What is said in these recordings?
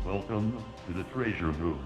Welcome to the treasure room.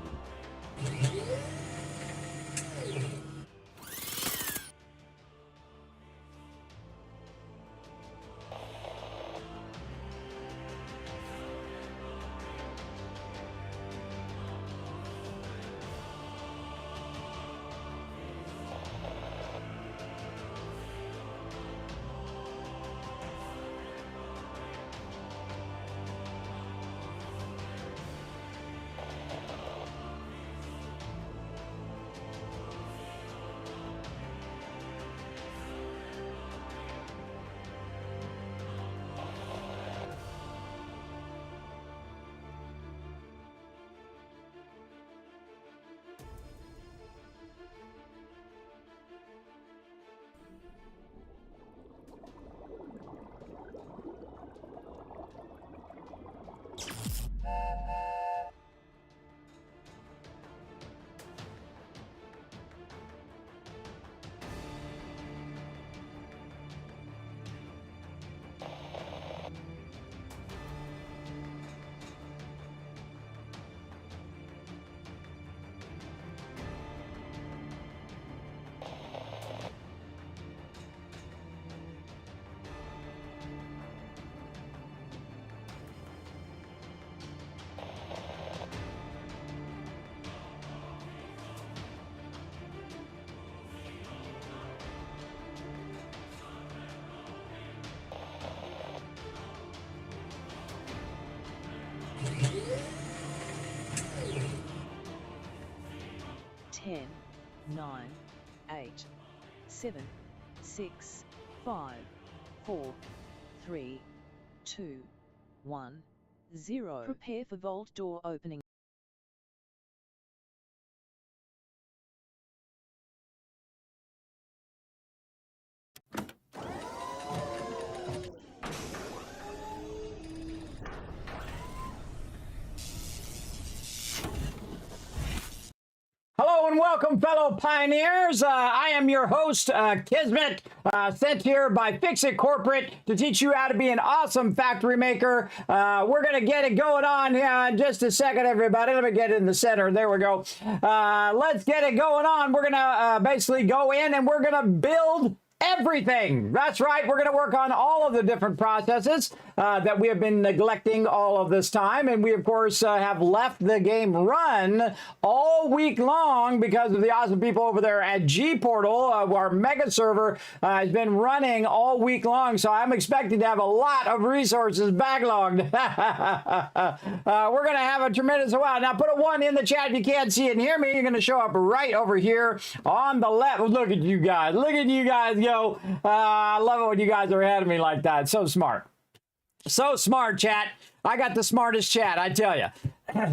Ten, 9, 8, 7, 6, 5, 4, 3, 2, 1, 0. Prepare for vault door opening. welcome, fellow pioneers. I am your host, Kismet, sent here by FICSIT Corporate to teach you how to be an awesome factory maker. We're going to get it going on here in just a second, everybody. Let me get it in the center. There we go. Let's get it going on. We're going to basically go in and we're going to build everything. That's right. We're going to work on all of the different processes that we have been neglecting all of this time. And we, of course, have left the game run all week long because of the awesome people over there at G Portal. Our mega server has been running all week long. So I'm expecting to have a lot of resources backlogged. We're going to have a tremendous amount. Now, put a 1 in the chat if you can't see it and hear me. You're going to show up right over here on the left. Look at you guys. Look at you guys go. I love it when you guys are ahead of me like that. So smart. So smart, chat. I got the smartest chat, I tell you.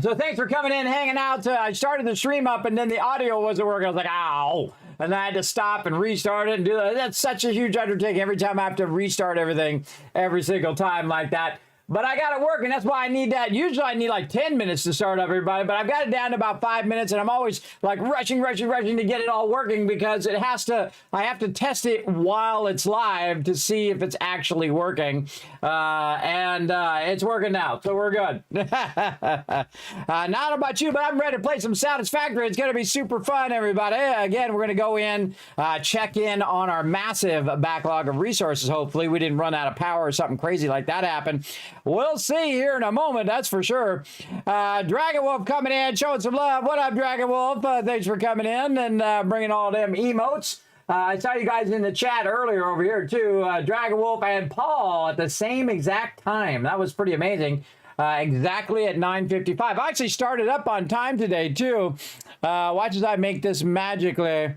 So thanks for coming in, hanging out. I started the stream up, and then the audio wasn't working. I was like, ow. And I had to stop and restart it and do that. That's such a huge undertaking every time I have to restart everything every single time like that. But I got it working. That's why I need that. Usually I need like 10 minutes to start up, everybody. But I've got it down to about 5 minutes. And I'm always like rushing to get it all working because it has to, I have to test it while it's live to see if it's actually working. And it's working now. So we're good. Not about you, but I'm ready to play some Satisfactory. It's going to be super fun, everybody. Again, we're going to go in, check in on our massive backlog of resources. Hopefully we didn't run out of power or something crazy like that happened. We'll see here in a moment, that's for sure. Dragon Wolf coming in, showing some love. What up, Dragon Wolf? Thanks for coming in and bringing all them emotes. I saw you guys in the chat earlier over here, too. Dragon Wolf and Paul at the same exact time. That was pretty amazing. Exactly at 9:55. I actually started up on time today, too. Watch as I make this magically.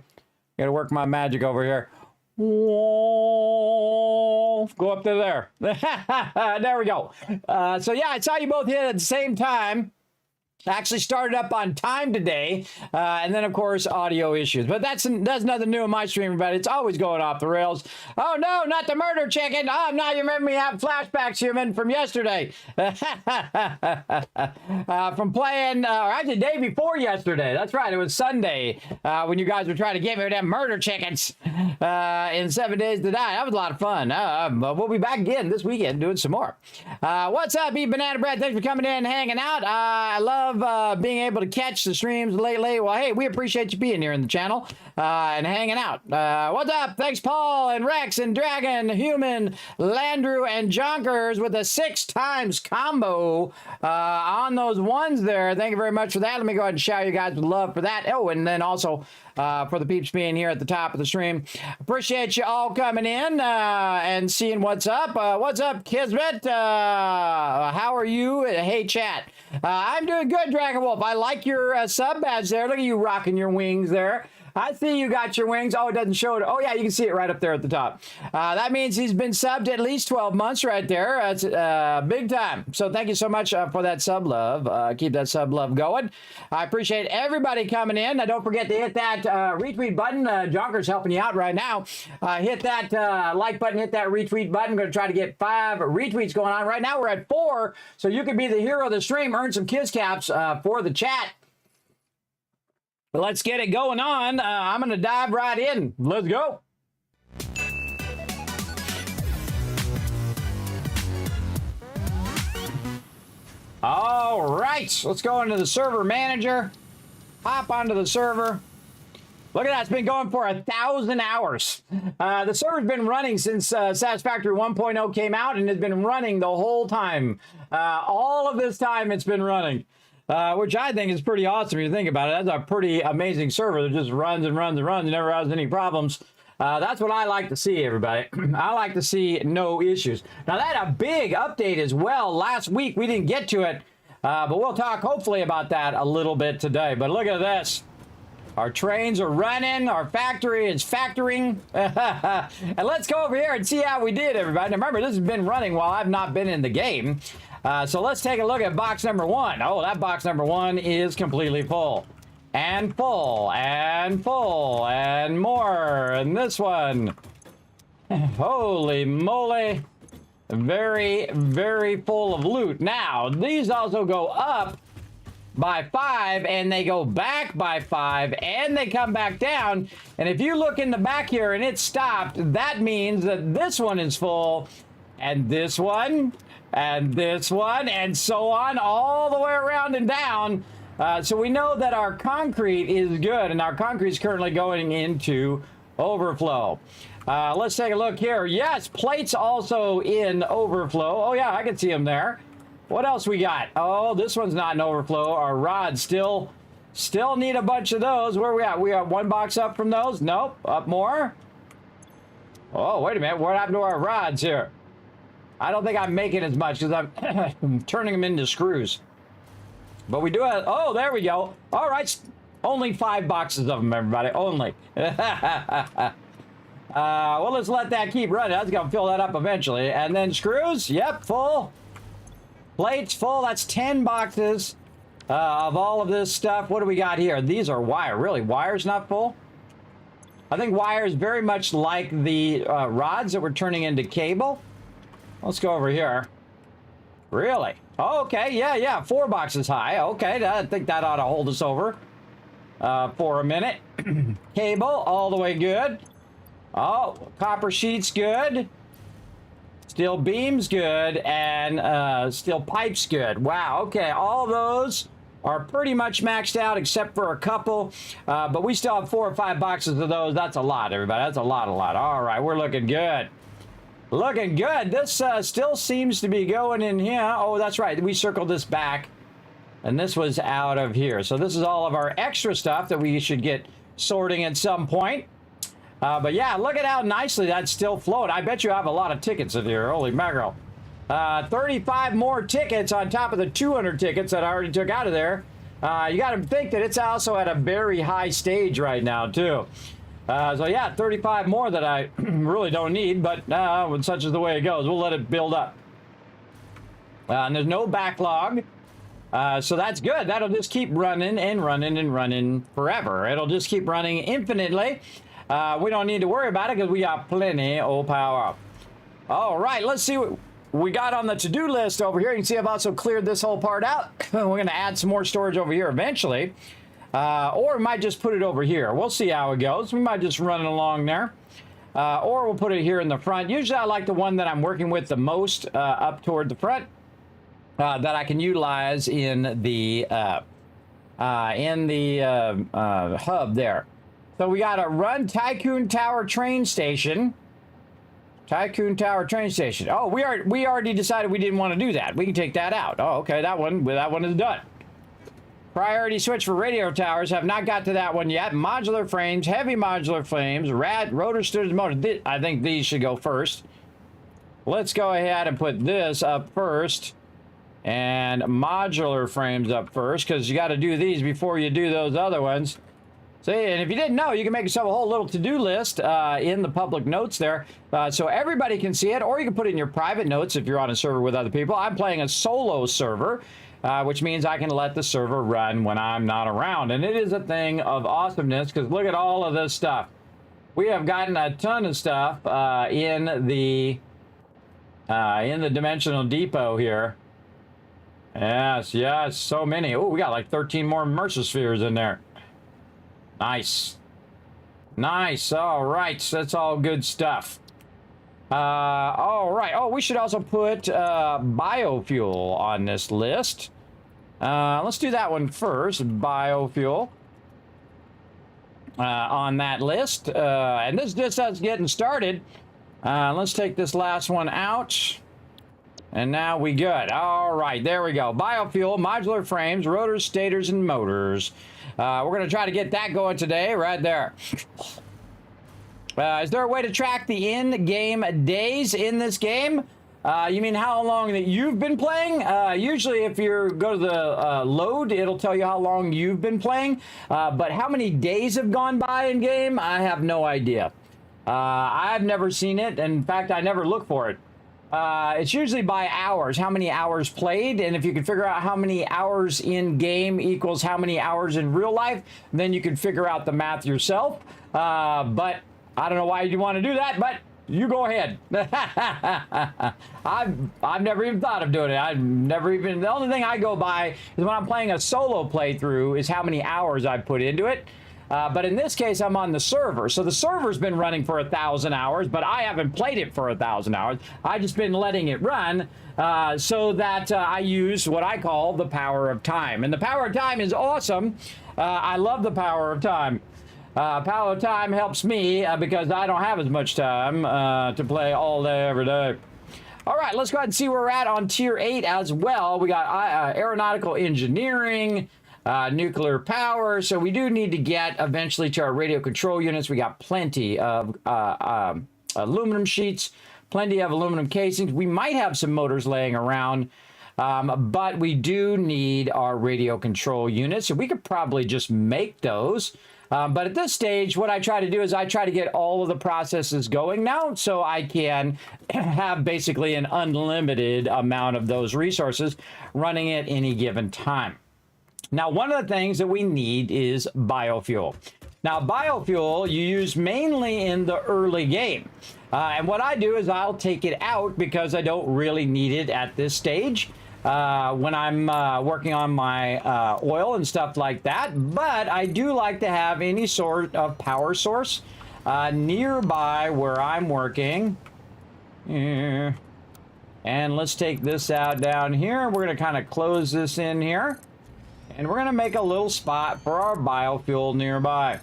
Gotta work my magic over here. Whoa, go up to there. There we go. So yeah, I saw you both hit at the same time. Actually started up on time today, and then of course audio issues. But that's nothing new in my stream, everybody. It's always going off the rails. Oh no, not the murder chicken! Oh, now you remember me having flashbacks, human, from yesterday, from playing, or actually the day before yesterday. That's right, it was Sunday when you guys were trying to get me with them murder chickens in 7 Days to Die. That was a lot of fun. We'll be back again this weekend doing some more. What's up, Eat Banana Bread? Thanks for coming in and hanging out. I love being able to catch the streams lately. Well, hey, we appreciate you being here in the channel and hanging out. What's up? Thanks, Paul and Rex and Dragon, Human, Landrew, and Jonkers with a 6 times combo on those ones there. Thank you very much for that. Let me go ahead and shower you guys with love for that. Oh, and then also for the peeps being here at the top of the stream. Appreciate you all coming in and seeing what's up. What's up, Kismet? How are you? Hey, chat. I'm doing good, Dragon Wolf. I like your sub badge there. Look at you rocking your wings there. I see you got your wings. Oh, it doesn't show it. Oh, yeah, you can see it right up there at the top. That means he's been subbed at least 12 months right there. That's big time. So thank you so much for that sub love. Keep that sub love going. I appreciate everybody coming in. Now, don't forget to hit that retweet button. Jonker's helping you out right now. Hit that like button, hit that retweet button. I'm going to try to get 5 retweets going on. Right now, we're at 4. So you can be the hero of the stream, earn some Kiss Caps for the chat. Let's get it going on. I'm going to dive right in. Let's go. All right. Let's go into the server manager. Hop onto the server. Look at that. It's been going for 1,000 hours. The server's been running since Satisfactory 1.0 came out and has been running the whole time. All of this time it's been running. Which I think is pretty awesome if you think about it. That's a pretty amazing server that just runs and runs and runs and never has any problems. That's what I like to see, everybody. I like to see no issues. Now, that had a big update as well. Last week, we didn't get to it, but we'll talk hopefully about that a little bit today. But look at this. Our trains are running. Our factory is factoring. And let's go over here and see how we did, everybody. Now, remember, this has been running while I've not been in the game. So let's take a look at box number 1. Oh, that box number 1 is completely full. And full. And full. And more. And this one. Holy moly. Very, very full of loot. Now, these also go up by 5, and they go back by 5, and they come back down. And if you look in the back here and it's stopped, that means that this one is full, and this one, and this one, and so on, all the way around and down. So we know that our concrete is good, and our concrete is currently going into overflow. Let's take a look here. Yes, plates also in overflow. Oh, yeah, I can see them there. What else we got? Oh, this one's not in overflow. Our rods still need a bunch of those. Where are we at? We got one box up from those? Nope. Up more? Oh, wait a minute. What happened to our rods here? I don't think I'm making as much because I'm turning them into screws. But we do have... Oh, there we go. All right. Only 5 boxes of them, everybody. Only. Well, let's let that keep running. That's going to fill that up eventually. And then screws. Yep, full. Plates full. That's 10 boxes of all of this stuff. What do we got here? These are wire. Really? Wire's not full? I think wire is very much like the rods that we're turning into cable. Let's go over here. Really? Oh, okay. Yeah. 4 boxes high. Okay. I think that ought to hold us over for a minute. Cable all the way good. Oh, copper sheets good. Steel beams good, and steel pipes good. Wow, okay, all those are pretty much maxed out except for a couple, but we still have 4 or 5 boxes of those. That's a lot, everybody. That's a lot. All right, we're looking good. Looking good. This still seems to be going in here. Oh, that's right. We circled this back, and this was out of here. So this is all of our extra stuff that we should get sorting at some point. But yeah, look at how nicely that's still flowing. I bet you have a lot of tickets in here. Holy mackerel. 35 more tickets on top of the 200 tickets that I already took out of there. You got to think that it's also at a very high stage right now, too. So yeah, 35 more that I really don't need, but when such is the way it goes, we'll let it build up. And there's no backlog. So that's good. That'll just keep running and running and running forever. It'll just keep running infinitely. We don't need to worry about it because we got plenty of power. All right, let's see what we got on the to-do list over here. You can see I've also cleared this whole part out. We're going to add some more storage over here eventually. Or we might just put it over here. We'll see how it goes. We might just run it along there. Or we'll put it here in the front. Usually I like the one that I'm working with the most up toward the front that I can utilize in the hub there. So we got a run Tycoon Tower train station. Tycoon Tower train station. Oh, we already decided we didn't want to do that. We can take that out. Oh, okay, that one is done. Priority switch for radio towers. Have not got to that one yet. Modular frames, heavy modular frames, rotor stood motor. I think these should go first. Let's go ahead and put this up first. And modular frames up first, because you got to do these before you do those other ones. See, and if you didn't know, you can make yourself a whole little to-do list in the public notes there, so everybody can see it, or you can put it in your private notes if you're on a server with other people. I'm playing a solo server, which means I can let the server run when I'm not around, and it is a thing of awesomeness, because look at all of this stuff. We have gotten a ton of stuff in the Dimensional Depot here. Yes, so many. Oh, we got like 13 more Mercer spheres in there. Nice. All right. That's all good stuff. All right. Oh, we should also put biofuel on this list. Let's do that one first. Biofuel on that list. And this just us getting started. Let's take this last one out. And now we good. All right. There we go. Biofuel, modular frames, rotors, stators, and motors. We're going to try to get that going today, right there. Is there a way to track the in-game days in this game? You mean how long that you've been playing? Usually if you go to the load, it'll tell you how long you've been playing. But how many days have gone by in game? I have no idea. I've never seen it. In fact, I never look for it. It's usually by hours, how many hours played, and if you can figure out how many hours in game equals how many hours in real life, then you can figure out the math yourself. But I don't know why you want to do that, but You go ahead. I've never even thought of doing it. I've never even, the only thing I go by is when I'm playing a solo playthrough is how many hours I've put into it. But in this case, I'm on the server. So the server's been running for 1,000 hours, but I haven't played it for 1,000 hours. I've just been letting it run so that I use what I call the power of time. And the power of time is awesome. I love the power of time. Power of time helps me because I don't have as much time to play all day, every day. All right, let's go ahead and see where we're at on Tier 8 as well. We got aeronautical engineering, nuclear power. So we do need to get eventually to our radio control units. We got plenty of aluminum sheets, plenty of aluminum casings. We might have some motors laying around. But we do need our radio control units. So we could probably just make those. But at this stage, what I try to do is I try to get all of the processes going now so I can have basically an unlimited amount of those resources running at any given time. Now, one of the things that we need is biofuel. Now, biofuel you use mainly in the early game. And what I do is I'll take it out because I don't really need it at this stage. When I'm working on my oil and stuff like that, but I do like to have any sort of power source nearby where I'm working. And let's take this out down here. We're going to kind of close this in here, and we're going to make a little spot for our biofuel nearby.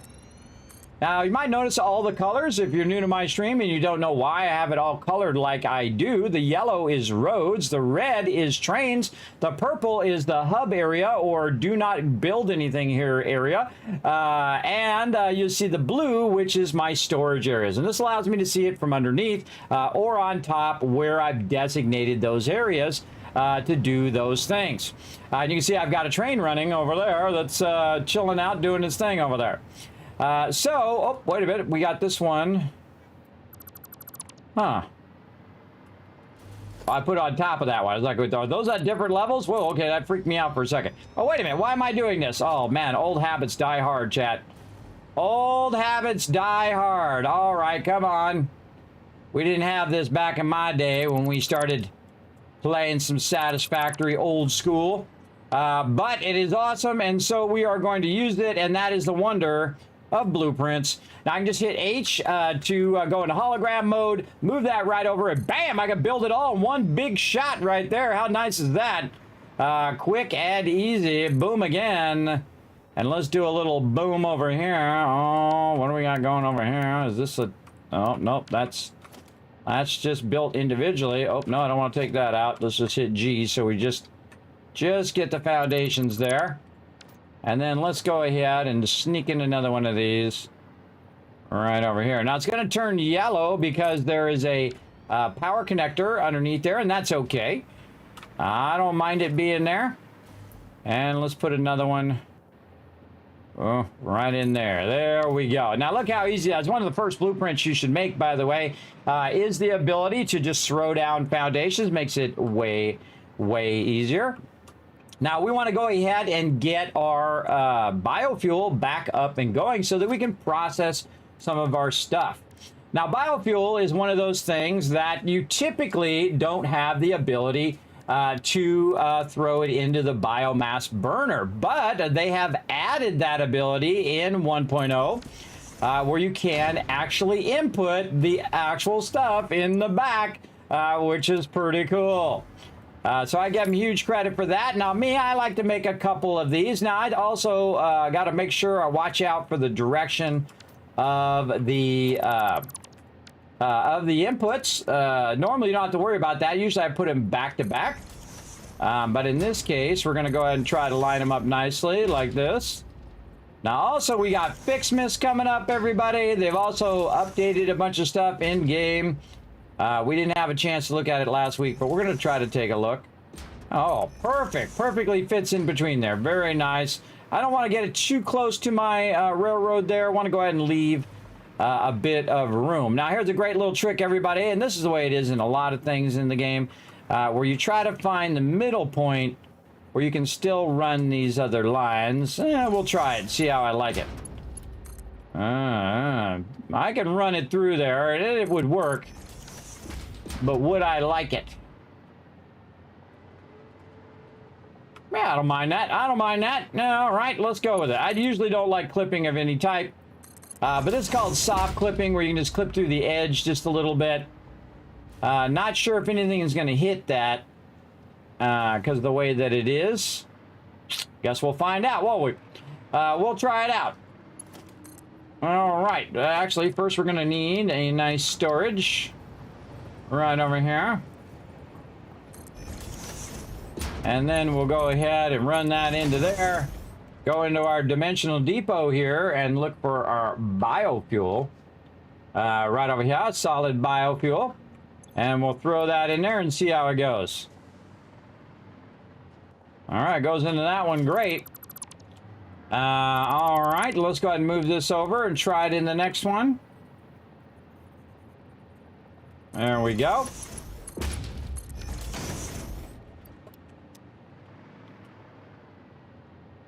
Now, you might notice all the colors if you're new to my stream and you don't know why I have it all colored like I do. The yellow is roads, the red is trains, the purple is the hub area or do not build anything here area, and you'll see the blue, which is my storage areas. And this allows me to see it from underneath or on top where I've designated those areas to do those things. And you can see I've got a train running over there that's chilling out doing its thing over there. Oh, wait a minute. We got this one. Huh. I put it on top of that one. I was like, are those at different levels? Whoa, okay, that freaked me out for a second. Oh, wait a minute. Why am I doing this? Oh, man, old habits die hard, chat. Old habits die hard. All right, come on. We didn't have this back in my day when we started playing some Satisfactory old school. But it is awesome, and so we are going to use it, and that is the wonder of blueprints. Now I can just hit H to go into hologram mode, move that right over, and bam, I can build it all in one big shot right there. How nice is that? Quick and easy. Boom again. And let's do a little boom over here. Oh, what do we got going over here? Is this a... Oh, nope, that's just built individually. Oh, no, I don't want to take that out. Let's just hit G so we just get the foundations there. And then let's go ahead and sneak in another one of these right over here. Now it's going to turn yellow because there is a power connector underneath there, and that's okay. I don't mind it being there. And let's put another one right in there. There we go. Now look how easy that is. One of the first blueprints you should make, by the way, is the ability to just throw down foundations. Makes it way easier. Now we want to go ahead and get our biofuel back up and going so that we can process some of our stuff. Now biofuel is one of those things that you typically don't have the ability to throw it into the biomass burner, but they have added that ability in 1.0 where you can actually input the actual stuff in the back, which is pretty cool. So I give them huge credit for that. Now, me, I like to make a couple of these. Now, I'd also got to make sure I watch out for the direction of the inputs. Normally, you don't have to worry about that. Usually, I put them back to back. But in this case, we're going to go ahead and try to line them up nicely like this. Now, also, we got FICSIT coming up, everybody. They've also updated a bunch of stuff in-game. We didn't have a chance to look at it last week, but we're going to try to take a look. Oh, perfect. Perfectly fits in between there. Very nice. I don't want to get it too close to my railroad there. I want to go ahead and leave a bit of room. Now, here's a great little trick, everybody, and this is the way it is in a lot of things in the game, where you try to find the middle point where you can still run these other lines. We'll try it, see how I like it. I can run it through there, and it would work. But would I like it? Yeah, I don't mind that. I don't mind that. No, all right, let's go with it. I usually don't like clipping of any type. But this is called soft clipping, where you can just clip through the edge just a little bit. Not sure if anything is going to hit that because of the way that it is. Guess we'll find out, won't we? We'll try it out. All right. Actually, first we're going to need a nice storage right over here. And then we'll go ahead and run that into there. Go into our dimensional depot here and look for our biofuel. Right over here, solid biofuel. And we'll throw that in there and see how it goes. All right, goes into that one, great. All right, let's go ahead and move this over and try it in the next one. There we go.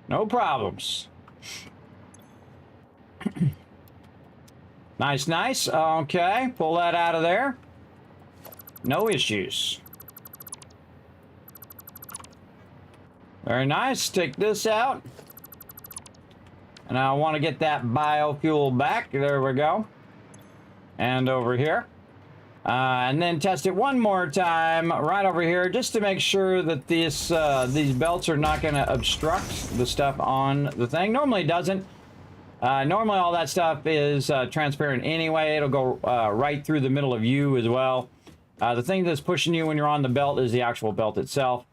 No problems. Nice, nice. Okay, pull that out of there. No issues. Very nice. Take this out. And I want to get that biofuel back. There we go. And over here. And then test it one more time right over here just to make sure that these belts are not going to obstruct the stuff on the thing. Normally it doesn't. Normally all that stuff is transparent anyway. It'll go right through the middle of you as well. The thing that's pushing you when you're on the belt is the actual belt itself.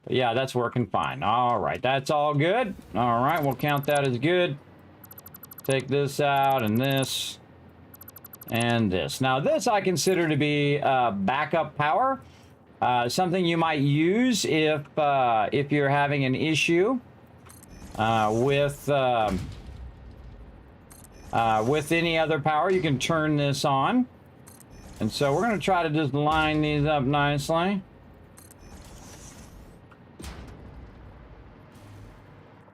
But yeah, that's working fine. All right, that's all good. All right, we'll count that as good. Take this out and this. And this. Now this I consider to be backup power. Something you might use if you're having an issue with any other power. You can turn this on. And so we're going to try to just line these up nicely.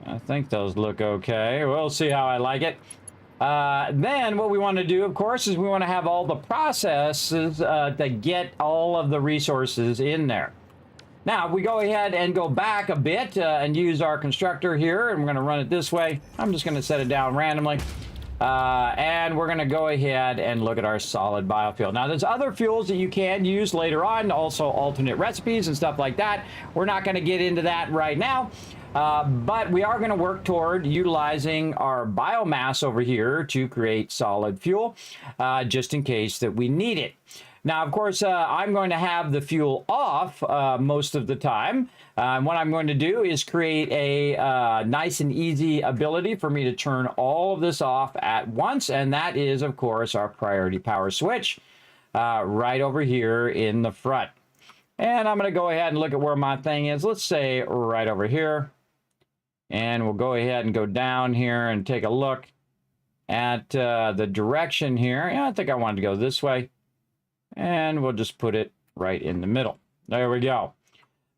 I think those look okay. We'll see how I like it. Then what we want to do, of course, is we want to have all the processes to get all of the resources in there. Now, if we go ahead and go back a bit and use our constructor here, and we're going to run it this way. I'm just going to set it down randomly. And we're going to go ahead and look at our solid biofuel. Now, there's other fuels that you can use later on, also alternate recipes and stuff like that. We're not going to get into that right now. But we are going to work toward utilizing our biomass over here to create solid fuel, just in case that we need it. Now, of course, I'm going to have the fuel off most of the time. What I'm going to do is create a nice and easy ability for me to turn all of this off at once. And that is, of course, our priority power switch right over here in the front. And I'm going to go ahead and look at where my thing is. Let's say right over here. And we'll go ahead and go down here and take a look at the direction here. Yeah, I think I wanted to go this way. And we'll just put it right in the middle. There we go.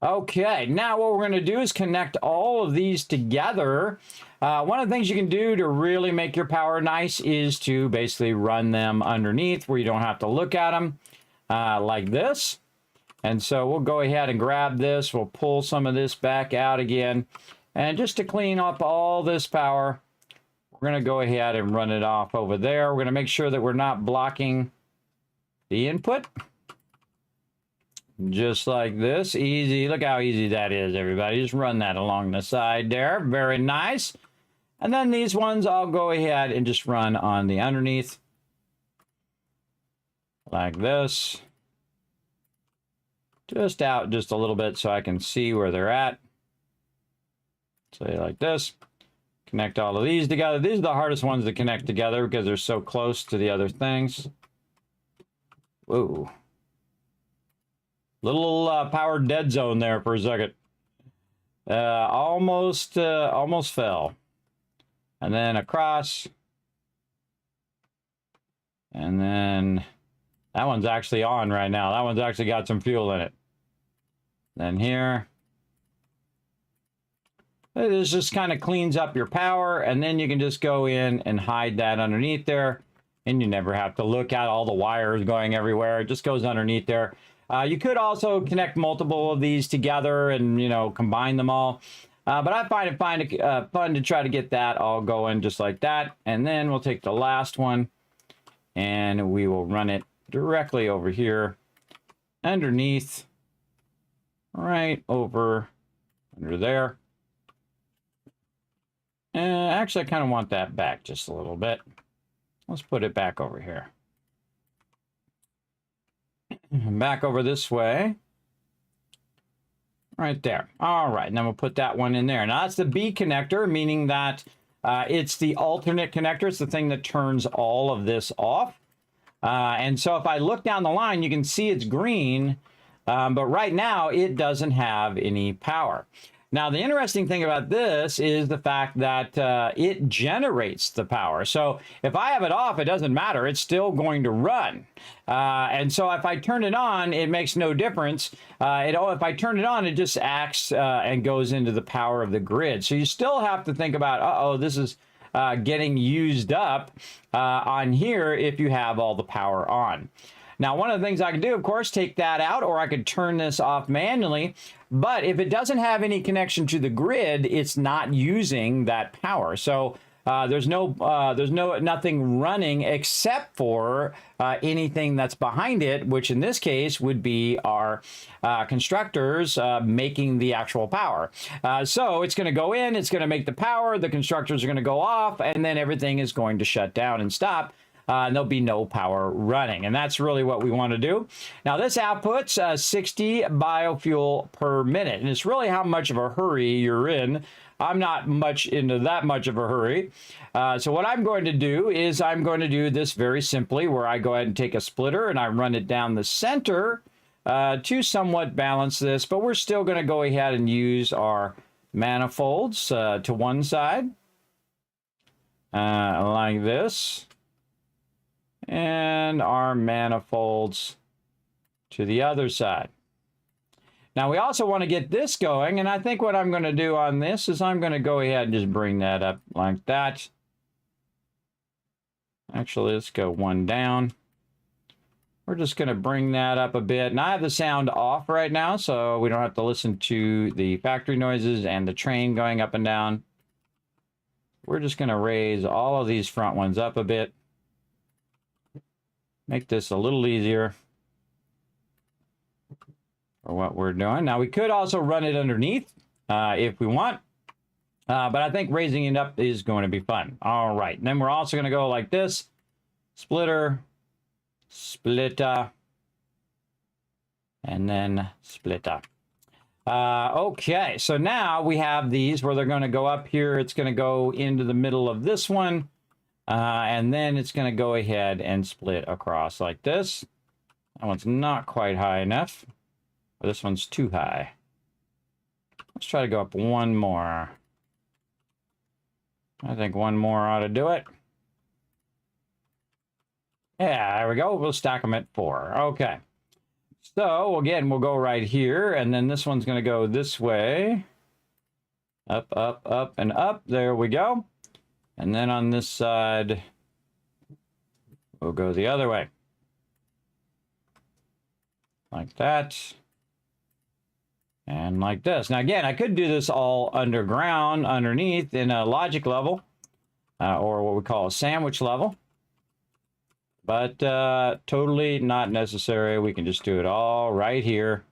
Okay, now what we're going to do is connect all of these together. One of the things you can do to really make your power nice is to basically run them underneath where you don't have to look at them like this. And so we'll go ahead and grab this. We'll pull some of this back out again. And just to clean up all this power, we're going to go ahead and run it off over there. We're going to make sure that we're not blocking the input. Just like this. Easy. Look how easy that is, everybody. Just run that along the side there. Very nice. And then these ones, I'll go ahead and just run on the underneath. Like this. Just out just a little bit so I can see where they're at. Say like this. Connect all of these together. These are the hardest ones to connect together because they're so close to the other things. Whoa. Little power dead zone there for a second. Almost fell. And then across. And then that one's actually on right now. That one's actually got some fuel in it. Then here. This just kind of cleans up your power, and then you can just go in and hide that underneath there. And you never have to look at all the wires going everywhere. It just goes underneath there. You could also connect multiple of these together and, you know, combine them all. But I find it fun to try to get that all going just like that. And then we'll take the last one and we will run it directly over here underneath, right over under there. Actually, I kind of want that back just a little bit. Let's put it back over here. Back over this way. Right there. All right, and then we'll put that one in there. Now, that's the B connector, meaning that it's the alternate connector. It's the thing that turns all of this off. And so if I look down the line, you can see it's green, but right now it doesn't have any power. Now, the interesting thing about this is the fact that it generates the power. So if I have it off, it doesn't matter. It's still going to run. And so if I turn it on, it makes no difference. If I turn it on, it just acts and goes into the power of the grid. So you still have to think about, uh-oh, this is getting used up on here if you have all the power on. Now, one of the things I can do, of course, take that out, or I could turn this off manually. But if it doesn't have any connection to the grid, it's not using that power. So there's nothing running except for anything that's behind it, which in this case would be our constructors making the actual power. So it's going to go in, it's going to make the power, the constructors are going to go off, and then everything is going to shut down and stop. And there'll be no power running. And that's really what we want to do. Now, this outputs 60 biofuel per minute. And it's really how much of a hurry you're in. I'm not much into that much of a hurry. So what I'm going to do is I'm going to do this very simply, where I go ahead and take a splitter and I run it down the center to somewhat balance this. But we're still going to go ahead and use our manifolds to one side, like this. And our manifolds to the other side. Now, we also want to get this going, and I think what I'm going to do on this is I'm going to go ahead and just bring that up like that. Actually, let's go one down. We're just going to bring that up a bit. And I have the sound off right now, so we don't have to listen to the factory noises and the train going up and down. We're just going to raise all of these front ones up a bit. Make this a little easier for what we're doing. Now, we could also run it underneath if we want, but I think raising it up is going to be fun. All right, and then we're also going to go like this. Splitter, splitter, and then splitter. Okay, so now we have these where they're going to go up here. It's going to go into the middle of this one. And then it's going to go ahead and split across like this. That one's not quite high enough. This one's too high. Let's try to go up one more. I think one more ought to do it. Yeah, there we go. We'll stack them at 4. Okay. So, again, we'll go right here. And then this one's going to go this way. Up, up, up, and up. There we go. And then on this side, we'll go the other way. Like that. And like this. Now, again, I could do this all underground, underneath, in a logic level, or what we call a sandwich level. But totally not necessary. We can just do it all right here.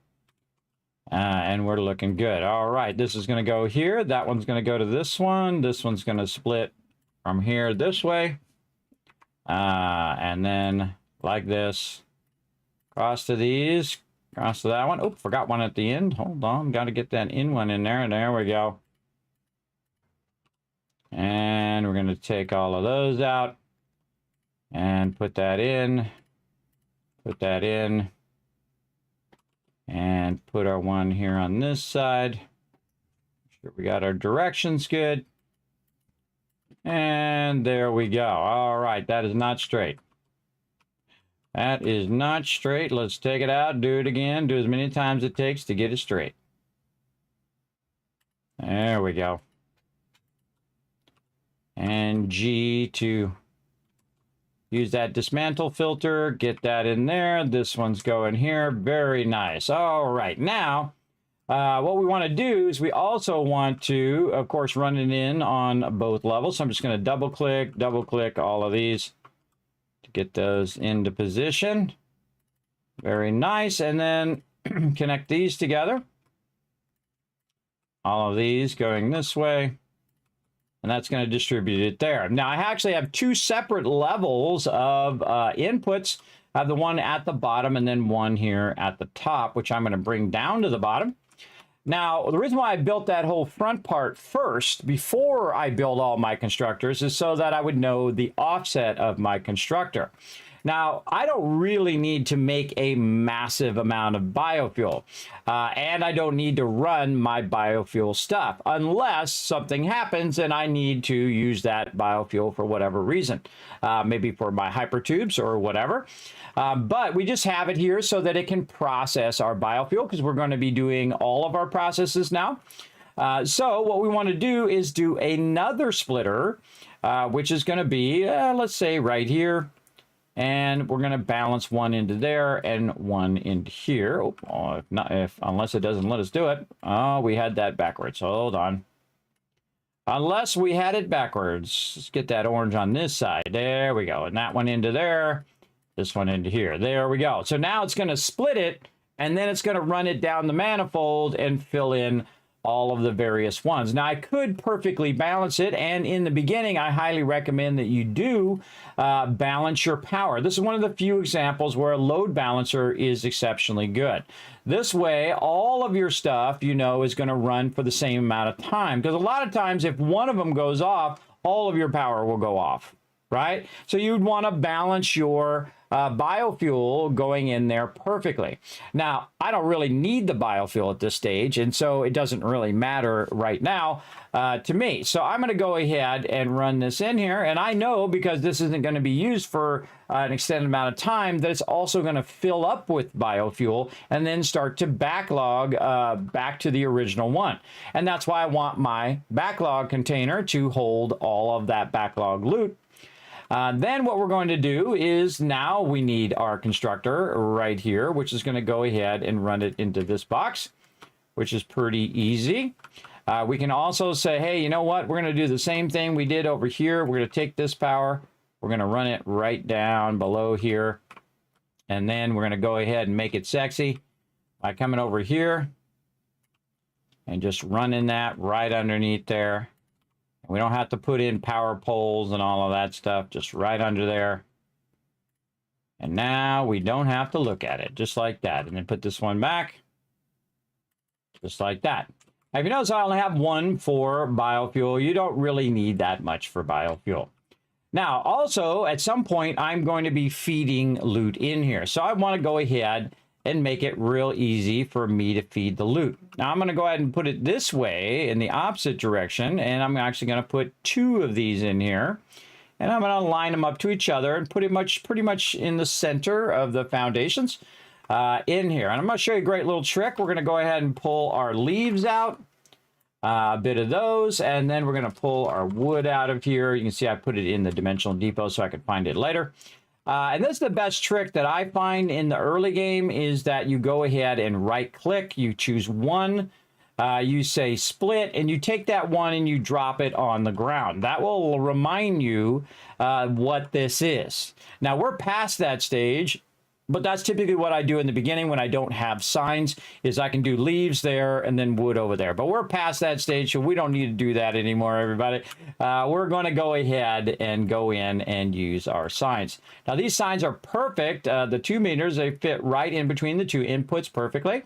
And we're looking good. All right, this is going to go here. That one's going to go to this one. This one's going to split from here this way, and then like this, cross to these, cross to that one. Oh, forgot one at the end. Hold on, got to get that in one in there. There we go. And we're going to take all of those out and put that in, and put our one here on this side. Make sure we got our directions good. And there we go. All right, that is not straight. That is not straight. Let's take it out, do it again, do as many times it takes to get it straight. There we go. And G to Use that dismantle filter, get that in there. This one's going here. Very nice. All right, now what we want to do is we also want to, of course, run it in on both levels. So I'm just going to double click all of these to get those into position. Very nice. And then connect these together. All of these going this way. And that's going to distribute it there. Now, I actually have two separate levels of inputs. I have the one at the bottom and then one here at the top, which I'm going to bring down to the bottom. Now, the reason why I built that whole front part first, before I build all my constructors, is so that I would know the offset of my constructor. Now, I don't really need to make a massive amount of biofuel, and I don't need to run my biofuel stuff unless something happens and I need to use that biofuel for whatever reason, maybe for my hypertubes or whatever. But we just have it here so that it can process our biofuel, because we're going to be doing all of our processes now. So what we want to do is do another splitter, which is going to be, let's say right here. And we're going to balance one into there and one into here. Oh, unless it doesn't let us do it. Oh, we had that backwards. Hold on. Unless we had it backwards. Let's get that orange on this side. There we go. And that one into there. This one into here. There we go. So now it's going to split it, and then it's going to run it down the manifold and fill in all of the various ones. Now, I could perfectly balance it, and in the beginning, I highly recommend that you do balance your power. This is one of the few examples where a load balancer is exceptionally good. This way, all of your stuff, you know, is going to run for the same amount of time, because a lot of times, if one of them goes off, all of your power will go off, right? So you'd want to balance your biofuel going in there perfectly. Now, I don't really need the biofuel at this stage, and so it doesn't really matter right now to me. So I'm going to go ahead and run this in here, and I know, because this isn't going to be used for an extended amount of time, that it's also going to fill up with biofuel and then start to backlog back to the original one. And that's why I want my backlog container to hold all of that backlog loot. Then what we're going to do is, now we need our constructor right here, which is going to go ahead and run it into this box, which is pretty easy. We can also say, hey, you know what? We're going to do the same thing we did over here. We're going to take this power. We're going to run it right down below here. And then we're going to go ahead and make it sexy by coming over here and just running that right underneath there. We don't have to put in power poles and all of that stuff, just right under there. And now we don't have to look at it, just like that. And then put this one back, just like that. Now, if you notice, I only have one for biofuel. You don't really need that much for biofuel. Now, also, at some point, I'm going to be feeding loot in here. So I want to go ahead and make it real easy for me to feed the loot. Now I'm going to go ahead and put it this way in the opposite direction, and I'm actually going to put two of these in here, and I'm going to line them up to each other and put it pretty much in the center of the foundations in here. And I'm going to show you a great little trick. We're going to go ahead and pull our leaves out, a bit of those, and then we're going to pull our wood out of here. You can see I put it in the dimensional depot so I can find it later. And this is the best trick that I find in the early game, is that you go ahead and right click, you choose one, you say split, and you take that one and you drop it on the ground. That will remind you what this is. Now we're past that stage, but that's typically what I do in the beginning when I don't have signs, is I can do leaves there and then wood over there. But we're past that stage, so we don't need to do that anymore, everybody. We're going to go ahead and go in and use our signs. Now, these signs are perfect. The 2 meters, they fit right in between the two inputs perfectly.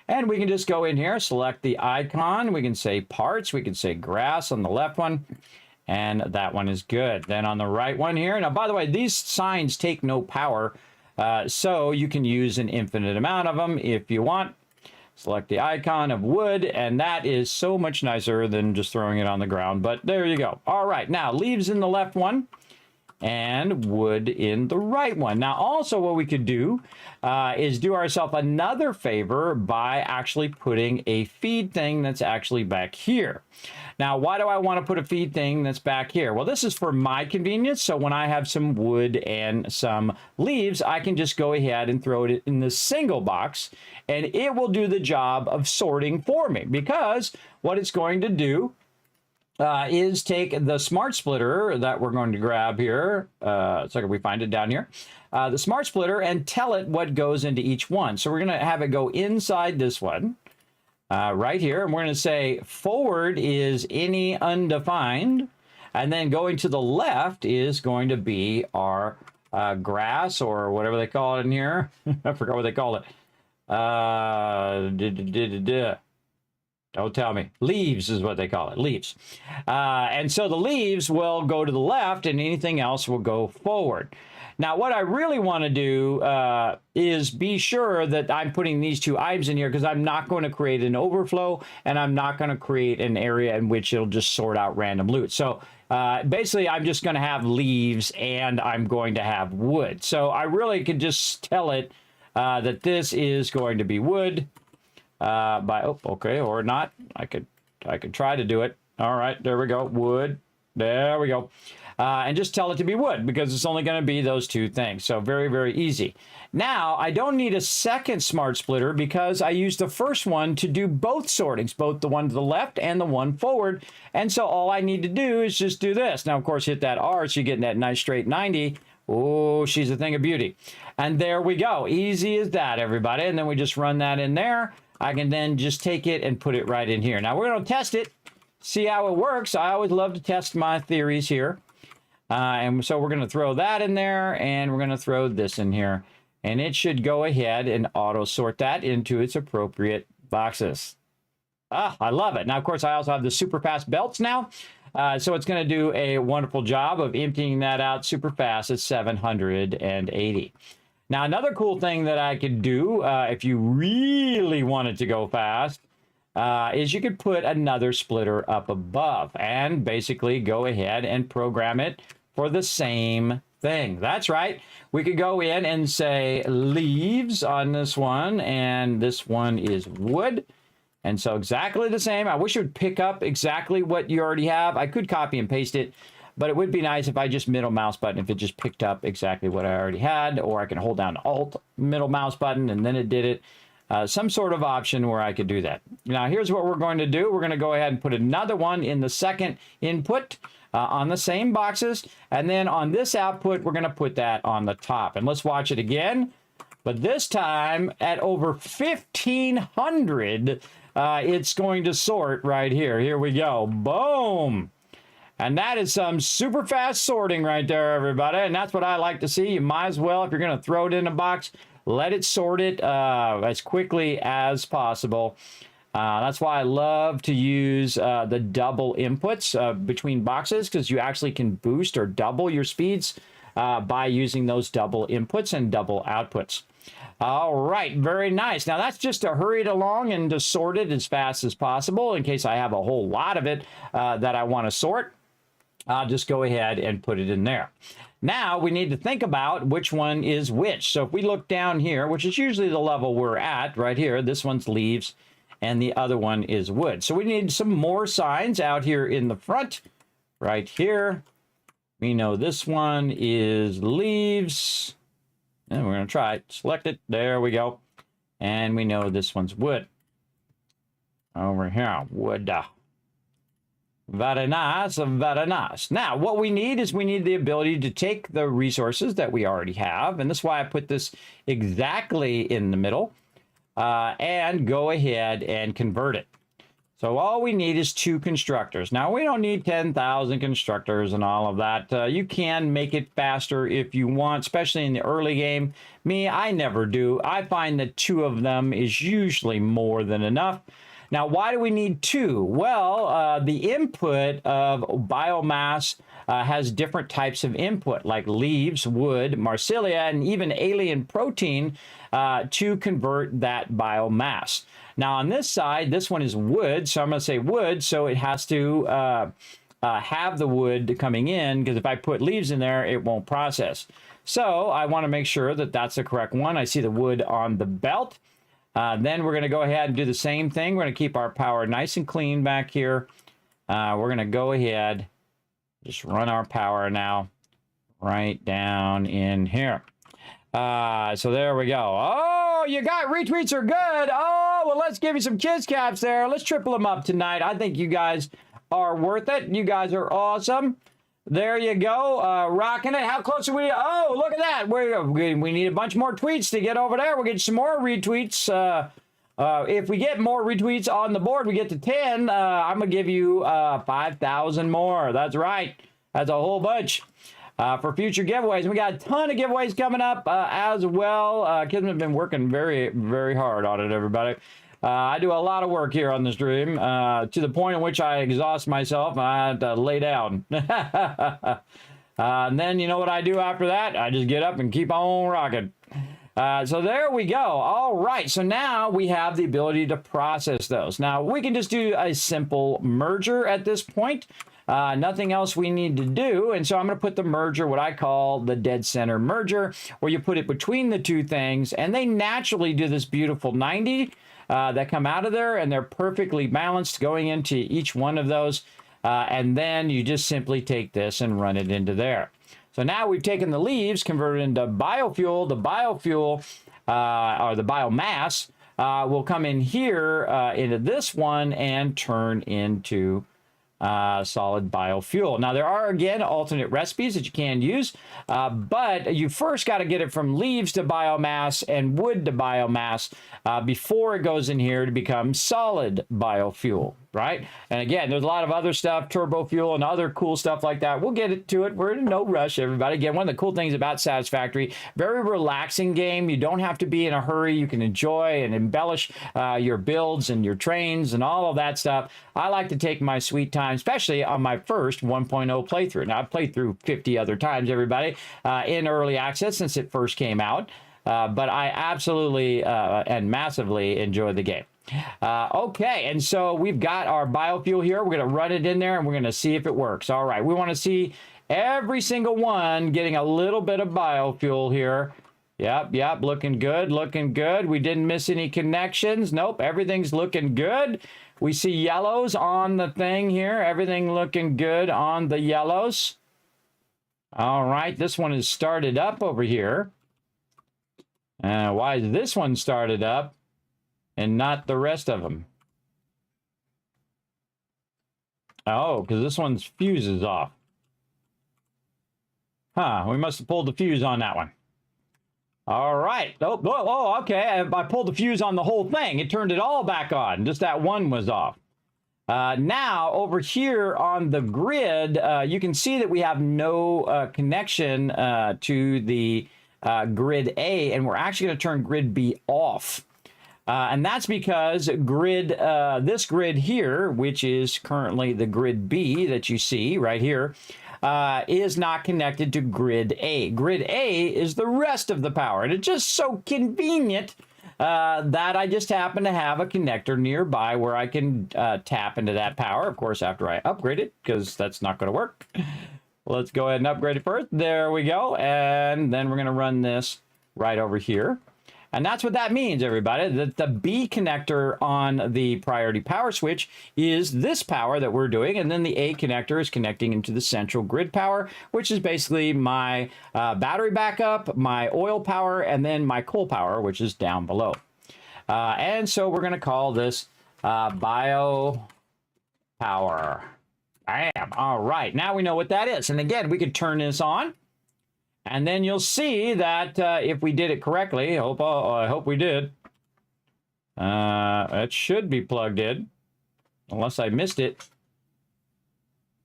And we can just go in here, select the icon. We can say parts. We can say grass on the left one. And that one is good. Then on the right one here. Now, by the way, these signs take no power. So you can use an infinite amount of them if you want. Select the icon of wood, and that is so much nicer than just throwing it on the ground. But there you go. All right, now leaves in the left one. and wood in the right one. Now, also what we could do is do ourselves another favor by actually putting a feed thing that's actually back here. Now, why do I want to put a feed thing that's back here? Well, this is for my convenience. So when I have some wood and some leaves, I can just go ahead and throw it in the single box, and it will do the job of sorting for me, because what it's going to do is take the smart splitter that we're going to grab here. So can we find it down here? The smart splitter, and tell it what goes into each one. So we're going to have it go inside this one right here. And we're going to say forward is any undefined. And then going to the left is going to be our grass, or whatever they call it in here. I forgot what they call it. Don't tell me. Leaves is what they call it. Leaves. And so the leaves will go to the left, and anything else will go forward. Now, what I really want to do is be sure that I'm putting these two items in here, because I'm not going to create an overflow, and I'm not going to create an area in which it'll just sort out random loot. So basically, I'm just going to have leaves, and I'm going to have wood. So I really could just tell it that this is going to be wood. Okay, or not. I could try to do it. All right, there we go. Wood. There we go. And just tell it to be wood, because it's only going to be those two things. So very, very easy. Now, I don't need a second smart splitter, because I used the first one to do both sortings, both the one to the left and the one forward. And so all I need to do is just do this. Now, of course, hit that R, so you get that nice straight 90. Oh, she's a thing of beauty. And there we go. Easy as that, everybody. And then we just run that in there. I can then just take it and put it right in here. Now, we're going to test it, see how it works. I always love to test my theories here. And so we're going to throw that in there, and we're going to throw this in here. And it should go ahead and auto-sort that into its appropriate boxes. Ah, I love it. Now, of course, I also have the super fast belts now. So it's going to do a wonderful job of emptying that out super fast at 780. Now, another cool thing that I could do, if you really wanted to go fast, is you could put another splitter up above and basically go ahead and program it for the same thing. That's right. We could go in and say leaves on this one, and this one is wood. And so exactly the same. I wish it would pick up exactly what you already have. I could copy and paste it, but it would be nice if I just middle mouse button, if it just picked up exactly what I already had, or I can hold down Alt middle mouse button and then it did it. Some sort of option where I could do that. Now, here's what we're going to do. We're going to go ahead and put another one in the second input on the same boxes. And then on this output, we're going to put that on the top. And let's watch it again. But this time at over 1,500, it's going to sort right here. Here we go. Boom. And that is some super fast sorting right there, everybody. And that's what I like to see. You might as well, if you're going to throw it in a box, let it sort it as quickly as possible. That's why I love to use the double inputs between boxes, because you actually can boost or double your speeds by using those double inputs and double outputs. All right, very nice. Now, that's just to hurry it along and to sort it as fast as possible in case I have a whole lot of it that I want to sort. I'll just go ahead and put it in there. Now, we need to think about which one is which. So if we look down here, which is usually the level we're at right here, this one's leaves, and the other one is wood. So we need some more signs out here in the front, right here. We know this one is leaves, and we're going to try it. Select it. There we go. And we know this one's wood. Over here, wood. Very nice, very nice. Now, what we need is we need the ability to take the resources that we already have, and that's why I put this exactly in the middle, and go ahead and convert it. So all we need is 2 constructors. Now, we don't need 10,000 constructors and all of that. You can make it faster if you want, especially in the early game. Me, I never do. I find that 2 of them is usually more than enough. Now, why do we need 2? Well, the input of biomass has different types of input, like leaves, wood, marsilia, and even alien protein to convert that biomass. Now, on this side, this one is wood, so I'm going to say wood, so it has to have the wood coming in, because if I put leaves in there, it won't process. So I want to make sure that that's the correct one. I see the wood on the belt. Then we're going to go ahead and do the same thing. We're going to keep our power nice and clean back here. We're going to go ahead, just run our power now right down in here. So there we go. Oh, you got retweets are good. Oh, well, let's give you some kids caps there. Let's triple them up tonight. I think you guys are worth it. You guys are awesome. There you go. Rocking it. How close are we? Oh, look at that. We need a bunch more tweets to get over there. We'll get some more retweets. If we get more retweets on the board, we get to 10. I'm going to give you 5,000 more. That's right. That's a whole bunch. For future giveaways. We got a ton of giveaways coming up as well. Kids have been working very, very hard on it, everybody. I do a lot of work here on the stream to the point in which I exhaust myself. I have to lay down. And then you know what I do after that? I just get up and keep on rocking. So there we go. All right. So now we have the ability to process those. Now we can just do a simple merger at this point. Nothing else we need to do. And so I'm going to put the merger, what I call the dead center merger, where you put it between the two things and they naturally do this beautiful 90 that come out of there, and they're perfectly balanced going into each one of those. And then you just simply take this and run it into there. So now we've taken the leaves, converted into biofuel. The biofuel or the biomass will come in here into this one and turn into solid biofuel. Now, there are, again, alternate recipes that you can use, but you first got to get it from leaves to biomass and wood to biomass before it goes in here to become solid biofuel, right? And again, there's a lot of other stuff, turbo fuel and other cool stuff like that. We'll get to it. We're in no rush, everybody. Again, one of the cool things about Satisfactory, very relaxing game. You don't have to be in a hurry. You can enjoy and embellish your builds and your trains and all of that stuff. I like to take my sweet time, especially on my first 1.0 playthrough. Now, I've played through 50 other times, everybody, in early access since it first came out. But I absolutely and massively enjoy the game. Okay, and so we've got our biofuel here. We're going to run it in there, and we're going to see if it works. All right, we want to see every single one getting a little bit of biofuel here. Yep, looking good, looking good. We didn't miss any connections. Nope, everything's looking good. We see yellows on the thing here. Everything looking good on the yellows. All right, this one is started up over here. Why is this one started up and not the rest of them? Oh, because this one's fuse is off. Huh, we must have pulled the fuse on that one. All right. Oh, okay. I pulled the fuse on the whole thing. It turned it all back on. Just that one was off. Now, over here on the grid, you can see that we have no connection to the grid A, and we're actually going to turn grid B off. And that's because this grid here, which is currently the grid B that you see right here, is not connected to grid A. Grid A is the rest of the power, and it's just so convenient that I just happen to have a connector nearby where I can tap into that power, of course, after I upgrade it, because that's not going to work. Let's go ahead and upgrade it first. There we go. And then we're going to run this right over here. And that's what that means, everybody, that the B connector on the priority power switch is this power that we're doing. And then the A connector is connecting into the central grid power, which is basically my battery backup, my oil power, and then my coal power, which is down below. And so we're going to call this bio power. Bam. All right. Now we know what that is. And again, we could turn this on. And then you'll see that if we did it correctly, I hope we did. It should be plugged in, unless I missed it.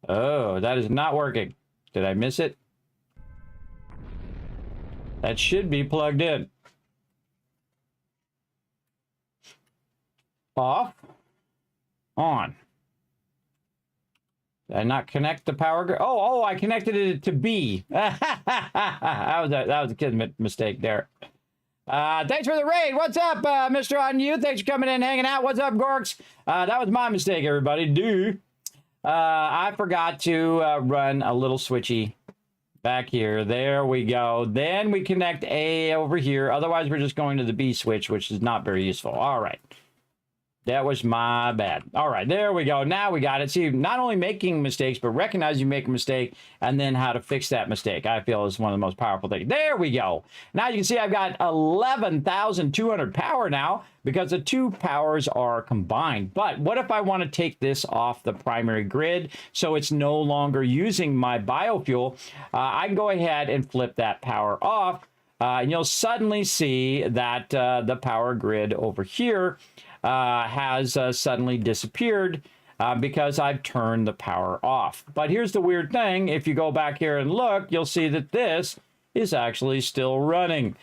Oh, that is not working. Did I miss it? That should be plugged in. Off. On. Did I not connect the power grid? Oh, I connected it to B. that was a Kismet mistake there. Thanks for the raid. What's up, Mr. On You? Thanks for coming in and hanging out. What's up, Gorks? That was my mistake, everybody. I forgot to run a little switchy back here. There we go. Then we connect A over here. Otherwise, we're just going to the B switch, which is not very useful. All right. That was my bad. All right, there we go. Now we got it. See, not only making mistakes, but recognize you make a mistake and then how to fix that mistake, I feel is one of the most powerful things. There we go. Now you can see I've got 11,200 power now because the two powers are combined. But what if I want to take this off the primary grid so it's no longer using my biofuel? I can go ahead and flip that power off. And you'll suddenly see that the power grid over here has suddenly disappeared because I've turned the power off. But here's the weird thing. If you go back here and look, you'll see that this is actually still running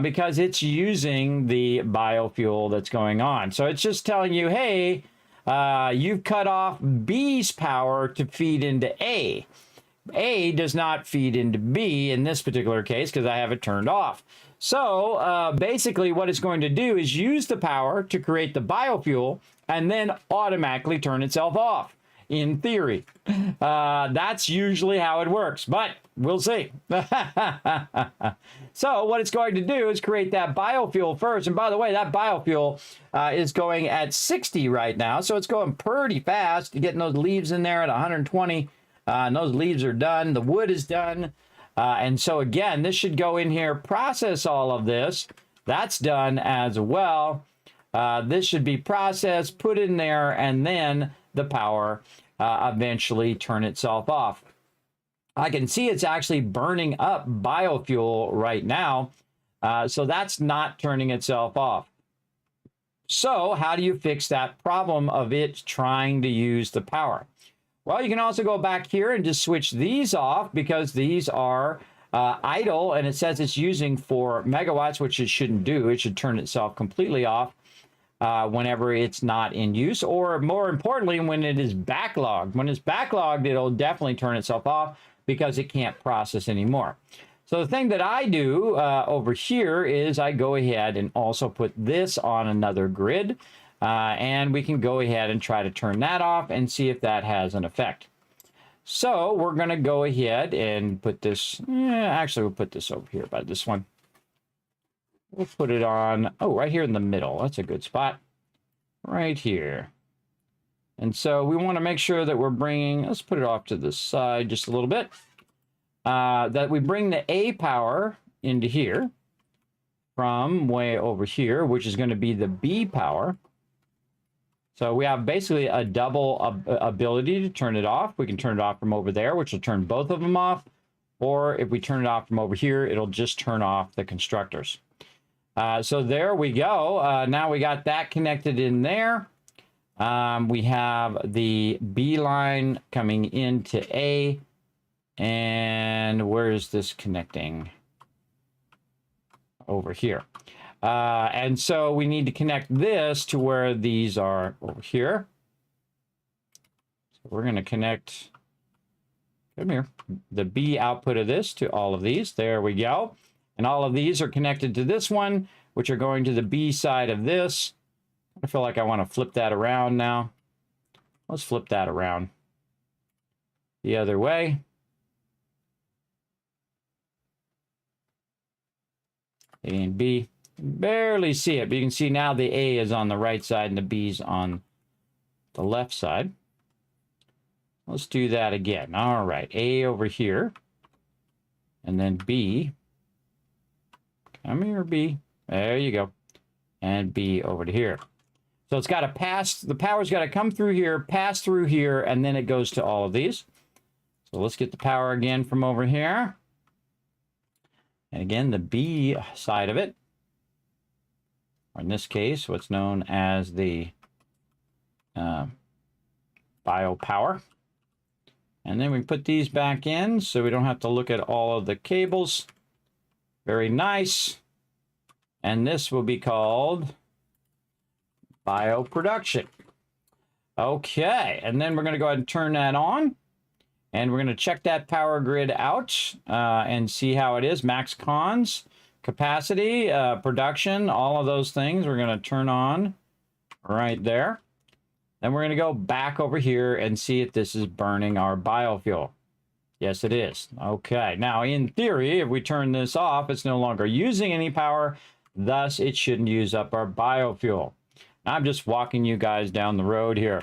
because it's using the biofuel that's going on. So it's just telling you, hey, you've cut off B's power to feed into A. A does not feed into B in this particular case because I have it turned off. So basically what it's going to do is use the power to create the biofuel and then automatically turn itself off, in theory. That's usually how it works, but we'll see. So what it's going to do is create that biofuel first. And by the way, that biofuel is going at 60 right now. So it's going pretty fast. Getting those leaves in there at 120. And those leaves are done. The wood is done. And so again, this should go in here, process all of this. That's done as well. This should be processed, put in there, and then the power eventually turn itself off. I can see it's actually burning up biofuel right now. So that's not turning itself off. So how do you fix that problem of it trying to use the power? Well, you can also go back here and just switch these off because these are idle and it says it's using 4 megawatts, which it shouldn't do. It should turn itself completely off whenever it's not in use, or more importantly, when it is backlogged. When it's backlogged, it'll definitely turn itself off because it can't process anymore. So the thing that I do over here is I go ahead and also put this on another grid. And we can go ahead and try to turn that off and see if that has an effect. So we're going to go ahead and put this, actually we'll put this over here by this one. We'll put it on, right here in the middle. That's a good spot. Right here. And so we want to make sure that we're bringing, let's put it off to the side just a little bit, that we bring the A power into here from way over here, which is going to be the B power. So we have basically a double ability to turn it off. We can turn it off from over there, which will turn both of them off. Or if we turn it off from over here, it'll just turn off the constructors. So there we go. Now we got that connected in there. We have the B line coming into A. And where is this connecting? Over here. And so we need to connect this to where these are over here. So we're going to connect, come here, the B output of this to all of these. There we go. And all of these are connected to this one, which are going to the B side of this. I feel like I want to flip that around now. Let's flip that around the other way. A and B. Barely see it, but you can see now the A is on the right side and the B's on the left side. Let's do that again. All right, A over here, and then B. Come here, B. There you go. And B over to here. So it's got to pass, the power's got to come through here, pass through here, and then it goes to all of these. So let's get the power again from over here. And again, the B side of it. Or in this case, what's known as the biopower. And then we put these back in so we don't have to look at all of the cables. Very nice. And this will be called bioproduction. Okay, and then we're going to go ahead and turn that on. And we're going to check that power grid out and see how it is. Max cons. Capacity, production, all of those things we're going to turn on right there. Then we're going to go back over here and see if this is burning our biofuel. Yes, it is. Okay, now in theory, if we turn this off, it's no longer using any power, thus it shouldn't use up our biofuel. I'm just walking you guys down the road here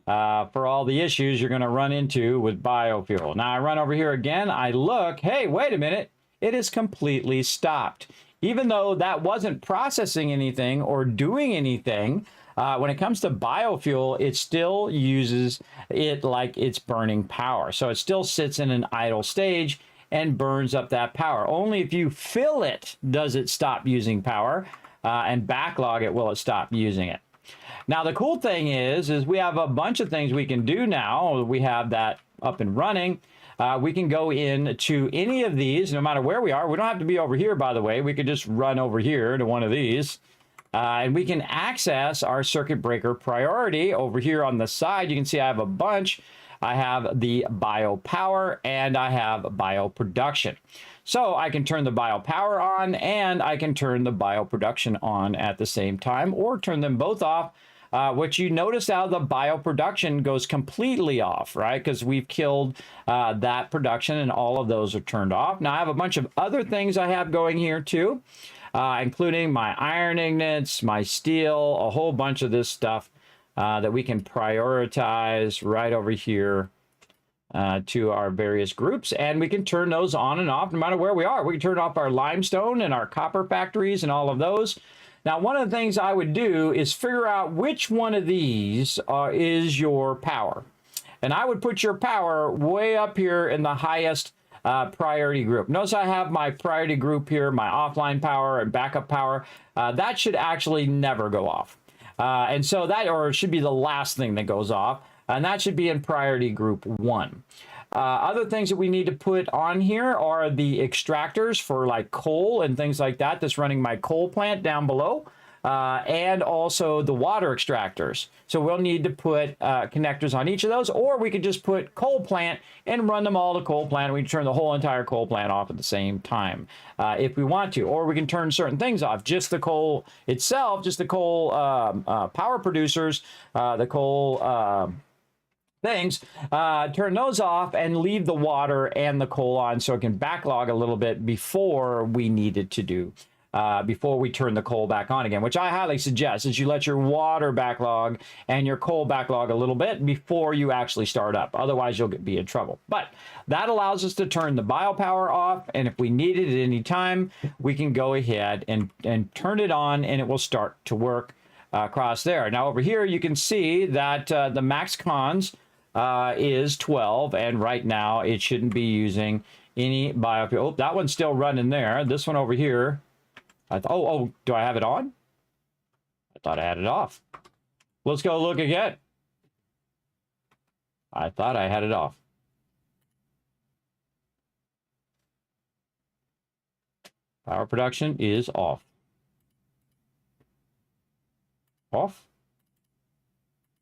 for all the issues you're going to run into with biofuel. Now I run over here again, I look, hey, wait a minute, it is completely stopped. Even though that wasn't processing anything or doing anything, when it comes to biofuel, it still uses it like it's burning power. So it still sits in an idle stage and burns up that power. Only if you fill it does it stop using power, and backlog it will it stop using it. Now the cool thing is we have a bunch of things we can do now. We have that up and running. We can go into any of these, no matter where we are. We don't have to be over here, by the way. We could just run over here to one of these. And we can access our circuit breaker priority over here on the side. You can see I have a bunch. I have the biopower and I have bioproduction. So I can turn the biopower on and I can turn the bioproduction on at the same time, or turn them both off. What you notice out of the bioproduction goes completely off, right? Because we've killed that production and all of those are turned off. Now I have a bunch of other things I have going here too. Including my iron ingots, my steel, a whole bunch of this stuff that we can prioritize right over here to our various groups. And we can turn those on and off no matter where we are. We can turn off our limestone and our copper factories and all of those. Now, one of the things I would do is figure out which one of these is your power. And I would put your power way up here in the highest priority group. Notice I have my priority group here, my offline power and backup power. That should actually never go off. And so that, or it should be the last thing that goes off. And that should be in priority group 1. Other things that we need to put on here are the extractors for like coal and things like that. That's running my coal plant down below. And also the water extractors. So we'll need to put connectors on each of those, or we could just put coal plant and run them all to coal plant. We can turn the whole entire coal plant off at the same time if we want to, or we can turn certain things off. Just the coal itself, just the coal power producers, the coal things, turn those off and leave the water and the coal on so it can backlog a little bit before we need it to do. Before we turn the coal back on again, which I highly suggest is you let your water backlog and your coal backlog a little bit before you actually start up. Otherwise, you'll be in trouble. But that allows us to turn the biopower off. And if we need it at any time, we can go ahead and turn it on and it will start to work across there. Now over here, you can see that the max cons is 12. And right now, it shouldn't be using any biofuel. Oh, that one's still running there. This one over here. Oh, do I have it on? I thought I had it off. Let's go look again. I thought I had it off. Power production is off. Off?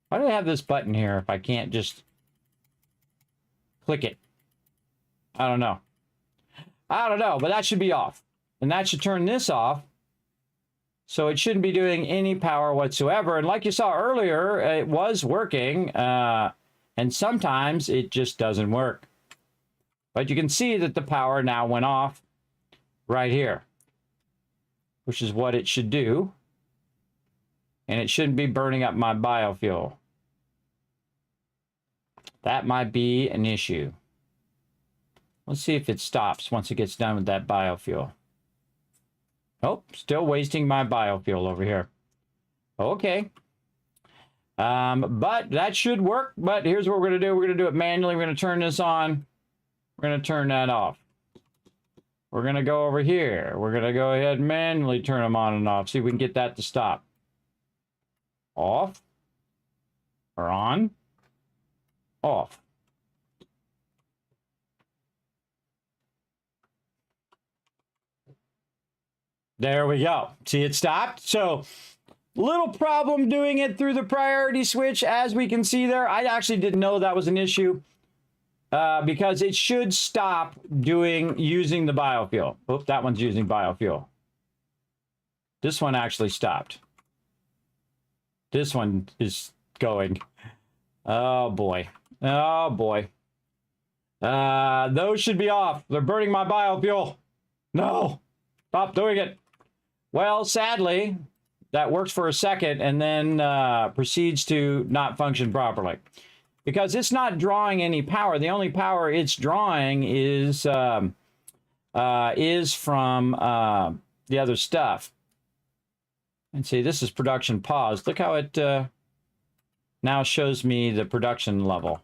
Why do I have this button here if I can't just click it? I don't know. I don't know, but that should be off. And that should turn this off. So it shouldn't be doing any power whatsoever. And like you saw earlier, it was working. And sometimes it just doesn't work. But you can see that the power now went off right here, which is what it should do. And it shouldn't be burning up my biofuel. That might be an issue. Let's see if it stops once it gets done with that biofuel. Oh, still wasting my biofuel over here. Okay. But that should work. But here's what we're going to do. We're going to do it manually. We're going to turn this on. We're going to turn that off. We're going to go over here. We're going to go ahead and manually turn them on and off. See if we can get that to stop. Off. Or on. Off. There we go. See, it stopped. So, little problem doing it through the priority switch, as we can see there. I actually didn't know that was an issue because it should stop using the biofuel. Oops, that one's using biofuel. This one actually stopped. This one is going. Oh boy. Oh boy. Those should be off. They're burning my biofuel. No. Stop doing it. Well, sadly, that works for a second and then proceeds to not function properly. Because it's not drawing any power. The only power it's drawing is from the other stuff. And see, this is production paused. Look how it now shows me the production level.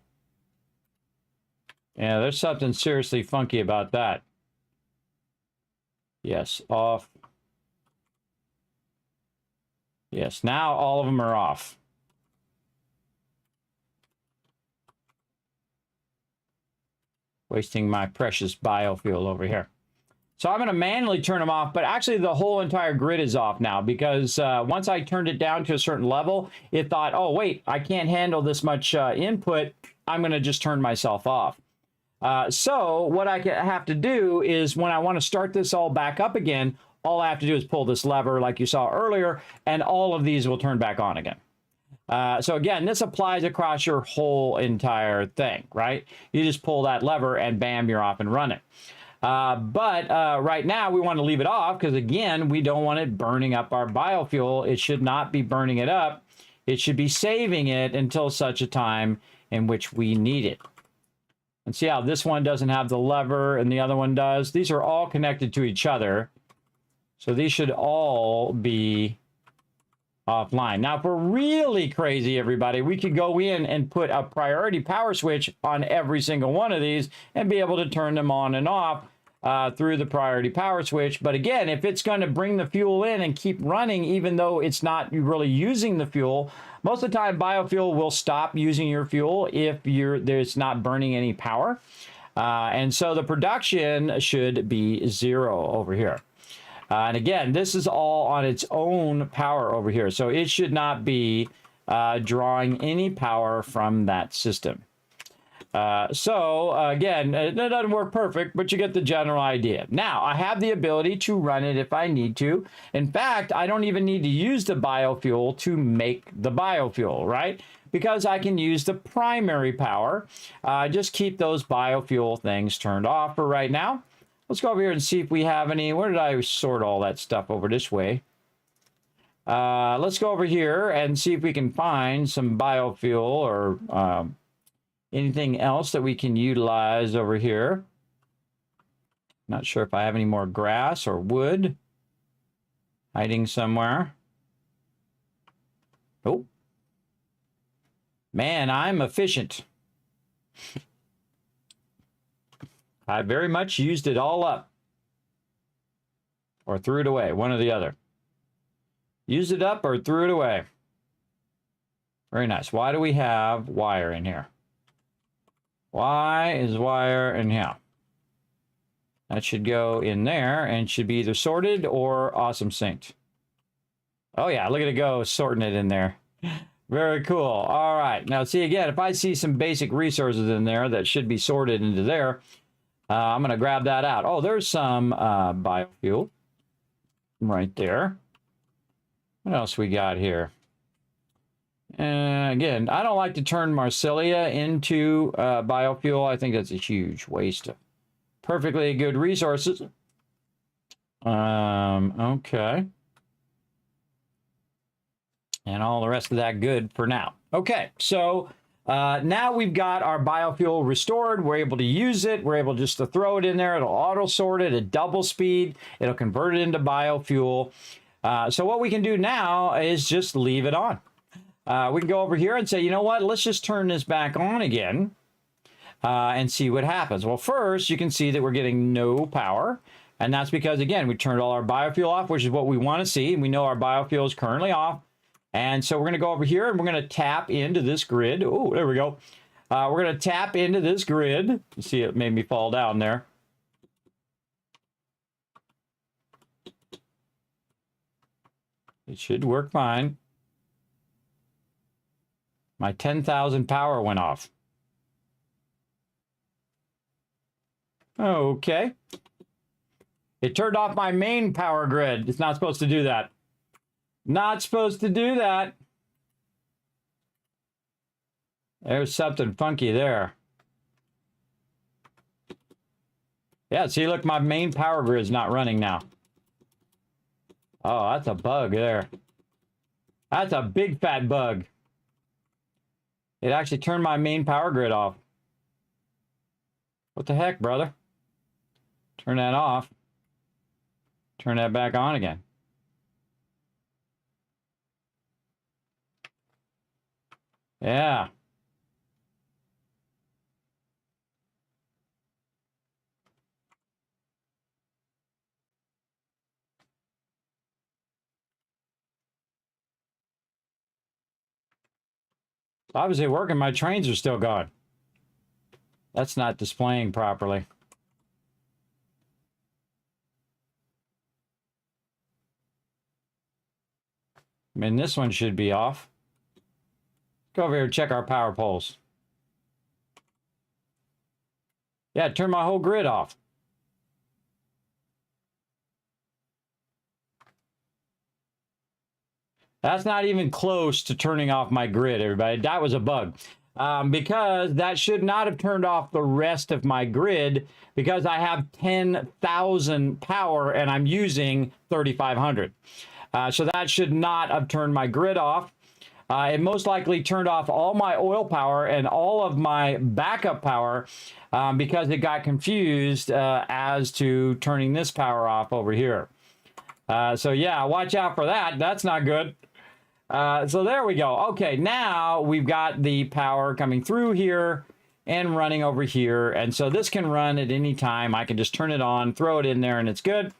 Yeah, there's something seriously funky about that. Yes, off. Yes, now all of them are off. Wasting my precious biofuel over here. So I'm going to manually turn them off, but actually the whole entire grid is off now because once I turned it down to a certain level, it thought, oh, wait, I can't handle this much input. I'm going to just turn myself off. So what I have to do is when I want to start this all back up again, all I have to do is pull this lever like you saw earlier, and all of these will turn back on again. So again, this applies across your whole entire thing, right? You just pull that lever and bam, you're off and running. But right now we want to leave it off because again, we don't want it burning up our biofuel. It should not be burning it up. It should be saving it until such a time in which we need it. And see how this one doesn't have the lever and the other one does? These are all connected to each other. So these should all be offline. Now, if we're really crazy, everybody, we could go in and put a priority power switch on every single one of these and be able to turn them on and off through the priority power switch. But again, if it's going to bring the fuel in and keep running, even though it's not really using the fuel, most of the time biofuel will stop using your fuel if there's not burning any power. And so the production should be 0 over here. And again, this is all on its own power over here. So it should not be drawing any power from that system. Again, it doesn't work perfect, but you get the general idea. Now, I have the ability to run it if I need to. In fact, I don't even need to use the biofuel to make the biofuel, right? Because I can use the primary power. Just keep those biofuel things turned off for right now. Let's go over here and see if we have any. Where did I sort all that stuff over this way? Let's go over here and see if we can find some biofuel or anything else that we can utilize over here. Not sure if I have any more grass or wood hiding somewhere. Oh. Man, I'm efficient. I very much used it all up. Or threw it away, one or the other. Used it up or threw it away. Very nice. Why do we have wire in here? Why is wire in here? That should go in there and should be either sorted or awesome synced. Oh yeah, look at it go, sorting it in there. Very cool. All right. Now see again, if I see some basic resources in there that should be sorted into there, I'm going to grab that out. Oh, there's some biofuel right there. What else we got here? Again, I don't like to turn Marsilia into biofuel. I think that's a huge waste of perfectly good resources. Okay. And all the rest of that good for now. Okay, so now we've got our biofuel restored. We're able to use it. We're able just to throw it in there. It'll auto sort it at double speed. It'll convert it into biofuel. So what we can do now is just leave it on. We can go over here and say, you know what, let's just turn this back on again and see what happens. Well, first, you can see that we're getting no power. And that's because, again, we turned all our biofuel off, which is what we want to see. And we know our biofuel is currently off. And so we're going to go over here and we're going to tap into this grid. Oh, there we go. We're going to tap into this grid. You see, it made me fall down there. It should work fine. My 10,000 power went off. Okay. It turned off my main power grid. It's not supposed to do that. Not supposed to do that. There's something funky there. Yeah, see, look, my main power grid's not running now. Oh, that's a bug there. That's a big fat bug. It actually turned my main power grid off. What the heck, brother? Turn that off. Turn that back on again. Yeah. Obviously working. My trains are still gone. That's not displaying properly. I mean, this one should be off. Go over here and check our power poles. Yeah, turn my whole grid off. That's not even close to turning off my grid, everybody. That was a bug. Because that should not have turned off the rest of my grid because I have 10,000 power and I'm using 3,500. So that should not have turned my grid off. It most likely turned off all my oil power and all of my backup power because it got confused as to turning this power off over here. So yeah, watch out for that. That's not good. So there we go. Okay, now we've got the power coming through here and running over here. And so this can run at any time. I can just turn it on, throw it in there, and it's good.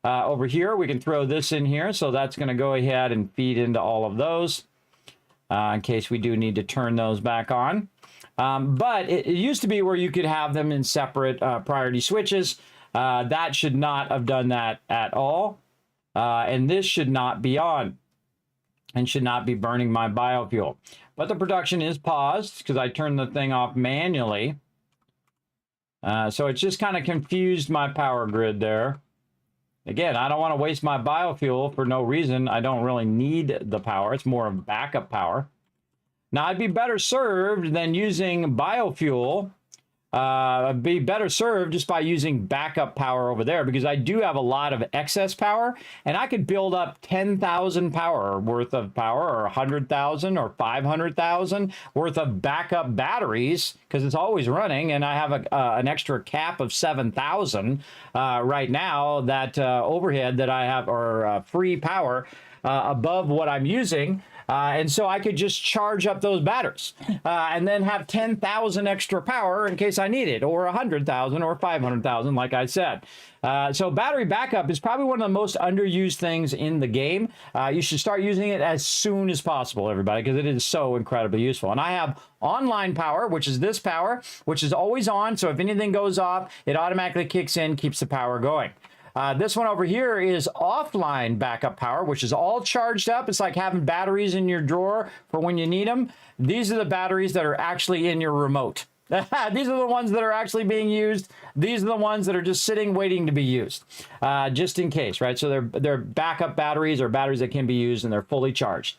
Over here, we can throw this in here. So that's going to go ahead and feed into all of those in case we do need to turn those back on. But it used to be where you could have them in separate priority switches. That should not have done that at all. And this should not be on and should not be burning my biofuel. But the production is paused because I turned the thing off manually. So it's just kind of confused my power grid there. Again, I don't want to waste my biofuel for no reason. I don't really need the power. It's more of backup power. Now, I'd be better served than using biofuel. I'd be better served just by using backup power over there because I do have a lot of excess power and I could build up 10,000 power worth of power or 100,000 or 500,000 worth of backup batteries because it's always running and I have an extra cap of 7,000 right now that overhead that I have or free power above what I'm using. And so I could just charge up those batteries and then have 10,000 extra power in case I need it, or 100,000 or 500,000, like I said. So battery backup is probably one of the most underused things in the game. You should start using it as soon as possible, everybody, because it is so incredibly useful. And I have online power, which is this power, which is always on. So if anything goes off, it automatically kicks in, keeps the power going. This one over here is offline backup power, which is all charged up. It's like having batteries in your drawer for when you need them. These are the batteries that are actually in your remote. These are the ones that are actually being used. These are the ones that are just sitting waiting to be used, just in case, right? So they're backup batteries or batteries that can be used and they're fully charged.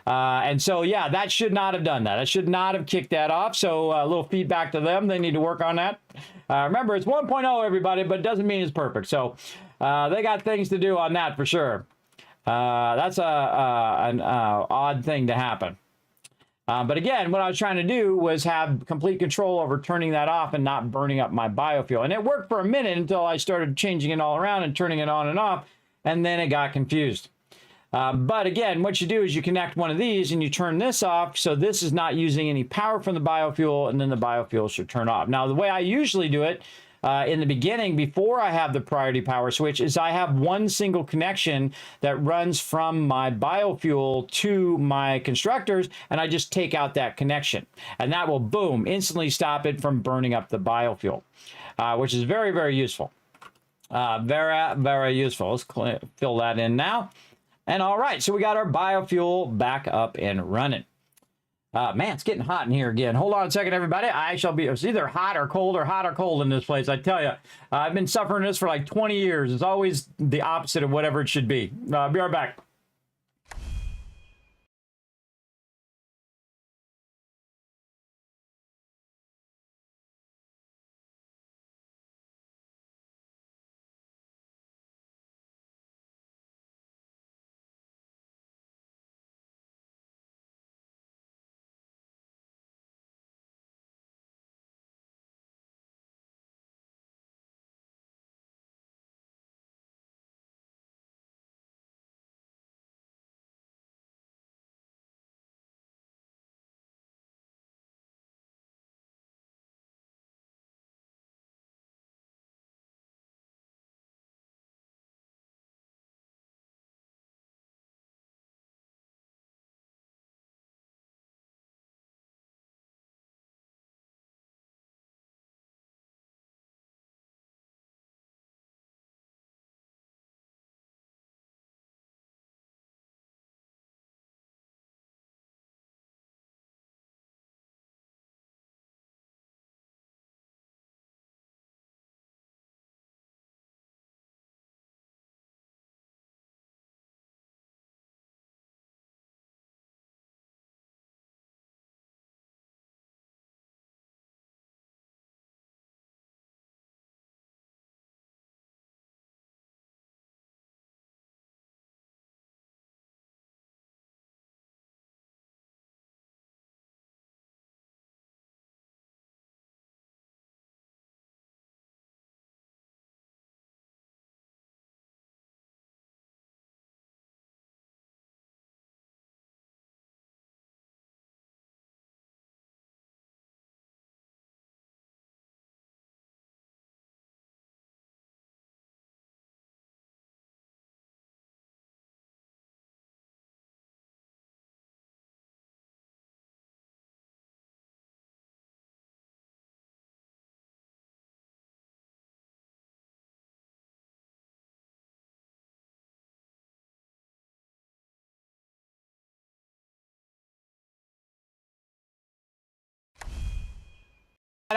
And so, yeah, that should not have done that. I should not have kicked that off. So a little feedback to them. They need to work on that. Remember, it's 1.0, everybody, but it doesn't mean it's perfect. So they got things to do on that for sure. That's an odd thing to happen. But again, what I was trying to do was have complete control over turning that off and not burning up my biofuel. And it worked for a minute until I started changing it all around and turning it on and off. And then it got confused. But again, what you do is you connect one of these and you turn this off. So this is not using any power from the biofuel, and then the biofuel should turn off. Now, the way I usually do it in the beginning, before I have the priority power switch, is I have one single connection that runs from my biofuel to my constructors, and I just take out that connection. And that will, boom, instantly stop it from burning up the biofuel, which is very, very useful. Very, very useful. Let's fill that in now. And all right, so we got our biofuel back up and running. Man, it's getting hot in here again. Hold on a second, everybody. It's either hot or cold in this place. I tell you, I've been suffering this for like 20 years. It's always the opposite of whatever it should be. Be right back.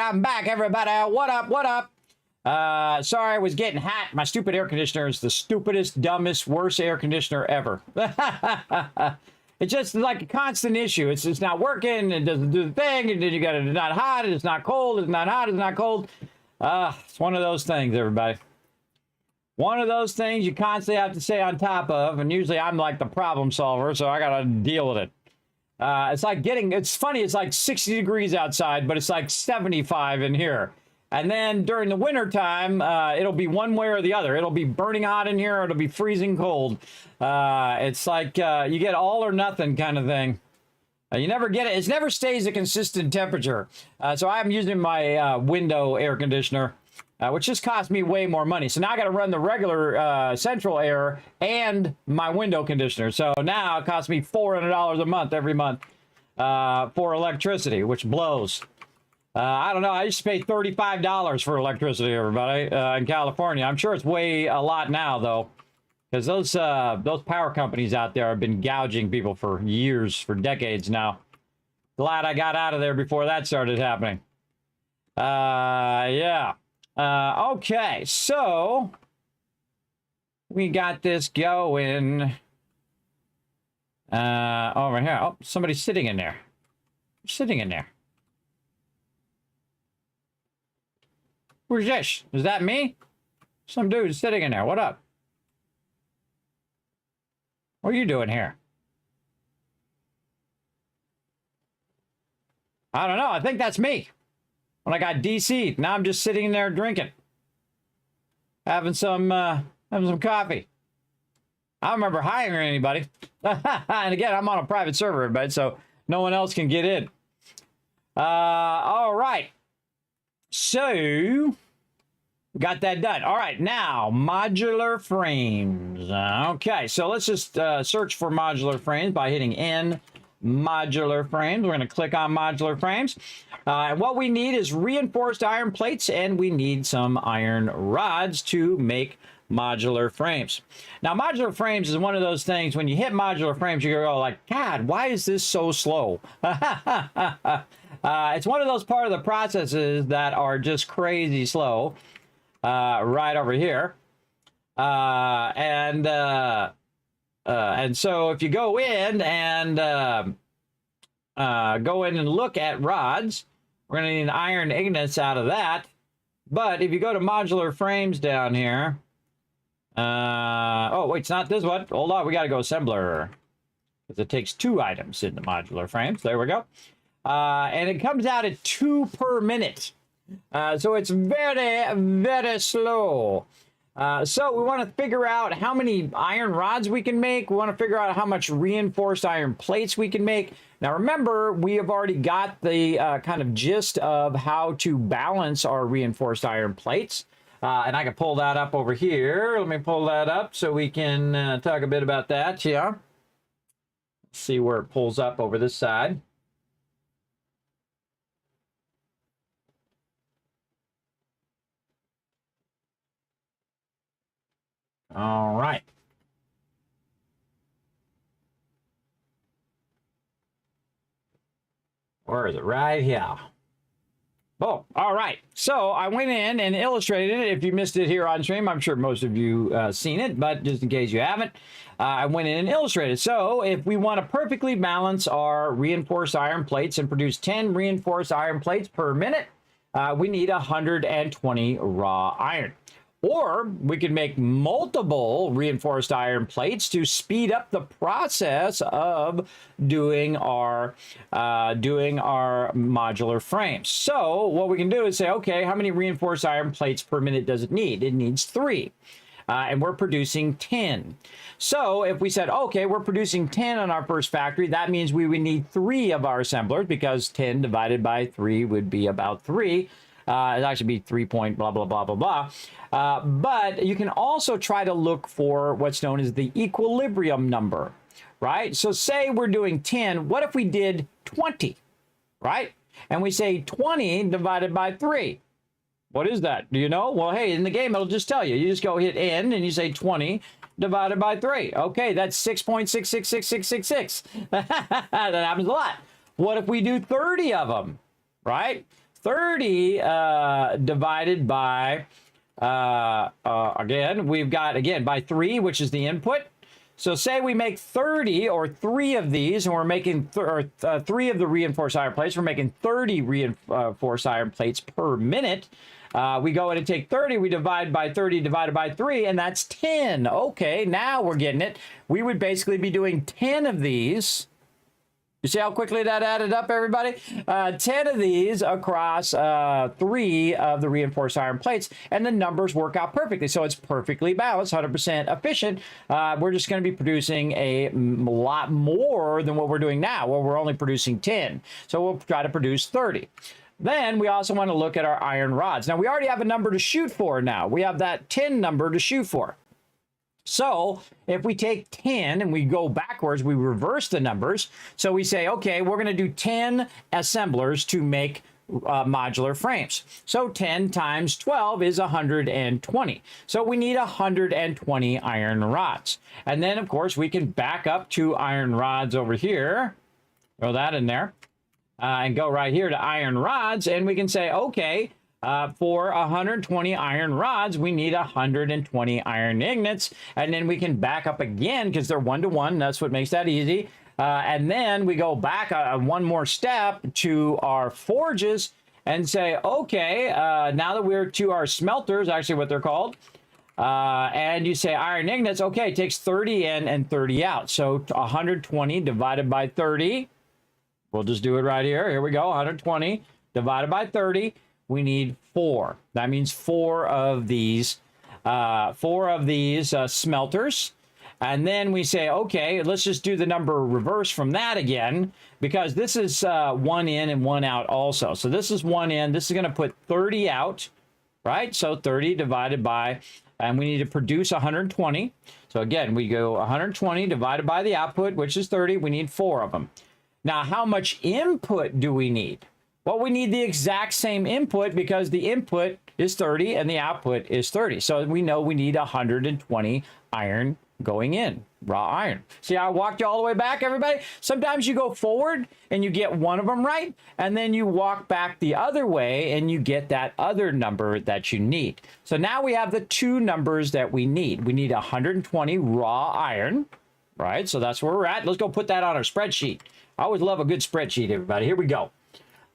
I'm back, everybody. What up? What up? Sorry, I was getting hot. My stupid air conditioner is the stupidest, dumbest, worst air conditioner ever. It's just like a constant issue. It's just not working. It doesn't do the thing. And then you got it not hot. It's not cold. It's not hot. It's not cold. It's one of those things, everybody. One of those things you constantly have to stay on top of. And usually I'm like the problem solver, so I got to deal with it. It's funny. It's like 60 degrees outside, but it's like 75 in here. And then during the winter time, it'll be one way or the other. It'll be burning hot in here, or it'll be freezing cold. It's like you get all or nothing kind of thing. You never get it. It never stays a consistent temperature. So I'm using my window air conditioner, which just cost me way more money. So now I got to run the regular central air and my window conditioner. So now it costs me $400 a month every month for electricity, which blows. I don't know. I used to pay $35 for electricity, everybody, in California. I'm sure it's a lot now, though, because those power companies out there have been gouging people for years, for decades now. Glad I got out of there before that started happening. Yeah. Okay, so we got this going over here. Oh, somebody's sitting in there. Sitting in there. Who's this? Is that me? Some dude sitting in there. What up? What are you doing here? I don't know. I think that's me. When I got DC'd. Now I'm just sitting in there drinking. Having some coffee. I don't remember hiring anybody. And again, I'm on a private server, everybody, so no one else can get in. All right. So, got that done. All right, now, modular frames. Okay, so let's just search for modular frames by hitting N, modular frames. We're going to click on modular frames. And what we need is reinforced iron plates, and we need some iron rods to make modular frames. Now, modular frames is one of those things, when you hit modular frames, you go like, God, why is this so slow? It's one of those part of the processes that are just crazy slow, right over here. And so if you go in and look at rods, we're going to need iron ingots out of that. But if you go to modular frames down here, oh, wait, it's not this one. Hold on, we got to go assembler, because it takes 2 items in the modular frames. There we go. And it comes out at 2 per minute. So it's very, very slow. So we want to figure out how many iron rods we can make. We want to figure out how much reinforced iron plates we can make. Now, remember, we have already got the kind of gist of how to balance our reinforced iron plates. And I can pull that up over here. Let me pull that up so we can talk a bit about that. Yeah. Let's see where it pulls up over this side. All right. Where is it? Right here. Oh, all right. So I went in and illustrated it. If you missed it here on stream, I'm sure most of you seen it, but just in case you haven't, I went in and illustrated. So if we want to perfectly balance our reinforced iron plates and produce 10 reinforced iron plates per minute, we need 120 raw iron. Or we could make multiple reinforced iron plates to speed up the process of doing our modular frames. So what we can do is say, okay, how many reinforced iron plates per minute does it need? It needs 3. And we're producing 10. So if we said, okay, we're producing 10 on our first factory, that means we would need 3 of our assemblers, because 10 divided by 3 would be about 3. It'd actually be 3 point blah, blah, blah, blah, blah. But you can also try to look for what's known as the equilibrium number, right? So say we're doing 10. What if we did 20, right? And we say 20 divided by 3. What is that? Do you know? Well, hey, in the game, it'll just tell you. You just go hit N and you say 20 divided by 3. Okay, that's 6.666666. That happens a lot. What if we do 30 of them, right? 30 divided by, again, we've got, again, by 3, which is the input. So say we make 30 or 3 of these, and we're making 3 of the reinforced iron plates. We're making 30 reinforced iron plates per minute. We go in and take 30, we divide by 30 divided by 3, and that's 10. Okay, now we're getting it. We would basically be doing 10 of these. You see how quickly that added up, everybody? 10 of these across 3 of the reinforced iron plates, and the numbers work out perfectly. So it's perfectly balanced, 100% efficient. We're just going to be producing a lot more than what we're doing now, where we're only producing 10. So we'll try to produce 30. Then we also want to look at our iron rods. Now, we already have a number to shoot for now. We have that 10 number to shoot for. So if we take 10 and we go backwards, we reverse the numbers. So we say, okay, we're going to do 10 assemblers to make modular frames. So 10 times 12 is 120. So we need 120 iron rods. And then, of course, we can back up to iron rods over here. Throw that in there. And go right here to iron rods. And we can say, okay, for 120 iron rods, we need 120 iron ingots. And then we can back up again because they're 1-to-1. That's what makes that easy. And then we go back one more step to our forges and say, okay, now that we're to our smelters, actually what they're called, and you say iron ingots, okay, it takes 30 in and 30 out. So 120 divided by 30, we'll just do it right here. Here we go, 120 divided by 30. We need 4. That means 4 of these smelters. And then we say, okay, let's just do the number reverse from that again, because this is 1 in and 1 out also. So this is 1 in. This is going to put 30 out, right? So 30 divided by, and we need to produce 120. So again, we go 120 divided by the output, which is 30. We need 4 of them. Now, how much input do we need? Well, we need the exact same input because the input is 30 and the output is 30. So we know we need 120 iron going in, raw iron. See how I walked you all the way back, everybody? Sometimes you go forward and you get one of them right, and then you walk back the other way and you get that other number that you need. So now we have the 2 numbers that we need. We need 120 raw iron, right? So that's where we're at. Let's go put that on our spreadsheet. I always love a good spreadsheet, everybody. Here we go.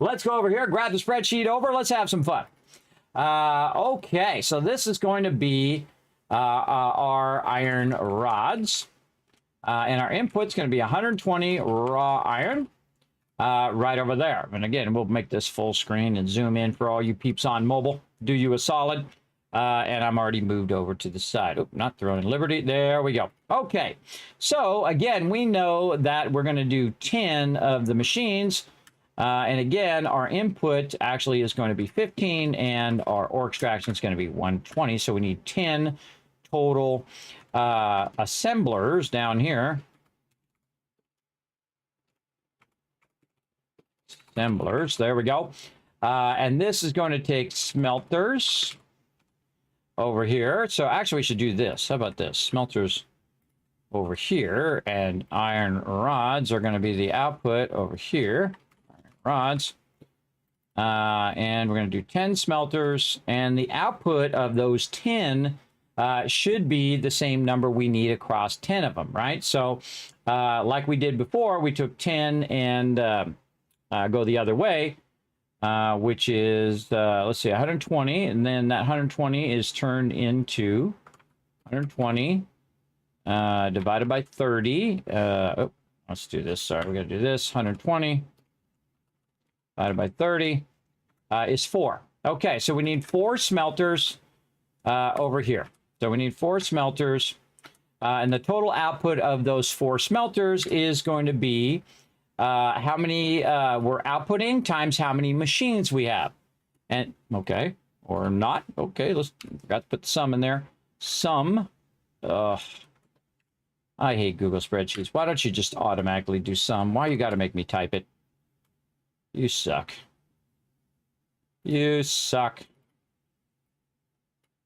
Let's go over here, grab the spreadsheet over. Let's have some fun. Okay, so this is going to be our iron rods. And our input's going to be 120 raw iron right over there. And again, we'll make this full screen and zoom in for all you peeps on mobile. Do you a solid. And I'm already moved over to the side. Oh, not throwing liberty. There we go. Okay, so again, we know that we're going to do 10 of the machines. And again, our input actually is going to be 15, and our ore extraction is going to be 120. So we need 10 total assemblers down here. Assemblers, there we go. And this is going to take smelters over here. So actually, we should do this. How about this? Smelters over here, and iron rods are going to be the output over here. Rods, and we're going to do 10 smelters, and the output of those 10 should be the same number we need across 10 of them, right? So like we did before, we took 10 and go the other way, which is, let's see, 120, and then that 120 is turned into 120 divided by 30. Oh, let's do this. Sorry, we're going to do this. 120 divided by 30 is 4. Okay, so we need 4 smelters over here. So we need 4 smelters, and the total output of those 4 smelters is going to be how many we're outputting times how many machines we have. And okay, or not. Okay, let's forgot to put the sum in there. Sum. I hate Google spreadsheets. Why don't you just automatically do sum? Why you got to make me type it? You suck. You suck.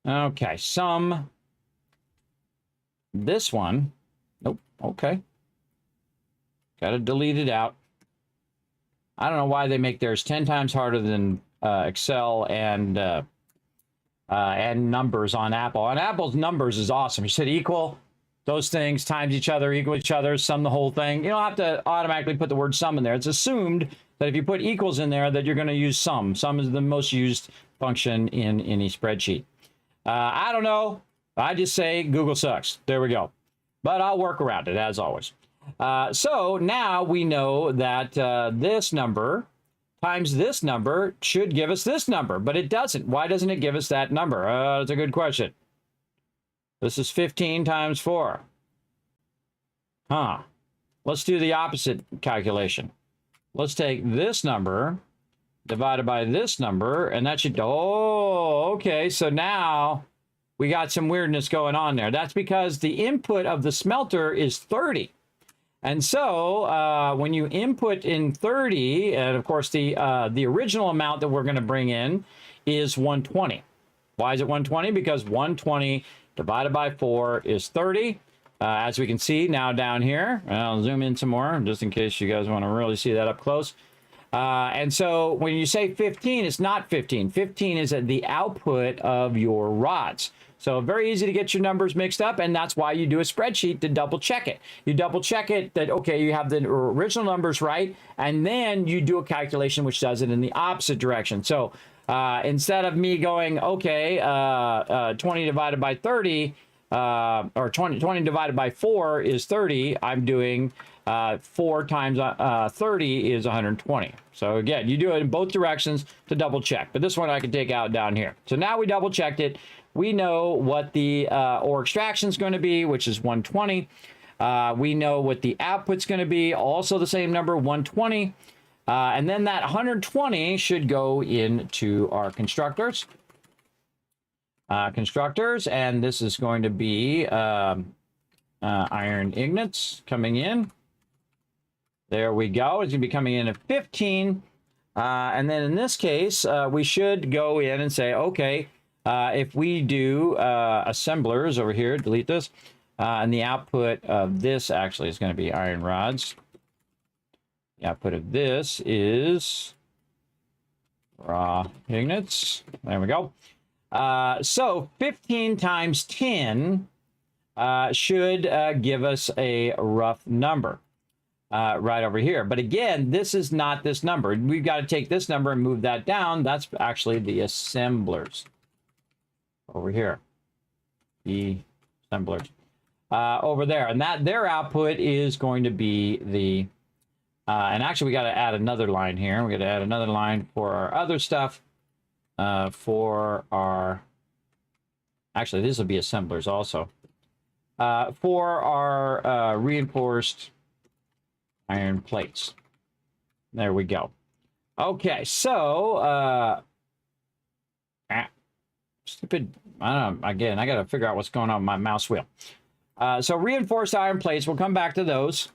Okay, sum. This one. Nope. Okay. Got to delete it out. I don't know why they make theirs 10 times harder than Excel and numbers on Apple. On Apple's numbers is awesome. You said equal, those things times each other, equal each other, sum the whole thing. You don't have to automatically put the word sum in there. It's assumed that if you put equals in there that you're going to use sum. Sum is the most used function in any spreadsheet. I don't know. I just say Google sucks. There we go. But I'll work around it as always. So now we know that this number times this number should give us this number, but it doesn't. Why doesn't it give us that number? That's a good question. This is 15 times 4. Huh. Let's do the opposite calculation. Let's take this number divided by this number, and that should, oh, okay. So now we got some weirdness going on there. That's because the input of the smelter is 30. And so when you input in 30, and of course the original amount that we're going to bring in is 120. Why is it 120? Because 120 divided by 4 is 30. As we can see now down here, I'll zoom in some more just in case you guys want to really see that up close. And so when you say 15, it's not 15. 15 is at the output of your rods. So very easy to get your numbers mixed up, and that's why you do a spreadsheet to double check it. You double check it that, okay, you have the original numbers right, and then you do a calculation which does it in the opposite direction. So instead of me going, okay, 20 divided by 30, or 20 divided by 4 is 30, I'm doing 4 times 30 is 120. So again, you do it in both directions to double check. But this one I can take out down here. So now we double checked it. We know what the ore extraction is going to be, which is 120. We know what the output's going to be, also the same number, 120. And then that 120 should go into our constructors. And this is going to be iron ingots coming in. There we go. It's going to be coming in at 15. And then in this case, we should go in and say, okay, if we do assemblers over here, delete this, and the output of this actually is going to be iron rods. The output of this is raw ingots. There we go. So 15 times 10 should give us a rough number right over here. But again, this is not this number. We've got to take this number and move that down. That's actually the assemblers over here. The assemblers over there. And that their output is going to be the... and actually, we got to add another line here. We got to add another line for our other stuff. For our, actually, this will be assemblers also. For our reinforced iron plates. There we go. Okay, so stupid. I don't know. Again, I got to figure out what's going on with my mouse wheel. So reinforced iron plates. We'll come back to those.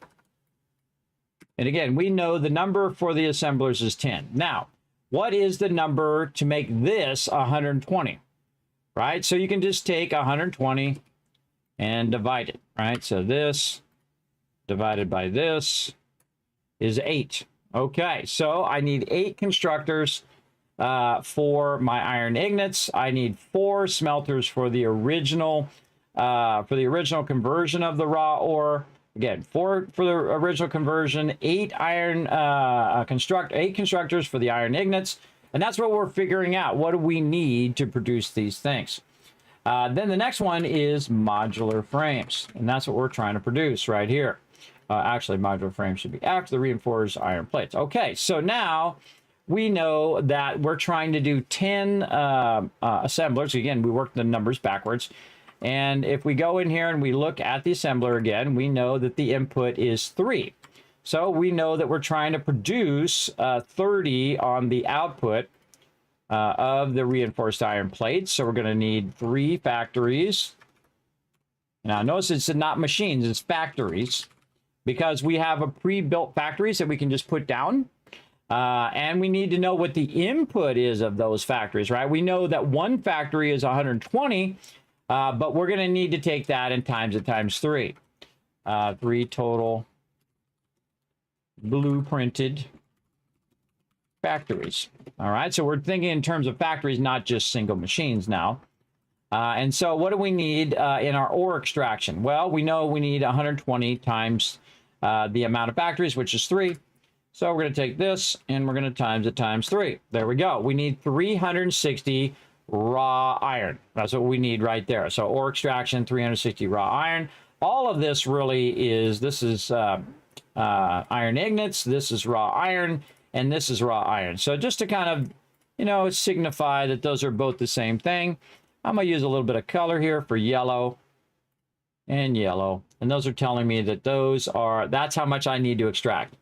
And again, we know the number for the assemblers is 10. Now, what is the number to make this 120? Right? So you can just take 120 and divide it. Right? So this divided by this is 8. Okay, so I need 8 constructors for my iron ingots. I need 4 smelters for the original conversion of the raw ore. Again, 4 for the original conversion, 8 constructors for the iron ingots, and that's what we're figuring out. What do we need to produce these things? Then the next one is modular frames, and that's what we're trying to produce right here. Actually, modular frames should be after the reinforced iron plates. Okay, so now we know that we're trying to do 10 assemblers. Again, we worked the numbers backwards. And if we go in here and we look at the assembler again, we know that the input is 3. So we know that we're trying to produce 30 on the output of the reinforced iron plates. So we're going to need 3 factories. Now notice it's not machines, it's factories, because we have a pre-built factories that we can just put down. And we need to know what the input is of those factories, right? We know that one factory is 120. But we're going to need to take that and times it times 3. 3 total blueprinted factories. All right, so we're thinking in terms of factories, not just single machines now. And so what do we need in our ore extraction? Well, we know we need 120 times the amount of factories, which is 3. So we're going to take this and we're going to times it times 3. There we go. We need 360 raw iron. That's what we need right there. So ore extraction, 360 raw iron. All of this really is, this is iron ignites, this is raw iron, and this is raw iron. So just to kind of, you know, signify that those are both the same thing, I'm going to use a little bit of color here for yellow and yellow. And those are telling me that that's how much I need to extract.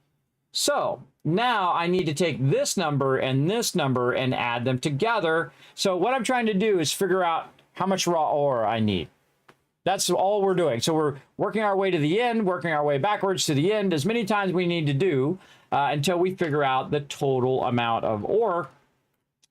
So now I need to take this number and add them together. So what I'm trying to do is figure out how much raw ore I need. That's all we're doing. So we're working our way to the end, working our way backwards to the end as many times we need to do until we figure out the total amount of ore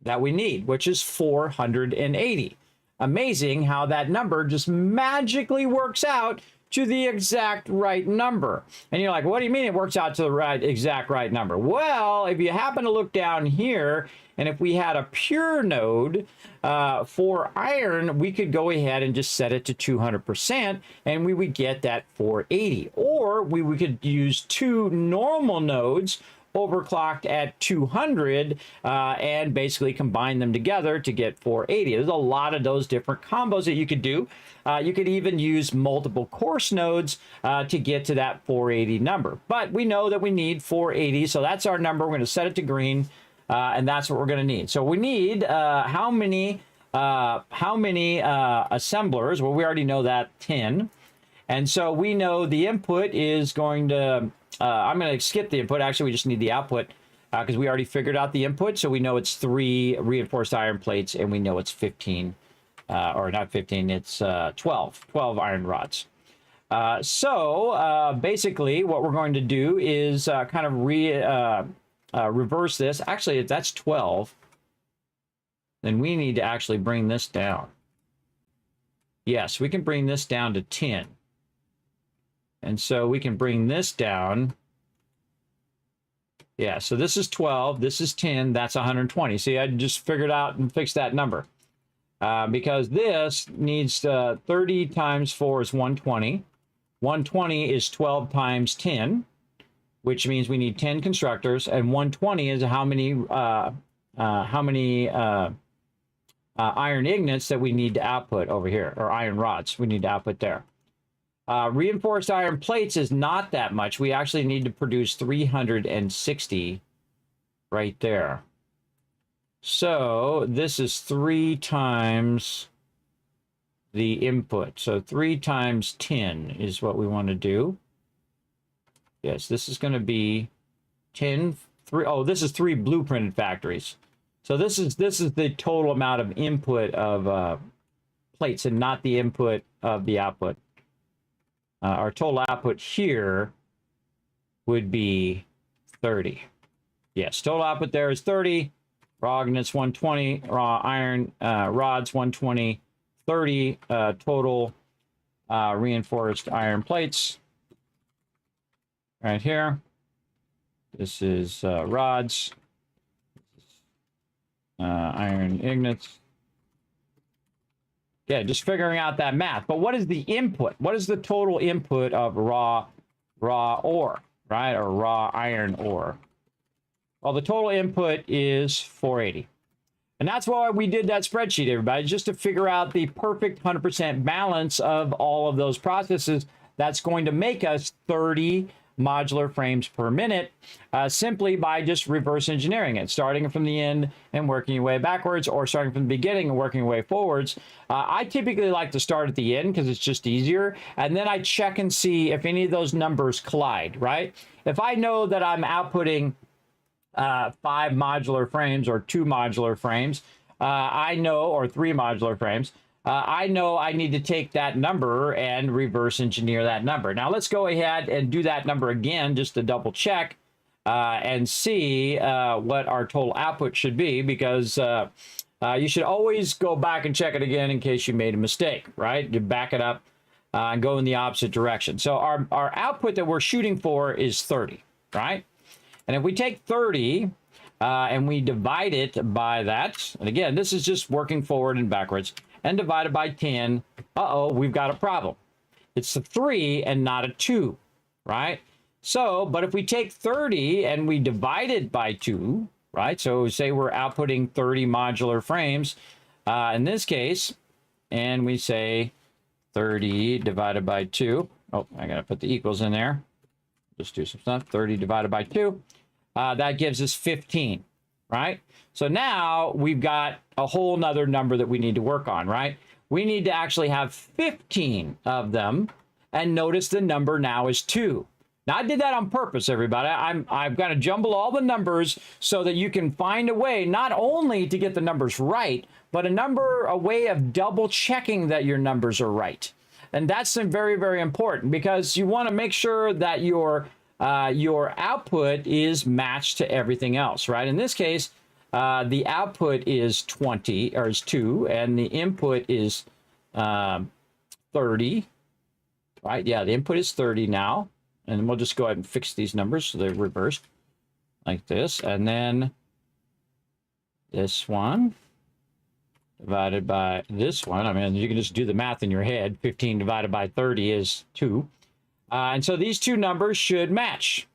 that we need, which is 480. Amazing how that number just magically works out to the exact right number. And you're like, what do you mean it works out to the exact right number? Well, if you happen to look down here, and if we had a pure node for iron, we could go ahead and just set it to 200%, and we would get that 480. Or we could use 2 normal nodes overclocked at 200 and basically combine them together to get 480. There's a lot of those different combos that you could do. You could even use multiple coarse nodes to get to that 480 number. But we know that we need 480, so that's our number. We're going to set it to green, and that's what we're going to need. So we need how many assemblers? Well, we already know that 10. And so we know the input is going to, I'm going to skip the input. Actually, we just need the output because we already figured out the input. So we know it's 3 reinforced iron plates, and we know it's 15, or not 15, it's 12 iron rods. So basically what we're going to do is kind of reverse this. Actually, if that's 12, then we need to actually bring this down. Yes, we can bring this down to 10. And so we can bring this down. Yeah, so this is 12, this is 10, that's 120. See, I just figured out and fixed that number. Because this needs 30 times 4 is 120. 120 is 12 times 10, which means we need 10 constructors. And 120 is how many iron ignites that we need to output over here, or iron rods we need to output there. Reinforced iron plates is not that much. We actually need to produce 360 right there. So this is 3 times the input. So 3 times 10 is what we want to do. Yes, this is going to be 10. Oh, this is 3 blueprinted factories. So this is the total amount of input of plates and not the input of the output. Our total output here would be 30. Yes, total output there is 30. Raw ignites 120. Raw iron rods 120. 30 total reinforced iron plates. Right here. This is rods. Iron ignites. Yeah, just figuring out that math. But what is the input? What is the total input of raw ore, right? Or raw iron ore? Well, the total input is 480. And that's why we did that spreadsheet, everybody, just to figure out the perfect 100% balance of all of those processes. That's going to make us 30 modular frames per minute, simply by just reverse engineering it, starting from the end and working your way backwards, or starting from the beginning and working your way forwards. I typically like to start at the end because it's just easier, and then I check and see if any of those numbers collide, right? If I know that I'm outputting 5 modular frames or 2 modular frames, I know, or 3 modular frames, I know I need to take that number and reverse engineer that number. Now let's go ahead and do that number again just to double check and see what our total output should be, because you should always go back and check it again in case you made a mistake, right? You back it up and go in the opposite direction. So our output that we're shooting for is 30, right? And if we take 30 and we divide it by that. And again, this is just working forward and backwards. And divided by 10, uh-oh, we've got a problem. It's a 3 and not a 2, right? So, but if we take 30 and we divide it by 2, right? So say we're outputting 30 modular frames in this case, and we say 30 divided by 2. Oh, I got to put the equals in there. Just do some stuff. 30 divided by 2. That gives us 15, right? So now we've got a whole nother number that we need to work on, right? We need to actually have 15 of them, and notice the number now is 2. Now, I did that on purpose, everybody. I've got to jumble all the numbers so that you can find a way not only to get the numbers right, but a way of double checking that your numbers are right. And that's very, very important, because you want to make sure that your output is matched to everything else, right? In this case, the output is 20, or is 2, and the input is 30, right? Yeah, the input is 30 now. And we'll just go ahead and fix these numbers so they're reversed like this. And then this one divided by this one. I mean, you can just do the math in your head. 15 divided by 30 is 2. And so these two numbers should match.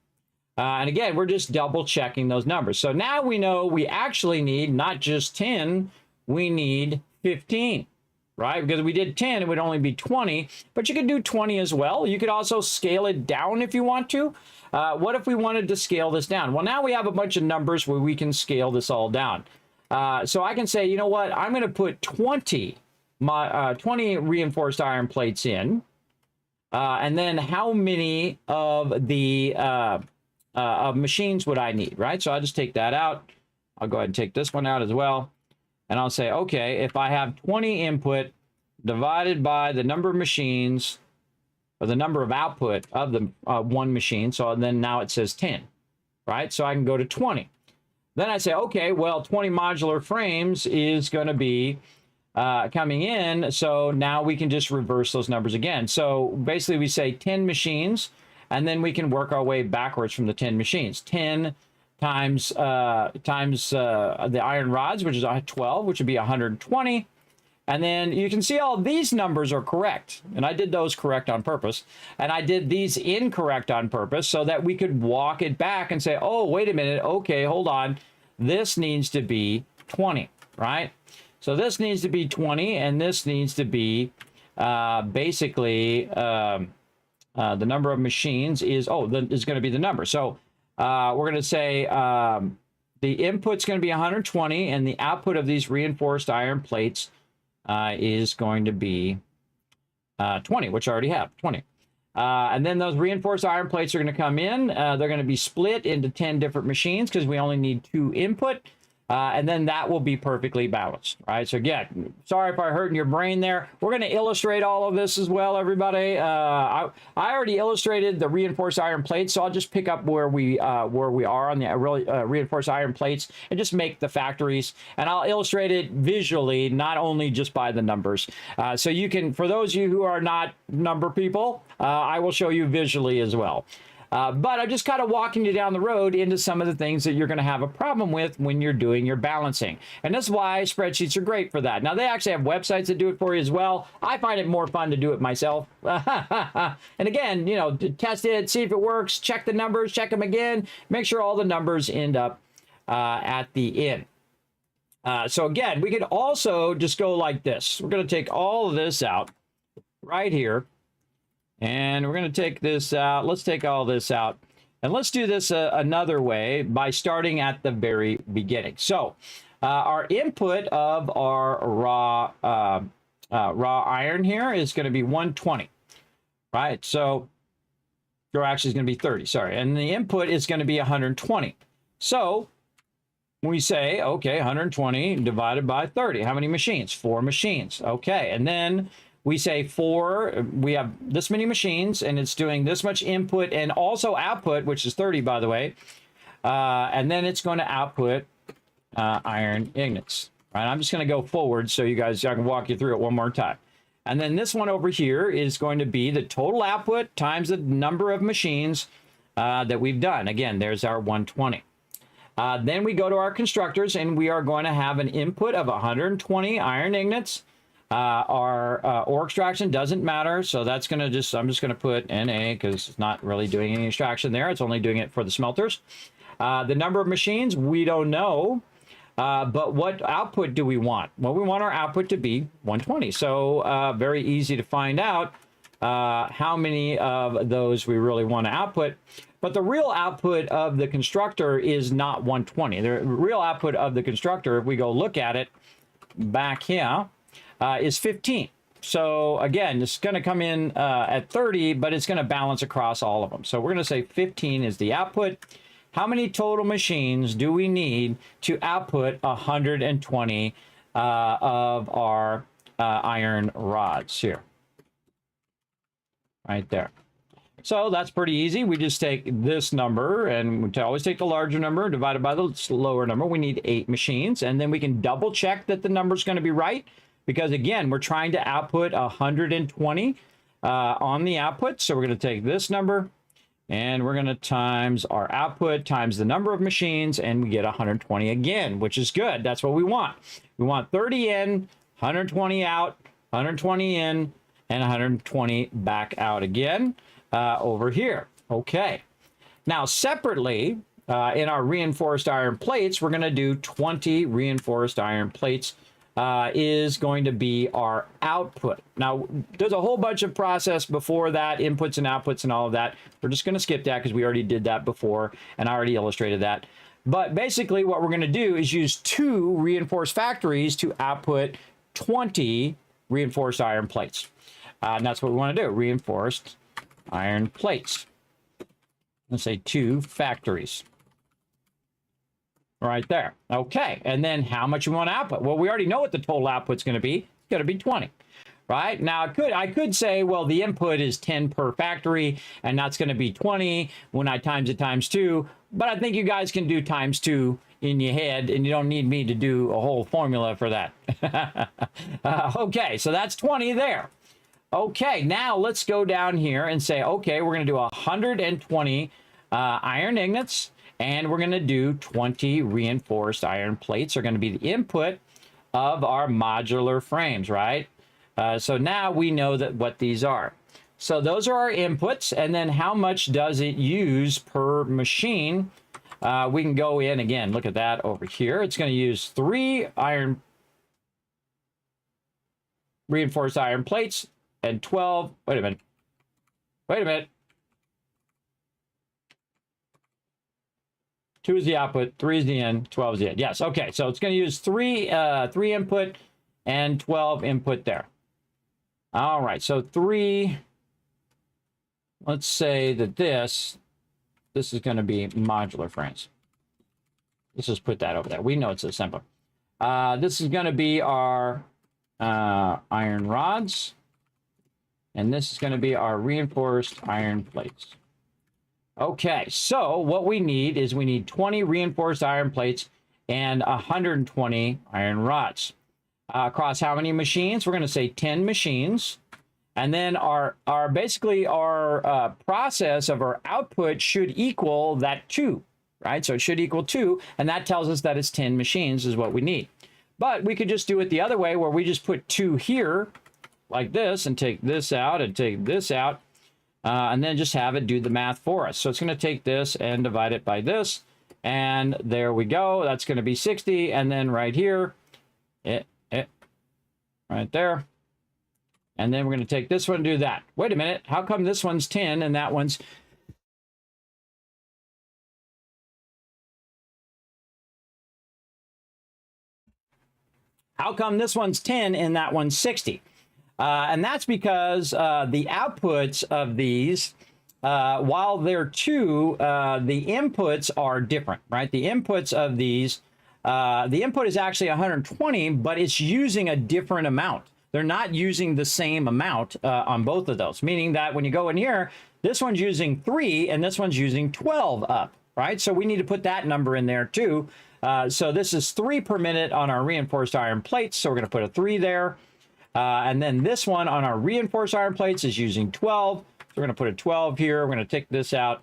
And again, we're just double checking those numbers. So now we know we actually need not just 10, we need 15. Right? Because we did 10, it would only be 20, but you could do 20 as well. You could also scale it down if you want to. What if we wanted to scale this down? Well, now we have a bunch of numbers where we can scale this all down. So I can say, you know what? I'm going to put 20 reinforced iron plates in. And then how many of the machines would I need, right? So I'll just take that out. I'll go ahead and take this one out as well. And I'll say, okay, if I have 20 input divided by the number of machines, or the number of output of the one machine, so then now it says 10, right? So I can go to 20. Then I say, okay, well, 20 modular frames is going to be coming in, so now we can just reverse those numbers again. So basically we say 10 machines, and then we can work our way backwards from the 10 machines. 10 times the iron rods, which is 12, which would be 120. And then you can see all these numbers are correct. And I did those correct on purpose. And I did these incorrect on purpose so that we could walk it back and say, oh, wait a minute. Okay, hold on. This needs to be 20, right? So this needs to be 20, and this needs to be basically the number of machines is going to be the number. So we're going to say the input's going to be 120, and the output of these reinforced iron plates is going to be 20, which I already have, 20. And then those reinforced iron plates are going to come in. They're going to be split into 10 different machines because we only need 2 input. And then that will be perfectly balanced, right? So again, sorry if I hurt in your brain there. We're going to illustrate all of this as well, everybody. I already illustrated the reinforced iron plates, so I'll just pick up where we are on the reinforced iron plates and just make the factories. And I'll illustrate it visually, not only just by the numbers. So you can, for those of you who are not number people, I will show you visually as well. But I'm just kind of walking you down the road into some of the things that you're going to have a problem with when you're doing your balancing. And that's why spreadsheets are great for that. Now, they actually have websites that do it for you as well. I find it more fun to do it myself. And again, you know, test it, see if it works, check the numbers, check them again, make sure all the numbers end up at the end. So again, we could also just go like this. We're going to take all of this out right here. And we're going to take this out. Let's take all this out. And let's do this another way by starting at the very beginning. So our input of our raw iron here is going to be 120, right? So, or actually it's going to be 30, sorry. And the input is going to be 120. So we say, okay, 120 divided by 30. How many machines? 4 machines. Okay, and then we say 4, we have this many machines, and it's doing this much input and also output, which is 30, by the way. And then it's going to output iron ingots. Right? I'm just going to go forward so I can walk you through it one more time. And then this one over here is going to be the total output times the number of machines that we've done. Again, there's our 120. Then we go to our constructors, and we are going to have an input of 120 iron ingots. Our ore extraction doesn't matter, so that's going to I'm just going to put Na because it's not really doing any extraction there. It's only doing it for the smelters. The number of machines, we don't know. But what output do we want? Well, we want our output to be 120. So very easy to find out how many of those we really want to output. But the real output of the constructor is not 120. The real output of the constructor, if we go look at it back here, is 15. So again, it's going to come in at 30, but it's going to balance across all of them. So we're going to say 15 is the output. How many total machines do we need to output 120 of our iron rods here? Right there. So that's pretty easy. We just take this number, and we always take the larger number divided by the lower number. We need 8 machines, and then we can double check that the number is going to be right, because again, we're trying to output 120 on the output. So we're going to take this number, and we're going to times our output times the number of machines, and we get 120 again, which is good. That's what we want. We want 30 in, 120 out, 120 in, and 120 back out again over here. Okay. Now, separately, in our reinforced iron plates, we're going to do 20 reinforced iron plates is going to be our output. Now, there's a whole bunch of process before that, inputs and outputs and all of that. We're just going to skip that because we already did that before, and I already illustrated that. But basically, what we're going to do is use 2 reinforced factories to output 20 reinforced iron plates. And that's what we want to do, reinforced iron plates. Let's say 2 factories. Right there. Okay. And then how much we want to output? Well, we already know what the total output's going to be. It's going to be 20. Right? Now, I could say, well, the input is 10 per factory, and that's going to be 20 when I times it times 2. But I think you guys can do times 2 in your head, and you don't need me to do a whole formula for that. Okay. So that's 20 there. Okay. Now let's go down here and say, okay, we're going to do 120 iron ingots. And we're going to do 20 reinforced iron plates are going to be the input of our modular frames, right? So now we know that what these are. So those are our inputs. And then how much does it use per machine? We can go in again. Look at that over here. It's going to use 3 reinforced iron plates and 12. Wait a minute. 2 is the output, 3 is the in, 12 is the in. Yes, okay. So it's going to use 3 input and 12 input there. All right, so 3. Let's say that this is going to be modular frames. Let's just put that over there. We know it's so simple. This is going to be our iron rods, and this is going to be our reinforced iron plates. Okay, so what we need is 20 reinforced iron plates and 120 iron rods. Across how many machines? We're going to say 10 machines. And then our process of our output should equal that 2, right? So it should equal 2, and that tells us that it's 10 machines is what we need. But we could just do it the other way, where we just put 2 here, like this, and take this out and take this out. And then just have it do the math for us. So it's going to take this and divide it by this. And there we go. That's going to be 60. And then right here, right there. And then we're going to take this one and do that. Wait a minute. How come this one's 10 and that one's... How come this one's 10 and that one's 60? And that's because the outputs of these, while they're 2, the inputs are different, right? The inputs of these, the input is actually 120, but it's using a different amount. They're not using the same amount on both of those, meaning that when you go in here, this one's using 3 and this one's using 12 up, right? So we need to put that number in there too. So this is 3 per minute on our reinforced iron plates. So we're going to put a 3 there. And then this one on our reinforced iron plates is using 12. So we're going to put a 12 here. We're going to take this out.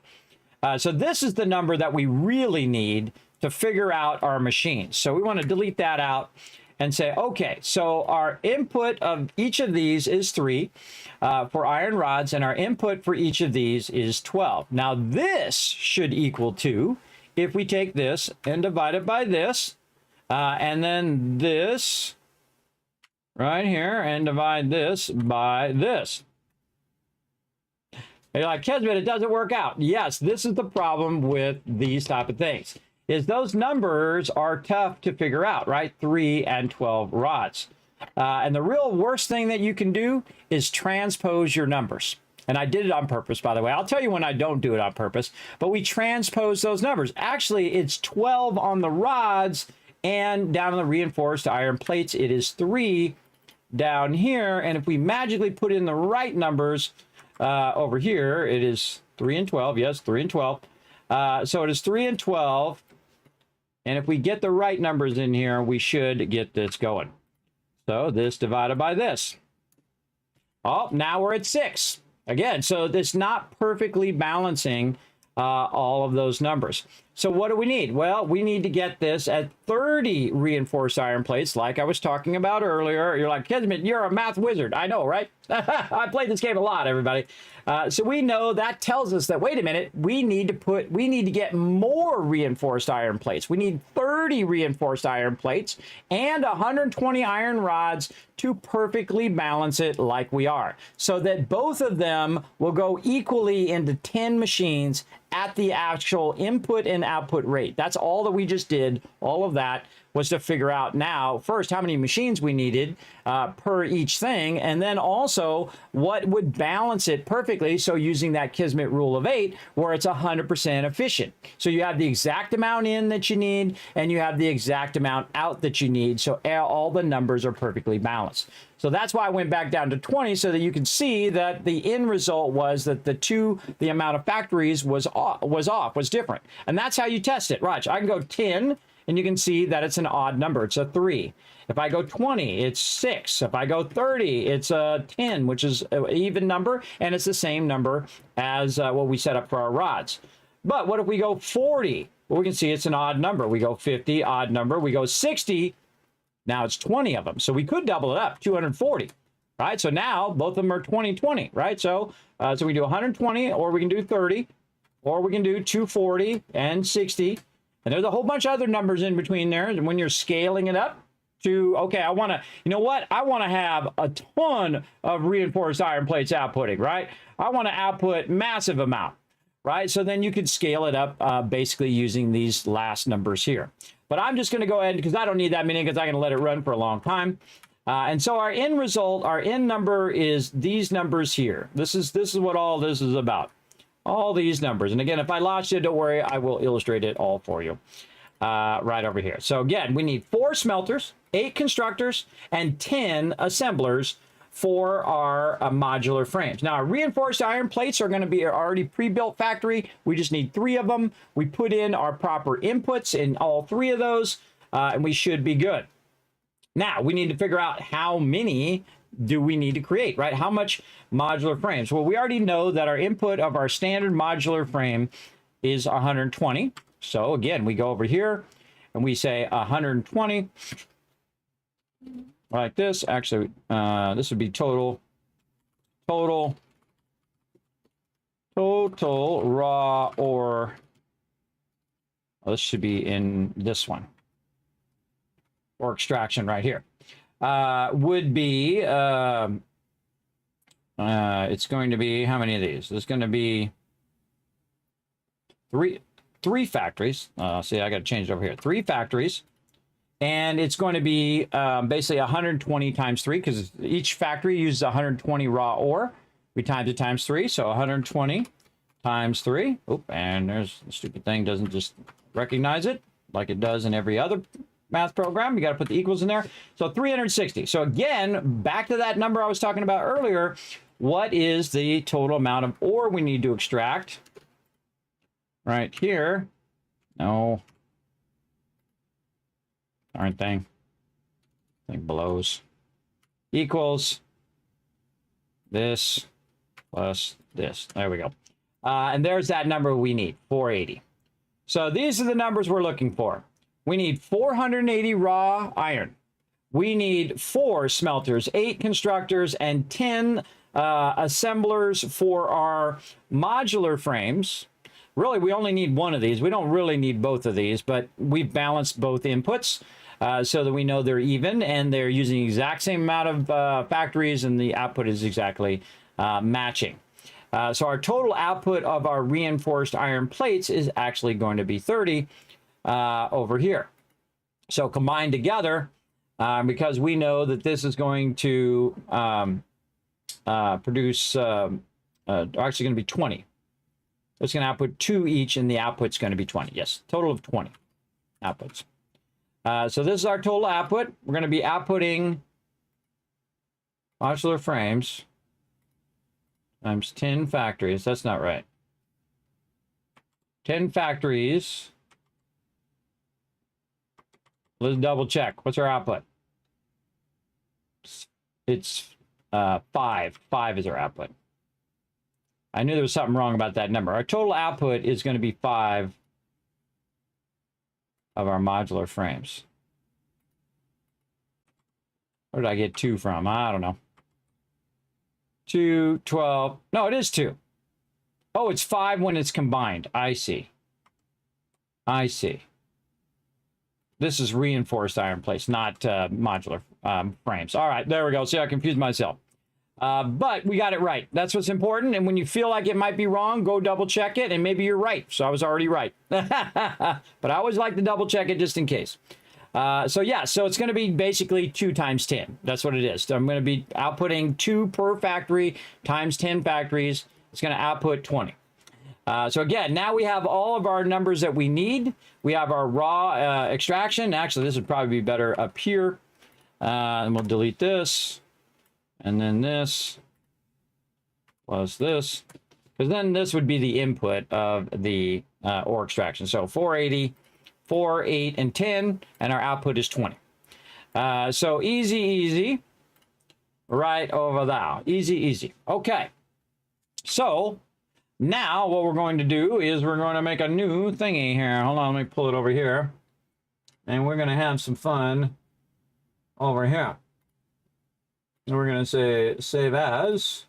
So this is the number that we really need to figure out our machines. So we want to delete that out and say, okay, so our input of each of these is 3 for iron rods, and our input for each of these is 12. Now this should equal 2 if we take this and divide it by this, and then this right here, and divide this by this. And you're like, Kismet, it doesn't work out. Yes, this is the problem with these type of things, is those numbers are tough to figure out, right? 3 and 12 rods. And the real worst thing that you can do is transpose your numbers. And I did it on purpose, by the way. I'll tell you when I don't do it on purpose, but we transpose those numbers. Actually, it's 12 on the rods, and down on the reinforced iron plates, it is 3 down here. And if we magically put in the right numbers over here, it is 3 and 12. Yes, 3 and 12. So it is 3 and 12. And if we get the right numbers in here, we should get this going. So this divided by this. Oh, now we're at 6. Again, so it's not perfectly balancing all of those numbers. So what do we need? Well, we need to get this at 30 reinforced iron plates, like I was talking about earlier. You're like, Kismet, you're a math wizard. I know, right? I played this game a lot, everybody. So we know that tells us that, wait a minute, we need to get more reinforced iron plates. We need 30 reinforced iron plates and 120 iron rods to perfectly balance it like we are, so that both of them will go equally into 10 machines at the actual input and output rate. That's all that we just did. All of that was to figure out now, first, how many machines we needed per each thing, and then also what would balance it perfectly. So using that Kismet rule of 8, where it's 100% efficient. So you have the exact amount in that you need, and you have the exact amount out that you need. So all the numbers are perfectly balanced. So that's why I went back down to 20, so that you can see that the end result was that the amount of factories was different. And that's how you test it. Watch, I can go 10, and you can see that it's an odd number. It's a 3. If I go 20, it's 6. If I go 30, it's a 10, which is an even number, and it's the same number as what we set up for our rods. But what if we go 40? Well, we can see it's an odd number. We go 50, odd number. We go 60, now it's 20 of them. So we could double it up, 240, right? So now both of them are 20, 20, right? So, so we do 120, or we can do 30, or we can do 240 and 60. And there's a whole bunch of other numbers in between there. And when you're scaling it up to, okay, I want to, you know what? I want to have a ton of reinforced iron plates outputting, right? I want to output massive amount, right? So then you could scale it up basically using these last numbers here. But I'm just going to go ahead, because I don't need that many, because I'm going to let it run for a long time. And so our end result, our end number is these numbers here. This is what all this is about. All these numbers. And again, if I lost you, don't worry, I will illustrate it all for you right over here. So again, we need 4 smelters, 8 constructors, and 10 assemblers for our modular frames. Now, our reinforced iron plates are going to be already pre-built factory. We just need 3 of them. We put in our proper inputs in all 3 of those, and we should be good. Now, we need to figure out how many do we need to create, right? How much modular frames? Well, we already know that our input of our standard modular frame is 120. So again, we go over here and we say 120 like this. Actually, this would be total raw ore. Oh, this should be in this one, or extraction right here. Would be, it's going to be, how many of these? There's going to be three factories. See, I got to change it over here. 3 factories. And it's going to be basically 120 times 3, because each factory uses 120 raw ore. We times it times 3, so 120 times 3. Oop, and there's the stupid thing, doesn't just recognize it like it does in every other math program. You got to put the equals in there. So 360. So again, back to that number I was talking about earlier. What is the total amount of ore we need to extract? Right here. No. Darn thing. Thing blows. Equals this plus this. There we go. And there's that number we need, 480. So these are the numbers we're looking for. We need 480 raw iron. We need 4 smelters, 8 constructors, and 10 assemblers for our modular frames. Really, we only need one of these. We don't really need both of these, but we've balanced both inputs so that we know they're even and they're using the exact same amount of factories and the output is exactly matching. So our total output of our reinforced iron plates is actually going to be 30 over here. So combined together, because we know that this is going to produce, actually going to be 20. It's going to output 2 each, and the output's going to be 20. Yes, total of 20 outputs. So this is our total output. We're going to be outputting modular frames times 10 factories. That's not right. 10 factories. Let's double check. What's our output? It's 5. 5 is our output. I knew there was something wrong about that number. Our total output is going to be 5 of our modular frames. Where did I get 2 from? I don't know. 2, 12. No, it is 2. Oh, it's 5 when it's combined. I see. I see. This is reinforced iron plates, not modular frames. All right, there we go. See, I confused myself. But we got it right. That's what's important. And when you feel like it might be wrong, go double check it, and maybe you're right. So I was already right. But I always like to double check it just in case. So yeah, so it's going to be basically 2 times 10. That's what it is. So I'm going to be outputting 2 per factory times 10 factories. It's going to output 20. So again, now we have all of our numbers that we need. We have our raw extraction. Actually, this would probably be better up here. And we'll delete this. And then this plus this, because then this would be the input of the ore extraction. So 480, 4, 8, and 10, and our output is 20. So easy, easy, right over there. Easy, easy. Okay. So now what we're going to do is we're going to make a new thingy here. Hold on, let me pull it over here. And we're going to have some fun over here. And we're going to say save as,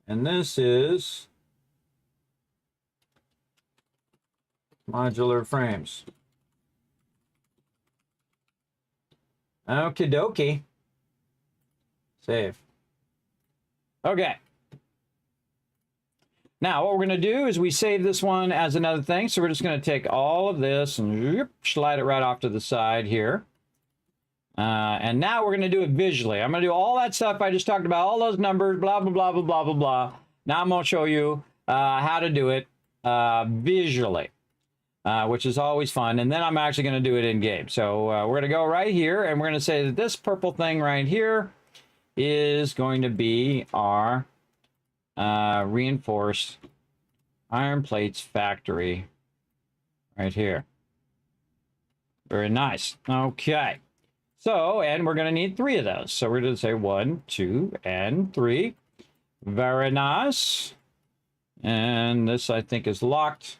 and this is modular frames. Okie dokie. Save. Okay. Now what we're going to do is we save this one as another thing. So we're just going to take all of this and slide it right off to the side here. And now we're going to do it visually. I'm going to do all that stuff I just talked about, all those numbers, blah, blah, blah, blah, blah, blah, blah. Now I'm going to show you how to do it visually, which is always fun. And then I'm actually going to do it in game. So we're going to go right here, and we're going to say that this purple thing right here is going to be our reinforced iron plates factory right here. Very nice. Okay. So, and we're going to need 3 of those. So we're going to say 1, 2, and 3. Very nice. And this, I think, is locked.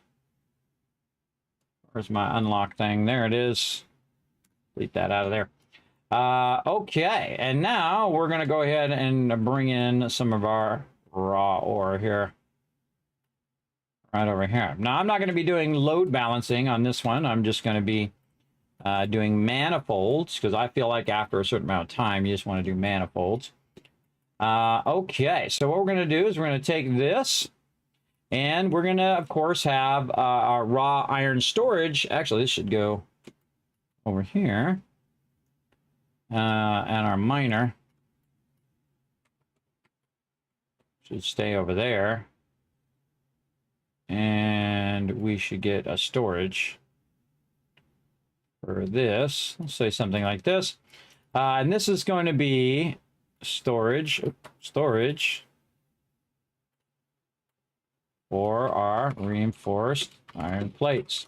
Where's my unlock thing? There it is. Delete that out of there. Okay. And now we're going to go ahead and bring in some of our raw ore here. Right over here. Now, I'm not going to be doing load balancing on this one. I'm just going to be doing manifolds, because I feel like after a certain amount of time, you just want to do manifolds. Okay, so what we're going to do is we're going to take this, and we're going to, of course, have our raw iron storage. Actually, this should go over here. And our miner should stay over there. And we should get a storage for this. Let's say something like this. And this is going to be storage for our reinforced iron plates.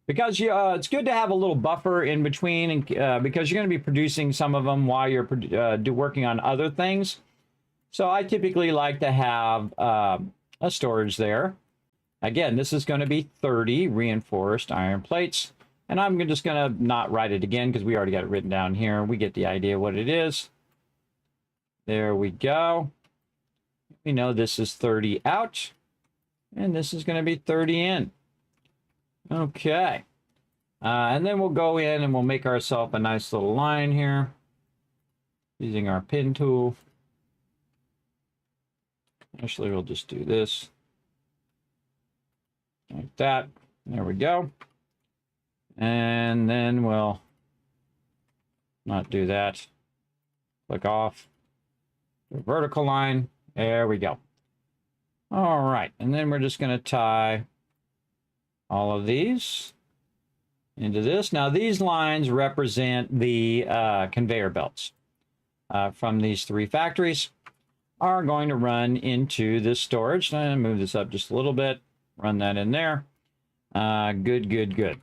Because it's good to have a little buffer in between, and because you're going to be producing some of them while you're working on other things. So I typically like to have a storage there. Again, this is going to be 30 reinforced iron plates. And I'm just going to not write it again because we already got it written down here. We get the idea what it is. There we go. We know this is 30 out. And this is going to be 30 in. Okay. And then we'll go in and we'll make ourselves a nice little line here using our pin tool. Actually, we'll just do this like that. There we go. And then we'll not do that. Click off. The vertical line. There we go. All right. And then we're just going to tie all of these into this. Now, these lines represent the conveyor belts from these 3 factories are going to run into this storage. I'm going to move this up just a little bit. Run that in there. Good, good, good.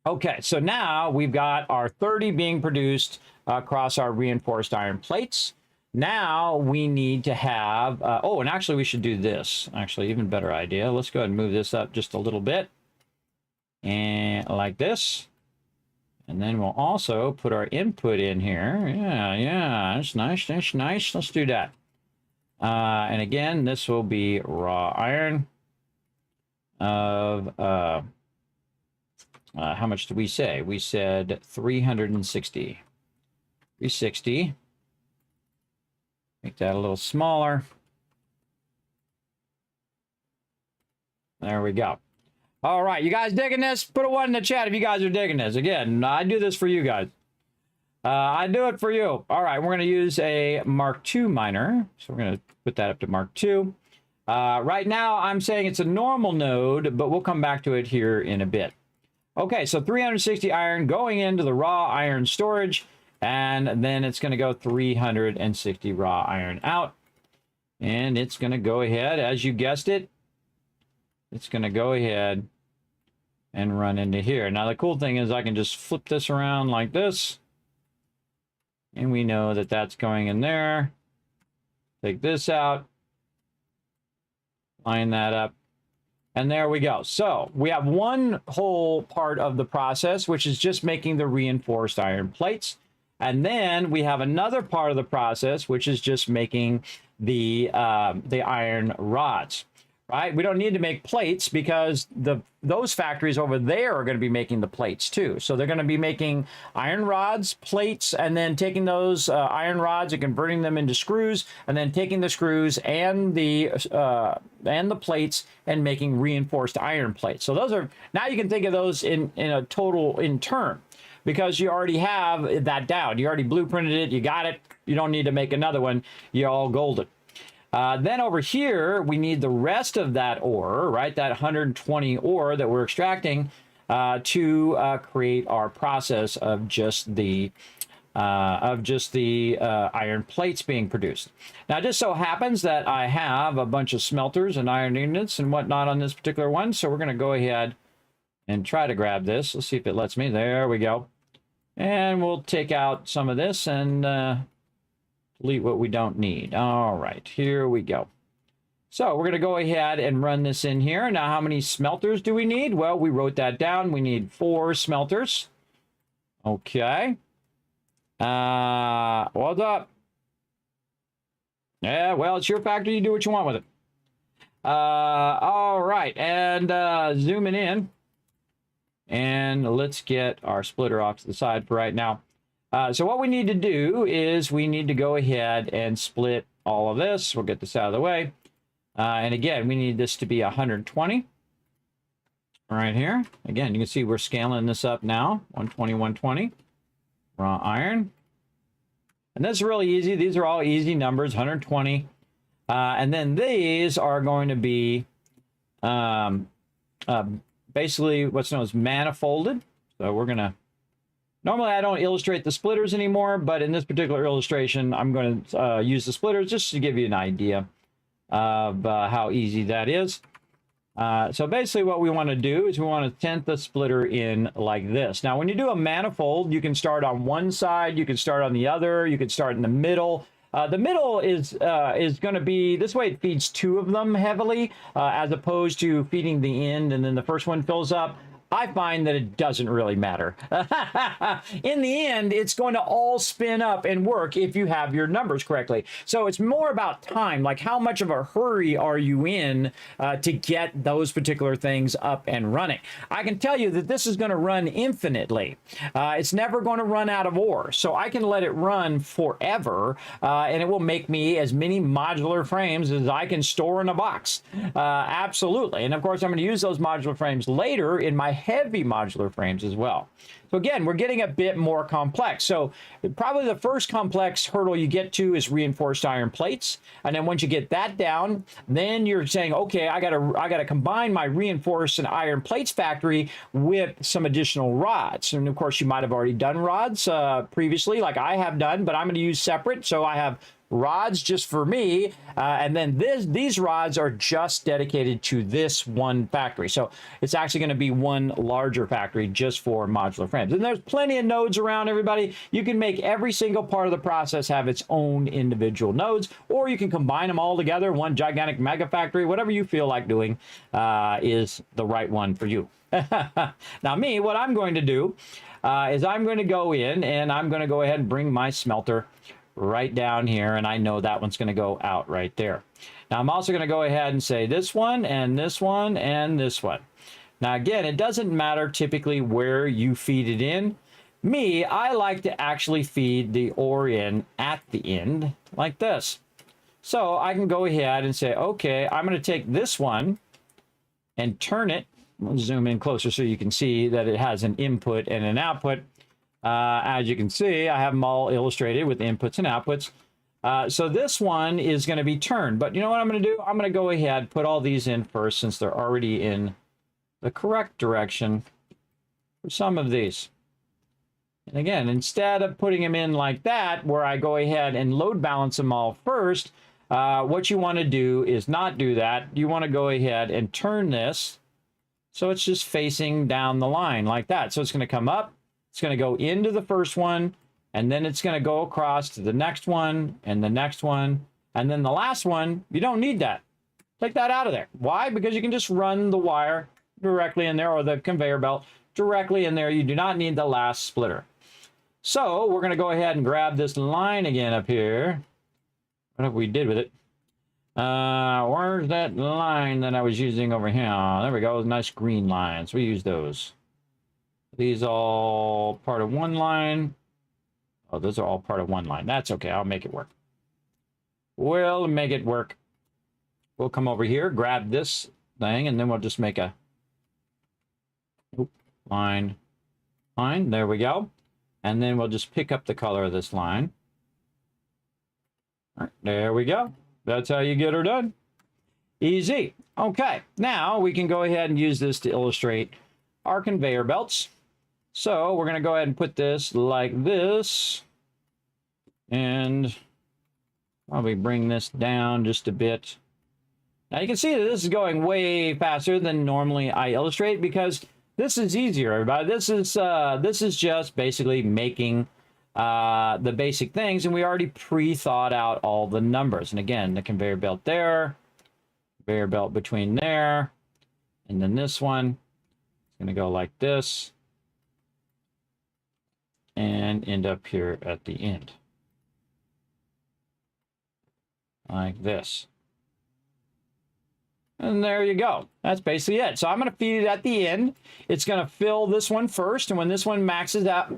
Okay, so now we've got our 30 being produced across our reinforced iron plates. Now we need to have, oh, and actually we should do this. Actually, even better idea. Let's go ahead and move this up just a little bit. And like this. And then we'll also put our input in here. Yeah, that's nice, that's nice. Let's do that. And again, this will be raw iron of, how much did we say? We said 360. 360. Make that a little smaller. There we go. All right, you guys digging this? Put a 1 in the chat if you guys are digging this. Again, I do this for you guys. I do it for you. All right, we're going to use a Mark II miner. So we're going to put that up to Mark II. Right now, I'm saying it's a normal node, but we'll come back to it here in a bit. Okay, so 360 iron going into the raw iron storage, and then it's going to go 360 raw iron out. And it's going to go ahead, as you guessed it, it's going to go ahead and run into here. Now, the cool thing is I can just flip this around like this. And we know that that's going in there. Take this out. Line that up. And there we go. So we have one whole part of the process, which is just making the reinforced iron plates. And then we have another part of the process, which is just making the iron rods. Right? We don't need to make plates because those factories over there are going to be making the plates too. So they're going to be making iron rods, plates, and then taking those iron rods and converting them into screws, and then taking the screws and the plates and making reinforced iron plates. So those are, now you can think of those in a total in turn, because you already have that down. You already blueprinted it. You got it. You don't need to make another one. You're all golden. Then over here, we need the rest of that ore, right? That 120 ore that we're extracting to create our process of just the iron plates being produced. Now, it just so happens that I have a bunch of smelters and iron units and whatnot on this particular one. So we're going to go ahead and try to grab this. Let's see if it lets me. There we go. And we'll take out some of this and delete what we don't need. All right, here we go. So we're going to go ahead and run this in here. Now, how many smelters do we need? Well, we wrote that down. We need 4 smelters. Okay. What's up? Yeah, well, it's your factory. You do what you want with it. All right, and zooming in. And let's get our splitter off to the side for right now. So what we need to do is we need to go ahead and split all of this. We'll get this out of the way. And again, we need this to be 120 right here. Again, you can see we're scaling this up now. 120, 120. Raw iron. And this is really easy. These are all easy numbers, 120. And then these are going to be basically what's known as manifolded. So we're going to, normally I don't illustrate the splitters anymore, but in this particular illustration, I'm going to use the splitters just to give you an idea of how easy that is. So basically what we want to do is we want to tent the splitter in like this. Now, when you do a manifold, you can start on one side, you can start on the other, you can start in the middle. The middle is going to be this way. It feeds two of them heavily, as opposed to feeding the end, and then the first one fills up. I find that it doesn't really matter. In the end, it's going to all spin up and work if you have your numbers correctly. So it's more about time, like how much of a hurry are you in to get those particular things up and running. I can tell you that this is going to run infinitely. It's never going to run out of ore. So I can let it run forever, and it will make me as many modular frames as I can store in a box. Absolutely. And of course, I'm going to use those modular frames later in my heavy modular frames as well. So again, we're getting a bit more complex. So probably the first complex hurdle you get to is reinforced iron plates. And then once you get that down, then you're saying, okay, I gotta combine my reinforced and iron plates factory with some additional rods. And of course, you might have already done rods previously, like I have done, but I'm going to use separate. So I have rods just for me, and then these rods are just dedicated to this one factory. So it's actually going to be one larger factory just for modular frames. And there's plenty of nodes around, everybody. You can make every single part of the process have its own individual nodes, or you can combine them all together, one gigantic mega factory. Whatever you feel like doing is the right one for you. Now me, what I'm going to do is I'm going to go in and I'm going to go ahead and bring my smelter right down here, and I know that one's going to go out right there. Now I'm also going to go ahead and say this one and this one and this one. Now again, it doesn't matter typically where you feed it in. Me, I like to actually feed the ore in at the end like this. So I can go ahead and say, okay, I'm going to take this one and turn it. We'll zoom in closer so you can see that it has an input and an output. As you can see, I have them all illustrated with inputs and outputs. So this one is going to be turned. But you know what I'm going to do? I'm going to go ahead, put all these in first since they're already in the correct direction for some of these. And again, instead of putting them in like that, where I go ahead and load balance them all first, what you want to do is not do that. You want to go ahead and turn this so it's just facing down the line like that. So it's going to come up. It's going to go into the first one, and then it's going to go across to the next one, and the next one, and then the last one. You don't need that. Take that out of there. Why? Because you can just run the wire directly in there, or the conveyor belt directly in there. You do not need the last splitter. So we're going to go ahead and grab this line again up here. What have we did with it? Where's that line that I was using over here? There we go. Nice green lines. We use those. These all part of one line. Oh, those are all part of one line. That's okay. I'll make it work. We'll make it work. We'll come over here, grab this thing, and then we'll just make a line. There we go. And then we'll just pick up the color of this line. All right, there we go. That's how you get her done. Easy. Okay, now we can go ahead and use this to illustrate our conveyor belts. So we're going to go ahead and put this like this, and probably bring this down just a bit. Now you can see that this is going way faster than normally I illustrate, because this is easier, everybody. This is just basically making the basic things, and we already pre-thought out all the numbers. And again, the conveyor belt there, conveyor belt between there, and then this one is going to go like this and end up here at the end like this. And there you go. That's basically it. So I'm going to feed it at the end. It's going to fill this one first, and when this one maxes out,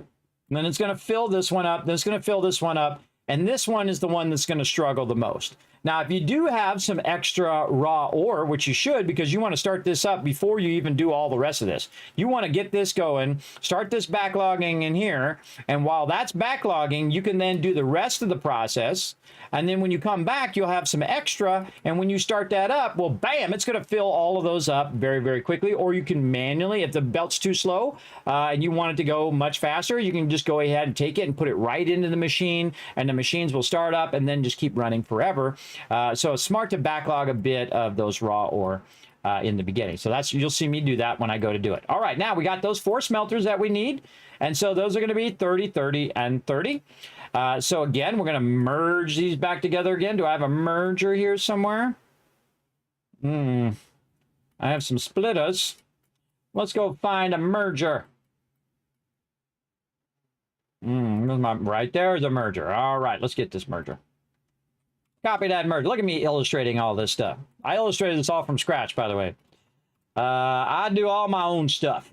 then it's going to fill this one up, then it's going to fill this one up, and this one is the one that's going to struggle the most. Now, if you do have some extra raw ore, which you should, because you want to start this up before you even do all the rest of this. You want to get this going, start this backlogging in here, and while that's backlogging, you can then do the rest of the process. And then when you come back, you'll have some extra, and when you start that up, well, bam, it's going to fill all of those up very, very quickly. Or you can manually, if the belt's too slow and you want it to go much faster, you can just go ahead and take it and put it right into the machine, and the machines will start up and then just keep running forever. So it's smart to backlog a bit of those raw ore in the beginning. So that's, you'll see me do that when I go to do it. All right, now we got those 4 smelters that we need. And so those are going to be 30, 30, and 30. So again, we're going to merge these back together again. Do I have a merger here somewhere? I have some splitters. Let's go find a merger. Right there is a merger. All right, let's get this merger. Copy that merger. Look at me illustrating all this stuff. I illustrated this all from scratch, by the way. I do all my own stuff.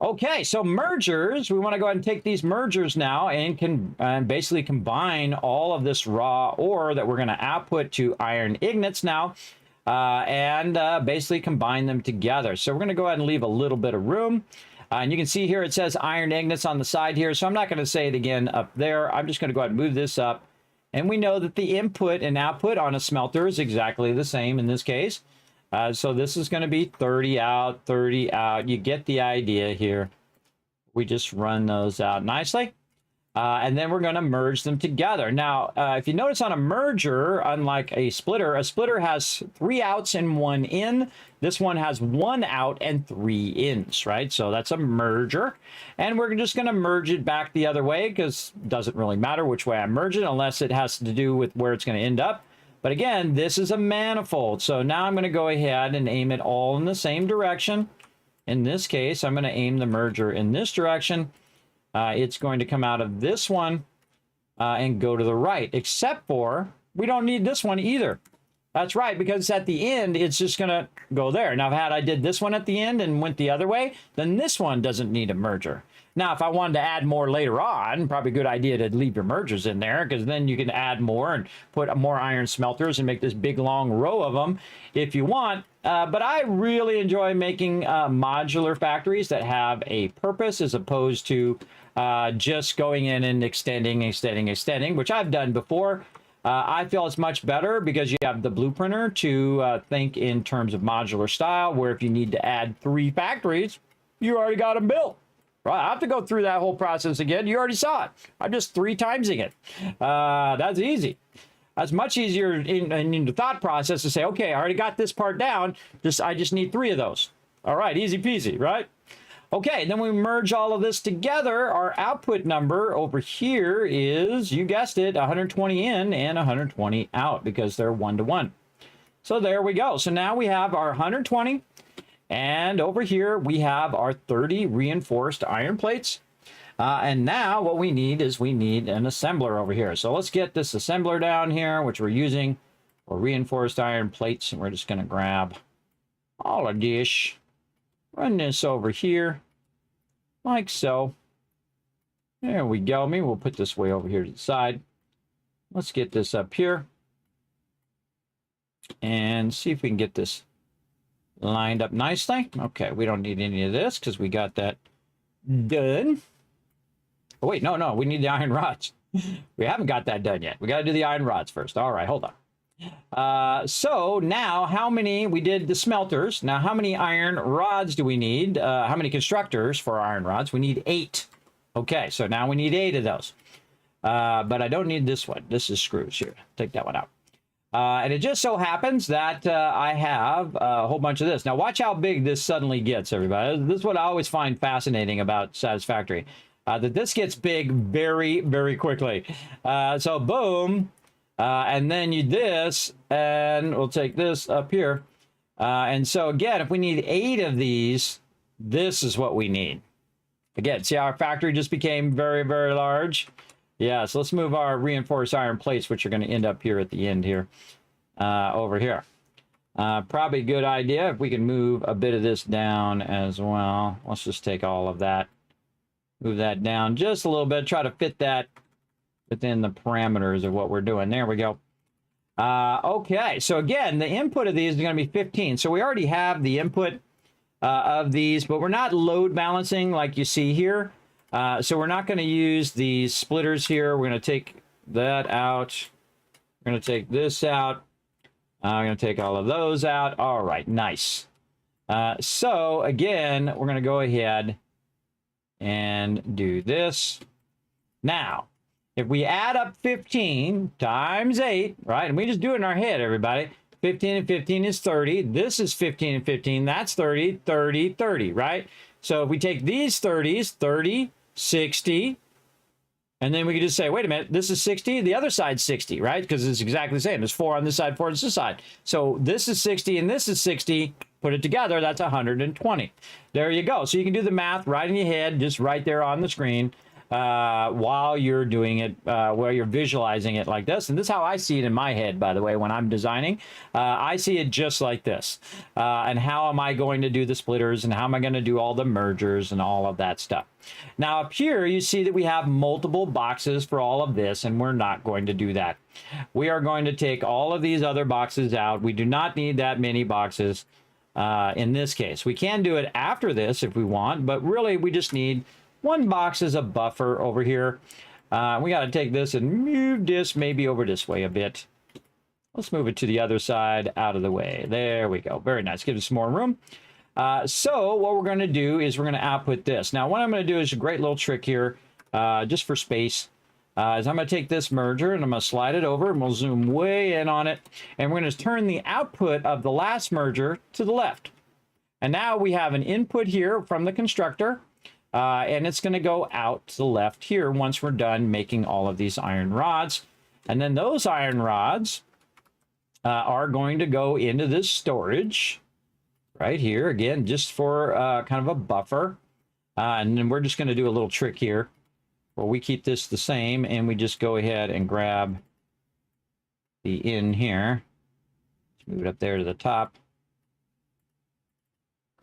Okay, so mergers. We want to go ahead and take these mergers now and can basically combine all of this raw ore that we're going to output to iron ingots now, and basically combine them together. So we're going to go ahead and leave a little bit of room. And you can see here it says iron ingots on the side here, so I'm not going to say it again up there. I'm just going to go ahead and move this up. And we know that the input and output on a smelter is exactly the same in this case. So this is going to be 30 out, 30 out. You get the idea here. We just run those out nicely. And then we're going to merge them together. Now, if you notice on a merger, unlike a splitter has 3 outs and 1 in. This one has 1 out and 3 ins, right? So that's a merger. And we're just going to merge it back the other way because it doesn't really matter which way I merge it unless it has to do with where it's going to end up. But again, this is a manifold. So now I'm going to go ahead and aim it all in the same direction. In this case, I'm going to aim the merger in this direction. It's going to come out of this one and go to the right, except for we don't need this one either. That's right, because at the end, it's just going to go there. Now, had I did this one at the end and went the other way, then this one doesn't need a merger. Now, if I wanted to add more later on, probably a good idea to leave your mergers in there, because then you can add more and put more iron smelters and make this big, long row of them if you want. But I really enjoy making modular factories that have a purpose as opposed to just going in and extending, which I've done before. I feel it's much better because you have the blueprinter to think in terms of modular style, where if you need to add 3 factories, you already got them built. Right? I have to go through that whole process again. You already saw it. I'm just 3-timesing it. That's easy. That's much easier in the thought process to say, okay, I already got this part down. I just need 3 of those. All right, easy peasy, right? Okay, then we merge all of this together. Our output number over here is, you guessed it, 120 in and 120 out because they're 1-to-1. So there we go. So now we have our 120, and over here we have our 30 reinforced iron plates. And now what we need is we need an assembler over here. So let's get this assembler down here, which we're using for reinforced iron plates. And we're just going to grab all of this. Run this over here, like so. There we go. Maybe we'll put this way over here to the side. Let's get this up here. And see if we can get this lined up nicely. Okay, we don't need any of this because we got that done. Oh, wait, no, we need the iron rods. We haven't got that done yet. We got to do the iron rods first. All right, hold on. So now how many, we did the smelters. Now how many iron rods do we need? How many constructors for iron rods? We need 8. Okay, so now we need 8 of those. But I don't need this one. This is screws here. Take that one out. And it just so happens that I have a whole bunch of this. Now watch how big this suddenly gets, everybody. This is what I always find fascinating about Satisfactory. That this gets big very, very quickly. So boom. And then you this, and we'll take this up here. And so again, if we need 8 of these, this is what we need. Again, see how our factory just became very, very large? Yeah, so let's move our reinforced iron plates, which are going to end up here at the end here, over here. Probably a good idea if we can move a bit of this down as well. Let's just take all of that. Move that down just a little bit. Try to fit that within the parameters of what we're doing. There we go. Okay, so again, the input of these is going to be 15. So we already have the input of these, but we're not load balancing like you see here. So we're not going to use these splitters here. We're going to take that out. We're going to take this out. I'm going to take all of those out. All right, nice. So again, we're going to go ahead and do this. Now, if we add up 15 times 8, right, and we just do it in our head, everybody. 15 and 15 is 30. This is 15 and 15. That's 30, 30, 30, right? So if we take these 30s, 30, 60, and then we can just say, wait a minute, this is 60, the other side's 60, right? Because it's exactly the same. There's 4 on this side, 4 on this side. So this is 60 and this is 60. Put it together, that's 120. There you go. So you can do the math right in your head, just right there on the screen, while you're doing it, while you're visualizing it like this. And this is how I see it in my head, by the way, when I'm designing. I see it just like this. And how am I going to do the splitters, and how am I going to do all the mergers and all of that stuff? Now up here, you see that we have multiple boxes for all of this, and we're not going to do that. We are going to take all of these other boxes out. We do not need that many boxes in this case. We can do it after this if we want, but really we just need one box as a buffer over here. We got to take this and move this maybe over this way a bit. Let's move it to the other side, out of the way. There we go. Very nice. Gives us some more room. So what we're going to do is we're going to output this. Now what I'm going to do is a great little trick here, just for space. Is I'm going to take this merger and I'm going to slide it over, and we'll zoom way in on it. And we're going to turn the output of the last merger to the left. And now we have an input here from the constructor. And it's going to go out to the left here once we're done making all of these iron rods. And then those iron rods are going to go into this storage right here, again, just for kind of a buffer. And then we're just going to do a little trick here where we keep this the same, and we just go ahead and grab the in here. Let's move it up there to the top.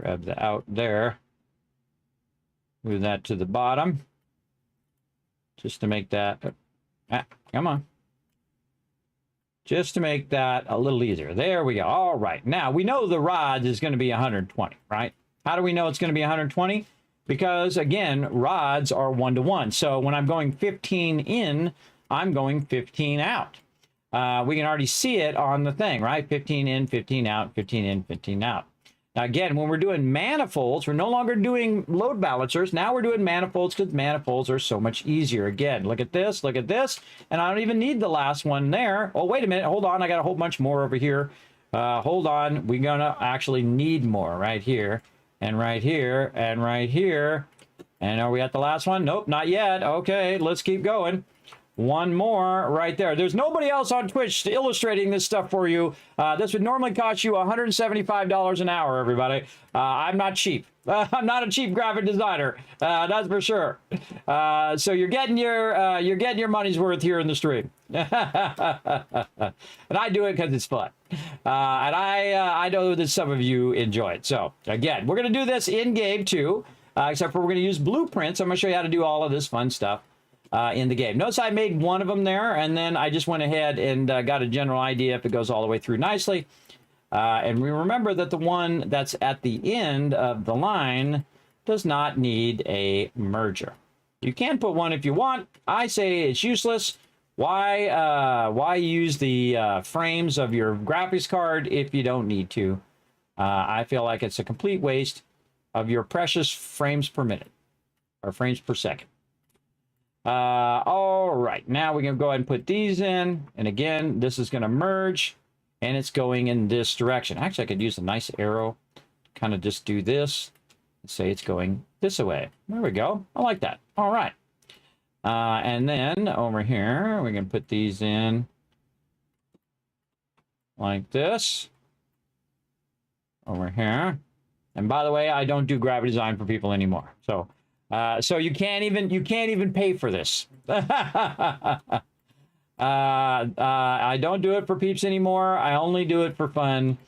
Grab the out there. Move that to the bottom, just to make that, come on, just to make that a little easier. There we go. All right. Now, we know the rods is going to be 120, right? How do we know it's going to be 120? Because, again, rods are 1-to-1. So when I'm going 15 in, I'm going 15 out. We can already see it on the thing, right? 15 in, 15 out, 15 in, 15 out. Now, again, when we're doing manifolds, we're no longer doing load balancers. Now we're doing manifolds because manifolds are so much easier. Again, look at this, and I don't even need the last one there. Oh, wait a minute. Hold on. I got a whole bunch more over here. Hold on. We're going to actually need more right here, and right here, and right here. And are we at the last one? Nope, not yet. Okay, let's keep going. One more right there. There's nobody else on Twitch illustrating this stuff for you. This would normally cost you $175 an hour, everybody. I'm not cheap. I'm not a cheap graphic designer. That's for sure. So you're getting your money's worth here in the stream. And I do it because it's fun. And I know that some of you enjoy it. So again, we're going to do this in game too, except for we're going to use blueprints. I'm going to show you how to do all of this fun stuff in the game. Notice I made one of them there, and then I just went ahead and got a general idea if it goes all the way through nicely. And we remember that the one that's at the end of the line does not need a merger. You can put one if you want. I say it's useless. Why use the frames of your graphics card if you don't need to? I feel like it's a complete waste of your precious frames per minute, or frames per second. All right, now we can go ahead and put these in. And again, this is going to merge, and it's going in this direction. Actually, I could use a nice arrow, kind of just do this, and say it's going this way. There we go. I like that. All right. And then over here, we can put these in like this. Over here. And by the way, I don't do graphic design for people anymore. So you can't even pay for this. I don't do it for peeps anymore. I only do it for fun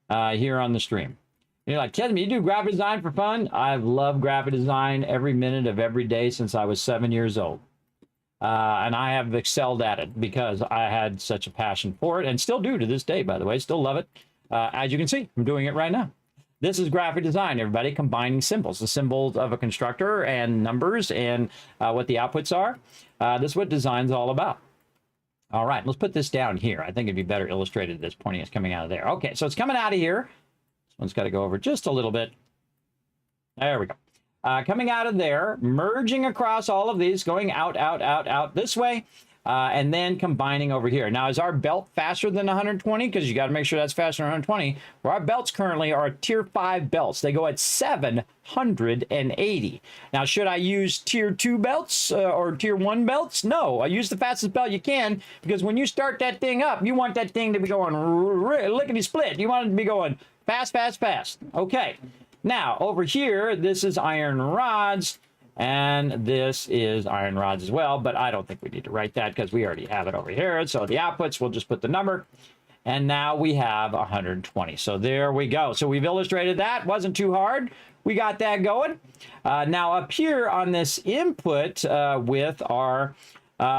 here on the stream. You're like, Kismet, you do graphic design for fun? I've loved graphic design every minute of every day since I was 7 years old. And I have excelled at it because I had such a passion for it, and still do to this day, by the way. Still love it. As you can see, I'm doing it right now. This is graphic design, everybody, combining symbols, the symbols of a constructor and numbers and what the outputs are. This is what design's all about. All right, let's put this down here. I think it'd be better illustrated at this point. It's coming out of there. Okay, so it's coming out of here. This one's got to go over just a little bit. There we go. Coming out of there, merging across all of these, going out, out, out, out this way. and then combining over here. Now, is our belt faster than 120? Because you got to make sure that's faster than 120. Well, our belts currently are tier 5 belts. They go at 780. Now, should I use tier 2 belts or tier 1 belts? No, I use the fastest belt you can, because when you start that thing up, you want that thing to be going lickety split. You want it to be going fast, fast, fast. Okay. Now, over here, this is iron rods. And this is iron rods as well, but I don't think we need to write that because we already have it over here. So the outputs, we'll just put the number. And now we have 120. So there we go. So we've illustrated that. Wasn't too hard. We got that going. Now up here on this input with our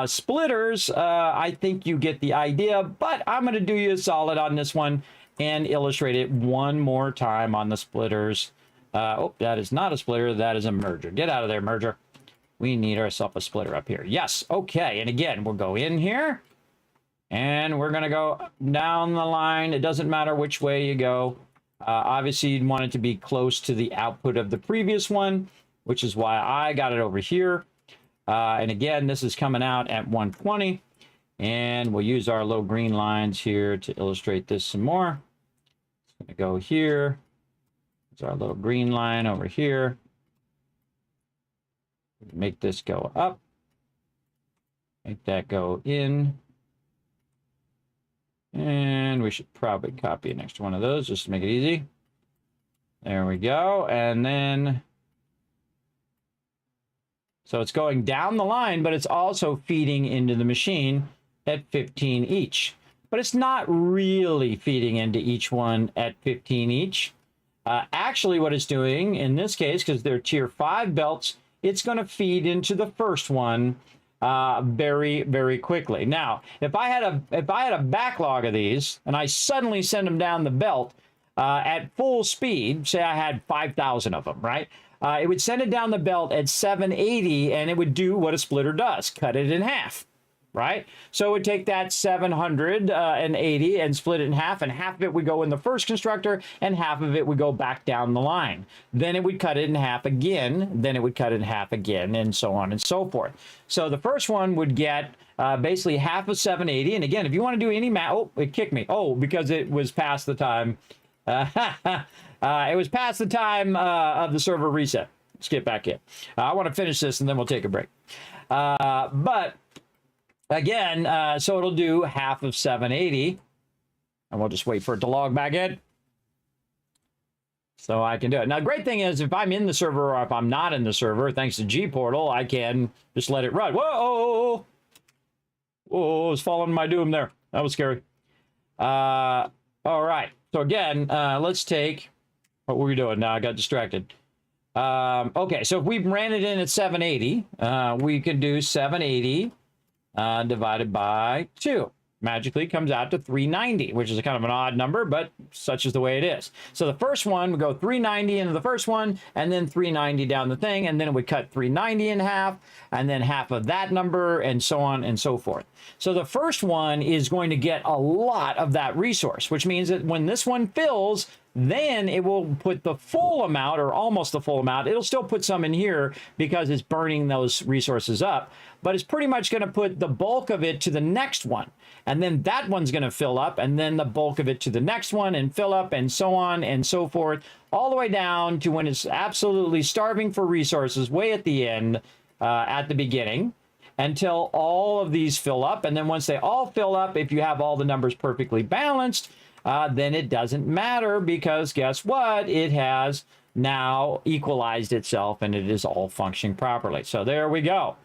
splitters, I think you get the idea, but I'm going to do you a solid on this one and illustrate it one more time on the splitters. Oh, that is not a splitter. That is a merger. Get out of there, merger. We need ourselves a splitter up here. Yes. Okay. And again, we'll go in here and we're going to go down the line. It doesn't matter which way you go. Obviously, you'd want it to be close to the output of the previous one, which is why I got it over here. And again, this is coming out at 120. And we'll use our little green lines here to illustrate this some more. It's going to go here. Our little green line over here. Make this go up. Make that go in. And we should probably copy an extra one of those just to make it easy. There we go. And then, so it's going down the line, but it's also feeding into the machine at 15 each. But it's not really feeding into each one at 15 each. Actually, what it's doing in this case, because they're tier 5 belts, it's going to feed into the first one very, very quickly. Now, if I had a backlog of these and I suddenly send them down the belt at full speed, say I had 5,000 of them, right? It would send it down the belt at 780, and it would do what a splitter does: cut it in half. Right? So it would take that 780 and split it in half, and half of it would go in the first constructor, and half of it would go back down the line. Then it would cut it in half again, then it would cut it in half again, and so on and so forth. So the first one would get basically half of 780, and again, if you want to do any math, oh, it kicked me. Oh, because it was past the time. It was past the time of the server reset. Let's get back in. I want to finish this, and then we'll take a break. But again, so it'll do half of 780, and we'll just wait for it to log back in so I can do it. Now, the great thing is, if I'm in the server or if I'm not in the server, thanks to G-Portal, I can just let it run. Whoa! Whoa, I was following my doom there. That was scary. All right. So again, let's take, what were we doing? Now I got distracted. Okay, so if we ran it in at 780, we could do 780 divided by 2. Magically comes out to 390, which is a kind of an odd number, but such is the way it is. So the first one would go 390 into the first one, and then 390 down the thing, and then it would cut 390 in half, and then half of that number, and so on and so forth. So the first one is going to get a lot of that resource, which means that when this one fills, then it will put the full amount, or almost the full amount. It'll still put some in here because it's burning those resources up, but it's pretty much going to put the bulk of it to the next one. And then that one's going to fill up, and then the bulk of it to the next one and fill up, and so on and so forth, all the way down to when it's absolutely starving for resources way at the end, at the beginning, until all of these fill up. And then once they all fill up, if you have all the numbers perfectly balanced, then it doesn't matter, because guess what? It has now equalized itself, and it is all functioning properly. So there we go.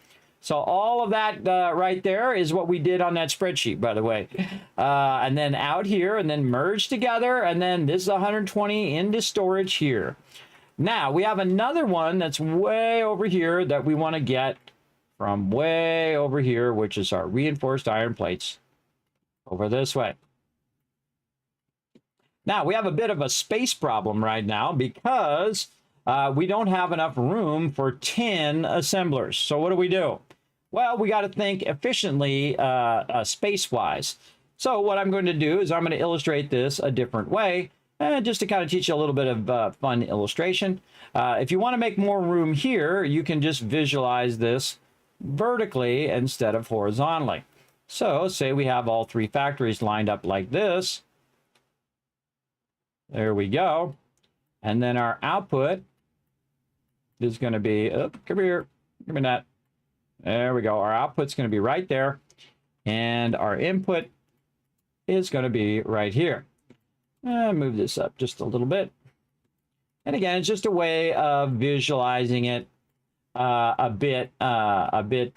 So all of that right there is what we did on that spreadsheet, by the way. And then out here, and then merge together, and then this is 120 into storage here. Now, we have another one that's way over here that we want to get from way over here, which is our reinforced iron plates over this way. Now, we have a bit of a space problem right now because we don't have enough room for 10 assemblers. So what do? Well, we got to think efficiently space-wise. So what I'm going to do is I'm going to illustrate this a different way, just to kind of teach you a little bit of fun illustration. If you want to make more room here, you can just visualize this vertically instead of horizontally. So say we have all three factories lined up like this. There we go. And then our output is going to be, oh, come here, give me that. There we go. Our output's going to be right there. And our input is going to be right here. Move this up just a little bit. And again, it's just a way of visualizing it a bit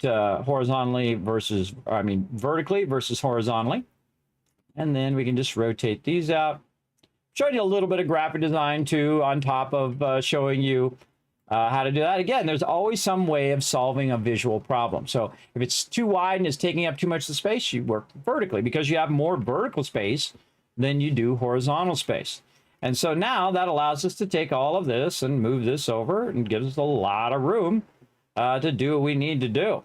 horizontally versus, vertically versus horizontally. And then we can just rotate these out. Showing you a little bit of graphic design too, on top of showing you how to do that. Again, there's always some way of solving a visual problem. So if it's too wide and it's taking up too much of the space, you work vertically because you have more vertical space than you do horizontal space. And so now that allows us to take all of this and move this over and gives us a lot of room to do what we need to do.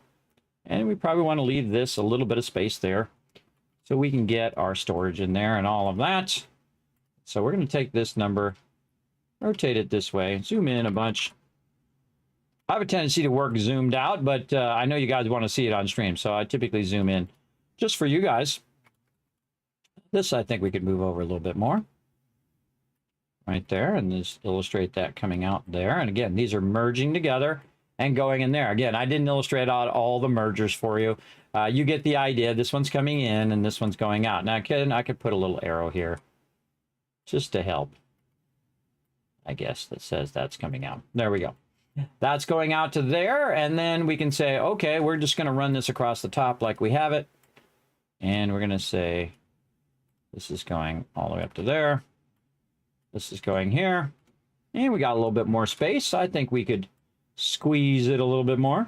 And we probably want to leave this a little bit of space there so we can get our storage in there and all of that. So we're going to take this number, rotate it this way, zoom in a bunch. I have a tendency to work zoomed out, but I know you guys want to see it on stream, so I typically zoom in just for you guys. This, I think we could move over a little bit more. Right there, and just illustrate that coming out there. And again, these are merging together and going in there. Again, I didn't illustrate out all the mergers for you. You get the idea. This one's coming in and this one's going out. Now, I could put a little arrow here just to help, I guess, that says that's coming out. There we go. That's going out to there, and then we can say, okay, we're just going to run this across the top like we have it. And we're going to say, this is going all the way up to there. This is going here. And we got a little bit more space. I think we could squeeze it a little bit more.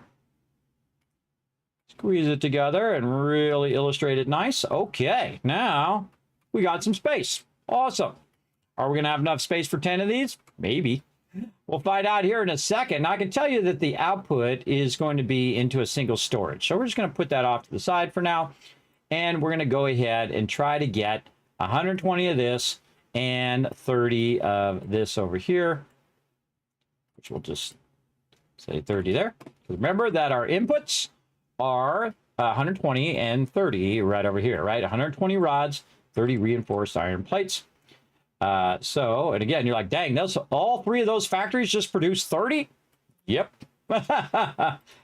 Squeeze it together and really illustrate it nice. Okay, now we got some space. Awesome. Are we going to have enough space for 10 of these? Maybe. We'll find out here in a second. Now, I can tell you that the output is going to be into a single storage. So we're just going to put that off to the side for now. And we're going to go ahead and try to get 120 of this and 30 of this over here, which we'll just say 30 there. Remember that our inputs are 120 and 30 right over here, right? 120 rods, 30 reinforced iron plates. And again, you're like, dang, all three of those factories just produced 30? Yep.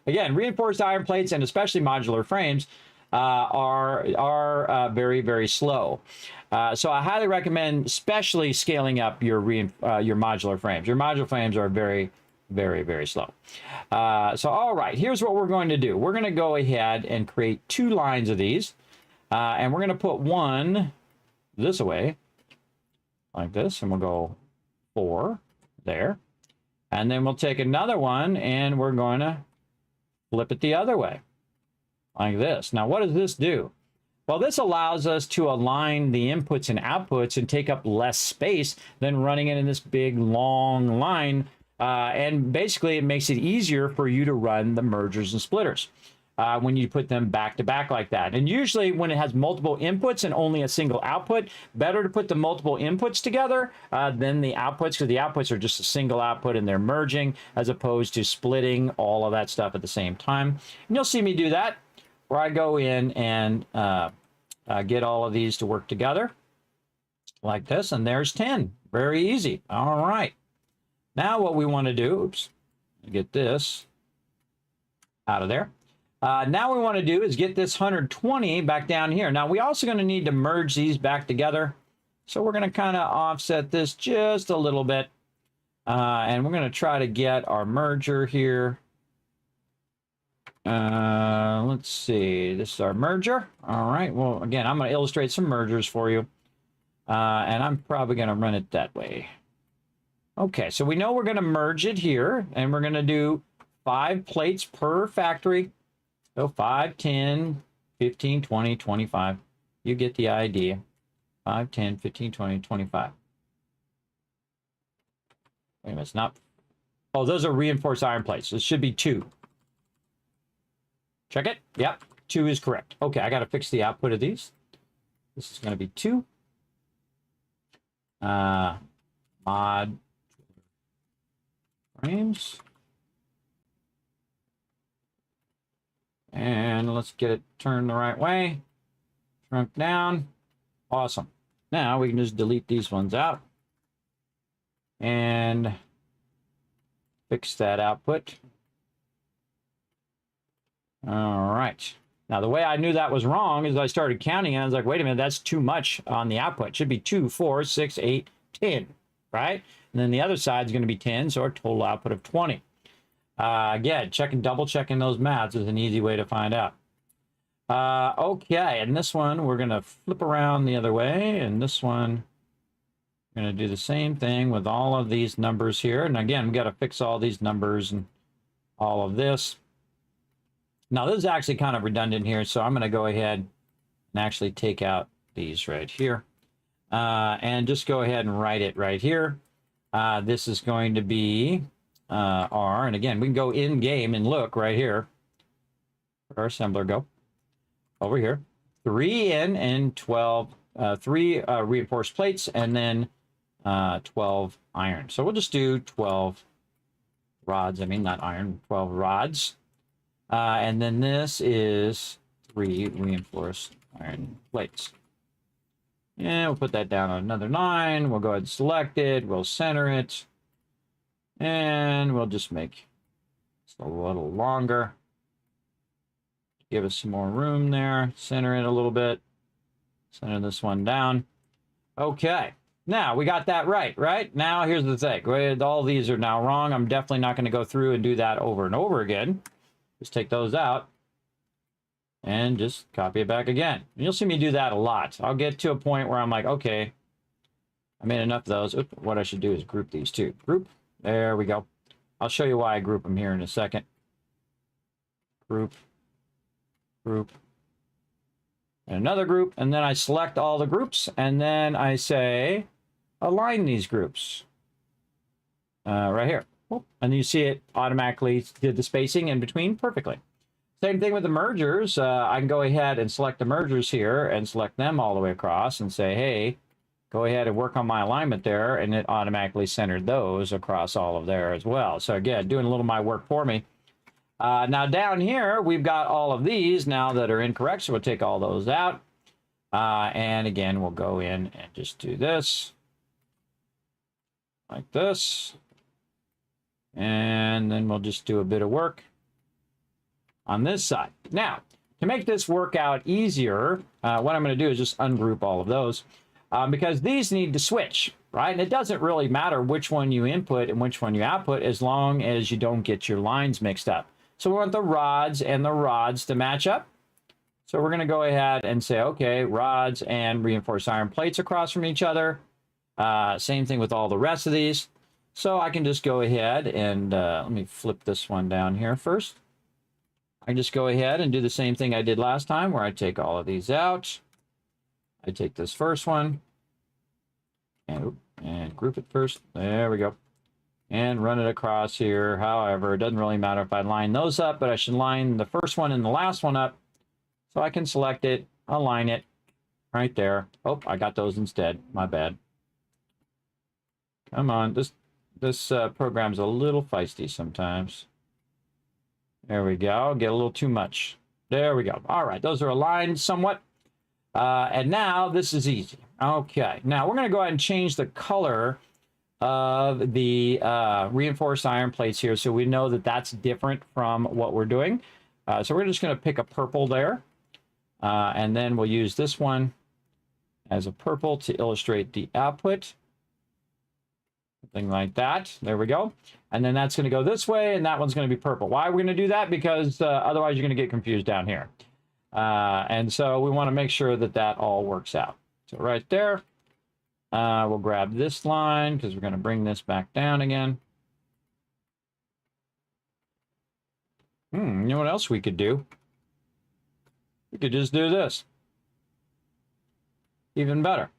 Again, reinforced iron plates and especially modular frames are very, very slow. So I highly recommend especially scaling up your modular frames. Your modular frames are very, very, very slow. So all right, here's what we're going to do. We're going to go ahead and create 2 lines of these. And we're going to put one this way, like this, and we'll go 4 there. And then we'll take another one and we're going to flip it the other way, like this. Now, what does this do? Well, this allows us to align the inputs and outputs and take up less space than running it in this big, long line. And basically, it makes it easier for you to run the mergers and splitters when you put them back to back like that. And usually when it has multiple inputs and only a single output, better to put the multiple inputs together than the outputs, because the outputs are just a single output and they're merging as opposed to splitting all of that stuff at the same time. And you'll see me do that, where I go in and get all of these to work together like this, and there's 10. Very easy. All right. Now what we want to do, oops, get this out of there. Now we want to do is get this 120 back down here. Now we also going to need to merge these back together. So we're going to kind of offset this just a little bit. And we're going to try to get our merger here. Let's see, this is our merger. All right, well, again, I'm going to illustrate some mergers for you. And I'm probably going to run it that way. Okay, so we know we're going to merge it here, and we're going to do 5 plates per factory. So 5, 10, 15, 20, 25. You get the idea. 5, 10, 15, 20, 25. Wait a minute, it's not. Oh, those are reinforced iron plates. It should be 2. Check it. Yep, 2 is correct. Okay, I got to fix the output of these. This is going to be 2. Mod frames. And let's get it turned the right way. shrunk down. Awesome. Now we can just delete these ones out and fix that output. All right. Now, the way I knew that was wrong is I started counting and I was like, wait a minute, that's too much on the output. It should be 2, 4, 6, 8, 10, right? And then the other side is going to be 10, so our total output of 20. Again, double checking those maths is an easy way to find out. Okay, and this one we're going to flip around the other way, and this one we're going to do the same thing with all of these numbers here. And again, we got to fix all these numbers and all of this. Now, this is actually kind of redundant here, so I'm going to go ahead and actually take out these right here and just go ahead and write it right here. This is going to be R, and again, we can go in game and look right here. Where'd our assembler go? Over here. 3 in and 12, 3 reinforced plates, and then 12 iron. So we'll just do 12 rods. I mean, not iron, 12 rods. And then this is 3 reinforced iron plates. And we'll put that down on another 9. We'll go ahead and select it. We'll center it. And we'll just make it a little longer. Give us some more room there. Center it a little bit. Center this one down. Okay. Now, we got that right? Now, here's the thing. All these are now wrong. I'm definitely not going to go through and do that over and over again. Just take those out and just copy it back again. And you'll see me do that a lot. I'll get to a point where I'm like, okay, I made enough of those. Oops, what I should do is group these two. Group. There we go. I'll show you why I group them here in a second. Group. Group. And another group. And then I select all the groups. And then I say, align these groups. Right here. And you see it automatically did the spacing in between perfectly. Same thing with the mergers. I can go ahead and select the mergers here and select them all the way across and say, hey, go ahead and work on my alignment there. And it automatically centered those across all of there as well. So again, doing a little of my work for me. Now down here, we've got all of these now that are incorrect. So we'll take all those out. And again, we'll go in and just do this. Like this. And then we'll just do a bit of work on this side. Now, to make this work out easier, what I'm going to do is just ungroup all of those because these need to switch, right? And it doesn't really matter which one you input and which one you output as long as you don't get your lines mixed up. So we want the rods and the rods to match up. So we're going to go ahead and say, okay, rods and reinforced iron plates across from each other. Same thing with all the rest of these. So I can just go ahead and let me flip this one down here first. I can just go ahead and do the same thing I did last time where I take all of these out. I take this first one and group it first. There we go. And run it across here. However, it doesn't really matter if I line those up, but I should line the first one and the last one up so I can select it, align it right there. Oh, I got those instead. My bad. Come on. This program's a little feisty sometimes. There we go. Get a little too much. There we go. All right. Those are aligned somewhat. And now this is easy. Okay. Now we're going to go ahead and change the color of the reinforced iron plates here so we know that that's different from what we're doing. So we're just going to pick a purple there. And then we'll use this one as a purple to illustrate the output. Something like that. There we go. And then that's going to go this way, and that one's going to be purple. Why are we going to do that? Because otherwise you're going to get confused down here. And so we want to make sure that that all works out. So right there, we'll grab this line because we're going to bring this back down again. You know what else we could do? We could just do this. Even better.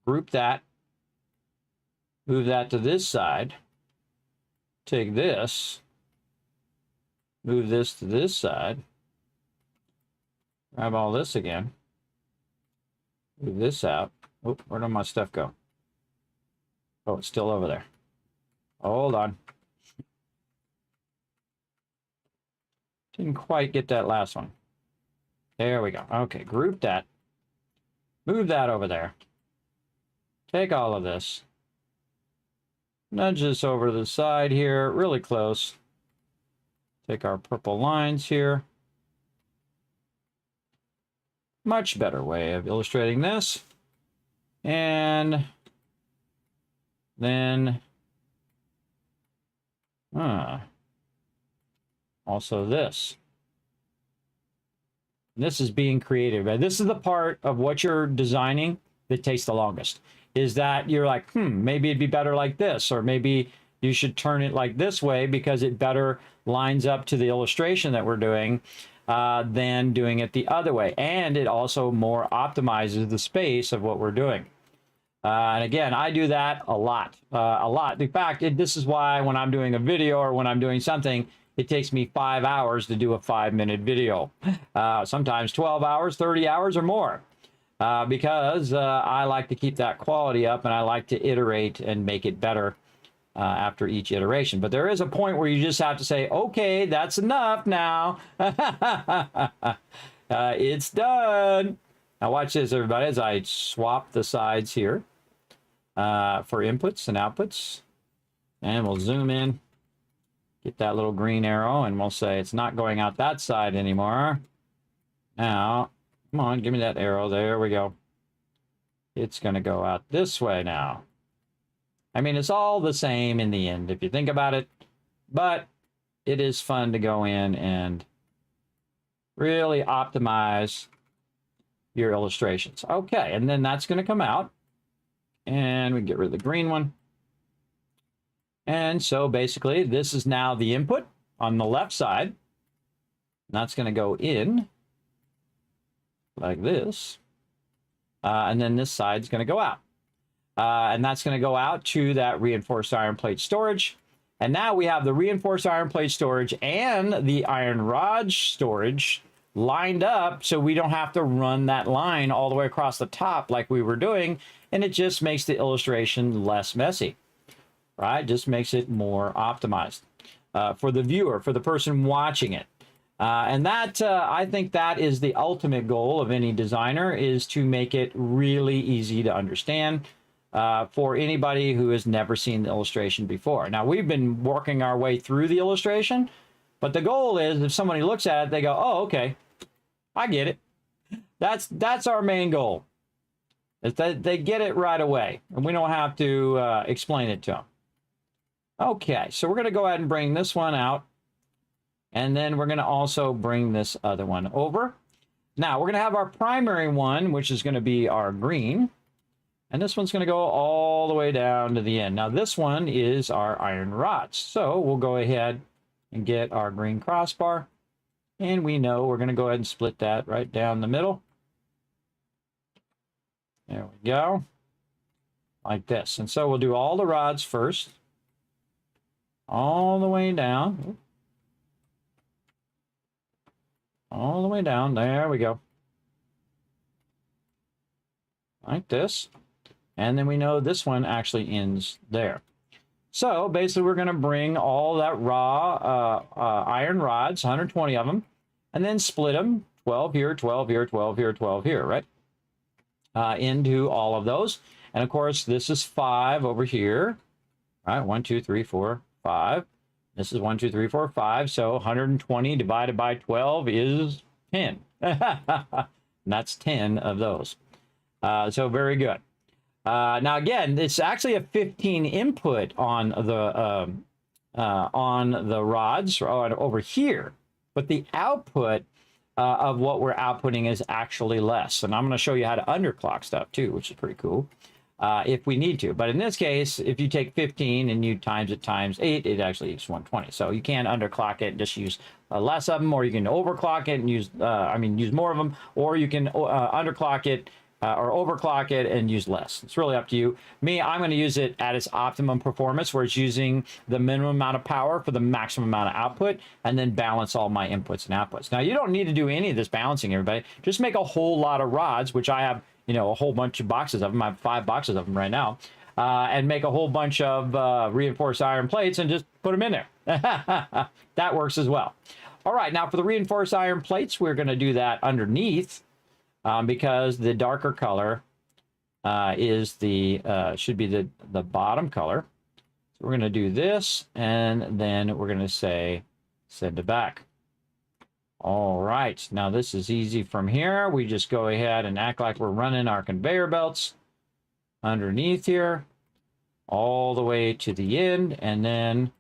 Group that. Move that to this side. Take this. Move this to this side. Grab all this again. Move this out. Oh, where did my stuff go? Oh, it's still over there. Hold on. Didn't quite get that last one. There we go. Okay, group that. Move that over there. Take all of this. Nudge this over to the side here, really close. Take our purple lines here. Much better way of illustrating this. And then also this. This is being creative. Right? This is the part of what you're designing that takes the longest. Is that you're like, maybe it'd be better like this, or maybe you should turn it like this way because it better lines up to the illustration that we're doing than doing it the other way. And it also more optimizes the space of what we're doing. And again, I do that a lot. In fact, this is why when I'm doing a video or when I'm doing something, it takes me 5 hours to do a 5-minute video. Sometimes 12 hours, 30 hours or more. Because I like to keep that quality up and I like to iterate and make it better after each iteration. But there is a point where you just have to say, okay, that's enough now. It's done. Now watch this, everybody, as I swap the sides here for inputs and outputs. And we'll zoom in, get that little green arrow, and we'll say it's not going out that side anymore. Now, come on, give me that arrow. There we go. It's going to go out this way now. I mean, it's all the same in the end, if you think about it. But it is fun to go in and really optimize your illustrations. Okay, and then that's going to come out. And we get rid of the green one. And so basically, this is now the input on the left side. And that's going to go in like this. And then this side's going to go out. And that's going to go out to that reinforced iron plate storage. And now we have the reinforced iron plate storage and the iron rod storage lined up, so we don't have to run that line all the way across the top like we were doing. And it just makes the illustration less messy, right? Just makes it more optimized for the viewer, for the person watching it. And that, I think that is the ultimate goal of any designer, is to make it really easy to understand for anybody who has never seen the illustration before. Now, we've been working our way through the illustration, but the goal is if somebody looks at it, they go, oh, okay, I get it. That's our main goal, is that they get it right away, and we don't have to explain it to them. Okay, so we're going to go ahead and bring this one out. And then we're going to also bring this other one over. Now, we're going to have our primary one, which is going to be our green. And this one's going to go all the way down to the end. Now, this one is our iron rods. So we'll go ahead and get our green crossbar. And we know we're going to go ahead and split that right down the middle. There we go. Like this. And so we'll do all the rods first. All the way down. All the way down. There we go. Like this. And then we know this one actually ends there. So basically we're going to bring all that raw iron rods, 120 of them, and then split them, 12 here, 12 here, 12 here, 12 here, right? Into all of those. And of course, this is 5 over here, right? 1, 2, 3, 4, 5. This is 1, 2, 3, 4, 5. So 120 divided by 12 is 10. And that's 10 of those. So very good. Now again, it's actually a 15 input on the rods over here, but the output of what we're outputting is actually less. And I'm going to show you how to underclock stuff too, which is pretty cool. If we need to. But in this case, if you take 15 and you times it times 8, it actually equals 120. So you can underclock it and just use less of them, or you can overclock it and use, use more of them, or you can underclock it or overclock it and use less. It's really up to you. Me, I'm going to use it at its optimum performance, where it's using the minimum amount of power for the maximum amount of output, and then balance all my inputs and outputs. Now, you don't need to do any of this balancing, everybody. Just make a whole lot of rods, which I have, a whole bunch of boxes of them. I have 5 boxes of them right now. And make a whole bunch of reinforced iron plates and just put them in there. That works as well. All right, now for the reinforced iron plates, we're going to do that underneath because the darker color is should be the bottom color. So we're going to do this, and then we're going to say send it back. All right, now this is easy from here. We just go ahead and act like we're running our conveyor belts underneath here, all the way to the end, and then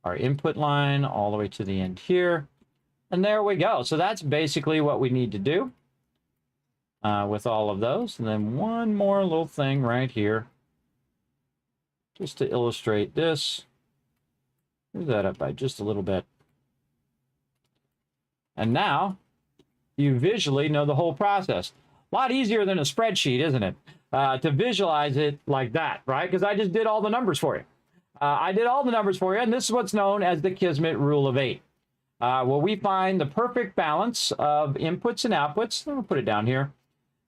our input line all the way to the end here. And there we go. So that's basically what we need to do with all of those. And then one more little thing right here, just to illustrate this. Move that up by just a little bit. And now you visually know the whole process. A lot easier than a spreadsheet, isn't it? To visualize it like that, right? Because I just did all the numbers for you. I did all the numbers for you, and this is what's known as the Kismet Rule of 8. Where we find the perfect balance of inputs and outputs. I'll put it down here.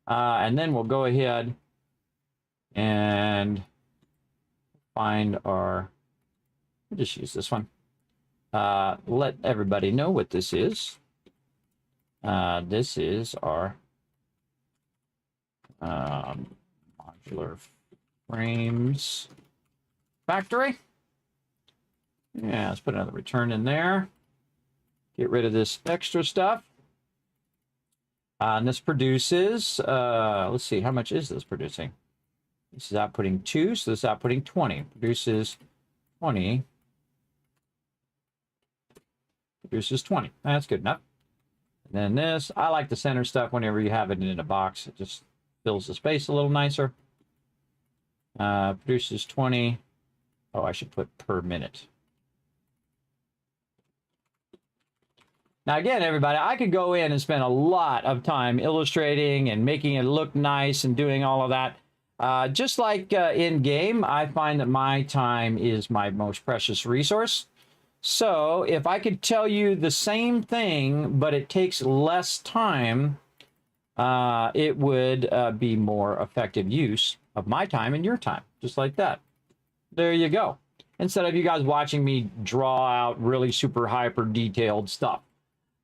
And then we'll go ahead and find our, we'll just use this one. Let everybody know what this is. This is our modular frames factory. Yeah, let's put another return in there. Get rid of this extra stuff. And this produces, let's see, how much is this producing? This is outputting 2, so this is outputting 20. Produces 20. Produces 20. That's good enough. And then this, I like the center stuff whenever you have it in a box. It just fills the space a little nicer. Produces 20. Oh, I should put per minute. Now, again, everybody, I could go in and spend a lot of time illustrating and making it look nice and doing all of that. Just like in game, I find that my time is my most precious resource. So if I could tell you the same thing, but it takes less time, it would be more effective use of my time and your time, just like that. There you go. Instead of you guys watching me draw out really super hyper detailed stuff.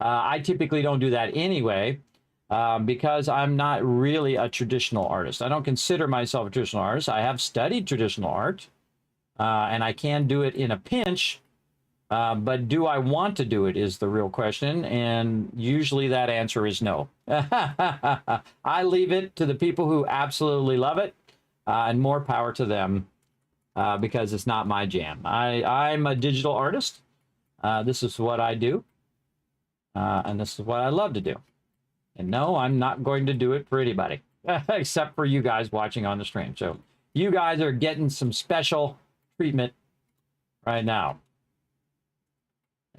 I typically don't do that anyway, because I'm not really a traditional artist. I don't consider myself a traditional artist. I have studied traditional art, and I can do it in a pinch, but do I want to do it is the real question, and usually that answer is no. I leave it to the people who absolutely love it, and more power to them, because it's not my jam. I'm a digital artist. This is what I do. And this is what I love to do. And no, I'm not going to do it for anybody, except for you guys watching on the stream. So you guys are getting some special treatment right now.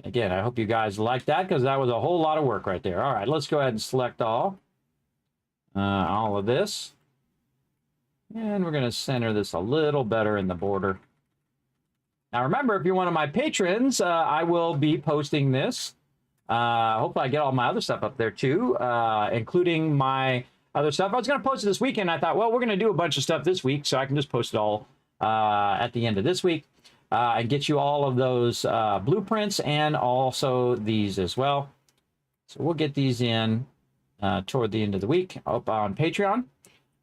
Again, I hope you guys like that, because that was a whole lot of work right there. All right, let's go ahead and select all of this. And we're going to center this a little better in the border. Now, remember, if you're one of my patrons, I will be posting this. Hopefully I get all my other stuff up there too, including my other stuff. I was going to post it this weekend. I thought, well, we're going to do a bunch of stuff this week, so I can just post it all at the end of this week and get you all of those blueprints and also these as well. So we'll get these in toward the end of the week up on Patreon.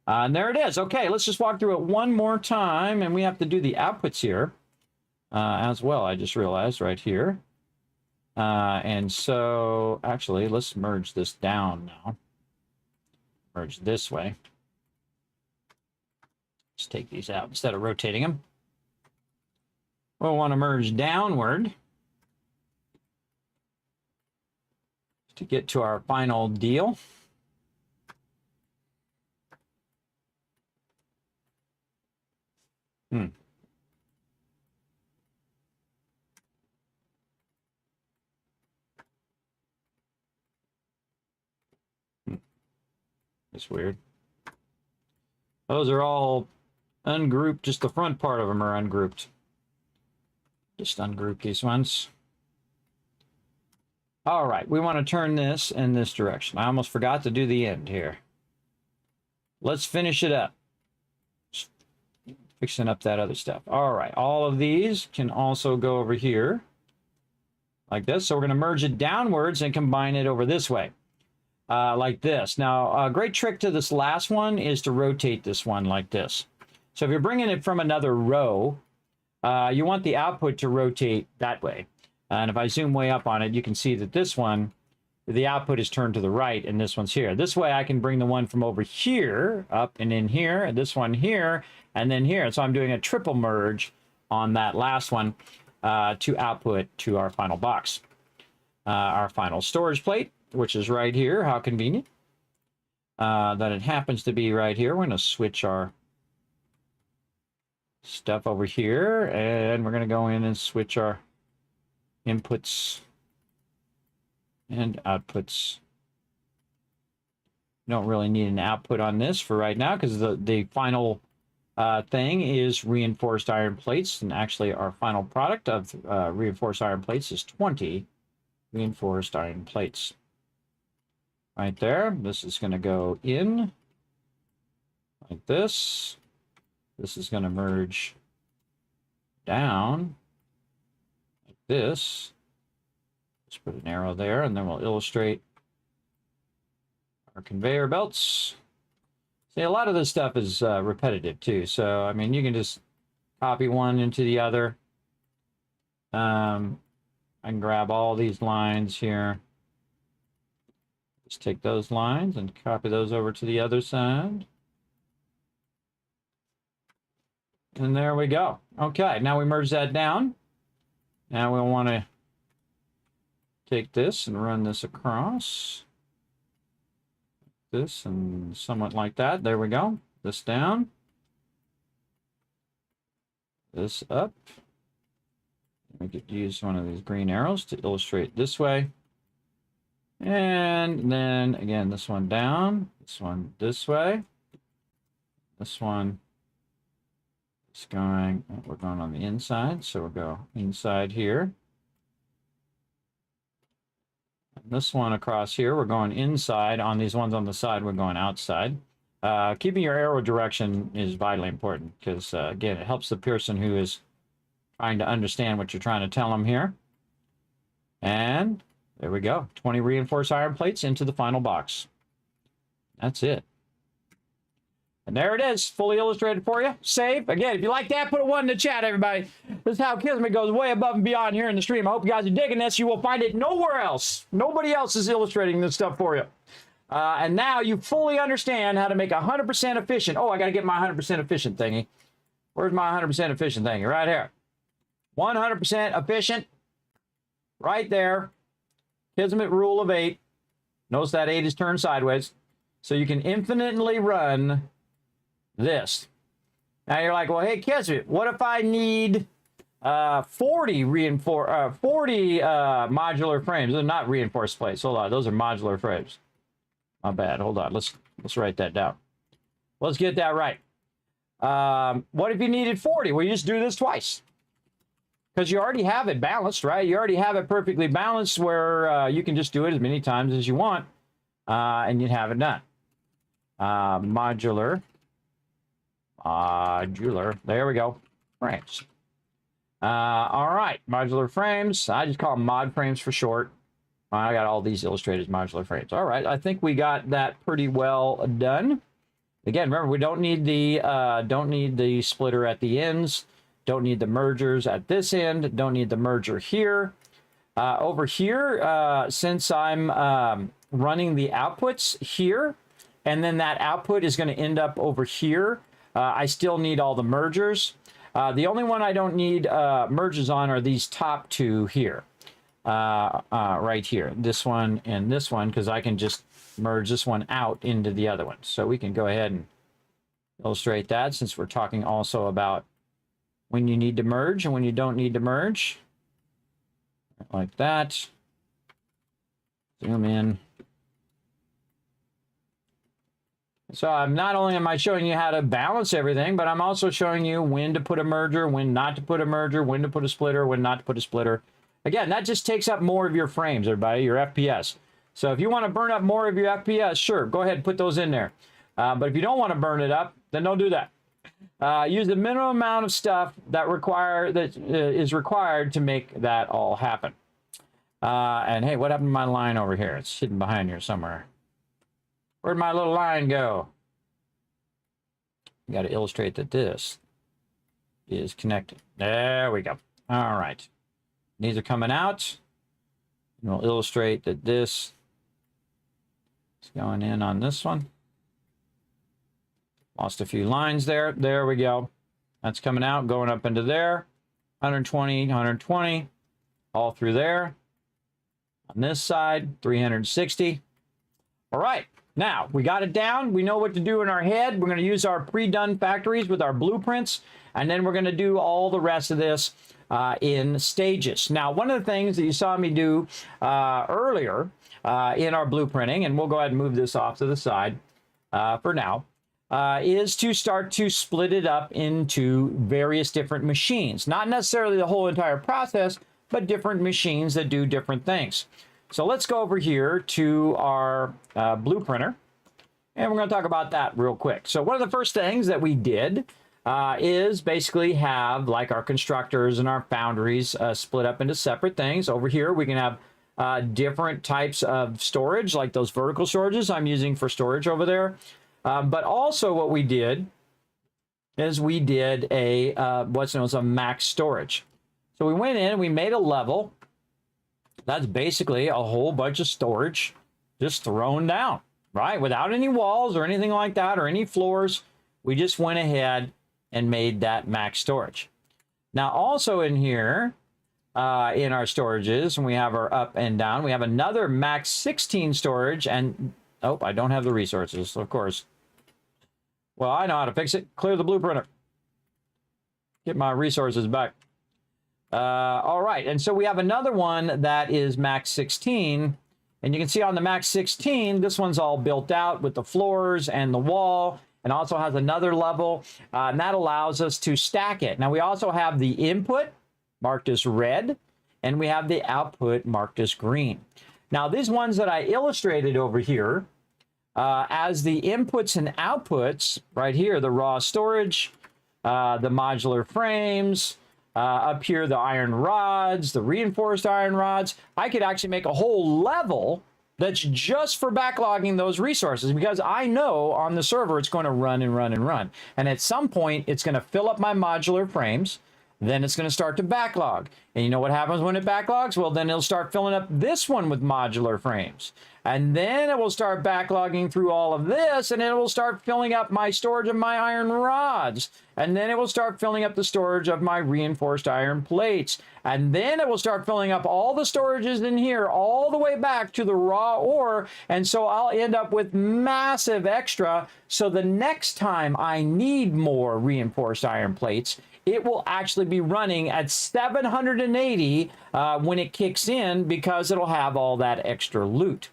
And there it is. Okay, let's just walk through it one more time, and we have to do the outputs here as well. I just realized right here. And so, actually, let's merge this down now. Merge this way. Let's take these out instead of rotating them. We'll want to merge downward to get to our final deal. It's weird. Those are all ungrouped. Just the front part of them are ungrouped. Just ungroup these ones. All right, we want to turn this in this direction. I almost forgot to do the end here. Let's finish it up. Just fixing up that other stuff. All right, all of these can also go over here like this. So we're going to merge it downwards and combine it over this way. like this. Now, a great trick to this last one is to rotate this one like this. So if you're bringing it from another row, you want the output to rotate that way. And if I zoom way up on it, you can see that this one, the output is turned to the right, and this one's here. This way I can bring the one from over here up and in here, and this one here, and then here. So I'm doing a triple merge on that last one to output to our final box. Our final storage plate, which is right here. How convenient that it happens to be right here. We're going to switch our stuff over here, and we're going to go in and switch our inputs and outputs. Don't really need an output on this for right now because the final thing is reinforced iron plates, and actually our final product of reinforced iron plates is 20 reinforced iron plates. Right there. This is going to go in like this. This is going to merge down like this. Let's put an arrow there, and then we'll illustrate our conveyor belts. See, a lot of this stuff is repetitive too. So, I mean, you can just copy one into the other. I can grab all these lines here. Just take those lines and copy those over to the other side. And there we go. Okay, now we merge that down. Now we'll want to take this and run this across. This and somewhat like that. There we go. This down. This up. We could use one of these green arrows to illustrate this way. And then again, this one down. This one this way. This one is going, we're going on the inside. So we'll go inside here. This one across here, we're going inside. On these ones on the side, we're going outside. Keeping your arrow direction is vitally important because, again, it helps the person who is trying to understand what you're trying to tell them here. And there we go. 20 reinforced iron plates into the final box. That's it. And there it is, fully illustrated for you. Save. Again, if you like that, put a 1 in the chat, everybody. This is how Kismet goes way above and beyond here in the stream. I hope you guys are digging this. You will find it nowhere else. Nobody else is illustrating this stuff for you. And now you fully understand how to make 100% efficient. Oh, I got to get my 100% efficient thingy. Where's my 100% efficient thingy? Right here. 100% efficient. Right there. Kismet rule of 8. Notice that 8 is turned sideways. So you can infinitely run this. Now you're like, well, hey, Kismet, what if I need 40 modular frames? They're not reinforced plates. Hold on, those are modular frames. My bad. Hold on. Let's write that down. Let's get that right. What if you needed 40? Well, you just do this twice. Because you already have it balanced, right? You already have it perfectly balanced where you can just do it as many times as you want, and you'd have it done. Modular. There we go. Frames. All right. Modular frames. I just call them mod frames for short. I got all these illustrated as modular frames. All right. I think we got that pretty well done. Again, remember, we don't need the splitter at the ends. Don't need the mergers at this end. Don't need the merger here. Over here, since I'm running the outputs here, and then that output is going to end up over here, I still need all the mergers. The only one I don't need mergers on are these top two here. Right here. This one and this one, because I can just merge this one out into the other one. So we can go ahead and illustrate that since we're talking also about when you need to merge and when you don't need to merge. Like that. Zoom in. So I'm not only am I showing you how to balance everything, but I'm also showing you when to put a merger, when not to put a merger, when to put a splitter, when not to put a splitter. Again, that just takes up more of your frames, everybody, your FPS. So if you want to burn up more of your FPS, sure, go ahead and put those in there. But if you don't want to burn it up, then don't do that. Use the minimum amount of stuff that is required to make that all happen. And hey, what happened to my line over here? It's hidden behind here somewhere. Where'd my little line go? Got to illustrate that this is connected. There we go. All right. These are coming out. And we'll illustrate that this is going in on this one. Lost a few lines there. There we go. That's coming out, going up into there. 120, 120, all through there. On this side, 360. All right. Now, we got it down. We know what to do in our head. We're going to use our pre-done factories with our blueprints, and then we're going to do all the rest of this in stages. Now, one of the things that you saw me do earlier in our blueprinting, and we'll go ahead and move this off to the side for now, is to start to split it up into various different machines. Not necessarily the whole entire process, but different machines that do different things. So let's go over here to our blueprinter, and we're going to talk about that real quick. So one of the first things that we did is basically have like our constructors and our foundries split up into separate things. Over here, we can have different types of storage, like those vertical storages I'm using for storage over there. But also what we did is we did a what's known as a max storage. So we went in and we made a level. That's basically a whole bunch of storage just thrown down, right? Without any walls or anything like that or any floors. We just went ahead and made that max storage. Now also in here, in our storages, and we have our up and down, we have another max 16 storage, and oh, I don't have the resources, of course. Well, I know how to fix it. Clear the blueprinter. Get my resources back. All right, and so we have another one that is max 16, and you can see on the max 16, this one's all built out with the floors and the wall, and also has another level, and that allows us to stack it. Now, we also have the input marked as red, and we have the output marked as green. Now, these ones that I illustrated over here, as the inputs and outputs, right here, the raw storage, the modular frames, up here, the iron rods, the reinforced iron rods. I could actually make a whole level that's just for backlogging those resources, because I know on the server it's going to run and run and run. And at some point, it's going to fill up my modular frames. Then it's going to start to backlog. And you know what happens when it backlogs? Well, then it'll start filling up this one with modular frames. And then it will start backlogging through all of this, and it will start filling up my storage of my iron rods. And then it will start filling up the storage of my reinforced iron plates. And then it will start filling up all the storages in here, all the way back to the raw ore. And so I'll end up with massive extra. So the next time I need more reinforced iron plates, it will actually be running at 780 when it kicks in, because it'll have all that extra loot,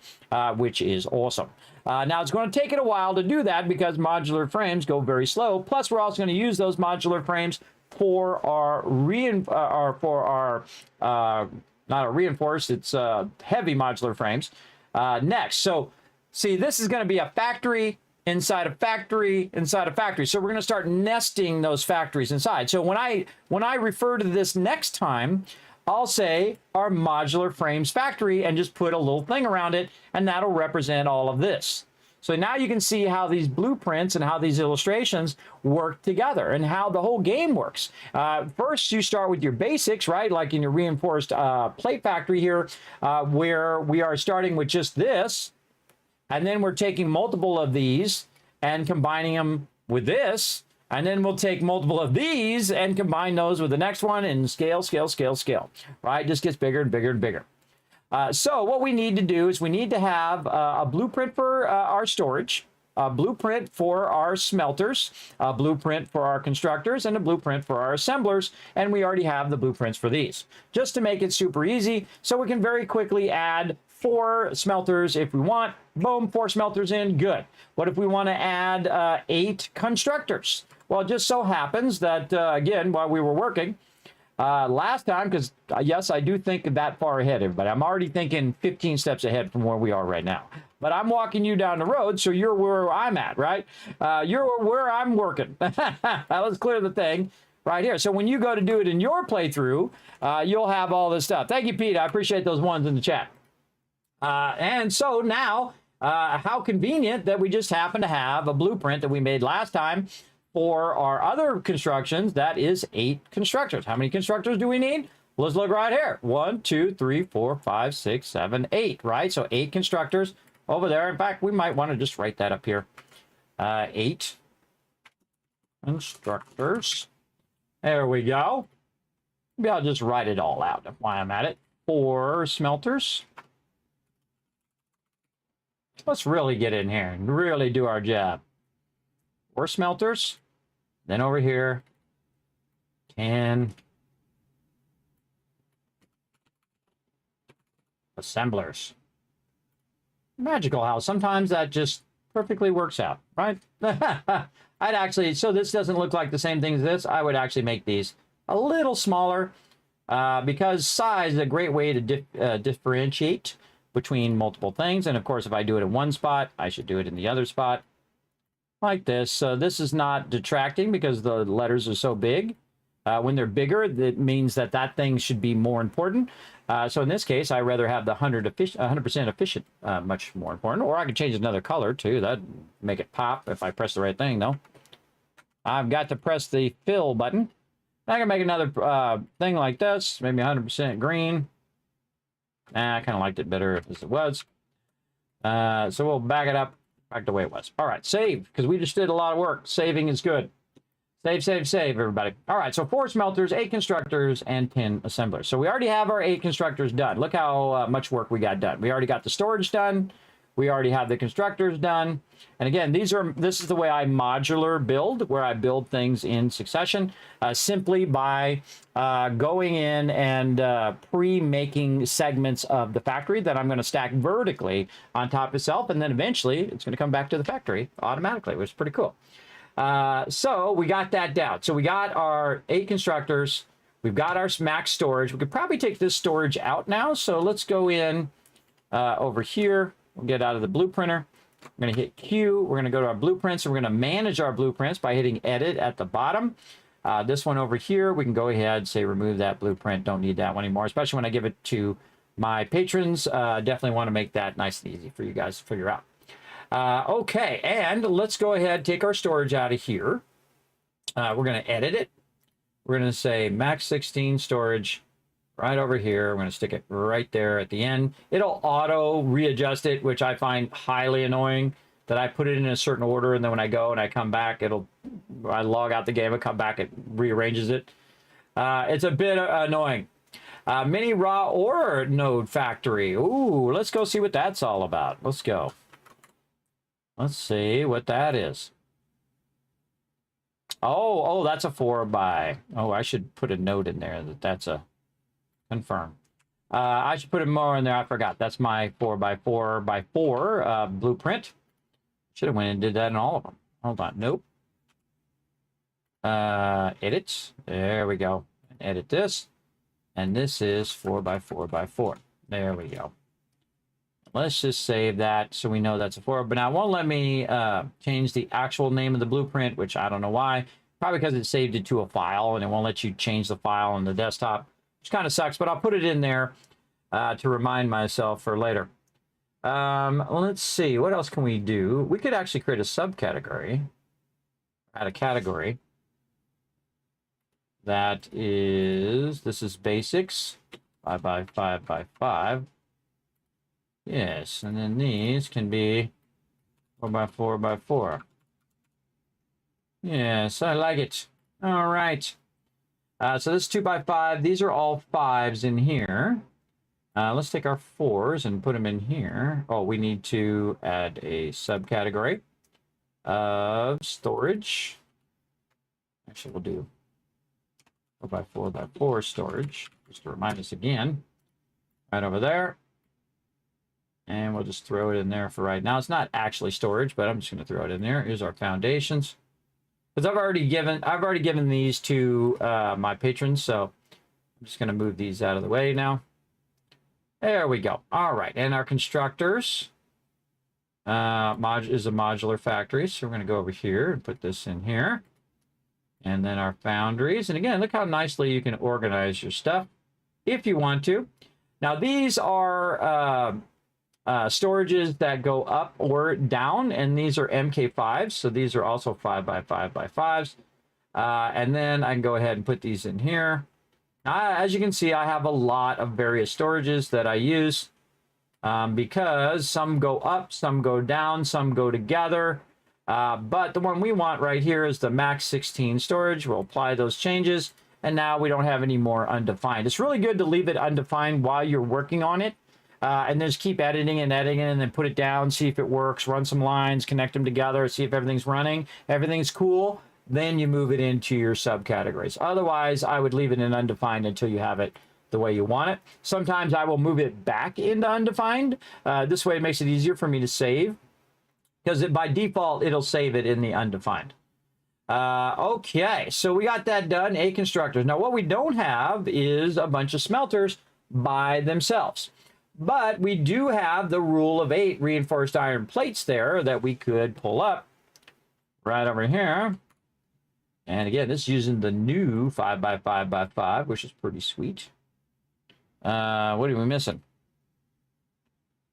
which is awesome. Now, it's going to take it a while to do that because modular frames go very slow. Plus, we're also going to use those modular frames for our not a reinforced, it's heavy modular frames next. So, see, this is going to be a factory inside a factory inside a factory. So we're going to start nesting those factories inside. So when I refer to this next time, I'll say our modular frames factory and just put a little thing around it, and that'll represent all of this. So now you can see how these blueprints and how these illustrations work together and how the whole game works. First, you start with your basics, right? Like in your reinforced plate factory here, where we are starting with just this. And then we're taking multiple of these and combining them with this. And then we'll take multiple of these and combine those with the next one and scale, scale, scale, scale. Right? It just gets bigger and bigger and bigger. So what we need to do is we need to have a blueprint for our storage, a blueprint for our smelters, a blueprint for our constructors, and a blueprint for our assemblers. And we already have the blueprints for these. Just to make it super easy, so we can very quickly add 4 smelters if we want. Boom, 4 smelters in, good. What if we want to add 8 constructors? Well, it just so happens that, again, while we were working last time, because yes, I do think that far ahead, everybody. I'm already thinking 15 steps ahead from where we are right now. But I'm walking you down the road, so you're where I'm at, right? You're where I'm working. Let's clear the thing right here. So when you go to do it in your playthrough, you'll have all this stuff. Thank you, Pete. I appreciate those ones in the chat. And so now How convenient that we just happen to have a blueprint that we made last time for our other constructions. That is 8 constructors. How many constructors do we need? Let's look right here. 1, 2, 3, 4, 5, 6, 7, 8, right? So 8 constructors over there. In fact, we might want to just write that up here. 8 constructors. There we go. Maybe I'll just write it all out while I'm at it. 4 smelters. Let's really get in here and really do our job. 4 smelters. Then over here, 10 assemblers. Magical how sometimes that just perfectly works out, right? I'd actually, so this doesn't look like the same thing as this. I would actually make these a little smaller because size is a great way to differentiate between multiple things. And of course, if I do it in one spot, I should do it in the other spot like this. So this is not detracting because the letters are so big. When they're bigger, that means that that thing should be more important. So in this case, I'd rather have the 100% efficient much more important. Or I could change another color too. That'd make it pop if I press the right thing though. I've got to press the fill button. I can make another thing like this, maybe 100% green. I kind of liked it better as it was. So we'll back it up back the way it was. All right, save, because we just did a lot of work. Saving is good. Save, save, save, everybody. All right, so 4 smelters, 8 constructors, and 10 assemblers. So we already have our 8 constructors done. Look how much work we got done. We already got the storage done. We already have the constructors done. And again, this is the way I modular build, where I build things in succession, simply by going in and pre-making segments of the factory that I'm going to stack vertically on top of itself. And then eventually it's going to come back to the factory automatically, which is pretty cool. So we got that down. So we got our 8 constructors. We've got our max storage. We could probably take this storage out now. So let's go in over here. We'll get out of the blueprinter. We're going to hit Q. We're going to go to our blueprints. And we're going to manage our blueprints by hitting edit at the bottom. This one over here, we can go ahead, say remove that blueprint. Don't need that one anymore, especially when I give it to my patrons. Definitely want to make that nice and easy for you guys to figure out. Okay, and let's go ahead, take our storage out of here. We're going to edit it. We're going to say max 16 storage right over here. We're going to stick it right there at the end. It'll auto readjust it, which I find highly annoying, that I put it in a certain order, and then when I go and I come back, I log out the game and come back, it rearranges it. It's a bit annoying. Mini raw ore node factory. Ooh, let's go see what that's all about. Let's go. Let's see what that is. Oh, that's a 4 by. Oh, I should put a note in there that that's a confirm. I should put it more in there. I forgot. That's my 4x4x4 blueprint. Should have went and did that in all of them. Hold on. Nope. Edit. There we go. Edit this. And this is 4x4x4. There we go. Let's just save that so we know that's a 4. But now it won't let me change the actual name of the blueprint, which I don't know why. Probably because it saved it to a file, and it won't let you change the file on the desktop, which kind of sucks. But I'll put it in there to remind myself for later. Let's see. What else can we do? We could actually create a subcategory. Add a category. That is, this is basics. 5x5x5. Yes, and then these can be 4x4x4. Yes, I like it. All right. So this is 2x5. These are all 5s in here. Let's take our 4s and put them in here. Oh, we need to add a subcategory of storage. Actually, we'll do 4x4x4 storage, just to remind us again. Right over there. And we'll just throw it in there for right now. It's not actually storage, but I'm just going to throw it in there. Here's our foundations. Because I've already given these to my patrons, so I'm just going to move these out of the way now. There we go. All right, and our constructors is a modular factory, so we're going to go over here and put this in here. And then our foundries, and again, look how nicely you can organize your stuff if you want to. Now these are storages that go up or down, and these are MK5s, so these are also 5 by 5 by 5s. And then I can go ahead and put these in here. As you can see, I have a lot of various storages that I use because some go up, some go down, some go together. But the one we want right here is the max 16 storage. We'll apply those changes, and now we don't have any more undefined. It's really good to leave it undefined while you're working on it, and then just keep editing and editing and then put it down, see if it works, run some lines, connect them together, see if everything's running, everything's cool. Then you move it into your subcategories. Otherwise, I would leave it in undefined until you have it the way you want it. Sometimes I will move it back into undefined. This way it makes it easier for me to save, because by default, it'll save it in the undefined. Okay, so we got that done, 8 constructors. Now, what we don't have is a bunch of smelters by themselves. But we do have the rule of 8 reinforced iron plates there that we could pull up right over here. And again, this is using the new 5 by 5 by 5, which is pretty sweet. What are we missing?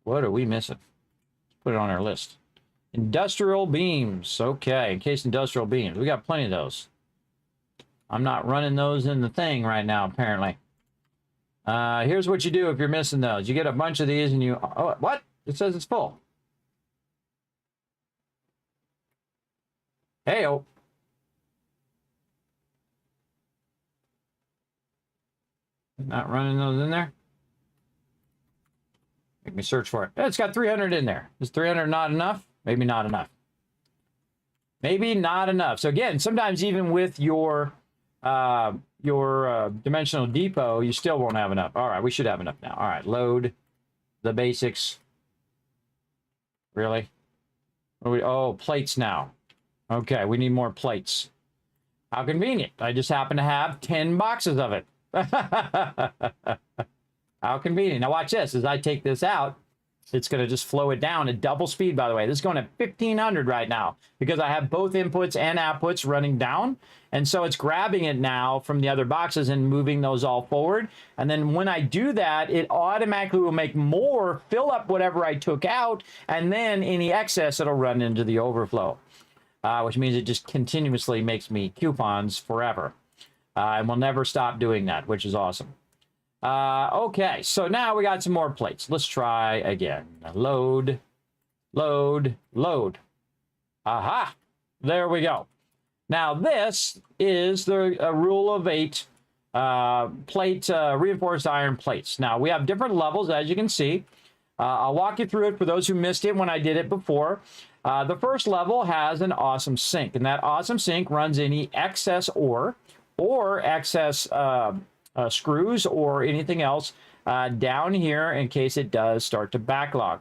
What are we missing? Let's put it on our list. Industrial beams. Okay, encased industrial beams. We got plenty of those. I'm not running those in the thing right now, apparently. Here's what you do if you're missing those. You get a bunch of these and you... Oh, what? It says it's full. Hey-oh. Not running those in there? Make me search for it. It's got 300 in there. Is 300 not enough? Maybe not enough. Maybe not enough. So again, sometimes even with your dimensional depot, you still won't have enough. All right, we should have enough now. All right, load the basics. Really? Oh, plates now. Okay, we need more plates. How convenient. I just happen to have 10 boxes of it. How convenient. Now watch this. As I take this out, it's going to just flow it down at double speed, by the way. This is going at 1500 right now because I have both inputs and outputs running down. And so it's grabbing it now from the other boxes and moving those all forward. And then when I do that, it automatically will make more, fill up whatever I took out, and then any excess, it'll run into the overflow, which means it just continuously makes me coupons forever. And we'll never stop doing that, which is awesome. Okay, so now we got some more plates. Let's try again. Load, load, load. Aha! There we go. Now this is the rule of 8 plate reinforced iron plates. Now we have different levels, as you can see. I'll walk you through it for those who missed it when I did it before. The first level has an awesome sink, and that awesome sink runs any excess ore or excess screws or anything else down here in case it does start to backlog.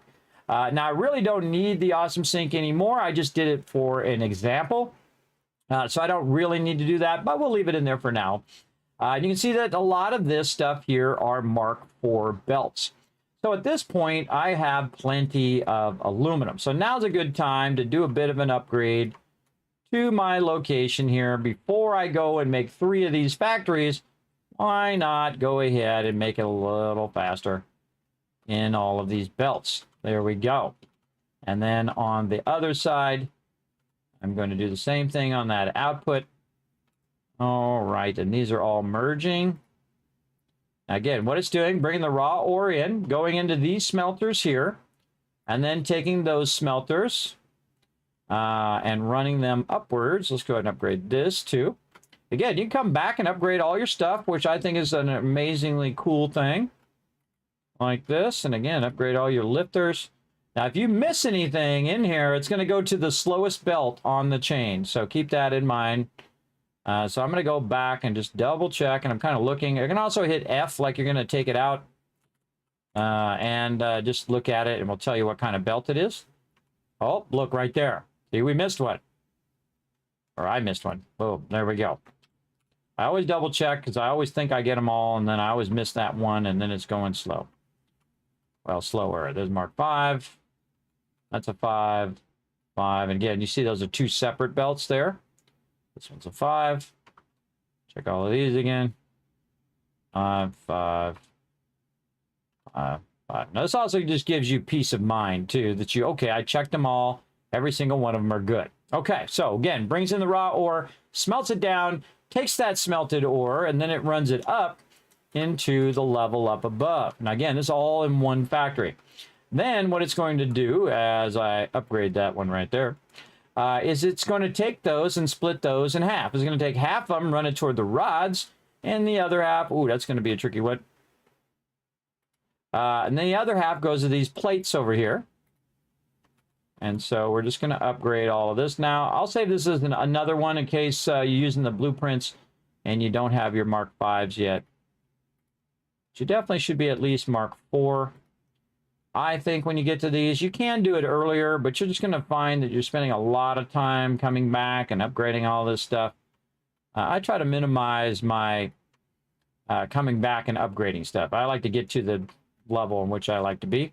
Now, I really don't need the awesome sink anymore. I just did it for an example. So I don't really need to do that, but we'll leave it in there for now. You can see that a lot of this stuff here are Mark IV belts. So at this point, I have plenty of aluminum. So now's a good time to do a bit of an upgrade to my location here. Before I go and make 3 of these factories, why not go ahead and make it a little faster in all of these belts? There we go. And then on the other side, I'm going to do the same thing on that output. All right, and these are all merging. Again, what it's doing, bringing the raw ore in, going into these smelters here, and then taking those smelters and running them upwards. Let's go ahead and upgrade this too. Again, you can come back and upgrade all your stuff, which I think is an amazingly cool thing. Like this. And again, upgrade all your lifters. Now, if you miss anything in here, it's going to go to the slowest belt on the chain. So keep that in mind. So I'm going to go back and just double check. And I'm kind of looking. You can also hit F like you're going to take it out. And just look at it and we'll tell you what kind of belt it is. Oh, look right there. See, we missed one. Or I missed one. Oh, there we go. I always double check because I always think I get them all, and then I always miss that one, and then it's going slow. Well, slower. There's Mark 5. That's a 5. 5. And again, you see those are 2 separate belts there. This one's a 5. Check all of these again. 5, 5, 5. Now, this also just gives you peace of mind, too, that okay, I checked them all. Every single one of them are good. Okay, so again, brings in the raw ore, smelts it down, takes that smelted ore, and then it runs it up into the level up above. Now, again, this is all in one factory. Then what it's going to do, as I upgrade that one right there, is it's going to take those and split those in half. It's going to take half of them, run it toward the rods, and the other half, ooh, that's going to be a tricky one. And then the other half goes to these plates over here. And so we're just going to upgrade all of this. Now, I'll save this as another one in case you're using the blueprints and you don't have your Mark 5s yet. But you definitely should be at least Mark 4. I think when you get to these, you can do it earlier, but you're just going to find that you're spending a lot of time coming back and upgrading all this stuff. I try to minimize my coming back and upgrading stuff. I like to get to the level in which I like to be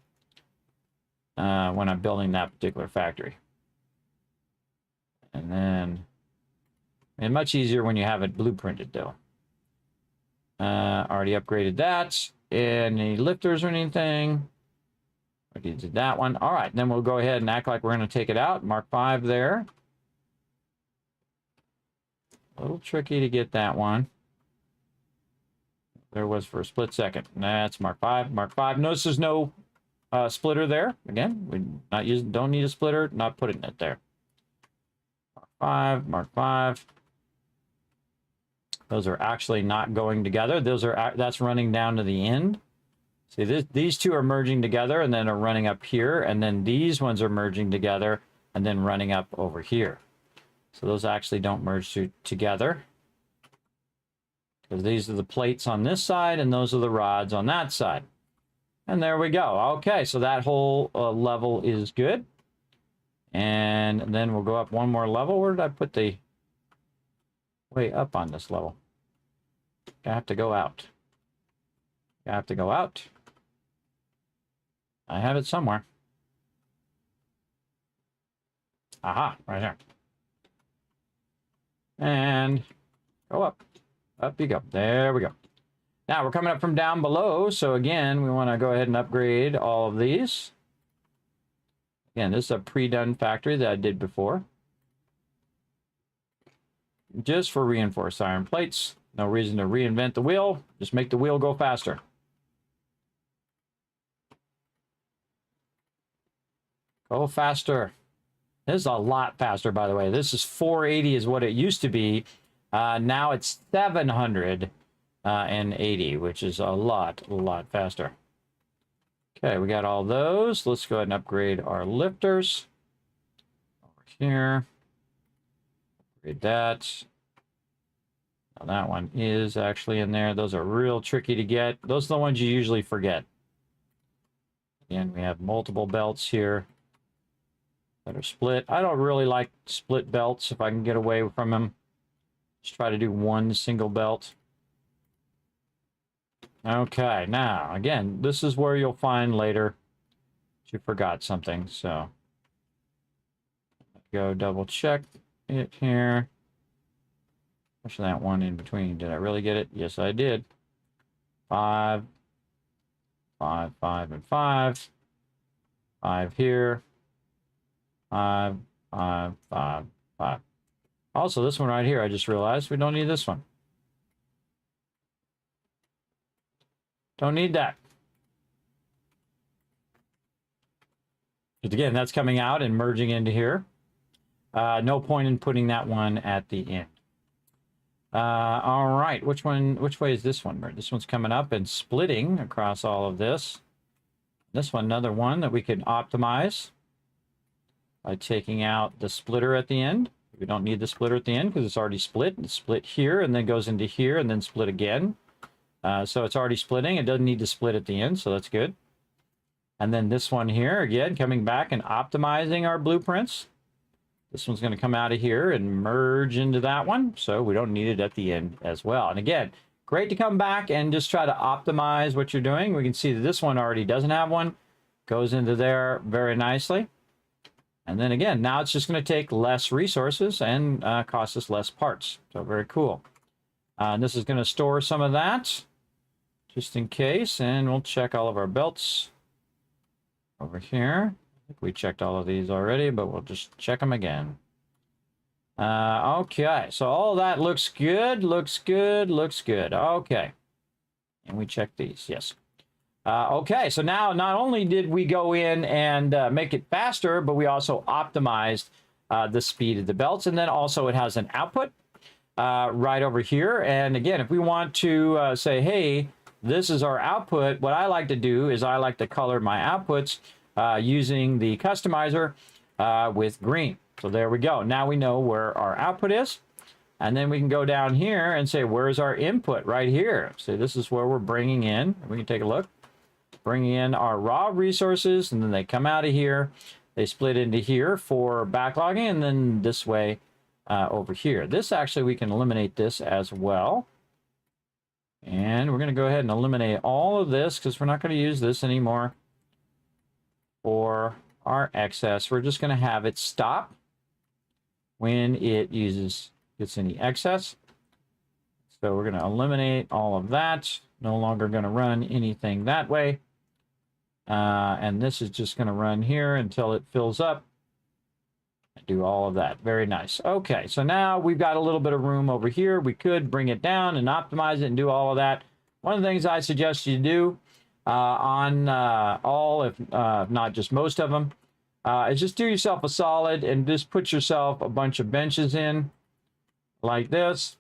when I'm building that particular factory. And then, and much easier when you have it blueprinted, though. Already upgraded that. Any lifters or anything? Already did that one. All right, then we'll go ahead and act like we're going to take it out. Mark 5 there. A little tricky to get that one. There was for a split second. That's Mark 5. Mark 5. Notice there's no splitter there. Again, don't need a splitter. Not putting it there. Mark 5. Mark 5. Those are actually not going together. That's running down to the end. See, these two are merging together and then are running up here, and then these ones are merging together and then running up over here. So those actually don't merge together. Because these are the plates on this side, and those are the rods on that side. And there we go. Okay, so that whole level is good. And then we'll go up one more level. Where did I put the way up on this level? I have to go out. I have to go out. I have it somewhere. Aha, right here. And go up. Up you go. There we go. Now we're coming up from down below. So again, we want to go ahead and upgrade all of these. Again, this is a pre-done factory that I did before. Just for reinforced iron plates. No reason to reinvent the wheel. Just make the wheel go faster. Go faster. This is a lot faster, by the way. This is 480 is what it used to be. Now it's 780, which is a lot faster. Okay, we got all those. Let's go ahead and upgrade our lifters. Over here. Upgrade that. Now that one is actually in there. Those are real tricky to get. Those are the ones you usually forget. Again, we have multiple belts here that are split. I don't really like split belts if I can get away from them. Just try to do one single belt. Okay, now, again, this is where you'll find later that you forgot something, so go double check it here. What's that one in between? Did I really get it? Yes, I did. 5, 5, 5, and 5. 5 here. 5, 5, 5, 5. Also, this one right here, I just realized we don't need this one. Don't need that. Because again, that's coming out and merging into here. No point in putting that one at the end. All right, which way is this one? This one's coming up and splitting across all of this. This one, another one that we can optimize by taking out the splitter at the end. We don't need the splitter at the end because it's already split. It's split here and then goes into here and then split again. So it's already splitting. It doesn't need to split at the end, so that's good. And then this one here, again, coming back and optimizing our blueprints. This one's going to come out of here and merge into that one, so we don't need it at the end as well. And again, great to come back and just try to optimize what you're doing. We can see that this one already doesn't have one. Goes into there very nicely. And then again, now it's just going to take less resources and cost us less parts. So very cool. And this is going to store some of that just in case. And we'll check all of our belts. over here. I think we checked all of these already, but we'll just check them again. Okay, so all that looks good, looks good, looks good. Okay. And we check these, yes. Okay, so now not only did we go in and make it faster, but we also optimized the speed of the belts. And then also it has an output right over here. And again, if we want to say, hey, this is our output, what I like to do is I like to color my outputs using the customizer with green. So there we go. Now we know where our output is. And then we can go down here and say, where's our input? Right here. So this is where we're bringing in. We can take a look. Bringing in our raw resources, and then they come out of here. They split into here for backlogging, and then this way over here. This actually, we can eliminate this as well. And we're going to go ahead and eliminate all of this because we're not going to use this anymore for our excess. We're just going to have it stop when it gets any excess. So we're going to eliminate all of that. No longer going to run anything that way. And this is just going to run here until it fills up. Do all of that. Very nice. Okay, so now we've got a little bit of room over here. We could bring it down and optimize it and do all of that. One of the things I suggest you do on all, if not just most of them, is just do yourself a solid and just put yourself a bunch of benches in like this.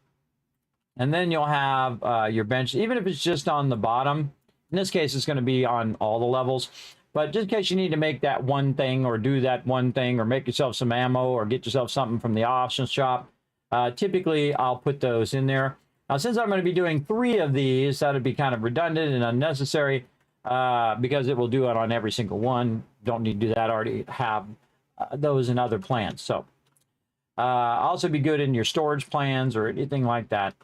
And then you'll have your bench, even if it's just on the bottom. In this case, it's going to be on all the levels. But just in case you need to make that one thing or do that one thing or make yourself some ammo or get yourself something from the auction shop, typically I'll put those in there. Now, since I'm going to be doing 3 of these, that would be kind of redundant and unnecessary because it will do it on every single one. Don't need to do that. I already have those in other plans. So also be good in your storage plans or anything like that.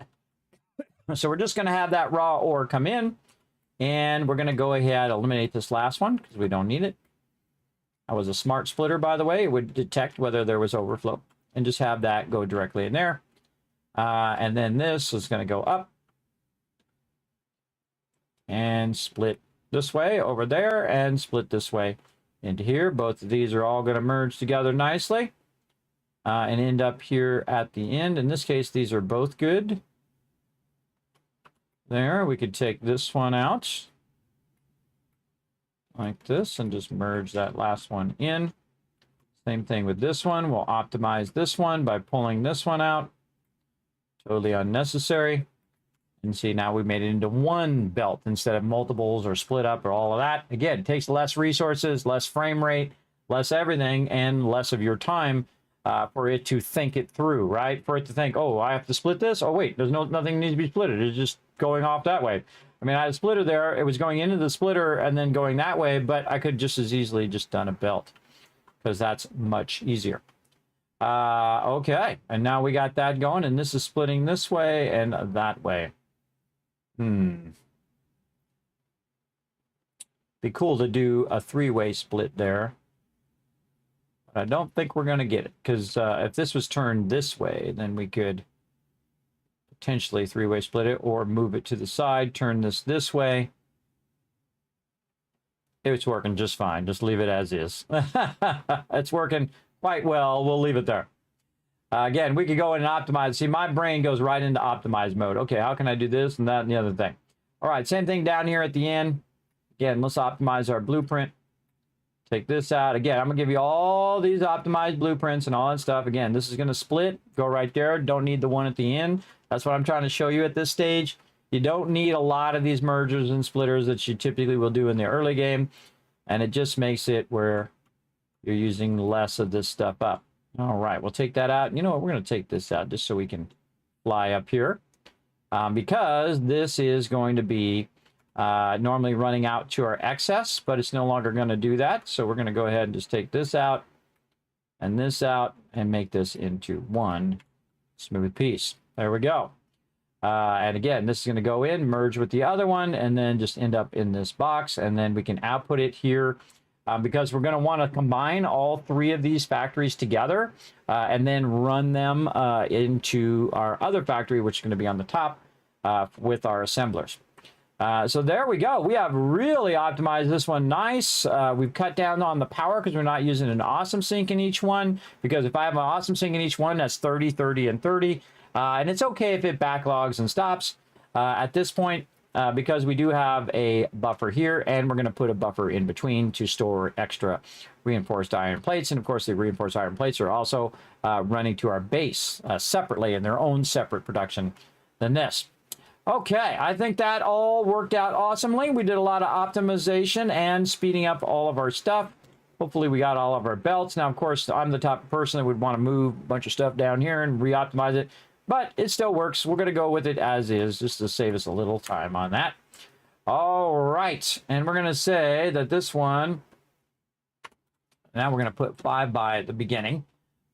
So we're just going to have that raw ore come in. And we're going to go ahead and eliminate this last one because we don't need it. That was a smart splitter, by the way. It would detect whether there was overflow and just have that go directly in there. And then this is going to go up and split this way over there and split this way into here. Both of these are all going to merge together nicely and end up here at the end. In this case, these are both good. There, we could take this one out like this and just merge that last one in. Same thing with this one. We'll optimize this one by pulling this one out. Totally unnecessary. And see, now we made it into one belt instead of multiples or split up or all of that. Again, it takes less resources, less frame rate, less everything, and less of your time for it to think it through, right? For it to think, oh, I have to split this? Oh, wait, there's nothing needs to be splitted. It's just going off that way. I mean, I had a splitter there. It was going into the splitter and then going that way, but I could just as easily just done a belt because that's much easier. Okay, and now we got that going, and this is splitting this way and that way. Be cool to do a 3-way split there. But I don't think we're going to get it because if this was turned this way, then we could potentially 3-way split it or move it to the side, turn this way. It's working just fine. Just leave it as is. It's working quite well. We'll leave it there. Again, we could go in and optimize. See, my brain goes right into optimize mode. Okay, how can I do this and that and the other thing? All right, same thing down here at the end. Again, let's optimize our blueprint. Take this out. Again, I'm going to give you all these optimized blueprints and all that stuff. Again, this is going to split. Go right there. Don't need the one at the end. That's what I'm trying to show you at this stage. You don't need a lot of these mergers and splitters that you typically will do in the early game. And it just makes it where you're using less of this stuff up. All right, we'll take that out. You know what? We're going to take this out just so we can fly up here. Because this is going to be normally running out to our excess, but it's no longer going to do that. So we're going to go ahead and just take this out and make this into one smooth piece. There we go. And again, this is going to go in, merge with the other one, and then just end up in this box. And then we can output it here because we're going to want to combine all 3 of these factories together and then run them into our other factory, which is going to be on the top with our assemblers. So there we go. We have really optimized this one nice. We've cut down on the power because we're not using an awesome sync in each one. Because if I have an awesome sync in each one, that's 30, 30, and 30. And it's okay if it backlogs and stops at this point because we do have a buffer here, and we're going to put a buffer in between to store extra reinforced iron plates. And of course, the reinforced iron plates are also running to our base separately in their own separate production than this. Okay, I think that all worked out awesomely. We did a lot of optimization and speeding up all of our stuff. Hopefully we got all of our belts. Now, of course, I'm the type of person that would want to move a bunch of stuff down here and re-optimize it, but it still works. We're going to go with it as is, just to save us a little time on that. All right, and we're going to say that this one, now we're going to put 5 by at the beginning.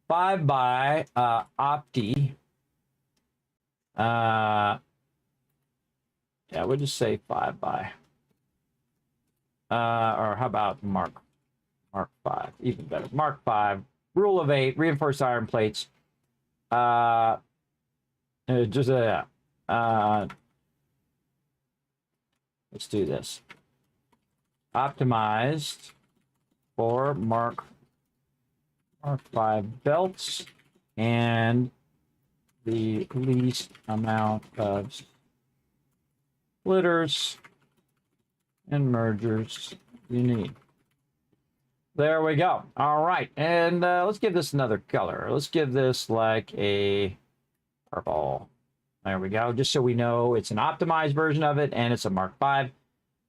5 by opti. Yeah, we'll just say 5 by. Or how about Mark 5? Even better. Mark 5. Rule of 8. Reinforced iron plates. Let's do this. Optimized for Mark 5 belts and the least amount of splitters and mergers you need. There we go. All right, and let's give this another color. Let's give this like a purple. There we go, just so we know it's an optimized version of it and it's a Mark 5.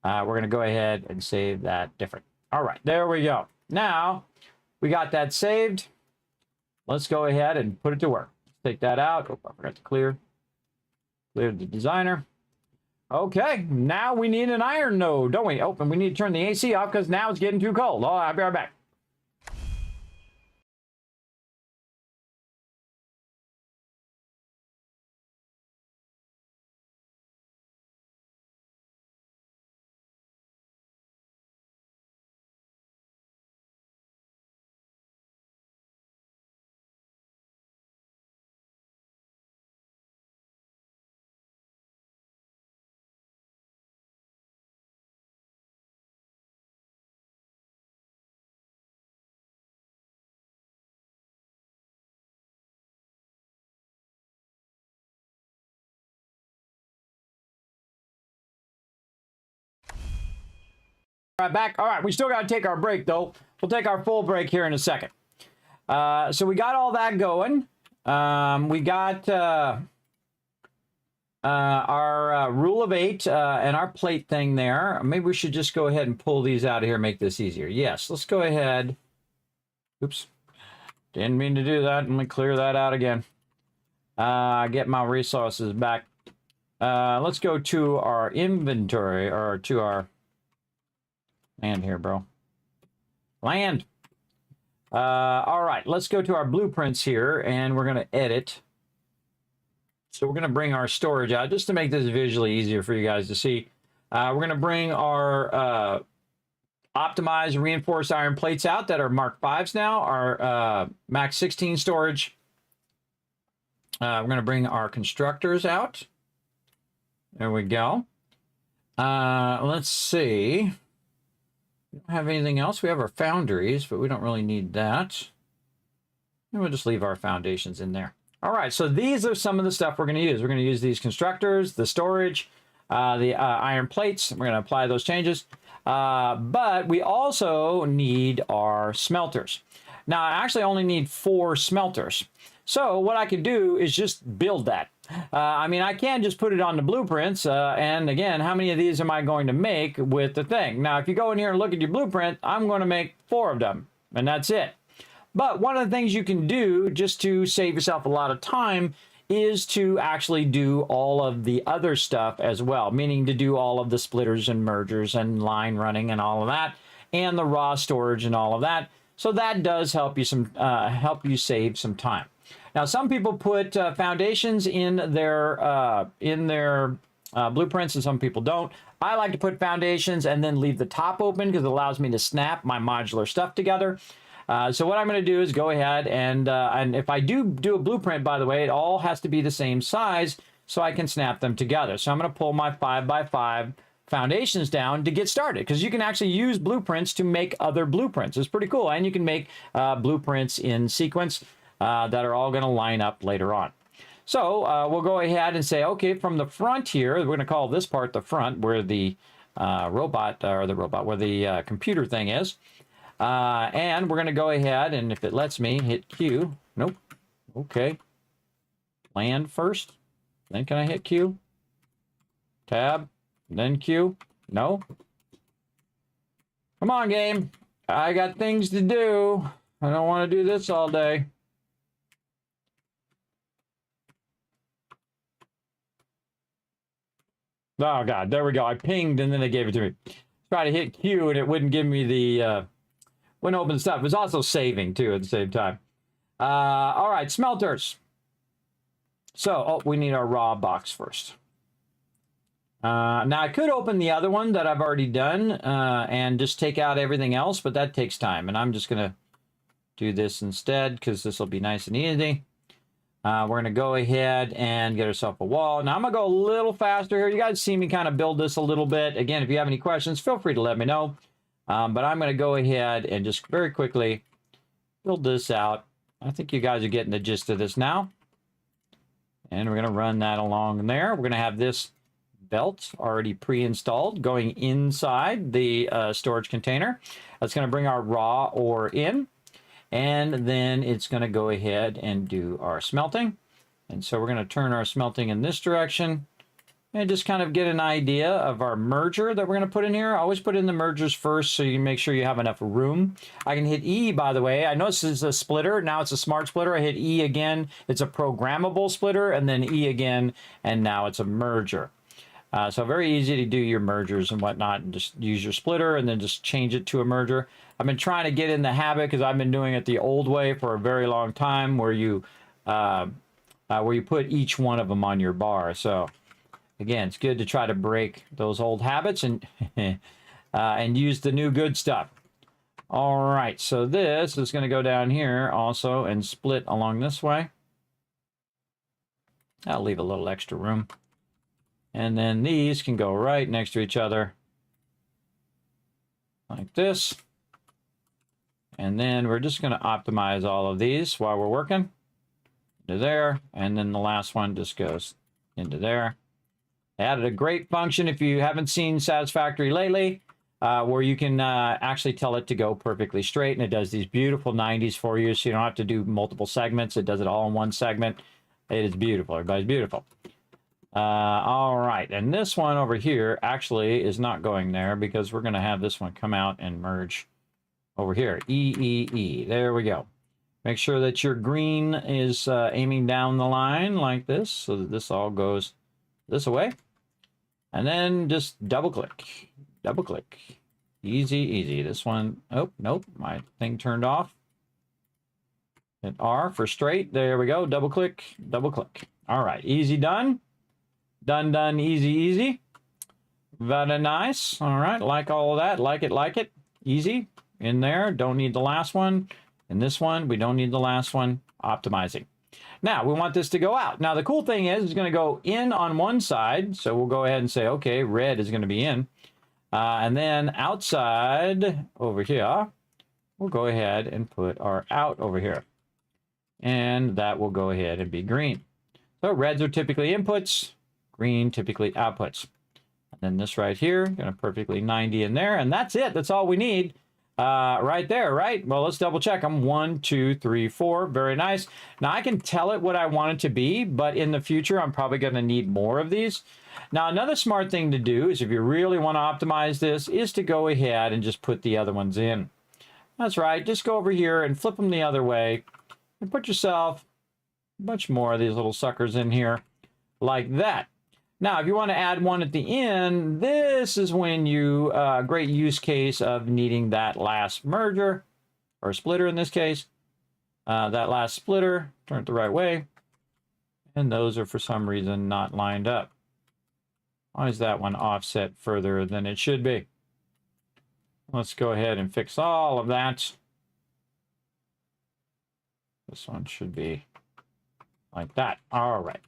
We're going to go ahead and save that different. All right, there we go. Now we got that saved. Let's go ahead and put it to work. Take that out. Oh, I forgot to clear the designer. Okay, now we need an iron node, don't we? Oh, and we need to turn the AC off because now it's getting too cold. Oh, I'll be right back. Right back. All right, we still got to take our break though. We'll take our full break here in a second. So we got all that going. We got our rule of 8 and our plate thing there. Maybe we should just go ahead and pull these out of here and make this easier. Yes, let's go ahead. Oops, didn't mean to do that. Let me clear that out again. Get my resources back. Let's go to our inventory, or to our land here, bro. Land. All right, let's go to our blueprints here, and we're going to edit. So we're going to bring our storage out just to make this visually easier for you guys to see. We're going to bring our optimized reinforced iron plates out that are Mark 5s now, our Max 16 storage. We're going to bring our constructors out. There we go. Let's see. We don't have anything else. We have our foundries, but we don't really need that. And we'll just leave our foundations in there. All right, so these are some of the stuff we're going to use. We're going to use these constructors, the storage, the iron plates. We're going to apply those changes. But we also need our smelters. Now, I actually only need 4 smelters. So what I can do is just build that. I mean, I can just put it on the blueprints. And again, how many of these am I going to make with the thing? Now, if you go in here and look at your blueprint, I'm going to make 4 of them. And that's it. But one of the things you can do just to save yourself a lot of time is to actually do all of the other stuff as well. Meaning to do all of the splitters and mergers and line running and all of that. And the raw storage and all of that. So that does help you save some time. Now, some people put foundations in their blueprints, and some people don't. I like to put foundations and then leave the top open because it allows me to snap my modular stuff together. So what I'm going to do is go ahead and if I do a blueprint, by the way, it all has to be the same size so I can snap them together. So I'm going to pull my 5x5 foundations down to get started, because you can actually use blueprints to make other blueprints. It's pretty cool. And you can make blueprints in sequence that are all going to line up later on. So we'll go ahead and say, okay, from the front here, we're going to call this part the front, where the where the computer thing is. And we're going to go ahead, and if it lets me, hit Q. Nope. Okay. Land first. Then can I hit Q? Tab. Then Q. No. Come on, game. I got things to do. I don't want to do this all day. Oh, God. There we go. I pinged, and then they gave it to me. Try to hit Q, and it wouldn't give me the... wouldn't open stuff. It was also saving, too, at the same time. All right, smelters. So, we need our raw box first. Now, I could open the other one that I've already done and just take out everything else, but that takes time. And I'm just going to do this instead, because this will be nice and easy. We're going to go ahead and get ourselves a wall. Now, I'm going to go a little faster here. You guys see me kind of build this a little bit. Again, if you have any questions, feel free to let me know. But I'm going to go ahead and just very quickly build this out. I think you guys are getting the gist of this now. And we're going to run that along there. We're going to have this belt already pre-installed going inside the storage container. That's going to bring our raw ore in. And then it's going to go ahead and do our smelting. And so we're going to turn our smelting in this direction. And just kind of get an idea of our merger that we're going to put in here. I always put in the mergers first so you can make sure you have enough room. I can hit E, by the way. I know this is a splitter. Now it's a smart splitter. I hit E again. It's a programmable splitter, and then E again, and now it's a merger. So very easy to do your mergers and whatnot. And just use your splitter and then just change it to a merger. I've been trying to get in the habit, because I've been doing it the old way for a very long time, where you put each one of them on your bar. So... again, it's good to try to break those old habits and and use the new good stuff. All right, so this is going to go down here also and split along this way. I'll leave a little extra room. And then these can go right next to each other like this. And then we're just going to optimize all of these while we're working. Into there, and then the last one just goes into there. They added a great function, if you haven't seen Satisfactory lately, where you can actually tell it to go perfectly straight, and it does these beautiful 90s for you, so you don't have to do multiple segments. It does it all in one segment. It is beautiful. Everybody's beautiful. All right, and this one over here actually is not going there, because we're going to have this one come out and merge over here. E. There we go. Make sure that your green is aiming down the line like this, so that this all goes this way. And then just double click. Easy. This one, oh, nope, my thing turned off. Hit R for straight. There we go. Double click. All right, easy done. Done, easy. Very nice. All right, like all of that. Like it. Easy. In there, don't need the last one. In this one, we don't need the last one. Optimizing. Now, we want this to go out. Now, the cool thing is it's going to go in on one side. So we'll go ahead and say, okay, red is going to be in. And then outside over here, we'll go ahead and put our out over here. And that will go ahead and be green. So reds are typically inputs, green typically outputs. And then this right here, going to perfectly 90 in there. And that's it. That's all we need. Right there, right? Well, let's double check them. 1, 2, 3, 4. Very nice. Now, I can tell it what I want it to be, but in the future, I'm probably going to need more of these. Now, another smart thing to do is, if you really want to optimize this, is to go ahead and just put the other ones in. That's right. Just go over here and flip them the other way and put yourself a bunch more of these little suckers in here like that. Now, if you want to add one at the end, this is when you, great use case of needing that last merger, or splitter in this case, that last splitter, turn it the right way, and those are for some reason not lined up. Why is that one offset further than it should be? Let's go ahead and fix all of that. This one should be like that. All right.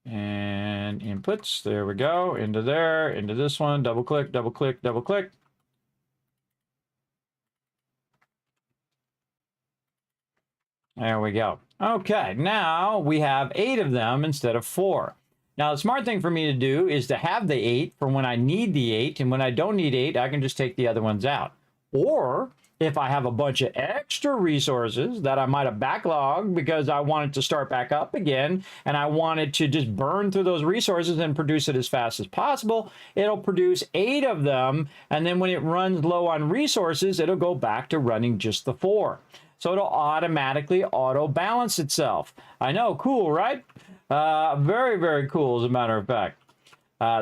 And inputs, there we go, into there, into this one, double click, double click, double click. There we go. Okay, now we have 8 of them instead of 4. Now, the smart thing for me to do is to have the 8 for when I need the 8, and when I don't need 8, I can just take the other ones out. Or if I have a bunch of extra resources that I might have backlogged because I wanted to start back up again, and I wanted to just burn through those resources and produce it as fast as possible, it'll produce 8 of them, and then when it runs low on resources, it'll go back to running just the 4. So it'll automatically auto-balance itself. I know, cool, right? Very, very cool, as a matter of fact.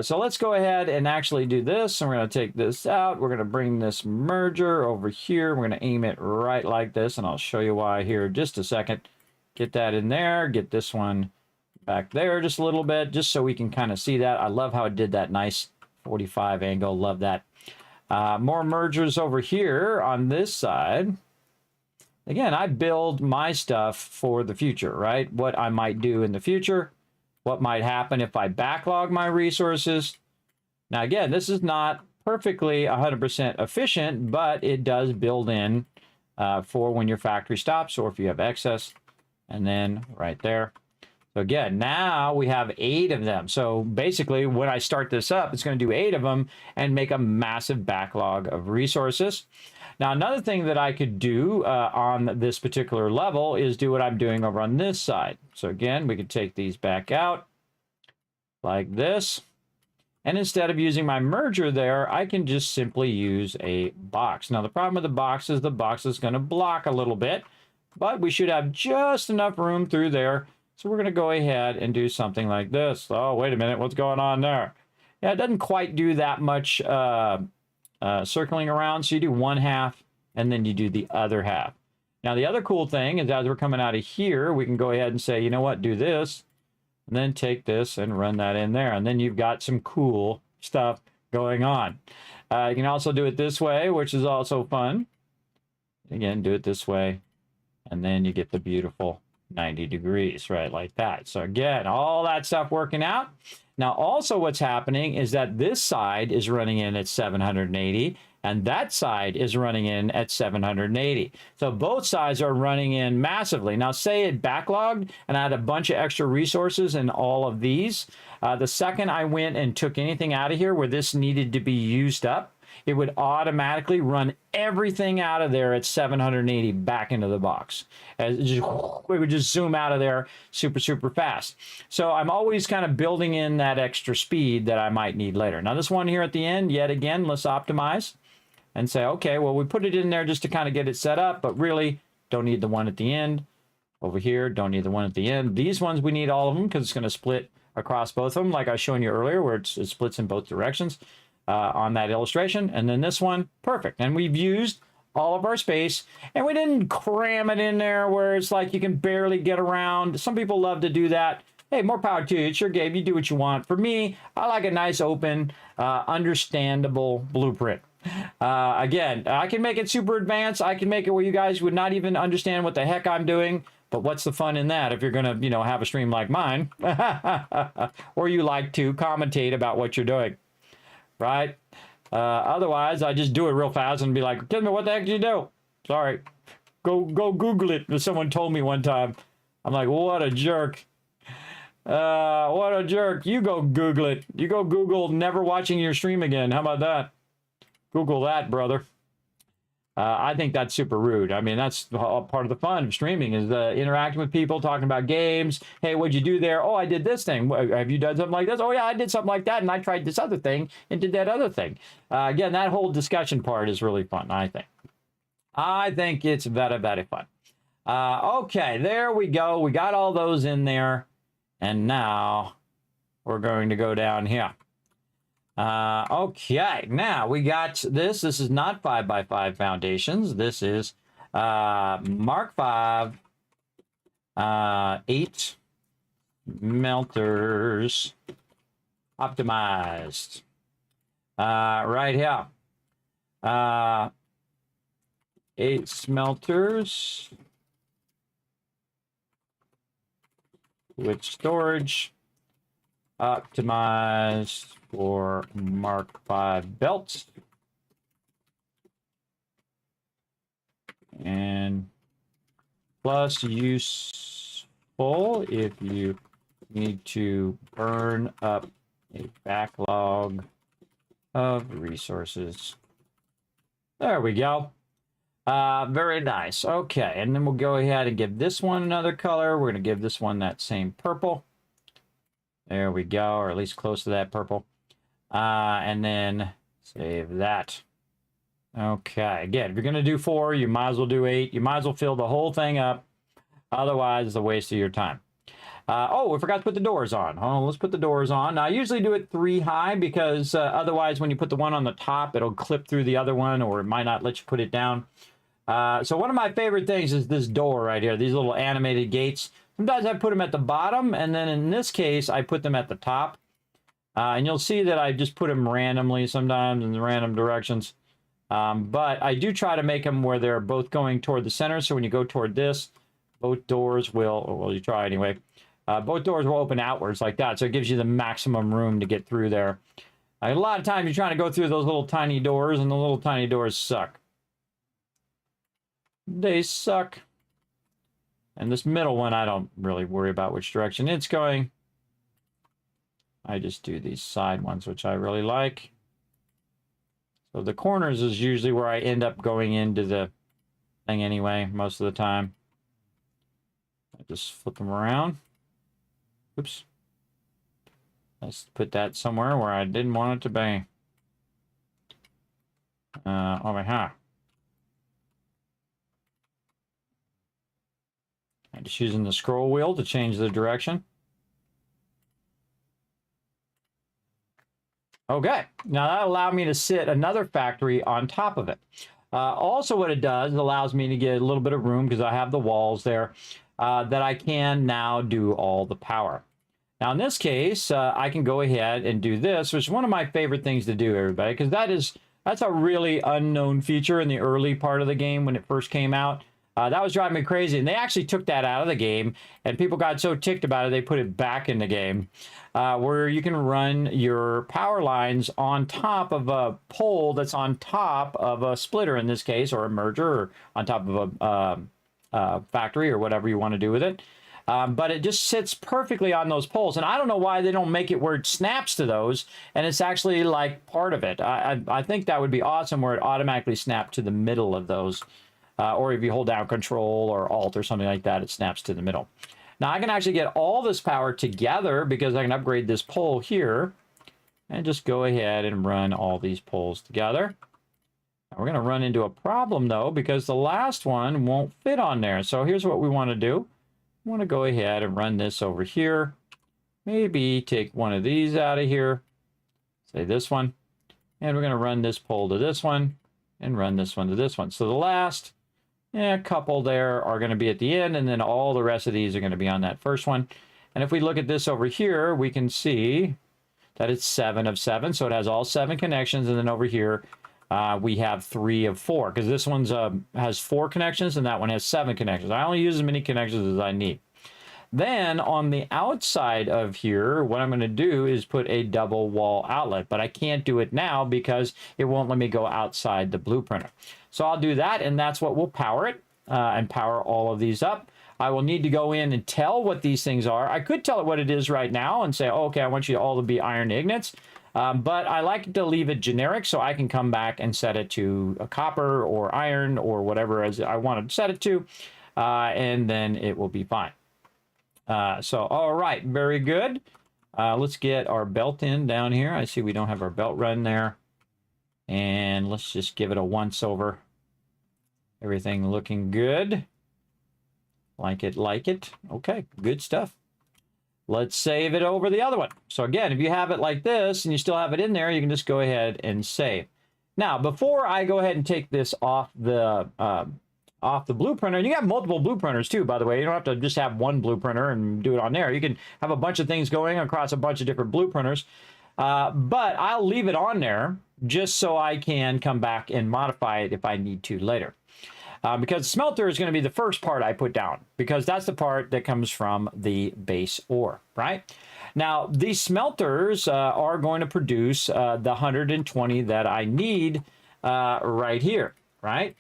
So let's go ahead and actually do this. And we're going to take this out. We're going to bring this merger over here. We're going to aim it right like this, and I'll show you why here in just a second. Get that in there. Get this one back there just a little bit, just so we can kind of see that. I love how it did that nice 45 angle. Love that. More mergers over here on this side. Again, I build my stuff for the future, right? What I might do in the future, what might happen if I backlog my resources. Now, again, this is not perfectly 100% efficient, but it does build in for when your factory stops or if you have excess. And then right there. So again, now we have 8 of them. So basically, when I start this up, it's going to do 8 of them and make a massive backlog of resources. Now, another thing that I could do on this particular level is do what I'm doing over on this side. So again, we could take these back out like this. And instead of using my merger there, I can just simply use a box. Now, the problem with the box is going to block a little bit, but we should have just enough room through there. So we're going to go ahead and do something like this. Oh, wait a minute, what's going on there? Yeah, it doesn't quite do that much circling around. So you do one half and then you do the other half. Now, the other cool thing is as we're coming out of here, we can go ahead and say, you know what, do this, and then take this and run that in there. And then you've got some cool stuff going on. You can also do it this way, which is also fun. Again, do it this way. And then you get the beautiful 90 degrees, right, like that. So again, all that stuff working out. Now, also what's happening is that this side is running in at 780, and that side is running in at 780. So both sides are running in massively. Now, say it backlogged, and I had a bunch of extra resources in all of these. The second I went and took anything out of here where this needed to be used up, it would automatically run everything out of there at 780 back into the box. It would just zoom out of there super, super fast. So I'm always kind of building in that extra speed that I might need later. Now this one here at the end, yet again, let's optimize and say, okay, well, we put it in there just to kind of get it set up, but really don't need the one at the end. Over here, don't need the one at the end. These ones, we need all of them because it's going to split across both of them, like I was showing you earlier, where it splits in both directions. On that illustration, and then this one, perfect. And we've used all of our space, and we didn't cram it in there where it's like you can barely get around. Some people love to do that. Hey, more power to you. It's your game. You do what you want. For me, I like a nice, open, understandable blueprint. Again, I can make it super advanced. I can make it where you guys would not even understand what the heck I'm doing. But what's the fun in that if you're going to, have a stream like mine, or you like to commentate about what you're doing? Right? Otherwise, I just do it real fast and be like, Kismet, what the heck did you do? Sorry. Go Google it. Someone told me one time. I'm like, what a jerk. What a jerk. You go Google it. You go Google never watching your stream again. How about that? Google that, brother. I think that's super rude. I mean, that's part of the fun of streaming is interacting with people, talking about games. Hey, what'd you do there? Oh, I did this thing. Have you done something like this? Oh, yeah, I did something like that, and I tried this other thing and did that other thing. Again, that whole discussion part is really fun, I think. I think it's very, very fun. Okay, there we go. We got all those in there, and now we're going to go down here. Okay, now we got this. This is not 5x5 foundations. This is Mark 5 8 melters optimized. Right here. 8 smelters with storage. Optimized for Mark 5 belts. And plus useful if you need to burn up a backlog of resources. There we go. Very nice. Okay, and then we'll go ahead and give this one another color. We're going to give this one that same purple. There we go, or at least close to that purple. And then save that. Okay, again, if you're going to do 4, you might as well do 8. You might as well fill the whole thing up. Otherwise, it's a waste of your time. Oh, we forgot to put the doors on. Oh, let's put the doors on. Now, I usually do it 3 high because otherwise when you put the one on the top, it'll clip through the other one or it might not let you put it down. So one of my favorite things is this door right here, these little animated gates. Sometimes I put them at the bottom, and then in this case, I put them at the top. And you'll see that I just put them randomly sometimes in the random directions. But I do try to make them where they're both going toward the center. So when you go toward this, both doors will, or well, you try anyway. Both doors will open outwards like that, so it gives you the maximum room to get through there. A lot of times you're trying to go through those little tiny doors, and the little tiny doors suck. They suck. And this middle one, I don't really worry about which direction it's going. I just do these side ones, which I really like. So the corners is usually where I end up going into the thing anyway, most of the time. I just flip them around. Oops. Let's put that somewhere where I didn't want it to be. Over here. I'm just using the scroll wheel to change the direction. Okay, now that allowed me to sit another factory on top of it. Also what it does, it allows me to get a little bit of room because I have the walls there. That I can now do all the power. Now in this case, I can go ahead and do this, which is one of my favorite things to do, everybody, because that's a really unknown feature in the early part of the game when it first came out. That was driving me crazy, and they actually took that out of the game, and people got so ticked about it, they put it back in the game, where you can run your power lines on top of a pole that's on top of a splitter in this case, or a merger, or on top of a factory or whatever you want to do with it. But it just sits perfectly on those poles. And I don't know why they don't make it where it snaps to those and it's actually like part of it. I think that would be awesome where it automatically snaps to the middle of those. Or if you hold down Control or Alt or something like that, it snaps to the middle. Now I can actually get all this power together because I can upgrade this pole here and just go ahead and run all these poles together. We're going to run into a problem, though, because the last one won't fit on there. So here's what we want to do. We want to go ahead and run this over here. Maybe take one of these out of here. Say this one. And we're going to run this pole to this one and run this one to this one. So the last couple there are going to be at the end, and then all the rest of these are going to be on that first one. And if we look at this over here, we can see that it's 7 of 7. So it has all 7 connections. And then over here, we have 3 of 4 because this one's has 4 connections and that one has 7 connections. I only use as many connections as I need. Then on the outside of here, what I'm going to do is put a double wall outlet, but I can't do it now because it won't let me go outside the blueprinter. So I'll do that, and that's what will power it and power all of these up. I will need to go in and tell what these things are. I could tell it what it is right now and say, oh, okay, I want you all to be iron ignits. But I like to leave it generic so I can come back and set it to a copper or iron or whatever as I want to set it to, and then it will be fine. So, all right, very good. Let's get our belt in down here. I see we don't have our belt run there. And let's just give it a once over. Everything looking good. Like it, like it. Okay, good stuff. Let's save it over the other one. So again, if you have it like this and you still have it in there, you can just go ahead and save. Now, before I go ahead and take this off the blueprinter, and you have multiple blueprinters too, by the way. You don't have to just have one blueprinter and do it on there. You can have a bunch of things going across a bunch of different blueprinters. But I'll leave it on there just so I can come back and modify it if I need to later. because smelter is going to be the first part I put down, because that's the part that comes from the base ore, right? Now, these smelters are going to produce the 120 that I need right here, right?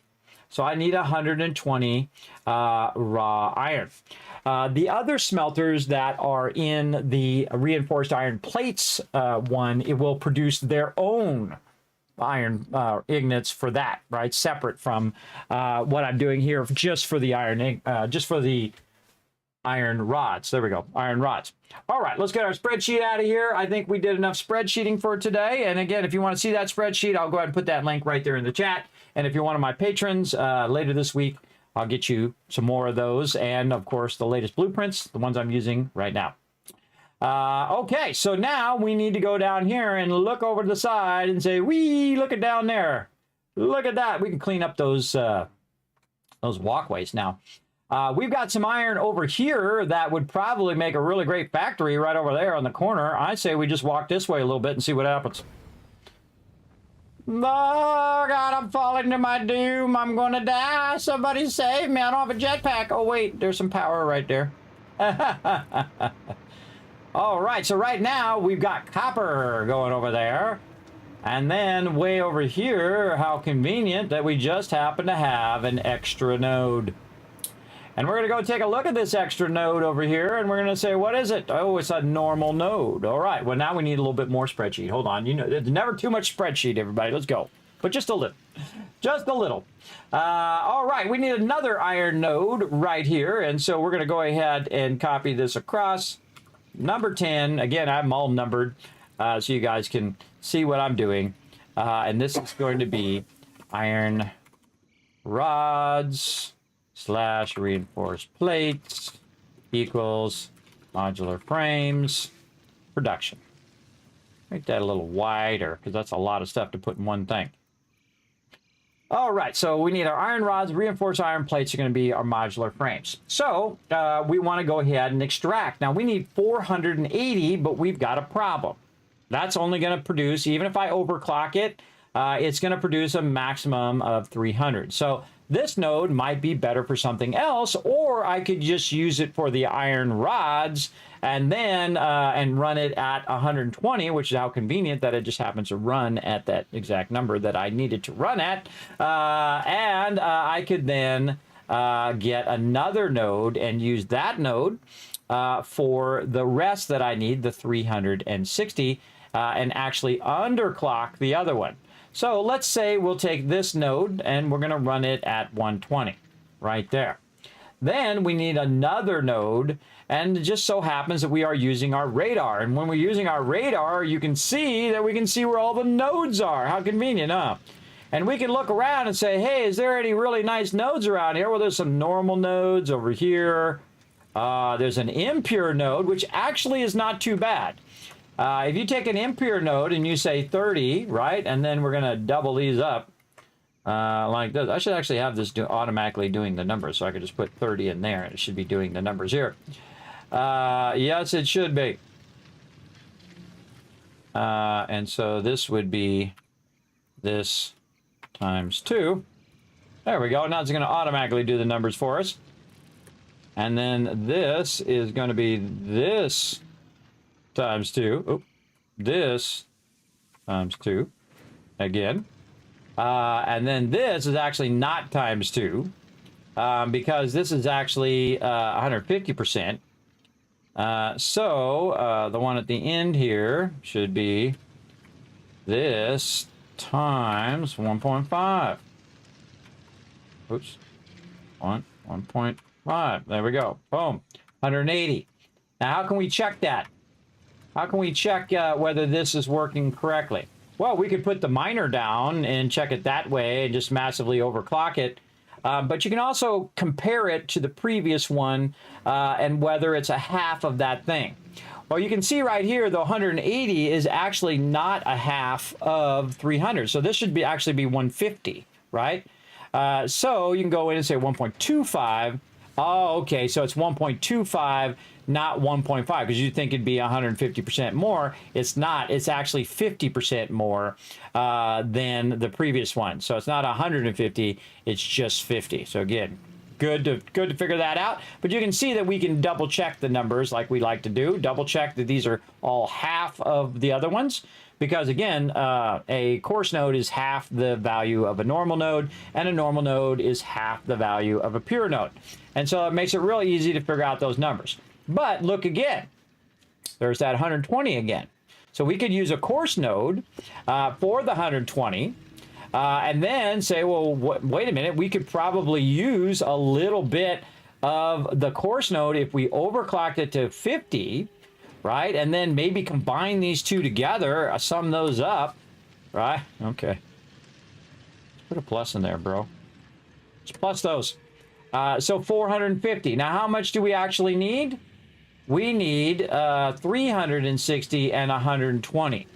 So I need 120 raw iron. The other smelters that are in the reinforced iron plates one, it will produce their own iron ingots for that, right? Separate from what I'm doing here, just for the iron rods. There we go, iron rods. All right, let's get our spreadsheet out of here. I think we did enough spreadsheeting for today. And again, if you want to see that spreadsheet, I'll go ahead and put that link right there in the chat. And if you're one of my patrons, later this week, I'll get you some more of those. And of course, the latest blueprints, the ones I'm using right now. Okay, so now we need to go down here and look over to the side and say, wee, look at down there. Look at that. We can clean up those walkways now. We've got some iron over here that would probably make a really great factory right over there on the corner. I say we just walk this way a little bit and see what happens. Oh, God, I'm falling to my doom. I'm going to die. Somebody save me. I don't have a jetpack. Oh, wait, there's some power right there. All right, so right now we've got copper going over there. And then way over here, how convenient that we just happen to have an extra node. And we're going to go take a look at this extra node over here, and we're going to say, what is it? Oh, it's a normal node. All right, well, now we need a little bit more spreadsheet. Hold on. You know, there's never too much spreadsheet, everybody. Let's go. But just a little. Just a little. All right, we need another iron node right here, and so we're going to go ahead and copy this across. Number 10. Again, I'm all numbered, so you guys can see what I'm doing. And this is going to be iron rods / reinforced plates equals modular frames production. Make that a little wider, because that's a lot of stuff to put in one thing. All right, so we need our iron rods. Reinforced iron plates are going to be our modular frames. So we want to go ahead and extract. Now, we need 480, but we've got a problem. That's only going to produce, even if I overclock it, it's going to produce a maximum of 300. So this node might be better for something else, or I could just use it for the iron rods and then and run it at 120, which is how convenient that it just happens to run at that exact number that I needed to run at. And I could then get another node and use that node for the rest that I need, the 360, and actually underclock the other one. So let's say we'll take this node and we're going to run it at 120 right there. Then we need another node, and it just so happens that we are using our radar. And when we're using our radar, you can see that we can see where all the nodes are. How convenient, huh? And we can look around and say, hey, is there any really nice nodes around here? Well, there's some normal nodes over here. There's an impure node, which actually is not too bad. If you take an impure node and you say 30, right, and then we're going to double these up like this. I should actually have this automatically doing the numbers, so I could just put 30 in there, and it should be doing the numbers here. Yes, it should be. And so this would be this times 2. There we go. Now it's going to automatically do the numbers for us. And then this is going to be this times 2. Oh, this times 2 again. And then this is actually not times 2 because this is actually 150%. So the one at the end here should be this times 1.5. Oops. 1.5. There we go. Boom. 180. Now, how can we check that? How can we check whether this is working correctly? Well, we could put the miner down and check it that way and just massively overclock it. But you can also compare it to the previous one and whether it's a half of that thing. Well, you can see right here, the 180 is actually not a half of 300. So this should be actually be 150, right? So you can go in and say 1.25. Oh, okay, so it's 1.25 not 1.5, because you think it'd be 150% more. It's not. It's actually 50% more than the previous one. So it's not 150, it's just 50. So again, good to figure that out. But you can see that we can double check the numbers like we like to do. Double check that these are all half of the other ones. Because again, a coarse node is half the value of a normal node, and a normal node is half the value of a pure node. And so it makes it really easy to figure out those numbers. But look again, there's that 120 again. So we could use a coarse node for the 120, and then say, well, wait a minute, we could probably use a little bit of the coarse node if we overclocked it to 50, right? And then maybe combine these two together, sum those up, right? Okay. Put a plus in there, bro. Let's plus those. So 450. Now, how much do we actually need? We need 360 and 120.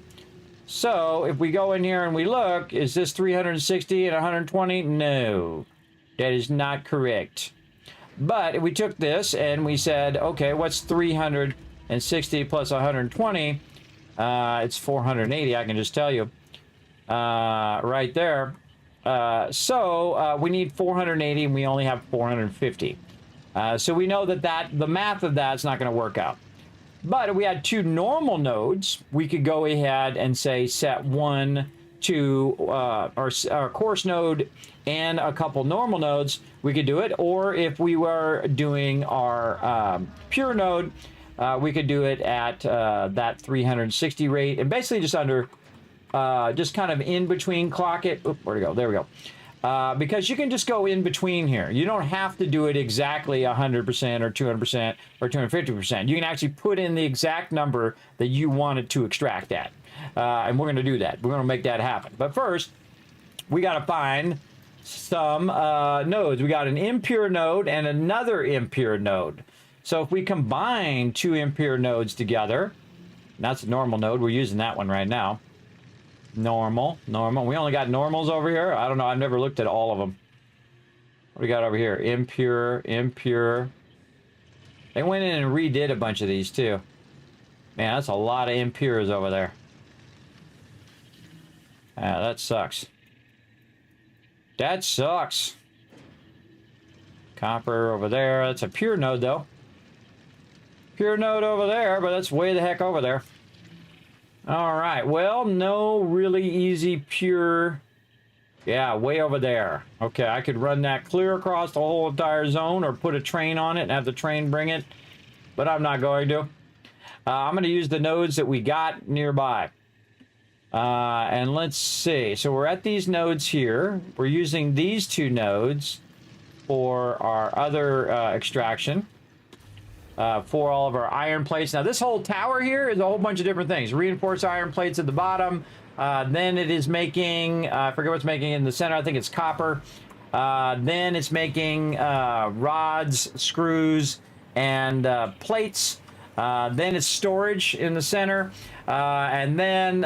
So if we go in here and we look, is this 360 and 120? No, that is not correct. But if we took this and we said, okay, what's 360 plus 120? It's 480, I can just tell you right there. So we need 480 and we only have 450. So we know that the math of that's not going to work out. But if we had two normal nodes, we could go ahead and say set one to our coarse node and a couple normal nodes, we could do it. Or if we were doing our pure node, we could do it at that 360 rate, and basically just under, just kind of in between clock it. Oop, where'd it go? There we go. Because you can just go in between here. You don't have to do it exactly 100% or 200% or 250%. You can actually put in the exact number that you wanted to extract at. And we're going to do that. We're going to make that happen. But first, we got to find some nodes. We got an impure node and another impure node. So if we combine two impure nodes together, that's a normal node. We're using that one right now. Normal. We only got normals over here. I don't know. I've never looked at all of them. What do we got over here? Impure. They went in and redid a bunch of these too. Man, that's a lot of impures over there. That sucks. That sucks. Copper over there. That's a pure node though. Pure node over there, but that's way the heck over there. All right, well, no really easy pure. Yeah, way over there. Okay, I could run that clear across the whole entire zone or put a train on it and have the train bring it, but I'm not going to. I'm going to use the nodes that we got nearby. And let's see. So we're at these nodes here. We're using these two nodes for our other extraction. For all of our iron plates. Now this whole tower here is a whole bunch of different things. Reinforced iron plates at the bottom. Then it is making, I forget what's making in the center. I think it's copper. Then it's making rods, screws, and plates. Then it's storage in the center. And then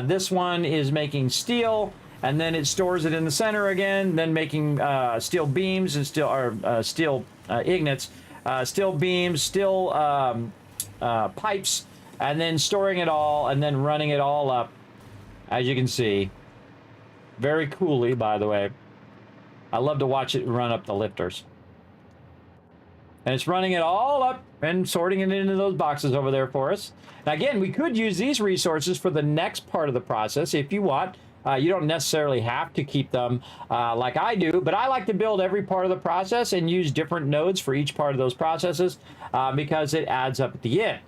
this one is making steel. And then it stores it in the center again. Then making steel beams and steel ingots. Steel beams, steel pipes, and then storing it all and then running it all up, as you can see. Very coolly, by the way. I love to watch it run up the lifters. And it's running it all up and sorting it into those boxes over there for us. Now, again, we could use these resources for the next part of the process if you want. You don't necessarily have to keep them like I do, but I like to build every part of the process and use different nodes for each part of those processes because it adds up at the end.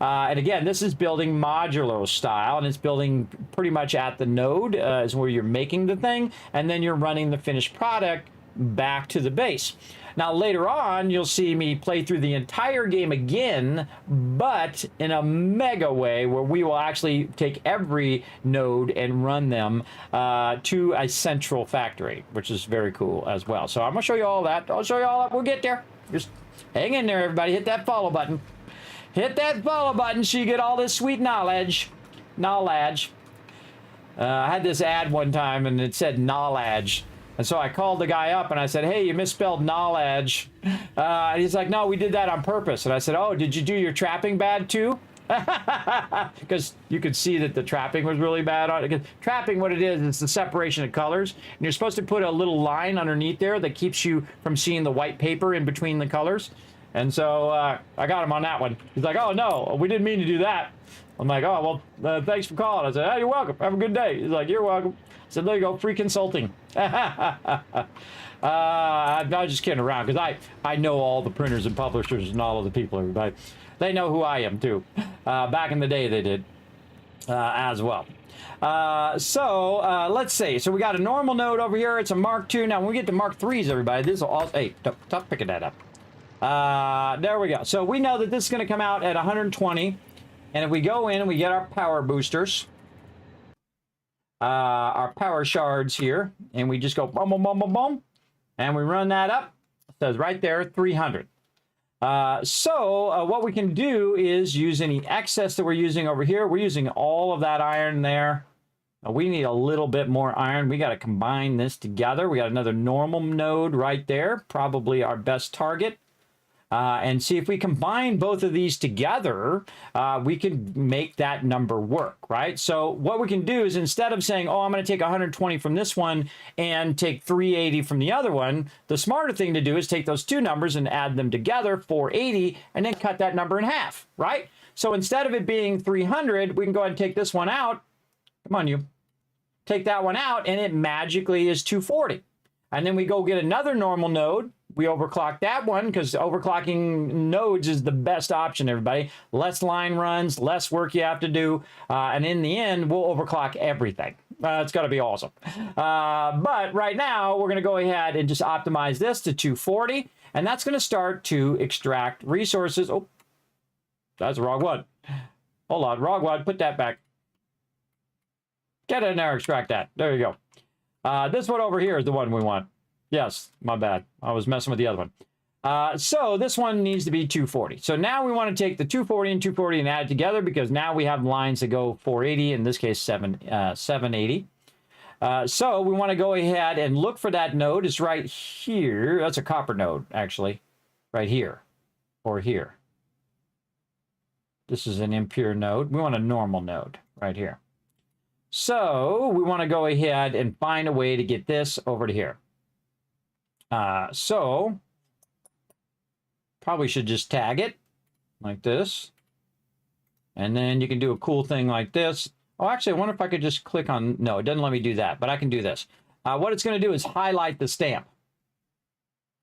And again, this is building modular style, and it's building pretty much at the node is where you're making the thing, and then you're running the finished product back to the base. Now, later on, you'll see me play through the entire game again, but in a mega way where we will actually take every node and run them to a central factory, which is very cool as well. So I'm going to show you all that. I'll show you all that. We'll get there. Just hang in there, everybody. Hit that follow button. Hit that follow button so you get all this sweet knowledge. I had this ad one time, and it said knowledge. And so I called the guy up and I said, hey, you misspelled knowledge. And he's like, no, we did that on purpose. And I said, oh, did you do your trapping bad too? Because you could see that the trapping was really bad on it. Because trapping, what it is the separation of colors. And you're supposed to put a little line underneath there that keeps you from seeing the white paper in between the colors. And so I got him on that one. He's like, oh, no, we didn't mean to do that. I'm like, oh, well, thanks for calling. I said, oh, you're welcome. Have a good day. He's like, you're welcome. I said, there you go, free consulting. I was just kidding around because I know all the printers and publishers and all of the people, everybody. They know who I am, too. Back in the day, they did as well. Let's see. So we got a normal node over here. It's a Mark II. Now, when we get to Mark IIIs, everybody, this will all... Hey, stop picking that up. There we go. So we know that this is going to come out at 120. And if we go in and we get our power boosters, our power shards here, and we just go boom, boom, boom, boom, boom, and we run that up, it says right there, 300. What we can do is use any excess that we're using over here. We're using all of that iron there. We need a little bit more iron. We got to combine this together. We got another normal node right there, probably our best target. And see if we combine both of these together, we can make that number work, right? So what we can do is instead of saying, oh, I'm going to take 120 from this one and take 380 from the other one, the smarter thing to do is take those two numbers and add them together, 480, and then cut that number in half, right? So instead of it being 300, we can go ahead and take this one out. Come on, you. Take that one out, and it magically is 240. And then we go get another normal node. We overclock that one because overclocking nodes is the best option, everybody. Less line runs, less work you have to do. And in the end, we'll overclock everything. It's going to be awesome. But right now, we're going to go ahead and just optimize this to 240. And that's going to start to extract resources. Oh, that's the wrong one. Hold on, wrong one. Put that back. Get in there, extract that. There you go. This one over here is the one we want. Yes, my bad. I was messing with the other one. So this one needs to be 240. So now we want to take the 240 and 240 and add it together because now we have lines that go 480, in this case 780. So we want to go ahead and look for that node. It's right here. That's a copper node, actually. Right here or here. This is an impure node. We want a normal node right here. So we want to go ahead and find a way to get this over to here. Probably should just tag it like this. And then you can do a cool thing like this. Oh, actually, I wonder if I could just click on... No, it doesn't let me do that, but I can do this. What it's going to do is highlight the stamp.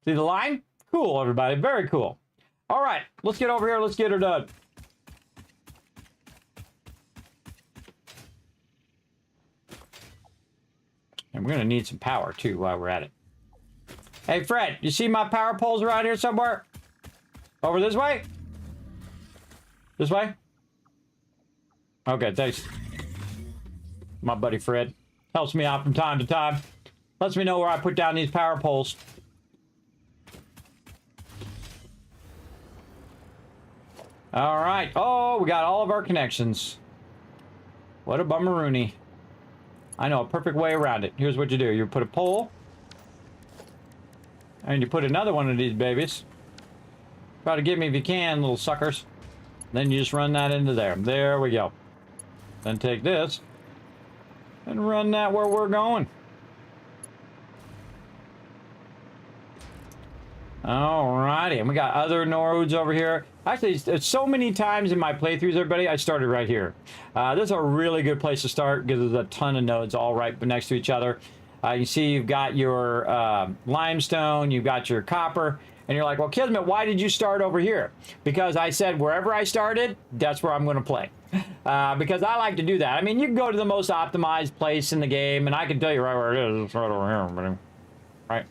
See the line? Cool, everybody. Very cool. All right, let's get over here. Let's get her done. And we're going to need some power, too, while we're at it. Hey, Fred, you see my power poles around here somewhere? Over this way? This way? Okay, thanks. My buddy Fred helps me out from time to time. Lets me know where I put down these power poles. All right. Oh, we got all of our connections. What a bummeroony. I know a perfect way around it. Here's what you do. You put a pole. And you put another one of these babies. Try to get me if you can, little suckers. Then you just run that into there. There we go. Then take this. And run that where we're going. Alrighty. And we got other nodes over here. Actually, it's so many times in my playthroughs, everybody, I started right here. This is a really good place to start because there's a ton of nodes all right next to each other. You see you've got your limestone, you've got your copper, and you're like, well, Kismet, why did you start over here? Because I said wherever I started, that's where I'm going to play. Because I like to do that. I mean, you can go to the most optimized place in the game, and I can tell you right where it is. It's right over here.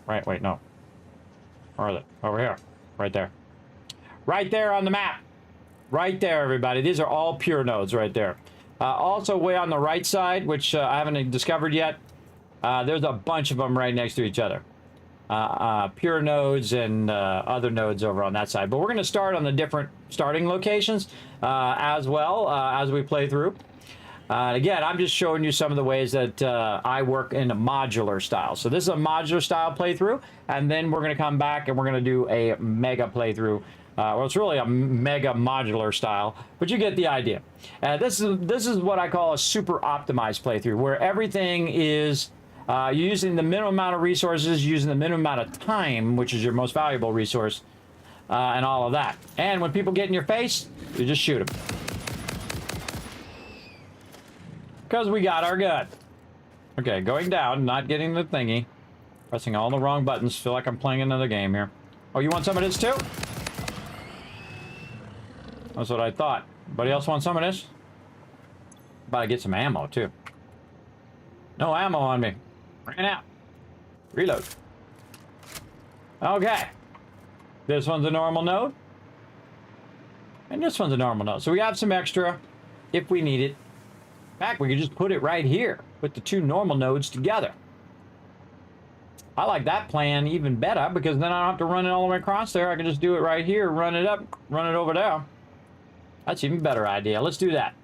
Right, wait, no. Where is it? Over here. Right there. Right there on the map. Right there, everybody. These are all pure nodes right there. Also, way on the right side, which I haven't discovered yet, there's a bunch of them right next to each other. Pure nodes and other nodes over on that side. But we're going to start on the different starting locations as well as we play through. Again, I'm just showing you some of the ways that I work in a modular style. So this is a modular style playthrough, and then we're going to come back and we're going to do a mega playthrough. Well, it's really a mega modular style, but you get the idea. This is what I call a super optimized playthrough, where everything is using the minimum amount of resources, using the minimum amount of time, which is your most valuable resource, and all of that. And when people get in your face, you just shoot them. Because we got our gun. Okay, going down, not getting the thingy. Pressing all the wrong buttons. Feel like I'm playing another game here. Oh, you want some of this too? That's what I thought. Anybody else want some of this? About to get some ammo too. No ammo on me. Ran out. Reload. Okay. This one's a normal node. And this one's a normal node. So we have some extra if we need it. In fact, we could just put it right here. Put the two normal nodes together. I like that plan even better because then I don't have to run it all the way across there. I can just do it right here, run it up, run it over there. That's even better idea. Let's do that.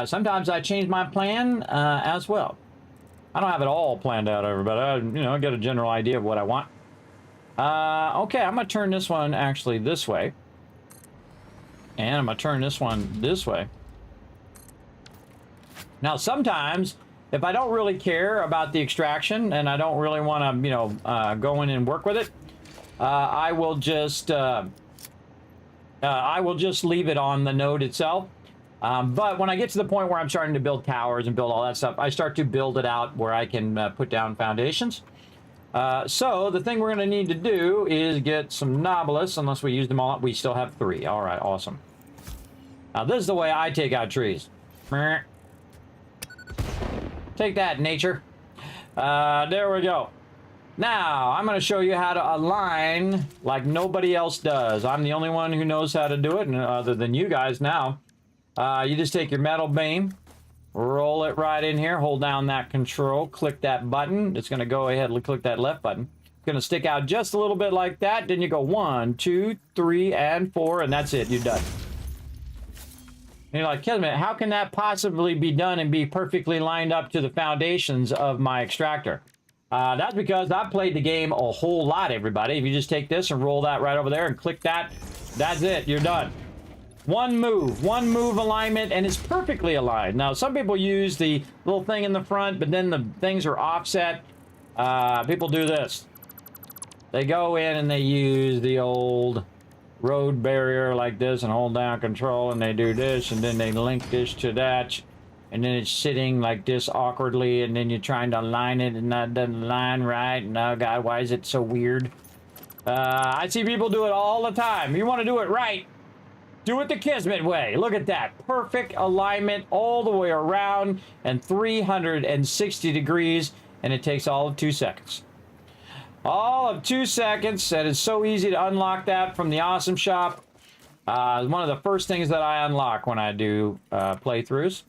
Sometimes I change my plan as well. I don't have it all planned out, everybody. I get a general idea of what I want. Okay, I'm going to turn this one actually this way. And I'm going to turn this one this way. Now, sometimes, if I don't really care about the extraction and I don't really want to, go in and work with it, I will just leave it on the node itself. But when I get to the point where I'm starting to build towers and build all that stuff, I start to build it out where I can put down foundations. So the thing we're going to need to do is get some Nobilis, unless we use them all up. We still have 3. All right, awesome. Now, this is the way I take out trees. Take that, nature. There we go. Now, I'm going to show you how to align like nobody else does. I'm the only one who knows how to do it, and other than you guys now. You just take your metal beam, roll it right in here, hold down that control, click that button. It's going to go ahead and click that left button. It's going to stick out just a little bit like that. Then you go 1, 2, 3, and 4, and that's it. You're done. And you're like, Kismet, how can that possibly be done and be perfectly lined up to the foundations of my extractor? That's because I've played the game a whole lot, everybody. If you just take this and roll that right over there and click that, that's it. You're done. One move alignment, and it's perfectly aligned. Now, some people use the little thing in the front, but then the things are offset. People do this. They go in and they use the old road barrier like this and hold down control, and they do this, and then they link this to that, and then it's sitting like this awkwardly, and then you're trying to align it, and that doesn't align right, and oh god, why is it so weird? I see people do it all the time. You want to do it right, do it the Kismet way. Look at that. Perfect alignment all the way around and 360 degrees, and it takes all of 2 seconds. All of 2 seconds, and it's so easy to unlock that from the Awesome Shop. One of the first things that I unlock when I do playthroughs.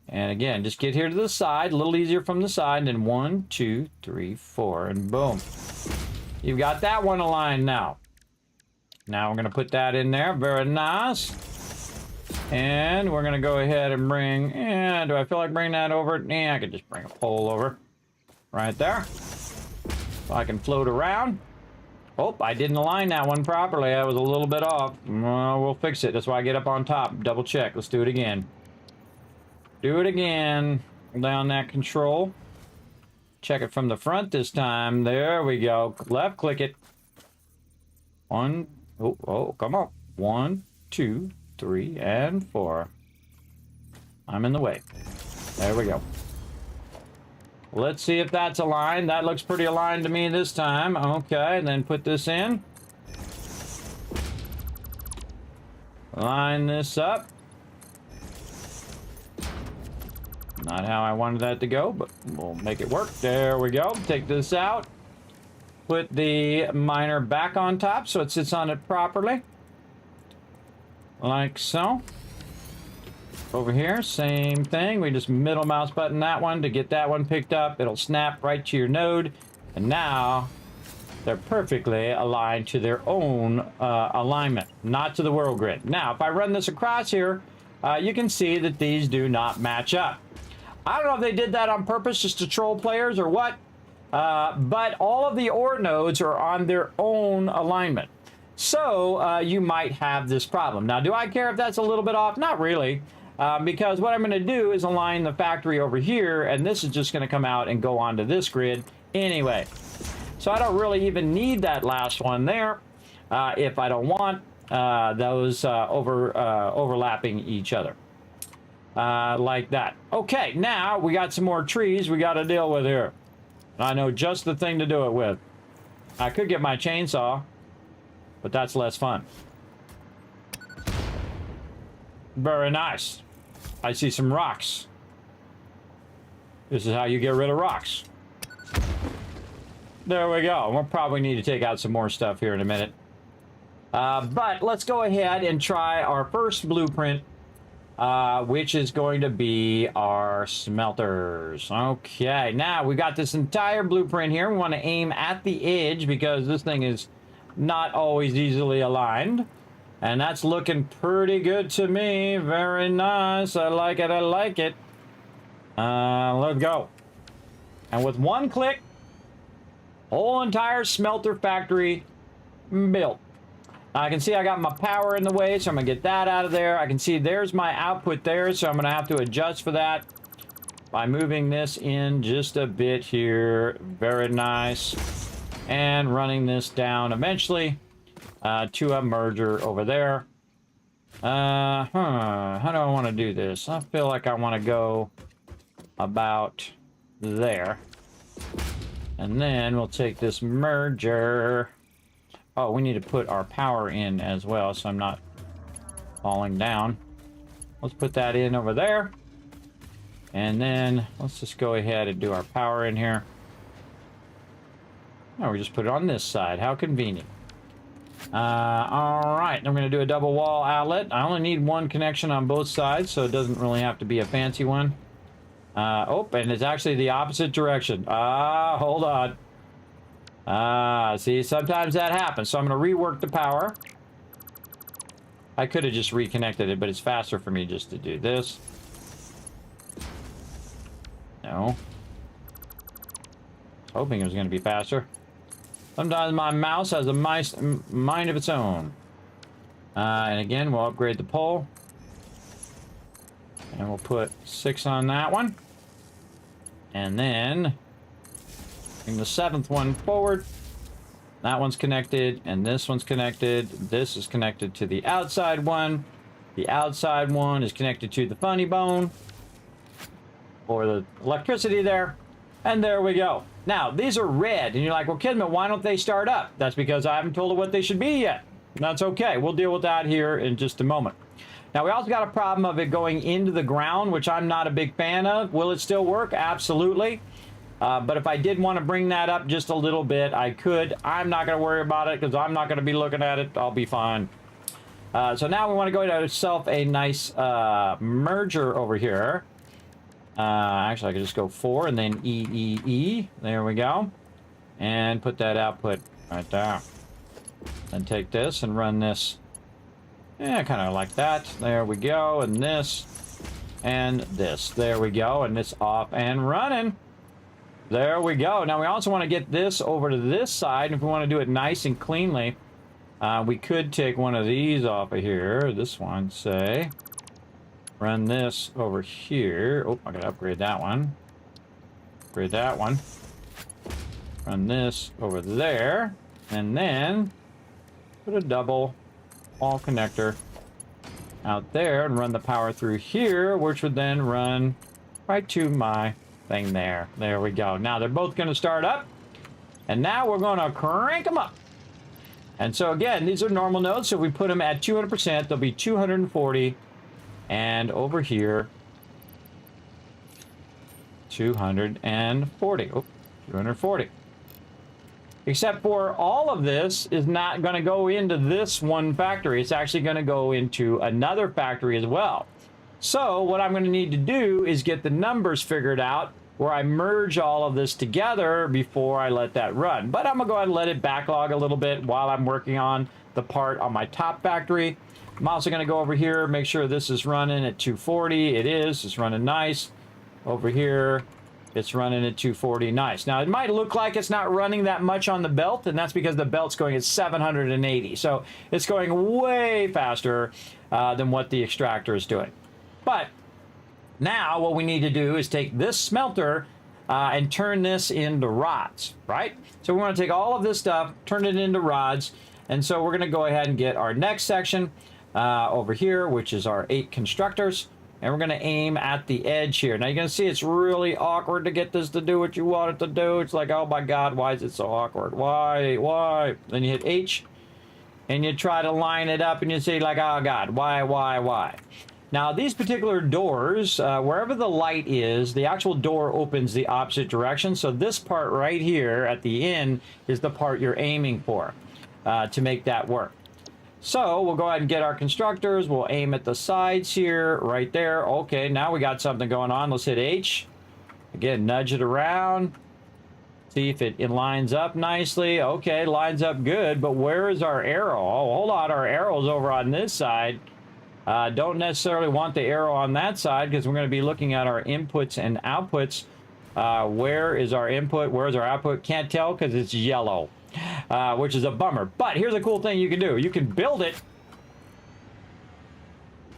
And again, just get here to the side, a little easier from the side, and then 1, 2, 3, 4, and boom. You've got that one aligned now. Now we're going to put that in there, very nice. And we're going to go ahead and bring, do I feel like bringing that over? I could just bring a pole over right there. So I can float around. Oh, I didn't align that one properly. I was a little bit off. Well, we'll fix it. That's why I get up on top. Double check. Let's do it again. Do it again. Hold down that control. Check it from the front this time. There we go. Left click it. 1. Oh, come on. 1, 2, 3, and 4. I'm in the way. There we go. Let's see if that's aligned. That looks pretty aligned to me this time. Okay, then put this in. Line this up. Not how I wanted that to go, but we'll make it work. There we go. Take this out. Put the miner back on top so it sits on it properly. Like so. Over here, same thing. We just middle mouse button that one to get that one picked up. It'll snap right to your node. And now they're perfectly aligned to their own alignment, not to the world grid. Now, if I run this across here, you can see that these do not match up. I don't know if they did that on purpose just to troll players or what, but all of the OR nodes are on their own alignment. So you might have this problem. Now, do I care if that's a little bit off? Not really, because what I'm going to do is align the factory over here, and this is just going to come out and go onto this grid anyway. So I don't really even need that last one there if I don't want those overlapping each other. Like that. Okay, now we got some more trees we got to deal with here. I know just the thing to do it with. I could get my chainsaw, but that's less fun. Very nice. I see some rocks. This is how you get rid of rocks. There we go. We'll probably need to take out some more stuff here in a minute. But let's go ahead and try our first blueprint, which is going to be our smelters. Okay, now we got this entire blueprint here. We want to aim at the edge because this thing is not always easily aligned. And that's looking pretty good to me. Very nice. I like it. I like it. Let's go. And with one click, whole entire smelter factory built. I can see I got my power in the way, so I'm going to get that out of there. I can see there's my output there, so I'm going to have to adjust for that by moving this in just a bit here. Very nice. And running this down eventually to a merger over there. How do I want to do this? I feel like I want to go about there. And then we'll take this merger. Oh, we need to put our power in as well, so I'm not falling down. Let's put that in over there. And then let's just go ahead and do our power in here. Now we just put it on this side. How convenient. All right, I'm going to do a double wall outlet. I only need one connection on both sides, so it doesn't really have to be a fancy one. Oh, and it's actually the opposite direction. Hold on. See, sometimes that happens. So I'm going to rework the power. I could have just reconnected it, but it's faster for me just to do this. No. I was hoping it was going to be faster. Sometimes my mouse has a mind of its own. And again, we'll upgrade the pole. And we'll put 6 on that one. And then bring the 7th one forward. That one's connected, and this one's connected. This is connected to the outside one. The outside one is connected to the funny bone, or the electricity there. And there we go. Now, these are red, and you're like, well, Kismet, why don't they start up? That's because I haven't told it what they should be yet. That's okay. We'll deal with that here in just a moment. Now, we also got a problem of it going into the ground, which I'm not a big fan of. Will it still work? Absolutely. But if I did want to bring that up just a little bit, I could. I'm not going to worry about it because I'm not going to be looking at it. I'll be fine. So now we want to go to ourselves a nice merger over here. Actually, I could just go 4 and then E. There we go. And put that output right there. And take this and run this. Yeah, kind of like that. There we go. And this. And this. There we go. And it's off and running. There we go. Now we also want to get this over to this side. If we want to do it nice and cleanly, we could take one of these off of here. This one, say. Run this over here. Oh, I gotta upgrade that one. Upgrade that one. Run this over there. And then put a double wall connector out there and run the power through here, which would then run right to my thing there. There we go. Now they're both going to start up, and now we're going to crank them up. And so again, these are normal nodes, so if we put them at 200%, they'll be 240, and over here 240. Oh, 240. Except for all of this is not going to go into this one factory. It's actually going to go into another factory as well. So what I'm going to need to do is get the numbers figured out where I merge all of this together before I let that run. But I'm going to go ahead and let it backlog a little bit while I'm working on the part on my top factory. I'm also going to go over here, make sure this is running at 240. It is. It's running nice. Over here, it's running at 240. Nice. Now, it might look like it's not running that much on the belt, and that's because the belt's going at 780. So it's going way faster than what the extractor is doing. But now what we need to do is take this smelter and turn this into rods, right? So we want to take all of this stuff, turn it into rods. And so we're going to go ahead and get our next section over here, which is our 8 constructors. And we're going to aim at the edge here. Now you're going to see it's really awkward to get this to do what you want it to do. It's like, oh my God, why is it so awkward? Why? Then you hit H and you try to line it up and you say like, oh God, why? Now these particular doors, wherever the light is, the actual door opens the opposite direction. So this part right here at the end is the part you're aiming for to make that work. So we'll go ahead and get our constructors. We'll aim at the sides here, right there. Okay, now we got something going on. Let's hit H. Again, nudge it around. See if it lines up nicely. Okay, lines up good, but where is our arrow? Oh, hold on, our arrow's over on this side. Don't necessarily want the arrow on that side because we're going to be looking at our inputs and outputs. Where is our input? Where's our output? Can't tell because it's yellow. Which is a bummer. But here's a cool thing you can do. You can build it.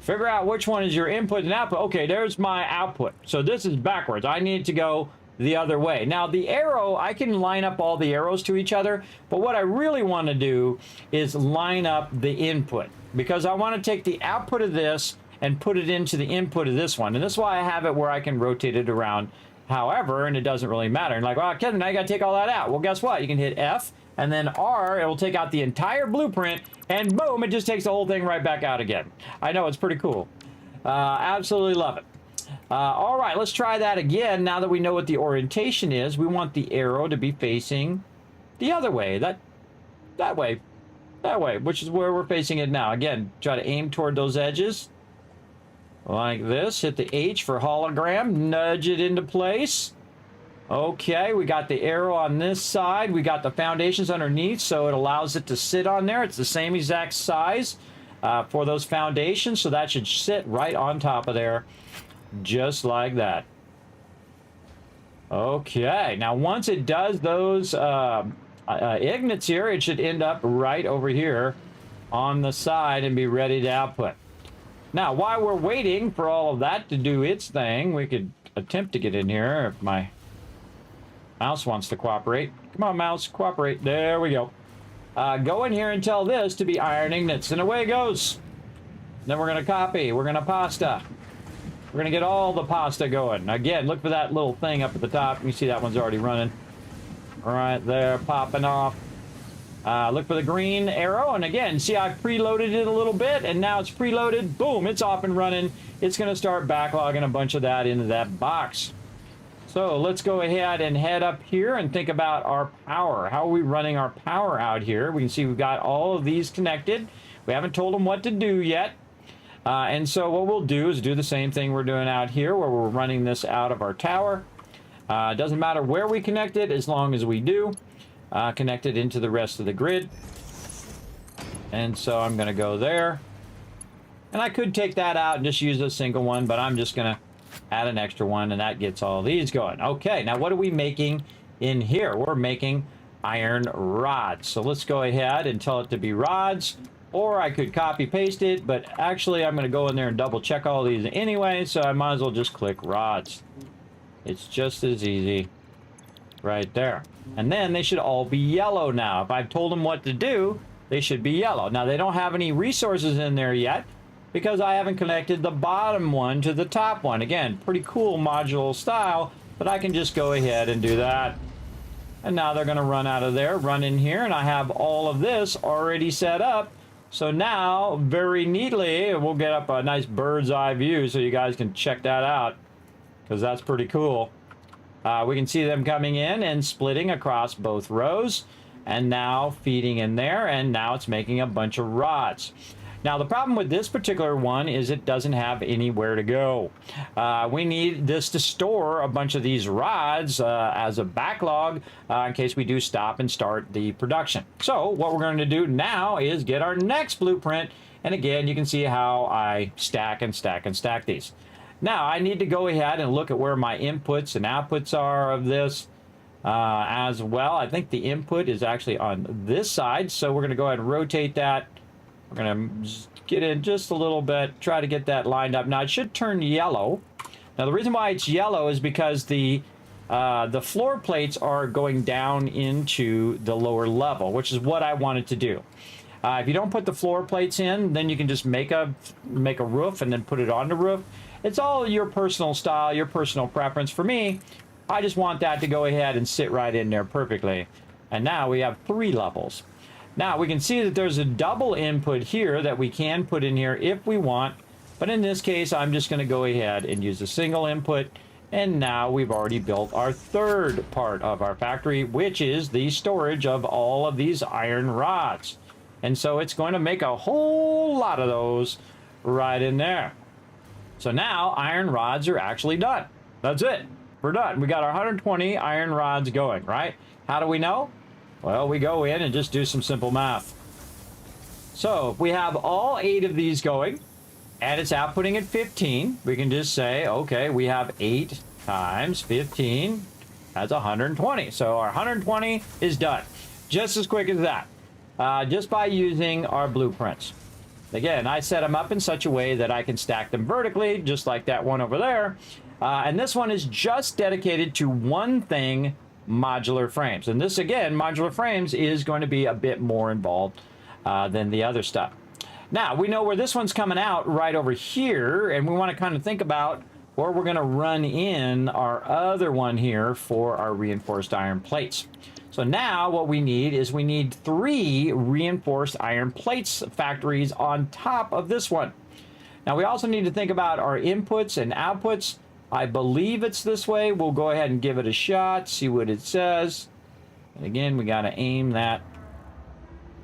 Figure out which one is your input and output. Okay, there's my output. So this is backwards. I need to go the other way. Now the arrow, I can line up all the arrows to each other. But what I really want to do is line up the input. Because I want to take the output of this and put it into the input of this one. And this is why I have it where I can rotate it around however, and it doesn't really matter. And like, well, Kevin, now you got to take all that out. Well, guess what? You can hit F. And then R, it will take out the entire blueprint, and boom, it just takes the whole thing right back out again. I know, it's pretty cool. Absolutely love it. All right, let's try that again. Now that we know what the orientation is, we want the arrow to be facing the other way. That way, which is where we're facing it now. Again, try to aim toward those edges. Like this. Hit the H for hologram. Nudge it into place. Okay, we got the arrow on this side. We got the foundations underneath, so it allows it to sit on there. It's the same exact size for those foundations, so that should sit right on top of there, just like that. Okay, now once it does those ignits here, it should end up right over here on the side and be ready to output. Now, while we're waiting for all of that to do its thing, we could attempt to get in here if my mouse wants to cooperate. Come on, mouse, cooperate. There we go. Go in here and tell this to be iron ignits, and away it goes. Then we're going to copy. We're going to pasta. We're going to get all the pasta going. Again, look for that little thing up at the top. You see that one's already running. Right there, popping off. Look for the green arrow, and again, see I've preloaded it a little bit, and now it's preloaded. Boom, it's off and running. It's going to start backlogging a bunch of that into that box. So let's go ahead and head up here and think about our power. How are we running our power out here? We can see we've got all of these connected. We haven't told them what to do yet. And so what we'll do is do the same thing we're doing out here where we're running this out of our tower. It doesn't matter where we connect it as long as we do. Connect it into the rest of the grid. And so I'm going to go there. And I could take that out and just use a single one, but I'm just going to add an extra one, and that gets all these going. Okay, now what are we making in here? We're making iron rods. So let's go ahead and tell it to be rods, or I could copy paste it, but actually I'm going to go in there and double check all these anyway, so I might as well just click rods. It's just as easy right there. And then they should all be yellow now. If I've told them what to do, they should be yellow. Now they don't have any resources in there yet, because I haven't connected the bottom one to the top one. Again, pretty cool modular style, but I can just go ahead and do that. And now they're going to run out of there, run in here, and I have all of this already set up. So now, very neatly, we'll get up a nice bird's eye view so you guys can check that out, because that's pretty cool. We can see them coming in and splitting across both rows, and now feeding in there, and now it's making a bunch of rods. Now, the problem with this particular one is it doesn't have anywhere to go. We need this to store a bunch of these rods as a backlog in case we do stop and start the production. So what we're going to do now is get our next blueprint And again, you can see how I stack and stack and stack these. Now, I need to go ahead and look at where my inputs and outputs are of this as well. I think the input is actually on this side, so we're going to go ahead and rotate that. We're going to get in just a little bit, try to get that lined up. Now, it should turn yellow. Now, the reason why it's yellow is because the floor plates are going down into the lower level, which is what I wanted to do. If you don't put the floor plates in, then you can just make a roof and then put it on the roof. It's all your personal style, your personal preference. For me, I just want that to go ahead and sit right in there perfectly. And now we have 3 levels. Now we can see that there's a double input here that we can put in here if we want. But in this case, I'm just going to go ahead and use a single input. And now we've already built our 3rd part of our factory, which is the storage of all of these iron rods. And so it's going to make a whole lot of those right in there. So now iron rods are actually done. That's it. We're done. We got our 120 iron rods going, right? How do we know? Well, we go in and just do some simple math. So if we have all 8 of these going, and it's outputting at 15, we can just say, okay, we have 8 times 15, that's 120. So our 120 is done. Just as quick as that. Just by using our blueprints. Again, I set them up in such a way that I can stack them vertically, just like that one over there. And this one is just dedicated to one thing, modular frames. And this, again, modular frames is going to be a bit more involved than the other stuff. Now, we know where this one's coming out right over here, and we want to kind of think about where we're going to run in our other one here for our reinforced iron plates. So now what we need is we need 3 reinforced iron plates factories on top of this one. Now we also need to think about our inputs and outputs. I believe it's this way. We'll go ahead and give it a shot, see what it says. And again, we got to aim that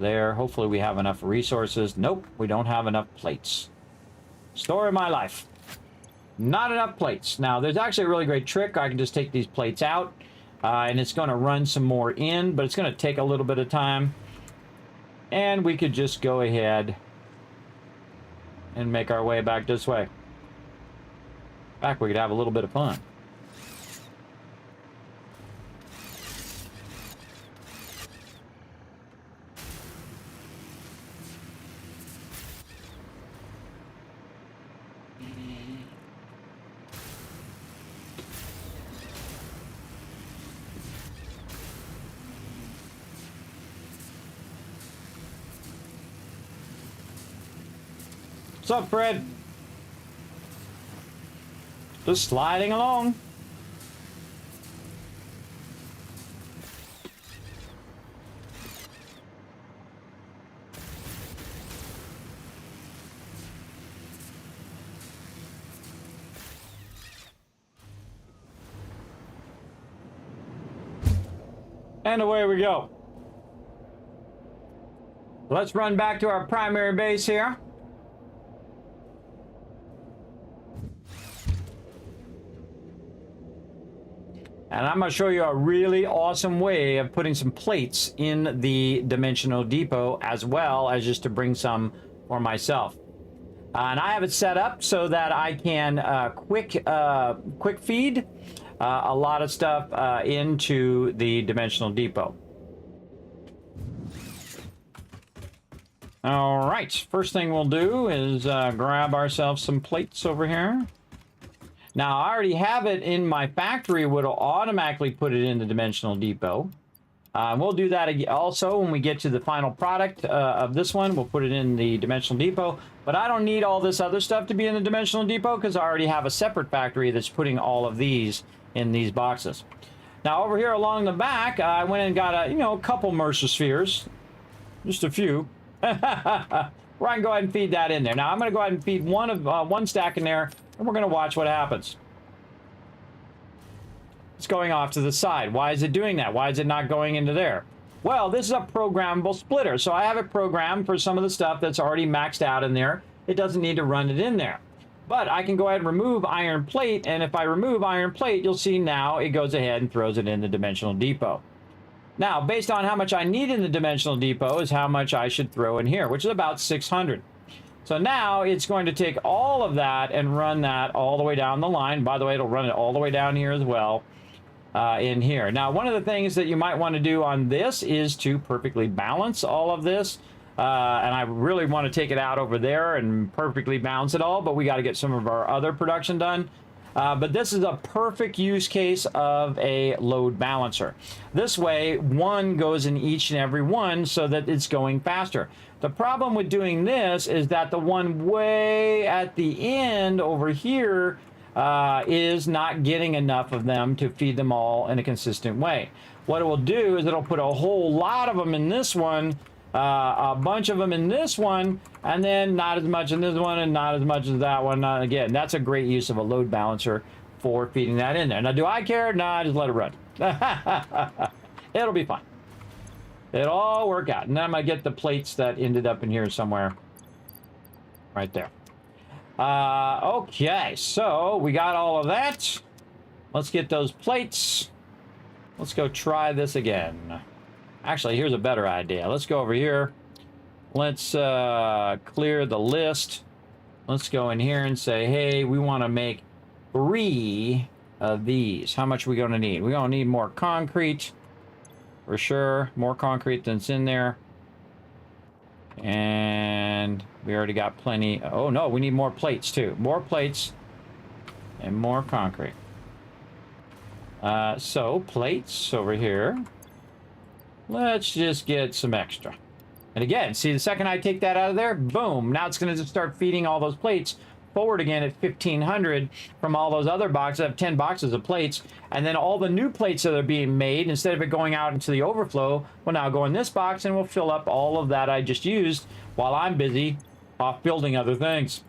there. Hopefully we have enough resources. Nope, we don't have enough plates. Story of my life. Not enough plates. Now there's actually a really great trick. I can just take these plates out. And it's going to run some more in, but it's going to take a little bit of time. And we could just go ahead and make our way back this way. In fact, we could have a little bit of fun. What's up, Fred? Just sliding along. And away we go. Let's run back to our primary base here. And I'm going to show you a really awesome way of putting some plates in the dimensional depot, as well as just to bring some for myself. And I have it set up so that I can quick feed a lot of stuff into the dimensional depot. All right, first thing we'll do is grab ourselves some plates over here. Now, I already have it in my factory, which will automatically put it in the dimensional depot. We'll do that also when we get to the final product of this one. We'll put it in the dimensional depot. But I don't need all this other stuff to be in the dimensional depot because I already have a separate factory that's putting all of these in these boxes. Now, over here along the back, I went and got a couple Mercer spheres, just a few. Where I can go ahead and feed that in there. Now, I'm going to go ahead and feed one stack in there. And we're going to watch what happens. It's going off to the side. Why is it doing that? Why is it not going into there? Well, this is a programmable splitter. So I have it programmed for some of the stuff that's already maxed out in there. It doesn't need to run it in there. But I can go ahead and remove iron plate. And if I remove iron plate, you'll see now it goes ahead and throws it in the dimensional depot. Now, based on how much I need in the dimensional depot is how much I should throw in here, which is about 600. So now it's going to take all of that and run that all the way down the line. By the way, it'll run it all the way down here as well in here. Now, one of the things that you might want to do on this is to perfectly balance all of this. And I really want to take it out over there and perfectly balance it all, but we got to get some of our other production done. But this is a perfect use case of a load balancer. This way, one goes in each and every one so that it's going faster. The problem with doing this is that the one way at the end over here is not getting enough of them to feed them all in a consistent way. What it will do is it'll put a whole lot of them in this one, a bunch of them in this one, and then not as much in this one and not as much as that one. Again, that's a great use of a load balancer for feeding that in there. Now, do I care? Nah, just let it run. It'll be fine. It'll all work out. And then I'm going to get the plates that ended up in here somewhere. Right there. Okay, so we got all of that. Let's get those plates. Let's go try this again. Actually, here's a better idea. Let's go over here. Let's clear the list. Let's go in here and say, hey, we want to make 3 of these. How much are we going to need? We're going to need more concrete. For sure. More concrete than's in there. And we already got plenty. Oh, no, we need more plates, too. More plates and more concrete. So, plates over here. Let's just get some extra. And again, see, the second I take that out of there, boom, now it's going to just start feeding all those plates forward again at 1,500 from all those other boxes. I have 10 boxes of plates. And then all the new plates that are being made, instead of it going out into the overflow, will now go in this box and we'll fill up all of that I just used while I'm busy off building other things.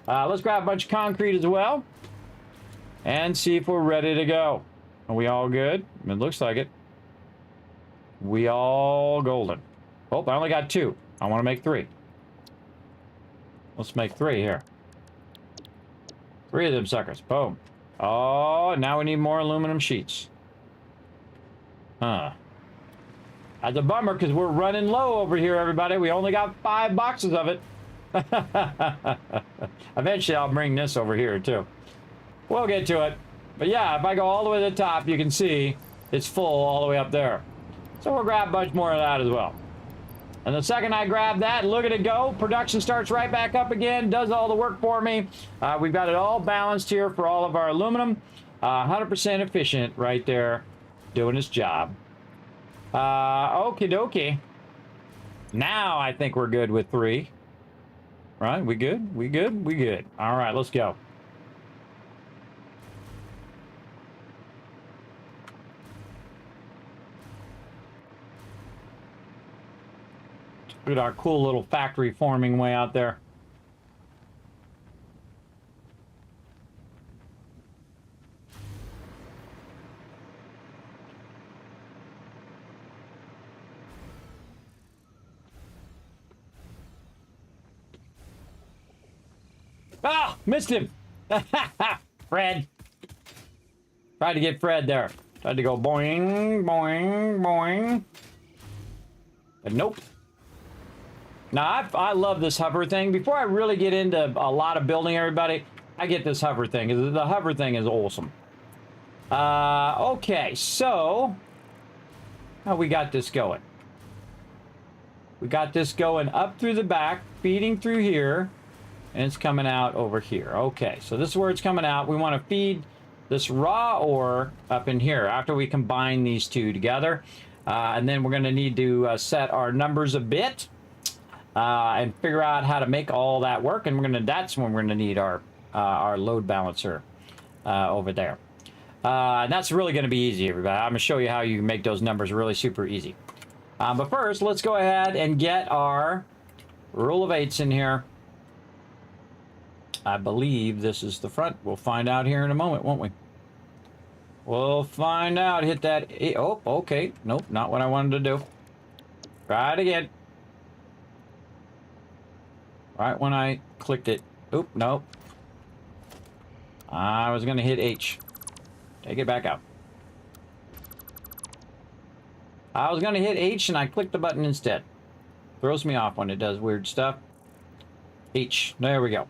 Let's grab a bunch of concrete as well and see if we're ready to go. Are we all good? It looks like it. We all golden. Oh, I only got 2. I want to make 3. Let's make 3 here. 3 of them suckers. Boom. Oh, now we need more aluminum sheets. Huh. That's a bummer because we're running low over here, everybody. We only got 5 boxes of it. Eventually, I'll bring this over here, too. We'll get to it. But yeah, if I go all the way to the top, you can see it's full all the way up there. So we'll grab a bunch more of that as well. And the second I grab that, look at it go. Production starts right back up again, does all the work for me. We've got it all balanced here for all of our aluminum. 100% efficient right there, doing its job. Okie dokie. Now I think we're good with 3. Right, we good? We good? We good. All right, let's go. Look at our cool little factory forming way out there. Ah, missed him. Fred. Tried to get Fred there. Tried to go boing, boing, boing. But nope. Now, I love this hover thing. Before I really get into a lot of building, everybody, I get this hover thing. The hover thing is awesome. Okay, so how we got this going? We got this going up through the back, feeding through here, and it's coming out over here. Okay, so this is where it's coming out. We want to feed this raw ore up in here after we combine these two together. And then we're going to need to set our numbers a bit. And figure out how to make all that work, and that's when we're gonna need our load balancer over there. And that's really gonna be easy, everybody. I'm gonna show you how you make those numbers really super easy. But first, let's go ahead and get our rule of 8s in here. I believe this is the front. We'll find out here in a moment, won't we? We'll find out. Hit that. Oh, okay. Nope, not what I wanted to do. Try it again. Right when I clicked it. Oop, nope. I was going to hit H. Take it back out. I was going to hit H and I clicked the button instead. Throws me off when it does weird stuff. H. There we go.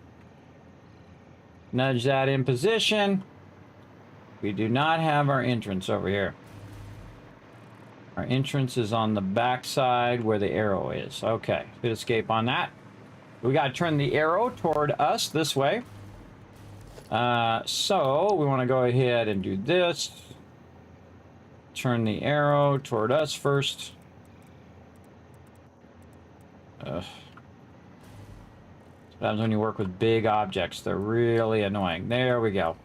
Nudge that in position. We do not have our entrance over here. Our entrance is on the back side where the arrow is. Okay, good escape on that. We got to turn the arrow toward us this way. So we want to go ahead and do this. Turn the arrow toward us first. Sometimes when you work with big objects, they're really annoying. There we go.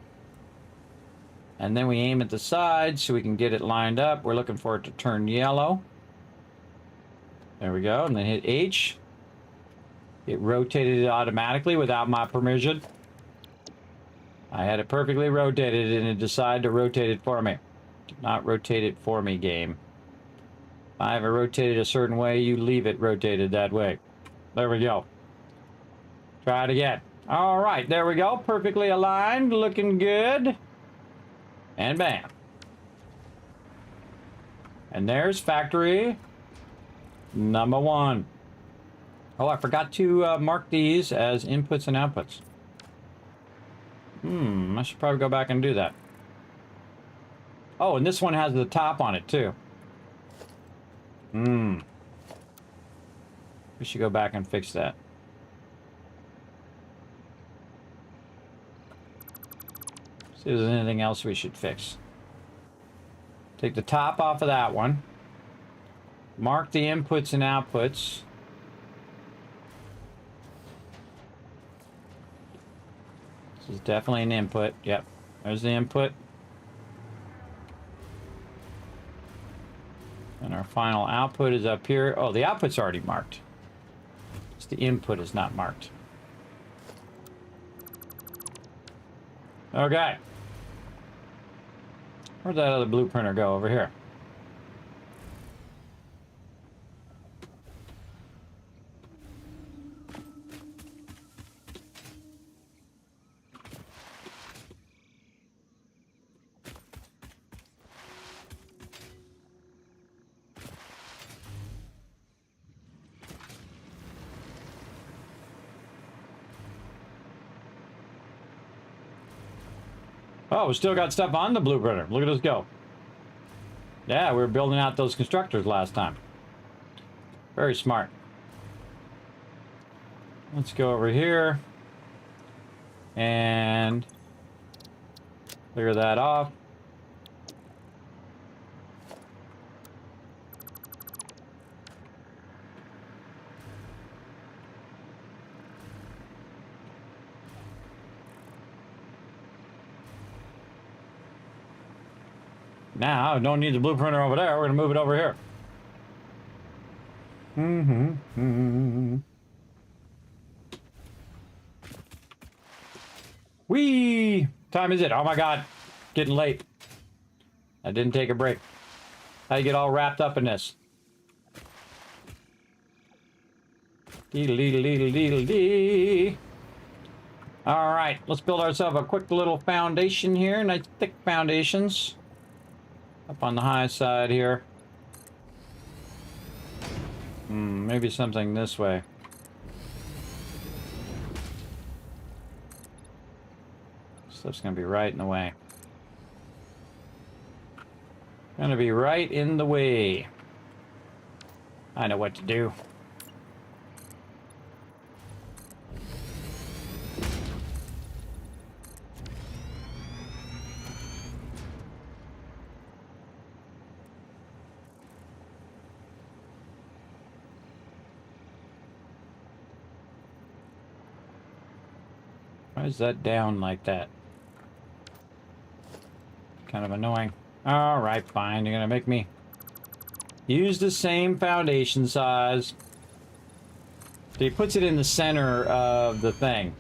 And then we aim at the side so we can get it lined up. We're looking for it to turn yellow. There we go. And then hit H. It rotated it automatically without my permission. I had it perfectly rotated and it decided to rotate it for me. Did not rotate it for me, game. If I have it rotated a certain way, you leave it rotated that way. There we go. Try it again. All right, there we go. Perfectly aligned, looking good. And bam. And there's factory number 1. Oh, I forgot to mark these as inputs and outputs. I should probably go back and do that. Oh, and this one has the top on it too. We should go back and fix that. See if there's anything else we should fix. Take the top off of that one. Mark the inputs and outputs. This is definitely an input. Yep, there's the input. And our final output is up here. Oh, the output's already marked. Just the input is not marked. Okay. Where'd that other blueprinter go? Over here. Oh, we still got stuff on the blueprinter. Look at us go. Yeah, we were building out those constructors last time. Very smart. Let's go over here and clear that off. Now, I don't need the blueprinter over there. We're going to move it over here. Whee! Time is it? Oh my God. Getting late. I didn't take a break. How you get all wrapped up in this? Dee-dee-dee-dee-dee-dee. All right, let's build ourselves a quick little foundation here. Nice thick foundations. Up on the high side here. Maybe something this way. Stuff's gonna be right in the way. Gonna be right in the way. I know what to do. Why is that down like that? Kind of annoying. Alright, fine. You're gonna make me use the same foundation size. So he puts it in the center of the thing.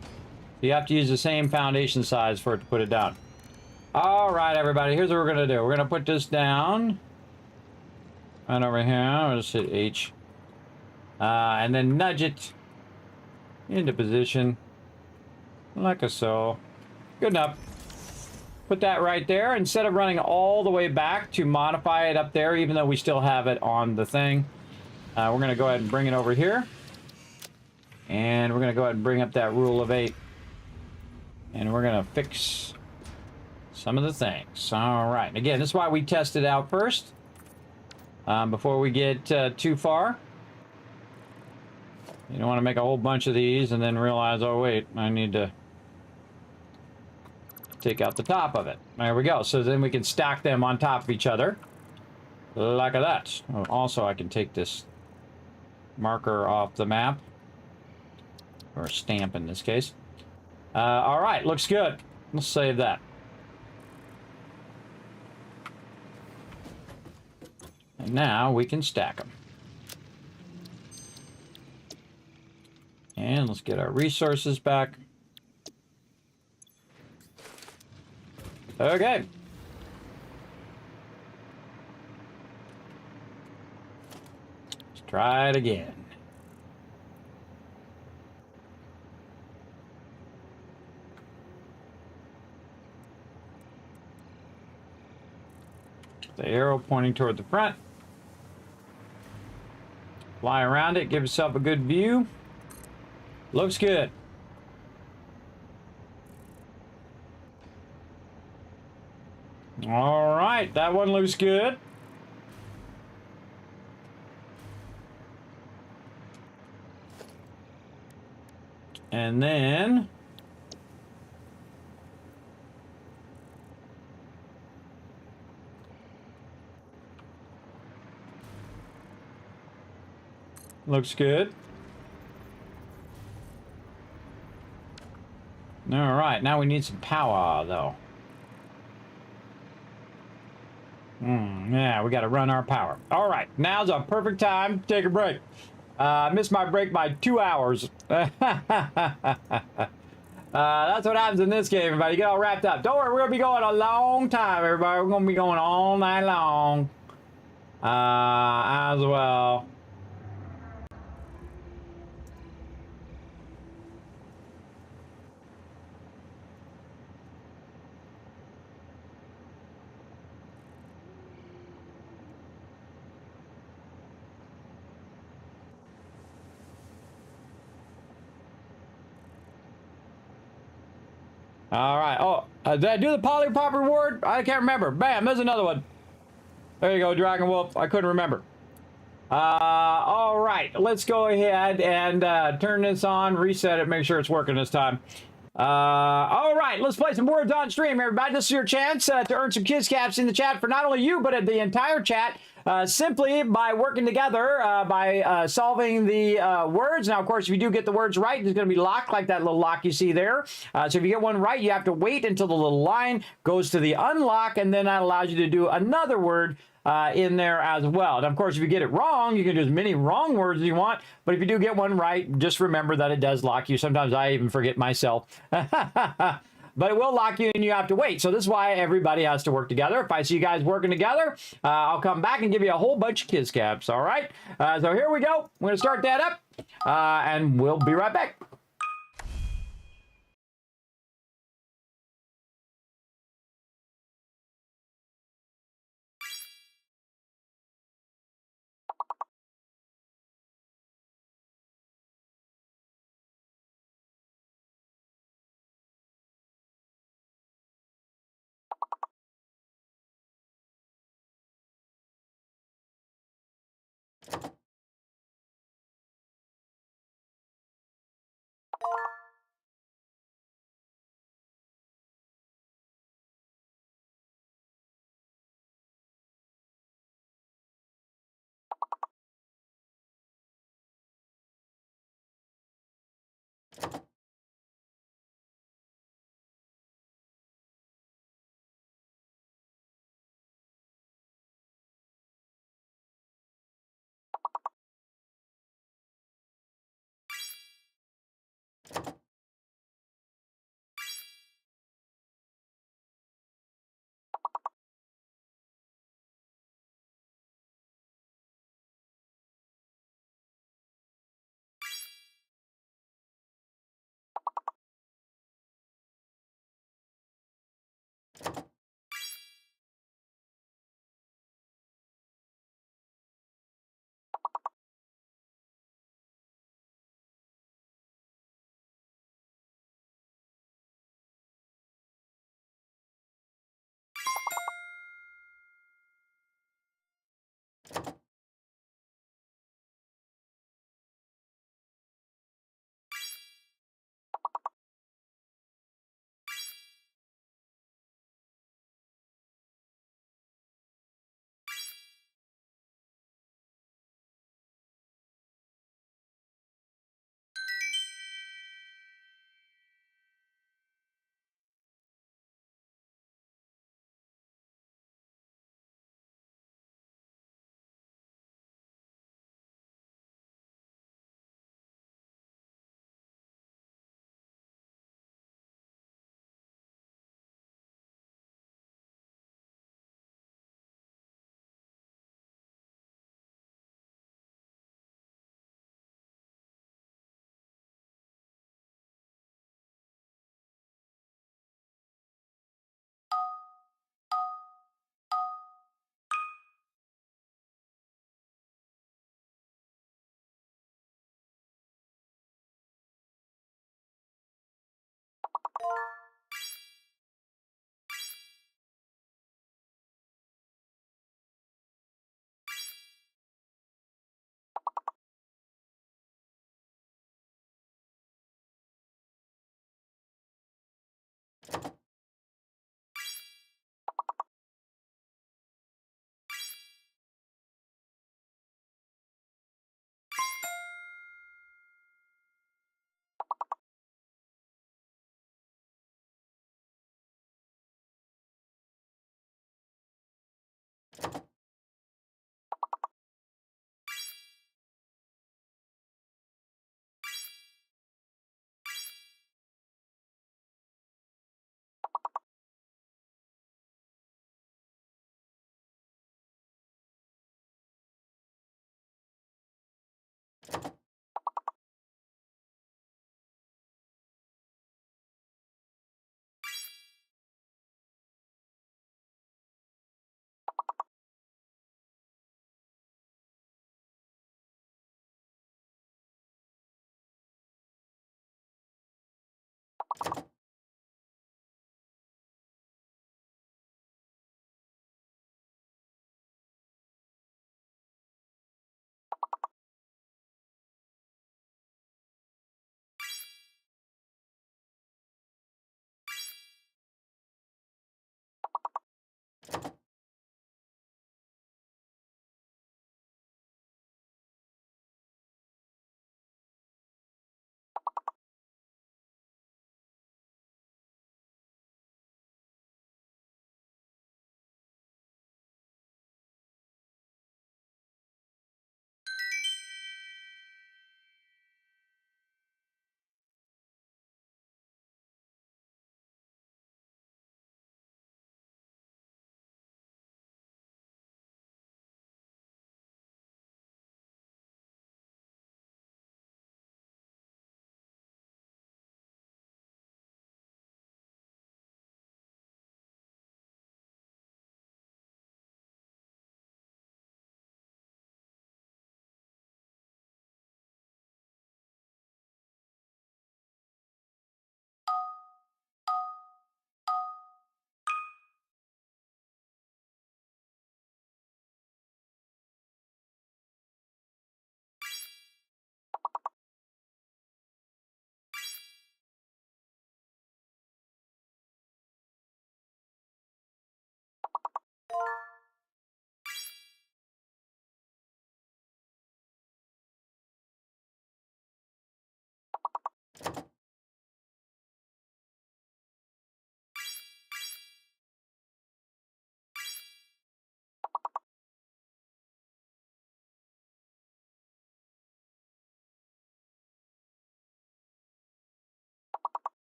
You have to use the same foundation size for it to put it down. Alright, everybody. Here's what we're gonna do. We're gonna put this down. Right over here. I'll just hit H. And then nudge it into position. Like so. Good enough. Put that right there. Instead of running all the way back to modify it up there, even though we still have it on the thing, we're going to go ahead and bring it over here. And we're going to go ahead and bring up that rule of 8. And we're going to fix some of the things. All right. Again, this is why we test it out first. Before we get too far. You don't want to make a whole bunch of these and then realize, oh, wait, I need to take out the top of it. There we go. So then we can stack them on top of each other. Like that. Oh, also, I can take this marker off the map. Or stamp in this case. All right, looks good. Let's save that. And now we can stack them. And let's get our resources back. Okay. Let's try it again. The arrow pointing toward the front. Fly around it, give yourself a good view. Looks good. All right, that one looks good. And then looks good. All right, now we need some power, though. Yeah, we got to run our power. All right, now's a perfect time to take a break. Missed my break by 2 hours. That's what happens in this game, everybody. Get all wrapped up. Don't worry, we're going to be going a long time, everybody. We're going to be going all night long. As well. All right. Oh, did I do the Polypop reward? I can't remember. Bam, there's another one. There you go, Dragon Wolf. I couldn't remember. All right. Let's go ahead and turn this on, reset it, make sure it's working this time. All right. Let's play some words on stream, everybody. This is your chance to earn some kiss caps in the chat for not only you, but the entire chat. Simply by working together, by solving the words. Now, of course, if you do get the words right, it's going to be locked like that little lock you see there. So if you get one right, you have to wait until the little line goes to the unlock, and then that allows you to do another word in there as well. And of course, if you get it wrong, you can do as many wrong words as you want. But if you do get one right, just remember that it does lock you. Sometimes I even forget myself. But it will lock you and you have to wait. So this is why everybody has to work together. If I see you guys working together, I'll come back and give you a whole bunch of kiss caps. All right. So here we go. We're going to start that up and we'll be right back.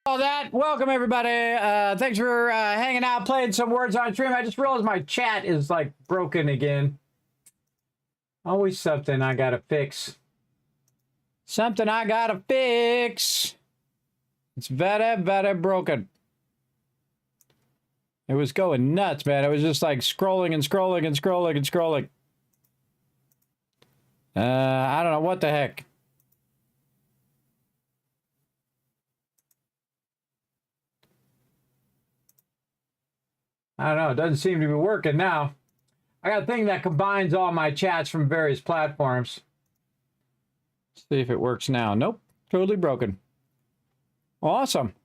All that. Welcome, everybody. Thanks for hanging out, playing some words on stream. I just realized my chat is like broken again. Always something I gotta fix. Something I gotta fix. It's very, very broken. It was going nuts, man. It was just like scrolling and scrolling and scrolling and scrolling. I don't know what the heck. I don't know. It doesn't seem to be working now. I got a thing that combines all my chats from various platforms. Let's see if it works now. Nope. Totally broken. Awesome.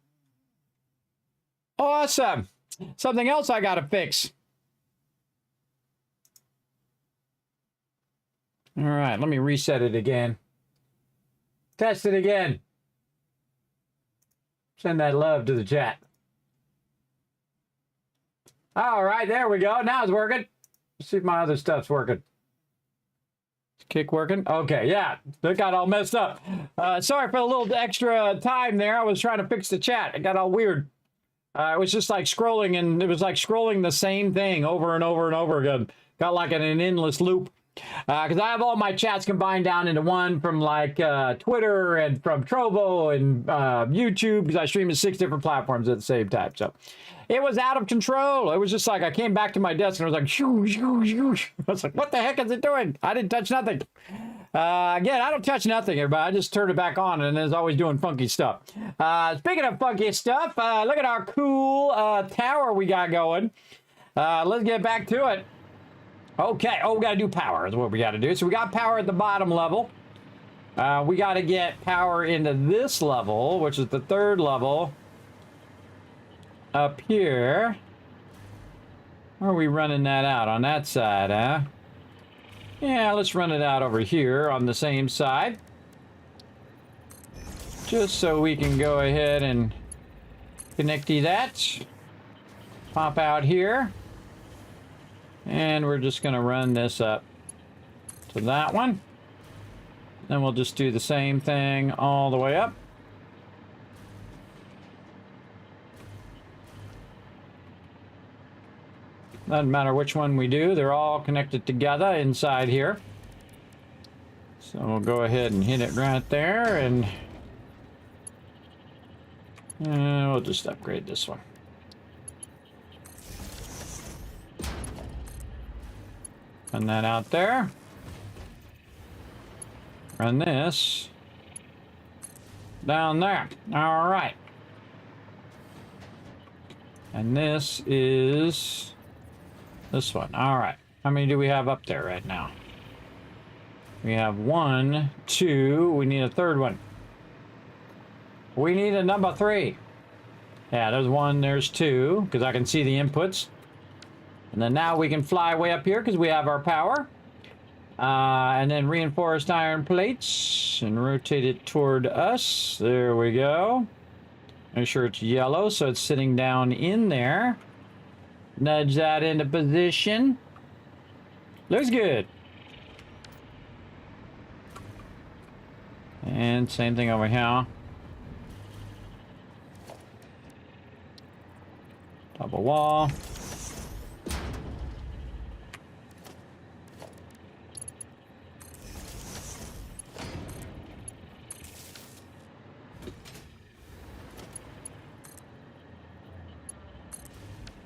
Awesome. Something else I got to fix. All right. Let me reset it again. Test it again. Send that love to the chat. All right, there we go. Now it's working. Let's see if my other stuff's working. Is Kick working? Okay, yeah. That got all messed up. Sorry for a little extra time there. I was trying to fix the chat. It got all weird. It was just like scrolling, and it was like scrolling the same thing over and over and over again. Got like an endless loop. Because I have all my chats combined down into one from like Twitter and from Trovo and YouTube, because I stream to 6 different platforms at the same time. So it was out of control. It was just like I came back to my desk and it was like, shoo, shoo, shoo. I was like, what the heck is it doing? I didn't touch nothing. Again, I don't touch nothing, everybody. I just turned it back on and it's always doing funky stuff. Speaking of funky stuff, look at our cool tower we got going. Let's get back to it. Okay, we got to do power is what we got to do. So we got power at the bottom level. We got to get power into this level, which is the 3rd level. Up here. Where are we running that out? On that side, huh? Yeah, let's run it out over here on the same side. Just so we can go ahead and connect that. Pop out here. And we're just going to run this up to that one. Then we'll just do the same thing all the way up. Doesn't matter which one we do, they're all connected together inside here. So we'll go ahead and hit it right there, and we'll just upgrade this one. Run that out there. Run this down there. All right. And this is this one. All right. How many do we have up there right now? We have 1, 2. We need a 3rd one. We need a number 3. Yeah, there's 1, there's 2, because I can see the inputs. And then now we can fly way up here because we have our power. And then reinforced iron plates and rotate it toward us. There we go. Make sure it's yellow so it's sitting down in there. Nudge that into position. Looks good. And same thing over here. Double wall.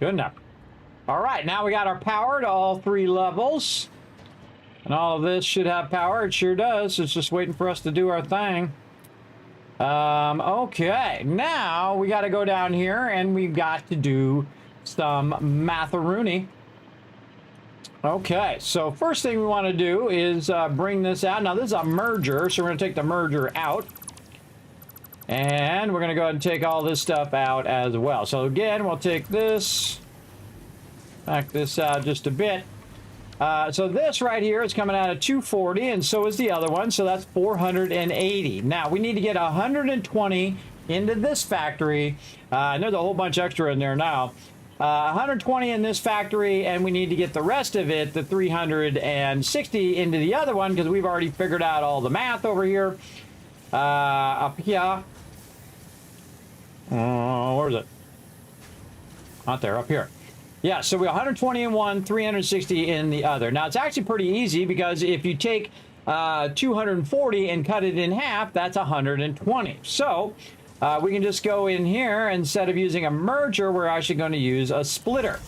Good enough. All right, now we got our power to all 3 levels. And all of this should have power. It sure does. It's just waiting for us to do our thing. Okay, now we got to go down here and we've got to do some matharoonie. Okay, so first thing we want to do is bring this out. Now, this is a merger, so we're going to take the merger out. And we're going to go ahead and take all this stuff out as well. So again, we'll take this, back this out just a bit. So this right here is coming out at 240, and so is the other one, so that's 480. Now, we need to get 120 into this factory. And there's a whole bunch extra in there now. 120 in this factory, and we need to get the rest of it, the 360, into the other one, because we've already figured out all the math over here. Up here. Where is it? Not there, up here. Yeah, so we 120 in one, 360 in the other. Now, it's actually pretty easy because if you take 240 and cut it in half, that's 120. So we can just go in here. Instead of using a merger, we're actually going to use a splitter.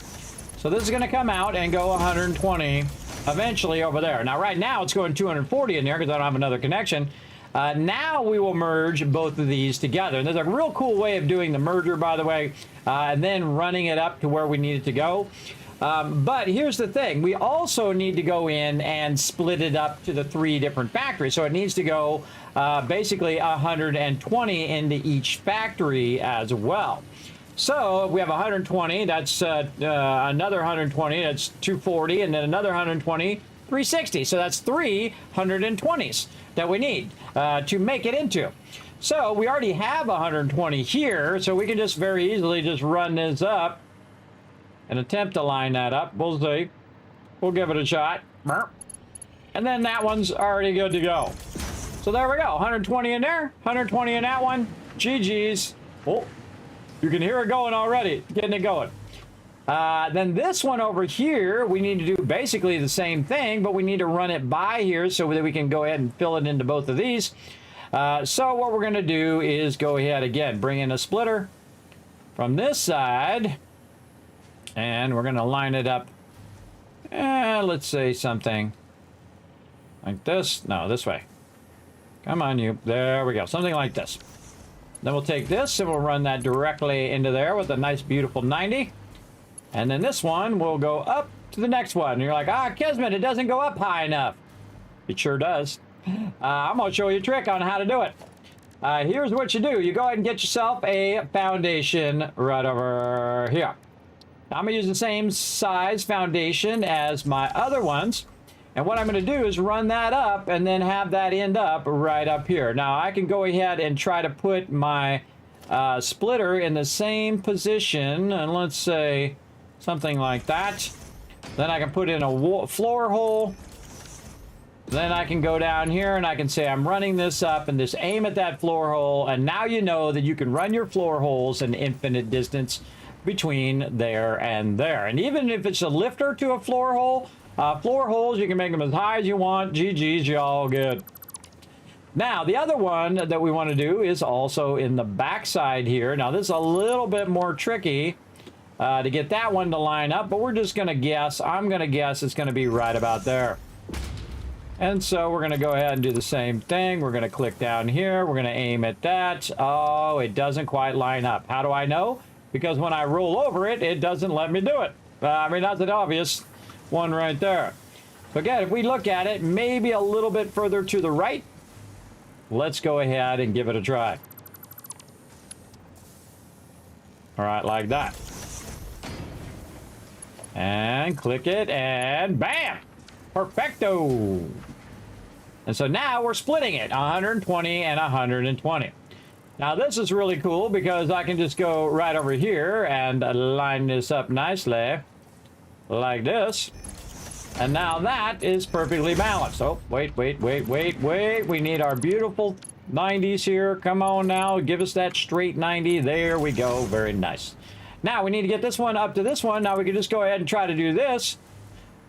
So this is going to come out and go 120 eventually over there. Now, right now, it's going 240 in there because I don't have another connection. Now we will merge both of these together. And there's a real cool way of doing the merger, by the way, and then running it up to where we need it to go. But here's the thing. We also need to go in and split it up to the 3 different factories. So it needs to go basically 120 into each factory as well. So if we have 120, that's another 120, that's 240, and then another 120, 360. So that's 3 120s that we need to make it into. So we already have 120 here, so we can just very easily just run this up and attempt to line that up. We'll see. We'll give it a shot. And then that one's already good to go. So there we go. 120 in there, 120 in that one. GG's. Oh, you can hear it going already. Getting it going. Then this one over here, we need to do basically the same thing, but we need to run it by here so that we can go ahead and fill it into both of these. So what we're going to do is go ahead again, bring in a splitter from this side, and we're going to line it up. Let's say something like this. No, this way. Come on, you. There we go. Something like this. Then we'll take this and we'll run that directly into there with a nice, beautiful 90. And then this one will go up to the next one. And you're like, Kismet, it doesn't go up high enough. It sure does. I'm going to show you a trick on how to do it. Here's what you do. You go ahead and get yourself a foundation right over here. Now, I'm going to use the same size foundation as my other ones. And what I'm going to do is run that up and then have that end up right up here. Now, I can go ahead and try to put my splitter in the same position. And let's say something like that. Then I can put in a floor hole. Then I can go down here and I can say I'm running this up and just aim at that floor hole. And now you know that you can run your floor holes an infinite distance between there and there. And even if it's a lifter to a floor hole, floor holes, you can make them as high as you want. GG's, you're all good. Now, the other one that we want to do is also in the backside here. Now, this is a little bit more tricky to get that one to line up, but we're just going to guess. I'm going to guess it's going to be right about there. And so we're going to go ahead and do the same thing. We're going to click down here. We're going to aim at that. Oh, it doesn't quite line up. How do I know? Because when I roll over it, it doesn't let me do it. I mean, that's an obvious one right there. So again, if we look at it, maybe a little bit further to the right. Let's go ahead and give it a try. All right, like that. And click it, and bam! Perfecto! And so now we're splitting it, 120 and 120. Now this is really cool because I can just go right over here and line this up nicely, like this. And now that is perfectly balanced. Oh, wait. We need our beautiful 90s here. Come on now, give us that straight 90. There we go, very nice. Now we need to get this one up to this one. Now we can just go ahead and try to do this,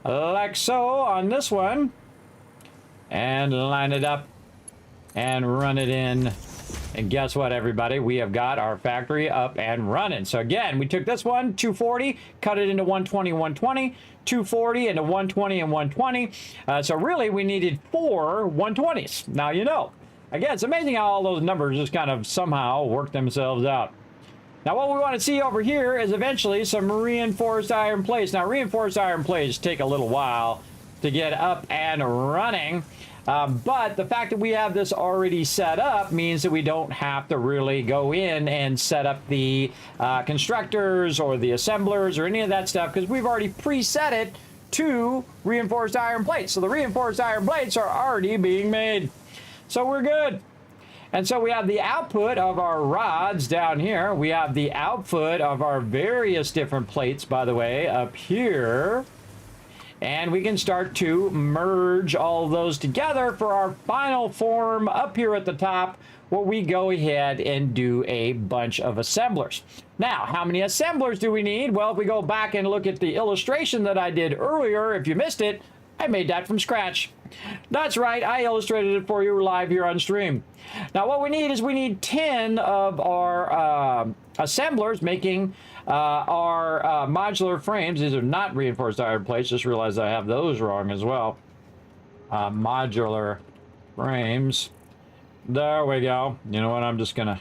like so on this one. And line it up and run it in. And guess what, everybody? We have got our factory up and running. So again, we took this one, 240, cut it into 120, 120, 240 into 120 and 120. So really, we needed 4 120s. Now, you know, again, it's amazing how all those numbers just kind of somehow work themselves out. Now, what we want to see over here is eventually some reinforced iron plates. Now, reinforced iron plates take a little while to get up and running. But the fact that we have this already set up means that we don't have to really go in and set up the constructors or the assemblers or any of that stuff because we've already preset it to reinforced iron plates. So the reinforced iron plates are already being made. So we're good. And so we have the output of our rods down here. We have the output of our various different plates, by the way, up here. And we can start to merge all those together for our final form up here at the top, where we go ahead and do a bunch of assemblers. Now, how many assemblers do we need? Well, if we go back and look at the illustration that I did earlier, if you missed it, I made that from scratch. That's right, I illustrated it for you live here on stream. Now, what we need is we need 10 of our assemblers making our modular frames. These are not reinforced iron plates. Just realized I have those wrong as well. Modular frames. There we go. You know what? I'm just going to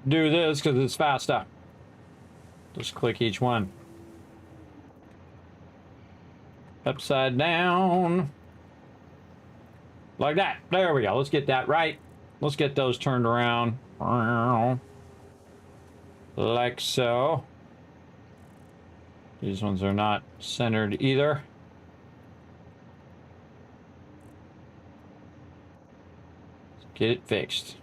do this because it's faster. Just click each one. Upside down. Like that. There we go. Let's get that right. Let's get those turned around. Like so. These ones are not centered either. Let's get it fixed.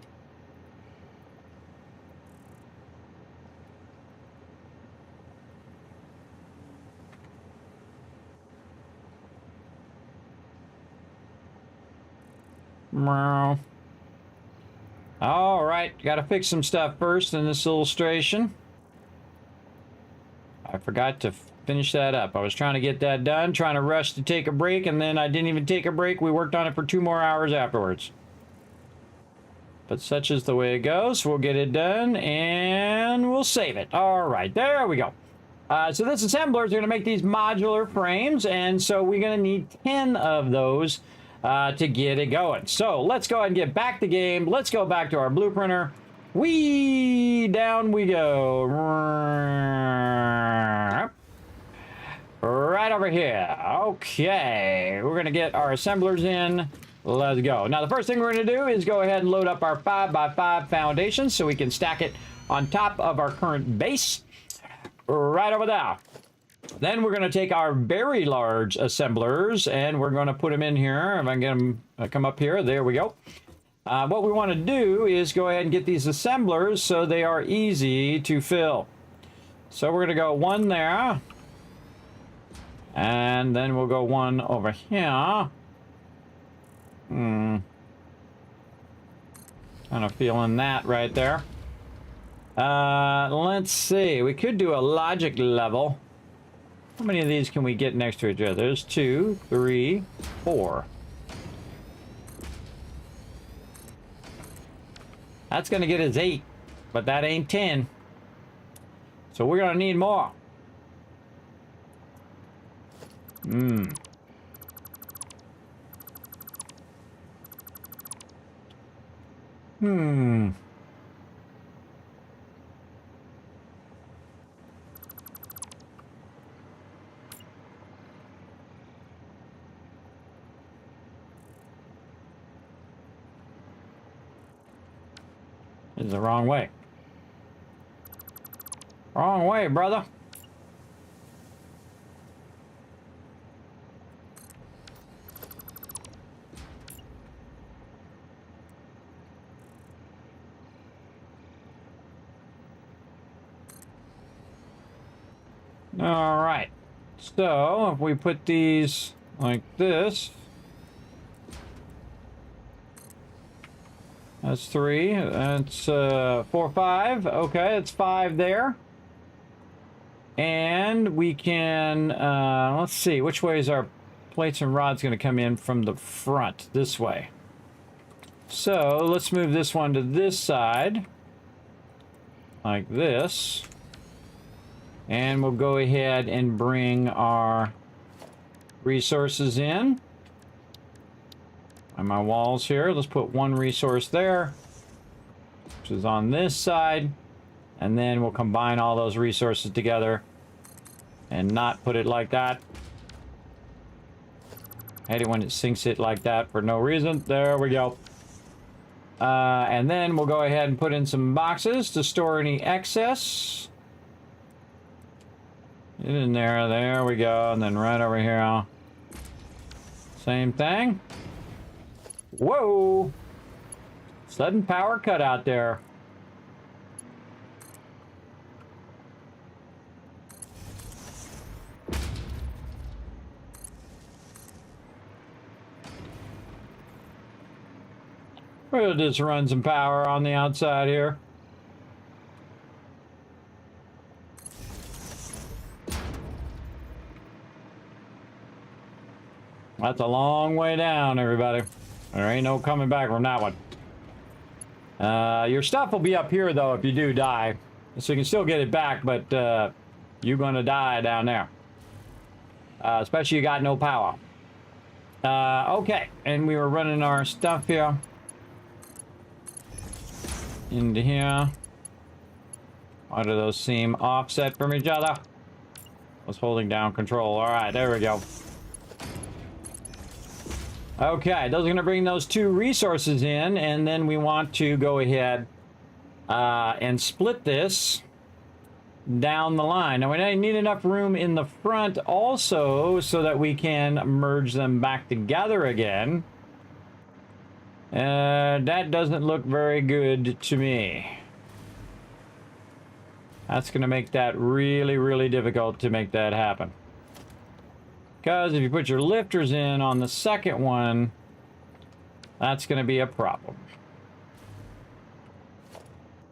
All right, got to fix some stuff first in this illustration. I forgot to finish that up. I was trying to get that done, trying to rush to take a break, and then I didn't even take a break. We worked on it for 2 more hours afterwards. But such is the way it goes. We'll get it done, and we'll save it. All right, there we go. So this assembler is going to make these modular frames, and so we're going to need 10 of those to get it going. So let's go ahead and get back the game. Let's go back to our blueprinter. Down we go. Right over here. Okay, we're gonna get our assemblers in. Let's go. Now the first thing we're gonna do is go ahead and load up our 5x5 foundation so we can stack it on top of our current base. Right over there. Then we're going to take our very large assemblers and we're going to put them in here. If I can get them come up here, there we go. What we want to do is go ahead and get these assemblers so they are easy to fill. So we're going to go one there. And then we'll go one over here. Kind of feeling that right there. Let's see. We could do a logic level. How many of these can we get next to each other? There's 2, 3, 4. That's going to get us 8, but that ain't 10. So we're going to need more. This is the wrong way. Wrong way, brother. All right. So if we put these like this, that's 3. That's 4, 5. Okay, that's 5 there. And we can, let's see, which way is our plates and rods going to come in from the front? This way. So let's move this one to this side, like this. And we'll go ahead and bring our resources in. On my walls here, let's put one resource there, which is on this side. And then we'll combine all those resources together and not put it like that. I hate it when it sinks it like that for no reason. There we go. And then we'll go ahead and put in some boxes to store any excess. Get in there. There we go. And then right over here. Same thing. Whoa! Sudden power cut out there. We'll just run some power on the outside here. That's a long way down, everybody. There ain't no coming back from that one. Your stuff will be up here, though, if you do die. So you can still get it back, but you're going to die down there. Especially you got no power. Okay, and we were running our stuff here. Into here. Why do those seem offset from each other? I was holding down control. All right, there we go. Okay, those are going to bring those 2 resources in, and then we want to go ahead and split this down the line. Now, we need enough room in the front also so that we can merge them back together again. That doesn't look very good to me. That's going to make that really, really difficult to make that happen. Because if you put your lifters in on the second one, that's going to be a problem.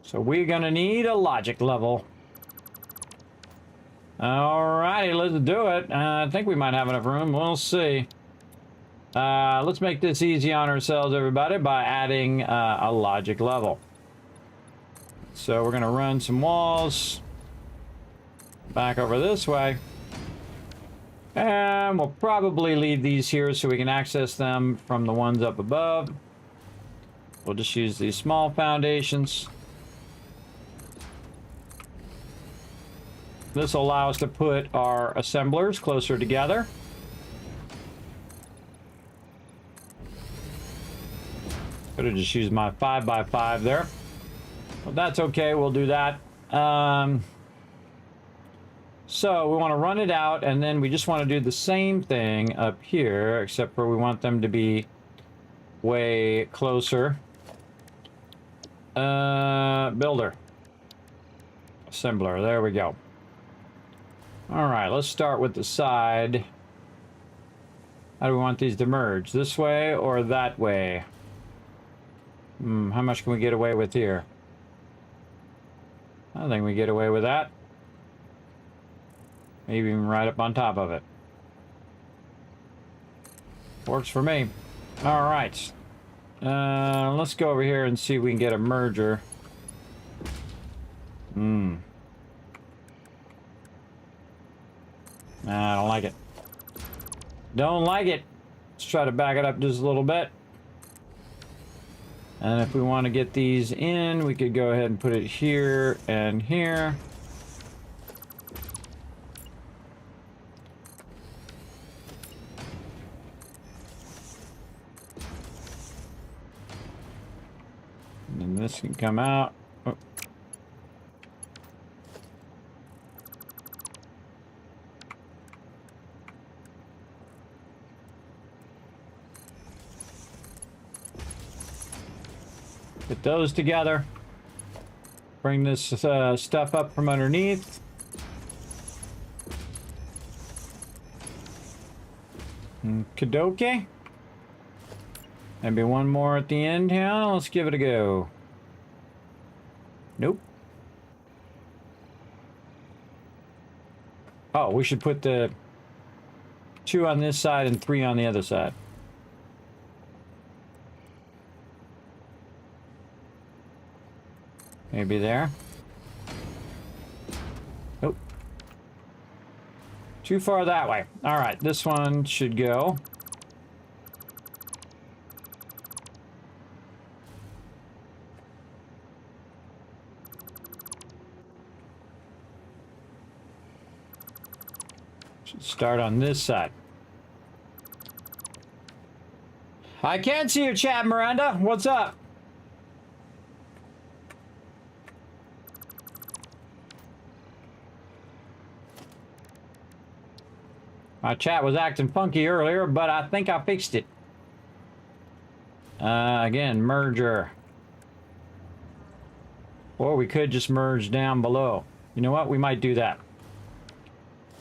So we're going to need a logic level. Alrighty, let's do it. I think we might have enough room. We'll see. Let's make this easy on ourselves, everybody, by adding a logic level. So we're going to run some walls back over this way. And we'll probably leave these here so we can access them from the ones up above. We'll just use these small foundations. This will allow us to put our assemblers closer together. Could have just used my 5x5 there. But that's okay, we'll do that. So we want to run it out, and then we just want to do the same thing up here, except for we want them to be way closer. Builder. Assembler, there we go. All right, let's start with the side. How do we want these to merge? This way or that way? How much can we get away with here? I think we get away with that. Maybe even right up on top of it. Works for me. All right. Let's go over here and see if we can get a merger. Nah, I don't like it. Don't like it. Let's try to back it up just a little bit. And if we want to get these in, we could go ahead and put it here and here. And this can come out. Oh. Put those together. Bring this stuff up from underneath. Kadoke. Maybe one more at the end here. Let's give it a go. Nope. Oh, we should put the 2 on this side and 3 on the other side. Maybe there. Nope. Too far that way. All right, this one should go. Should start on this side. I can't see your chat, Miranda. What's up? My chat was acting funky earlier, but I think I fixed it. Again, merger. Or we could just merge down below. You know what? We might do that.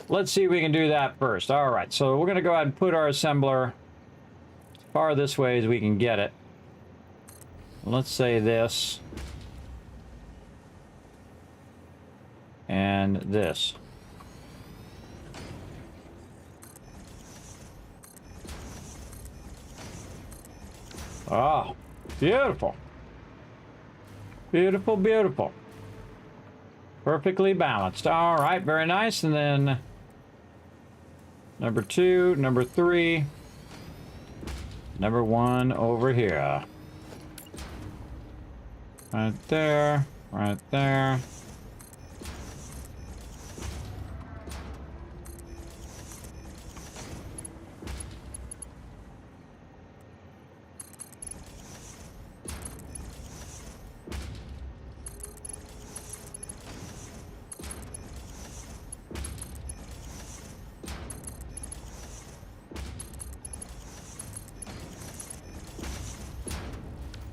Let's see if we can do that first. All right, so we're going to go ahead and put our assembler as far this way as we can get it. let's say this. And this. Oh, beautiful. Beautiful, beautiful. Perfectly balanced. All right, very nice. And then number 2, number 3, number 1 over here. Right there, right there.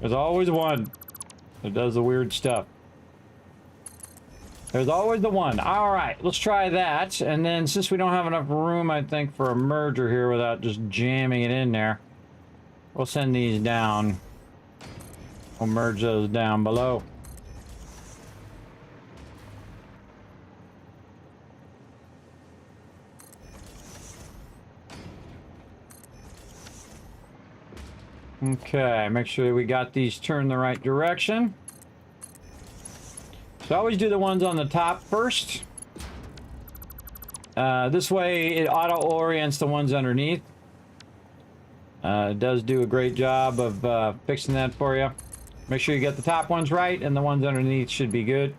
There's always one that does the weird stuff. There's always the one. All right, let's try that. And then since we don't have enough room, I think, for a merger here without just jamming it in there, we'll send these down. We'll merge those down below. Okay, make sure we got these turned the right direction. So always do the ones on the top first. This way it auto-orients the ones underneath. It does do a great job of fixing that for you. Make sure you get the top ones right and the ones underneath should be good.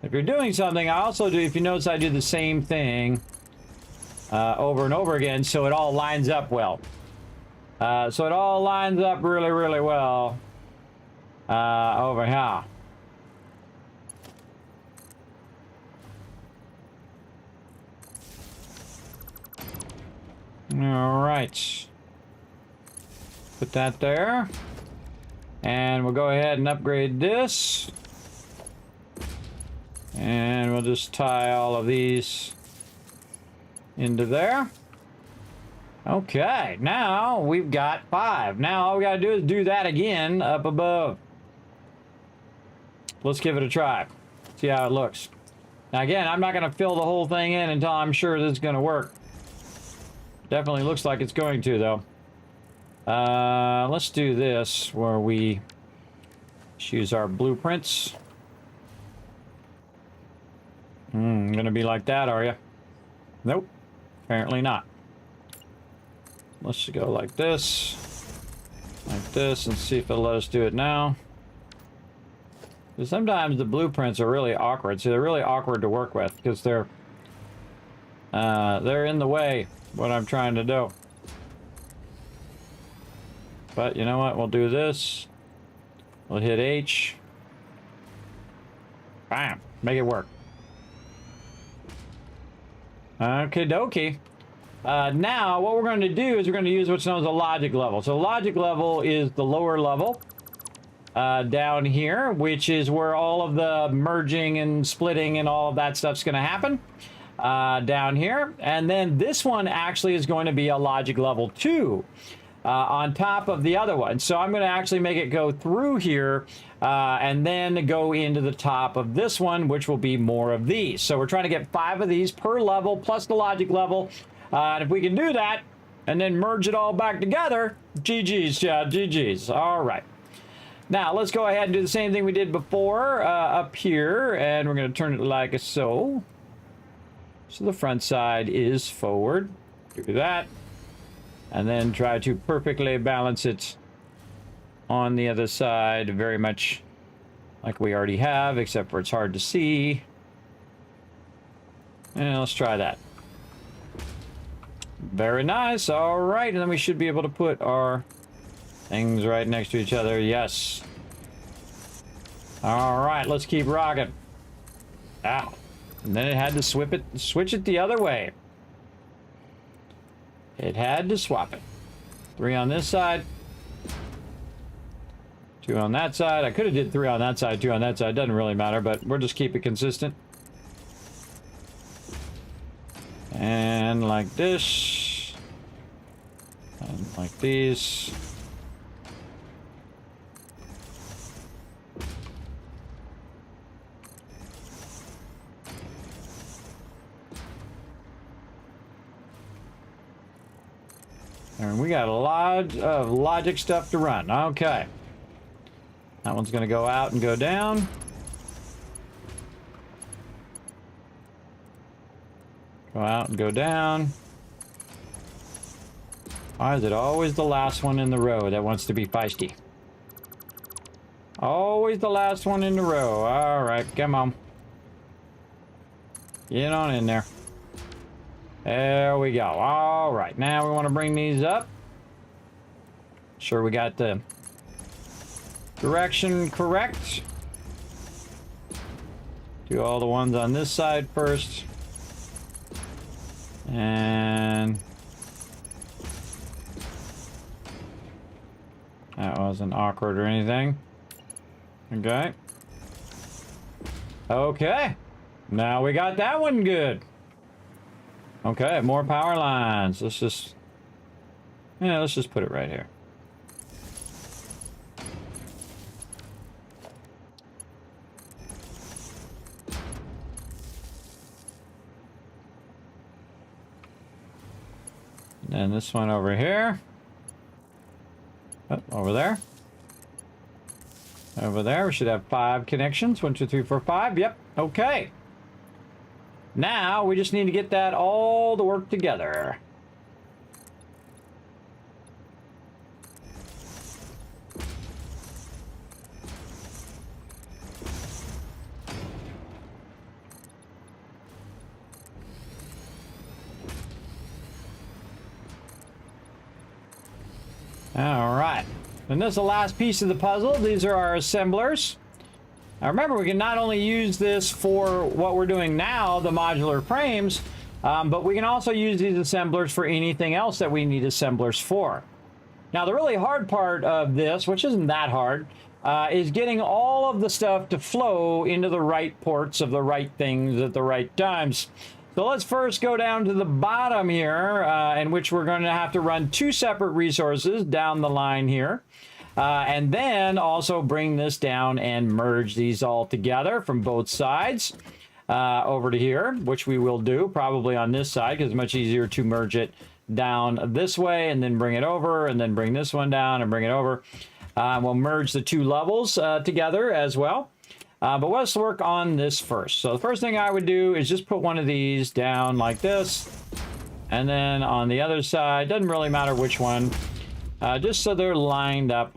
If you're doing something, I also do, if you notice, I do the same thing over and over again so it all lines up well. So it all lines up really, really well over here. All right. Put that there. And we'll go ahead and upgrade this. And we'll just tie all of these into there. Okay, now we've got 5. Now all we gotta do is do that again up above. Let's give it a try. See how it looks. Now again, I'm not gonna fill the whole thing in until I'm sure this is gonna work. Definitely looks like it's going to, though. Let's do this where we use our blueprints. Gonna be like that, are you? Nope, apparently not. Let's go like this, and see if it'll let us do it now. Because sometimes the blueprints are really awkward. See, they're really awkward to work with because they're in the way what I'm trying to do. But you know what? We'll do this. We'll hit H. Bam! Make it work. Okay, dokie. Now, what we're going to do is we're going to use what's known as a logic level. So logic level is the lower level down here, which is where all of the merging and splitting and all of that stuff's going to happen down here. And then this one actually is going to be a logic level 2 on top of the other one. So I'm going to actually make it go through here and then go into the top of this one, which will be more of these. So we're trying to get 5 of these per level plus the logic level. And if we can do that and then merge it all back together, GG's, Chad, GG's. All right. Now, let's go ahead and do the same thing we did before up here. And we're going to turn it like so. So the front side is forward. Do that. And then try to perfectly balance it on the other side, very much like we already have, except for it's hard to see. And let's try that. Very nice. All right, and then we should be able to put our things right next to each other. Yes. All right, let's keep rocking. Ah, and then it had to switch it the other way. It had to swap it. 3 on this side. 2 on that side. I could have did 3 on that side, 2 on that side. Doesn't really matter, but we'll just keep it consistent. And like this. And like these. And we got a lot of logic stuff to run. Okay. That one's going to go out and go down. Go out and go down. Why is it always the last one in the row that wants to be feisty? Always the last one in the row. All right, come on. Get on in there. There we go. All right, now we want to bring these up. Sure we got the direction correct. Do all the ones on this side first. And that wasn't awkward or anything. Okay. Okay. Now we got that one good. Okay, more power lines. Let's just put it right here. And this one over here. Oh, over there. Over there, we should have 5 connections. 1, 2, 3, 4, 5. Yep. Okay. Now we just need to get that all to work together. All right. And this is the last piece of the puzzle. These are our assemblers. Now remember, we can not only use this for what we're doing now, the modular frames, but we can also use these assemblers for anything else that we need assemblers for. Now the really hard part of this, which isn't that hard, is getting all of the stuff to flow into the right ports of the right things at the right times. So let's first go down to the bottom here, in which we're going to have to run 2 separate resources down the line here. And then also bring this down and merge these all together from both sides over to here, which we will do probably on this side because it's much easier to merge it down this way and then bring it over and then bring this one down and bring it over. We'll merge the 2 levels together as well. But let's work on this first. So the first thing I would do is just put one of these down like this. And then on the other side, doesn't really matter which one, just so they're lined up.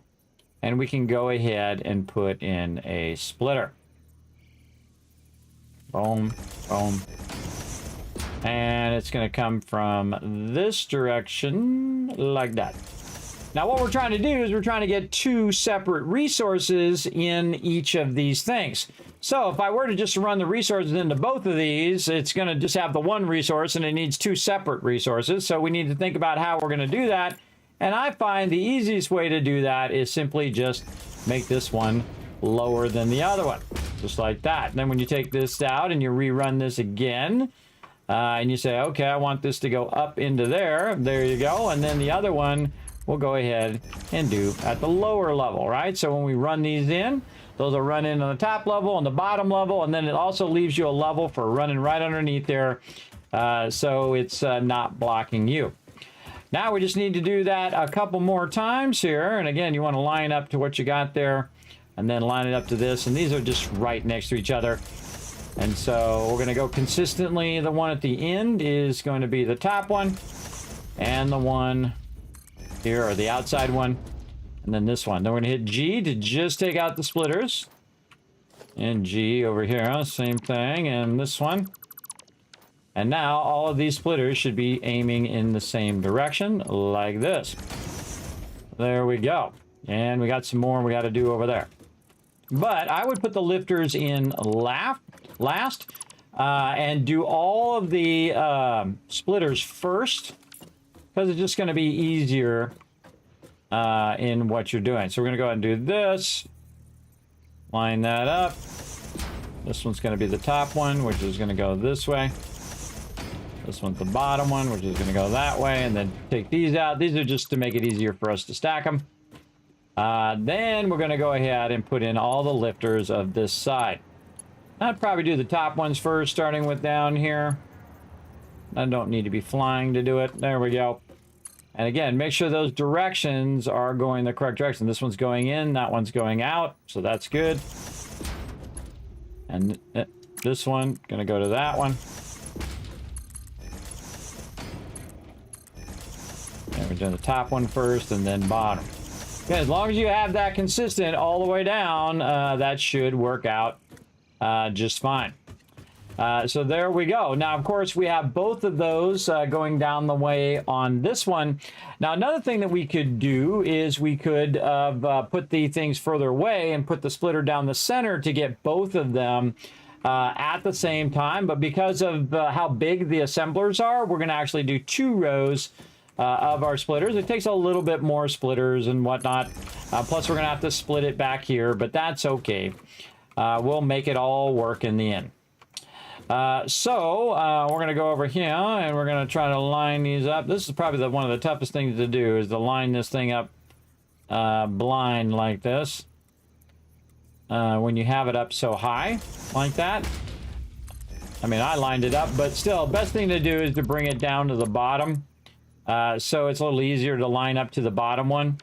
And we can go ahead and put in a splitter. Boom, boom. And it's going to come from this direction like that. Now what we're trying to do is we're trying to get 2 separate resources in each of these things. So if I were to just run the resources into both of these, it's going to just have the 1 resource and it needs 2 separate resources. So we need to think about how we're going to do that. And I find the easiest way to do that is simply just make this one lower than the other one. Just like that. And then when you take this out and you rerun this again, and you say, okay, I want this to go up into there. There you go. And then the other one we'll go ahead and do at the lower level, right? So when we run these in, those will run in on the top level, on the bottom level, and then it also leaves you a level for running right underneath there. So it's not blocking you. Now we just need to do that a couple more times here. And again, you want to line up to what you got there and then line it up to this. And these are just right next to each other. And so we're going to go consistently. The one at the end is going to be the top one. And the one here, or the outside one. And then this one. Then we're going to hit G to just take out the splitters. And G over here, same thing. And this one. And now all of these splitters should be aiming in the same direction, like this. There we go. And we got some more we got to do over there. But I would put the lifters in last and do all of the splitters first, because it's just going to be easier in what you're doing. So we're going to go ahead and do this. Line that up. This one's going to be the top one, which is going to go this way. This one's the bottom one, which is going to go that way, and then take these out. These are just to make it easier for us to stack them. Then we're going to go ahead and put in all the lifters of this side. I'd probably do the top ones first, starting with down here. I don't need to be flying to do it. There we go. And again, make sure those directions are going the correct direction. This one's going in, that one's going out, so that's good. And this one, gonna go to that one. And we're doing the top one first and then bottom. Okay, as long as you have that consistent all the way down, that should work out just fine. So there we go. Now, of course, we have both of those going down the way on this one. Now, another thing that we could do is we could put the things further away and put the splitter down the center to get both of them at the same time. But because of how big the assemblers are, we're going to actually do 2 rows of our splitters. It takes a little bit more splitters and whatnot. Plus, we're going to have to split it back here, but that's okay. We'll make it all work in the end. So we're going to go over here and we're going to try to line these up. This is probably one of the toughest things to do, is to line this thing up blind like this. When you have it up so high like that. I mean, I lined it up, but still, best thing to do is to bring it down to the bottom. So it's a little easier to line up to the bottom one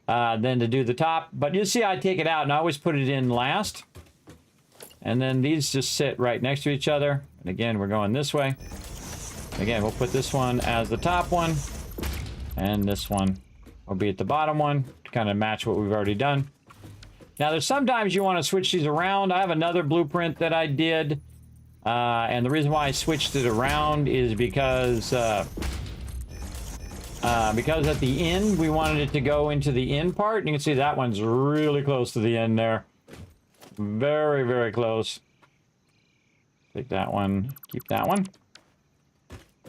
than to do the top. But you see I take it out and I always put it in last. And then these just sit right next to each other. And again, we're going this way. Again, we'll put this one as the top one. And this one will be at the bottom one to kind of match what we've already done. Now, there's sometimes you want to switch these around. I have another blueprint that I did. And the reason why I switched it around is because at the end, we wanted it to go into the end part. And you can see that one's really close to the end there. Very, very close. Take that one, keep that one.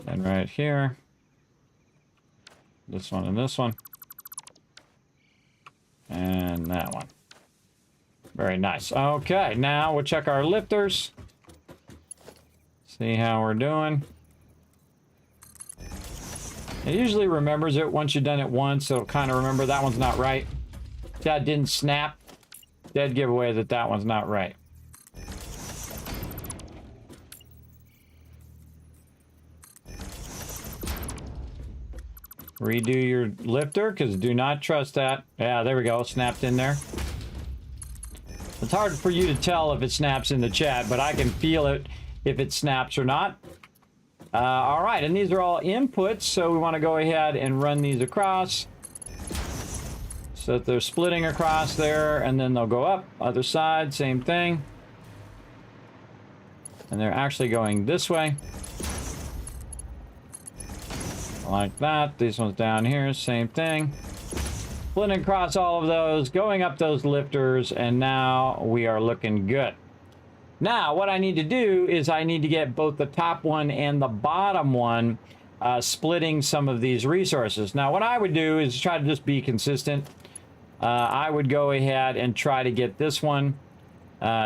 And right here. This one and this one. And that one. Very nice. Okay, now we'll check our lifters. See how we're doing. It usually remembers it once you've done it once, so it'll kind of remember that one's not right. That didn't snap. Dead giveaway that that one's not right. Redo your lifter, because do not trust that. Yeah, there we go. Snapped in there. It's hard for you to tell if it snaps in the chat, but I can feel it if it snaps or not. All right, and these are all inputs, so we want to go ahead and run these across. So that they're splitting across there, and then they'll go up. Other side, same thing. And they're actually going this way. Like that. These ones down here, same thing. Splitting across all of those, going up those lifters, and now we are looking good. Now, what I need to do is I need to get both the top one and the bottom one splitting some of these resources. Now, what I would do is try to just be consistent. I would go ahead and try to get this one,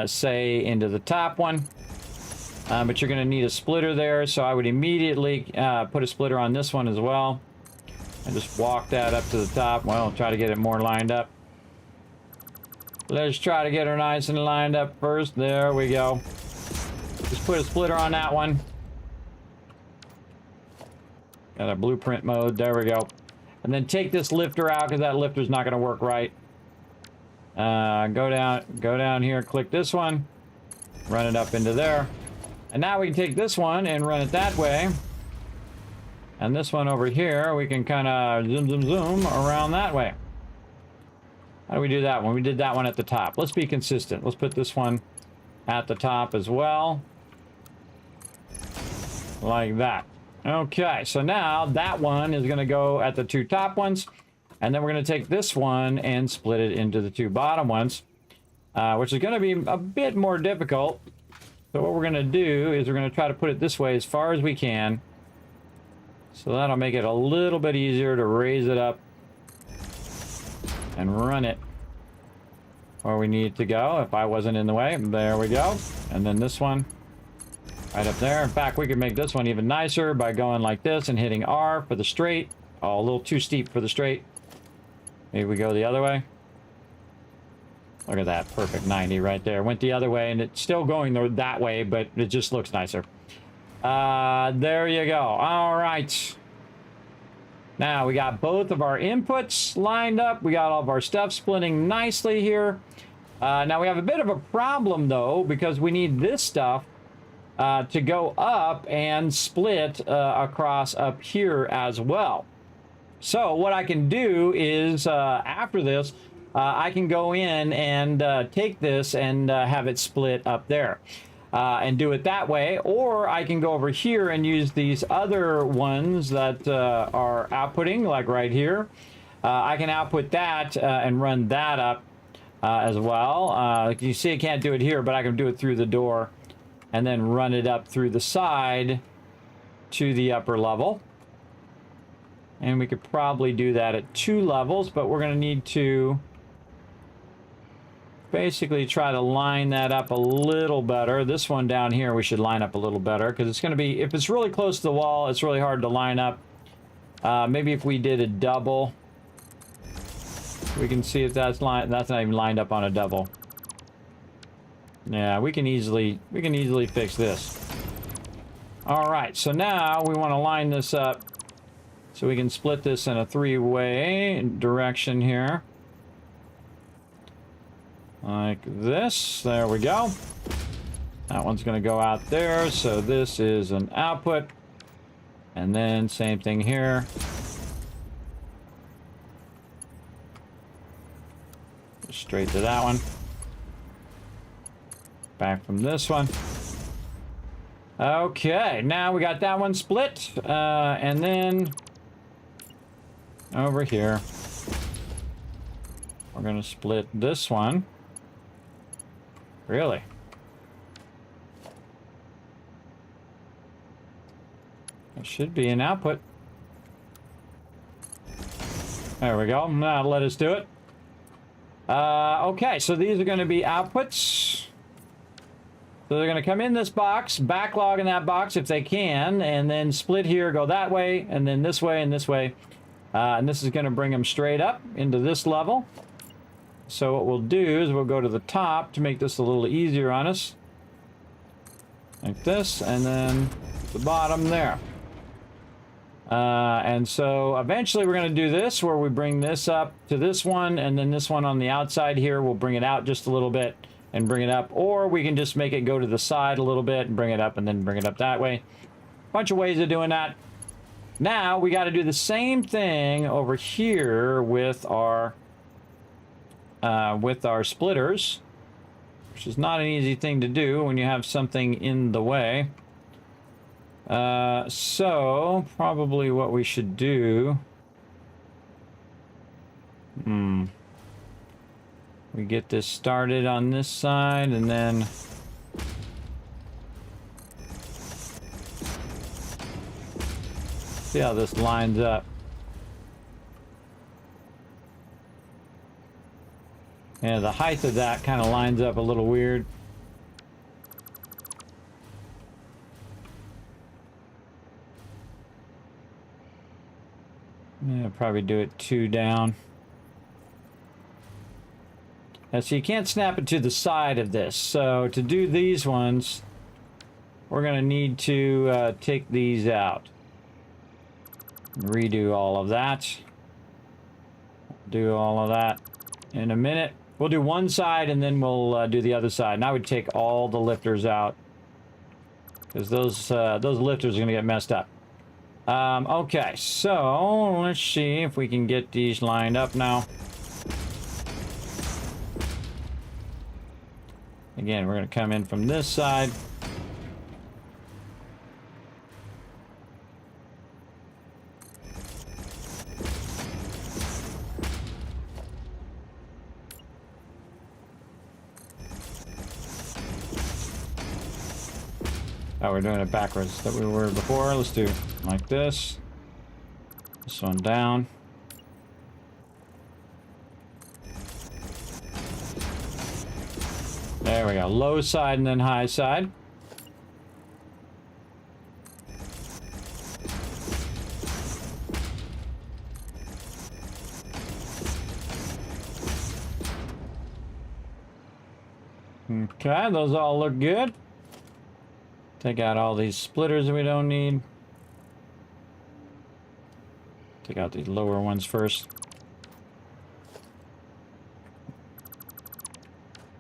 say, into the top one. But you're going to need a splitter there, so I would immediately put a splitter on this one as well. And just walk that up to the top. Well, try to get it more lined up. Let's try to get her nice and lined up first. There we go. Just put a splitter on that one. Got a blueprint mode. There we go. And then take this lifter out, because that lifter's not going to work right. Go down here, click this one, run it up into there. And now we can take this one and run it that way. And this one over here, we can kind of zoom around that way. How do we do that one? We did that one at the top. Let's be consistent. Let's put this one at the top as well. Like that. Okay, so now that one is going to go at the 2 top ones, and then we're going to take this one and split it into the 2 bottom ones, which is going to be a bit more difficult. So what we're going to do is we're going to try to put it this way as far as we can. So that'll make it a little bit easier to raise it up and run it where we need to go if I wasn't in the way. There we go. And then this one. Right up there. In fact, we could make this one even nicer by going like this and hitting R for the straight. Oh, a little too steep for the straight. Maybe we go the other way. Look at that. Perfect 90 right there. Went the other way, and it's still going that way, but it just looks nicer. There you go. All right. Now we got both of our inputs lined up. We got all of our stuff splitting nicely here. Now we have a bit of a problem though, because we need this stuff to go up and split across up here as well. So what I can do is after this, I can go in and take this and have it split up there. And do it that way, or I can go over here and use these other ones that are outputting, like right here. I can output that and run that up as well. You see I can't do it here, but I can do it through the door and then run it up through the side to the upper level. And we could probably do that at 2 levels, but we're going to need to basically try to line that up a little better. This one down here we should line up a little better, because it's going to be, if it's really close to the wall, it's really hard to line up. Maybe if we did a double, we can see if that's not even lined up on a double. Yeah, we can easily fix this. All right, so now we want to line this up so we can split this in a 3-way direction here. Like this. There we go. That one's going to go out there. So this is an output. And then same thing here. Straight to that one. Back from this one. Okay, now we got that one split. And then over here, we're going to split this one. Really? It should be an output. There we go. Now let us do it. Okay, so these are going to be outputs. So they're going to come in this box, backlog in that box if they can, and then split here, go that way, and then this way and this way. And this is going to bring them straight up into this level. So what we'll do is we'll go to the top to make this a little easier on us. Like this, and then the bottom there. And so eventually we're going to do this where we bring this up to this one, and then this one on the outside here, we'll bring it out just a little bit and bring it up. Or we can just make it go to the side a little bit and bring it up and then bring it up that way. Bunch of ways of doing that. Now we got to do the same thing over here with our splitters, which is not an easy thing to do when you have something in the way. So probably what we should do, we get this started on this side, and then see how this lines up. Yeah, the height of that kind of lines up a little weird. Yeah, probably do it 2 down. Now, so you can't snap it to the side of this. So to do these ones, we're going to need to take these out. Redo all of that. Do all of that in a minute. We'll do one side and then we'll do the other side. And I would take all the lifters out, because those lifters are going to get messed up. Okay, so let's see if we can get these lined up now. Again, we're going to come in from this side. Oh, we're doing it backwards that we were before. Let's do like this. This one down. There we go. Low side and then high side. Okay, those all look good. Take out all these splitters that we don't need. Take out these lower ones first.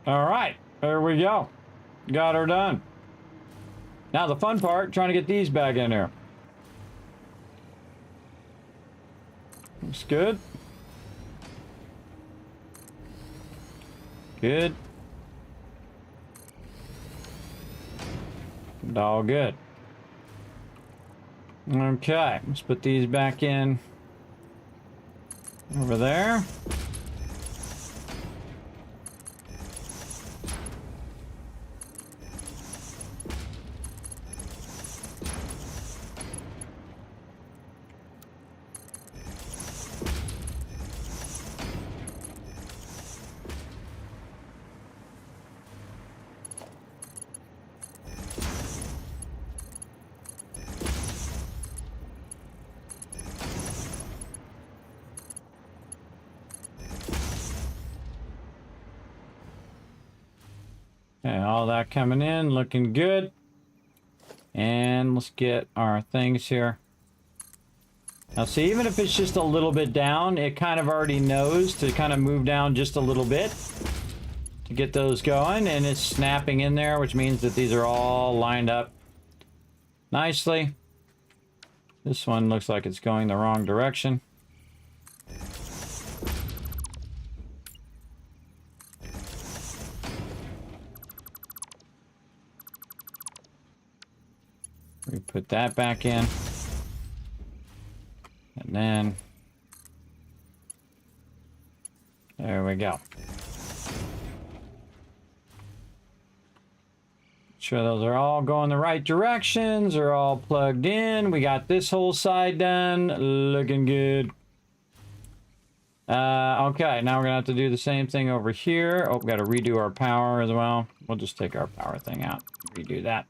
All right, there we go. Got her done. Now the fun part, trying to get these back in there. Looks good. Good. All good. Okay, let's put these back in over there. Okay, all that coming in, looking good. And let's get our things here. Now see, even if it's just a little bit down, it kind of already knows to kind of move down just a little bit to get those going, and it's snapping in there, which means that these are all lined up nicely. This one looks like it's going the wrong direction. We put that back in. And then there we go. Sure those are all going the right directions. They're all plugged in. We got this whole side done. Looking good. Okay, now we're gonna have to do the same thing over here. Oh, we gotta redo our power as well. We'll just take our power thing out. Redo that.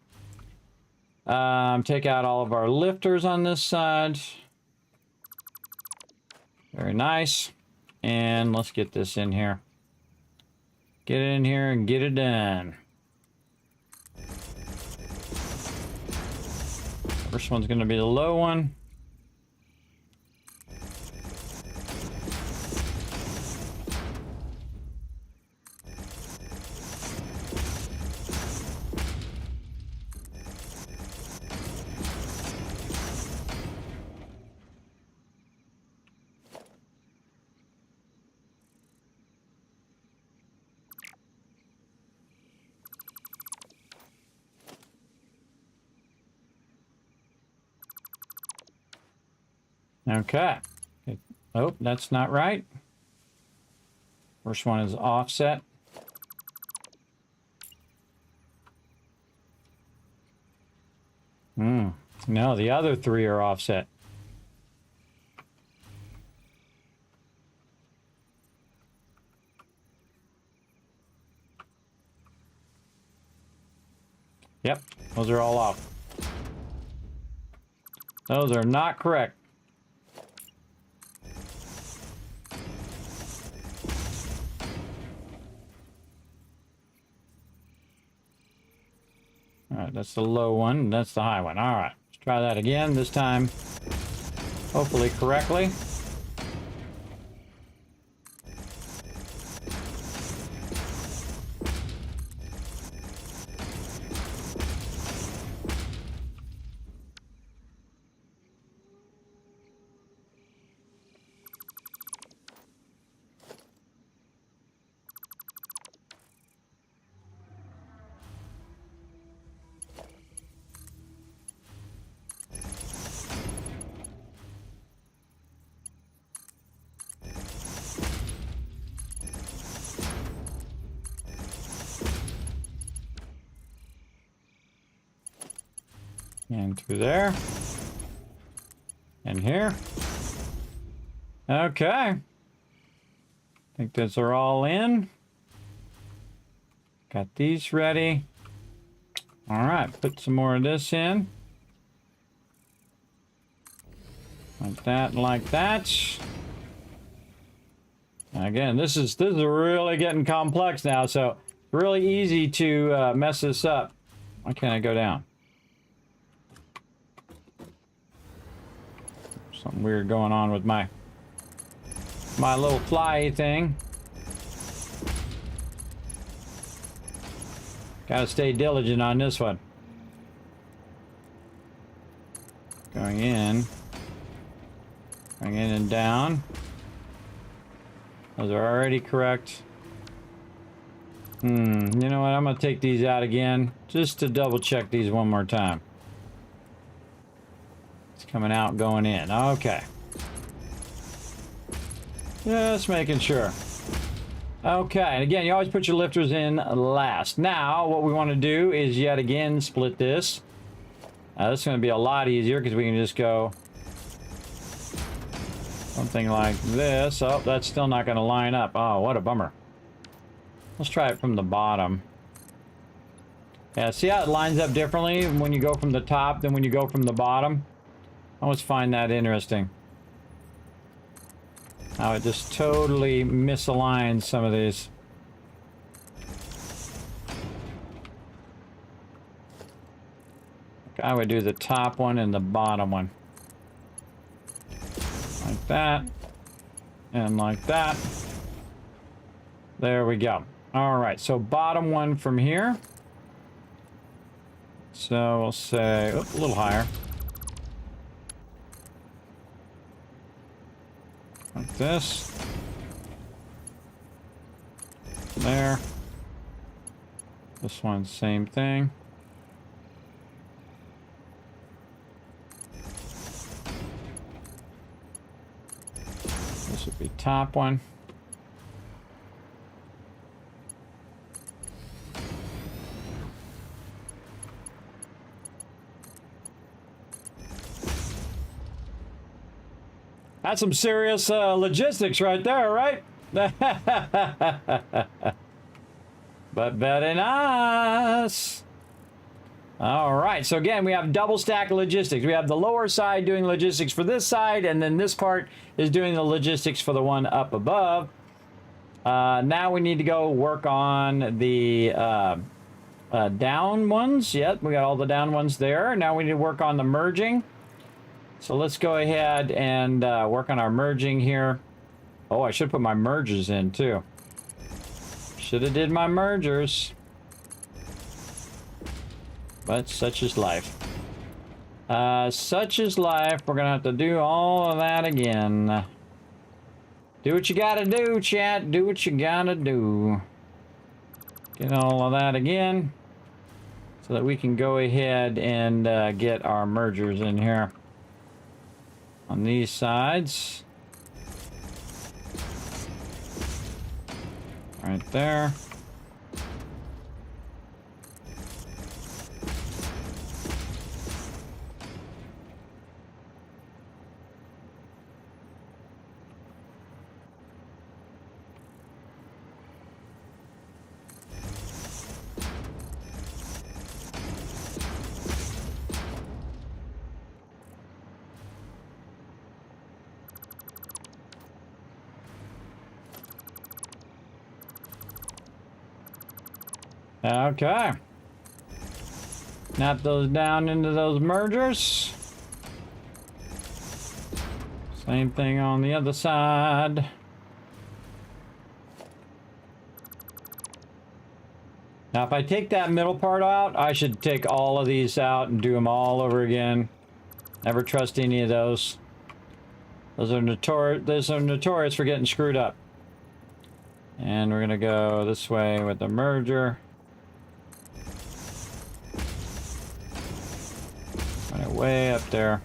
Take out all of our lifters on this side. Very nice. And let's get this in here. Get it in here and get it done. First one's going to be the low one. Okay. Oh, that's not right. First one is offset. No, the other three are offset. Yep, those are all off. Those are not correct. All right, that's the low one, and that's the high one. All right, let's try that again, this time, hopefully correctly. And through there. And here. Okay. I think those are all in. Got these ready. All right, put some more of this in. Like that, like that. Again, this is really getting complex now, so it's really easy to mess this up. Why can't I go down? Something weird going on with my little fly thing. Gotta stay diligent on this one. Going in and down. Those are already correct. You know what? I'm gonna take these out again just to double check these one more time. It's coming out, going in. Okay. Just making sure. Okay, and again, you always put your lifters in last. Now, what we want to do is yet again split this. This is going to be a lot easier because we can just go something like this. Oh, that's still not going to line up. Oh, what a bummer. Let's try it from the bottom. Yeah, see how it lines up differently when you go from the top than when you go from the bottom? I always find that interesting. How it just totally misaligns some of these. I would do the top one and the bottom one. Like that. And like that. There we go. Alright, so bottom one from here. So we'll say, a little higher. Like this. There. This one, same thing. This would be top one. That's some serious logistics right there, right? But very nice. All right, so again, we have double stack logistics. We have the lower side doing logistics for this side, and then this part is doing the logistics for the one up above. Now we need to go work on the down ones. Yep, we got all the down ones there. Now we need to work on the merging. So let's go ahead and work on our merging here. Oh, I should put my mergers in too. Should have did my mergers. But such is life. Such is life. We're gonna have to do all of that again. Do what you gotta do, chat. Do what you gotta do. Get all of that again. So that we can go ahead and get our mergers in here. On these sides. Right there. Okay. Snap those down into those mergers. Same thing on the other side. Now, if I take that middle part out, I should take all of these out and do them all over again. Never trust any of those. Those are notorious for getting screwed up. And we're gonna go this way with the merger. Way up there.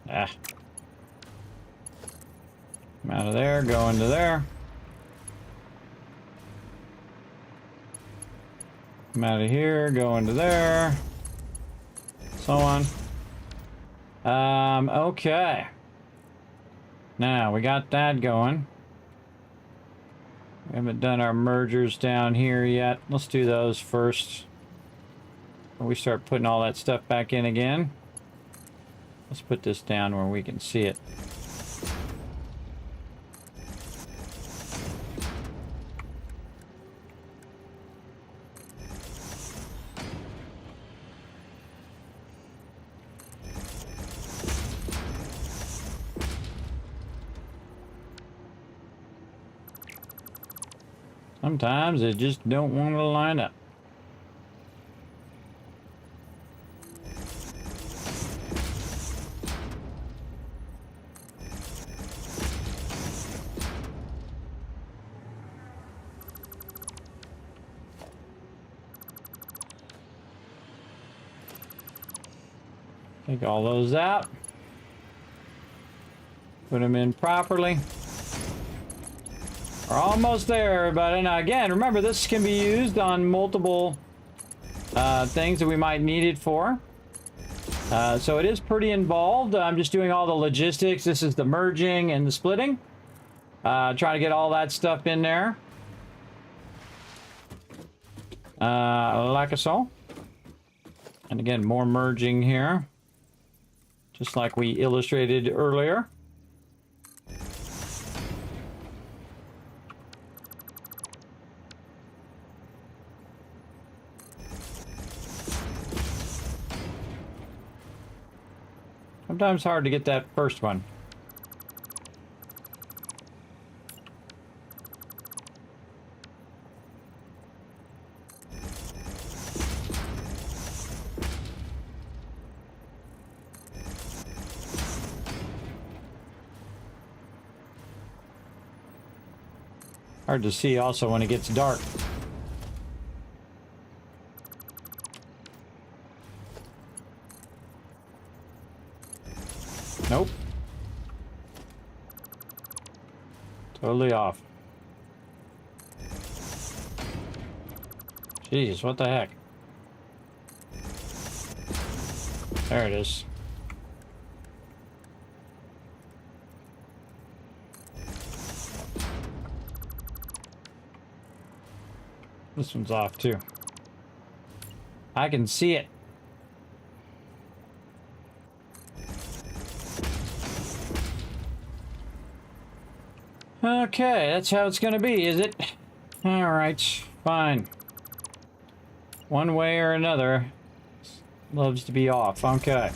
Ah. Come out of there, go into there. Come out of here, go into there. So on. Okay. Now, we got that going. We haven't done our mergers down here yet. Let's do those first. we start putting all that stuff back in again. Let's put this down where we can see it. Sometimes they just don't want to line up. Take all those out. Put them in properly. We're almost there, everybody. Now again, remember this can be used on multiple things that we might need it for. So it is pretty involved. I'm just doing all the logistics. This is the merging and the splitting. Trying to get all that stuff in there. Like so. And again, more merging here. Just like we illustrated earlier. Sometimes hard to get that first one. Hard to see also when it gets dark. Nope. Totally off. Jeez, what the heck? There it is. This one's off too. I can see it. Okay, that's how it's gonna be, is it? Alright, fine. One way or another, loves to be off. Okay.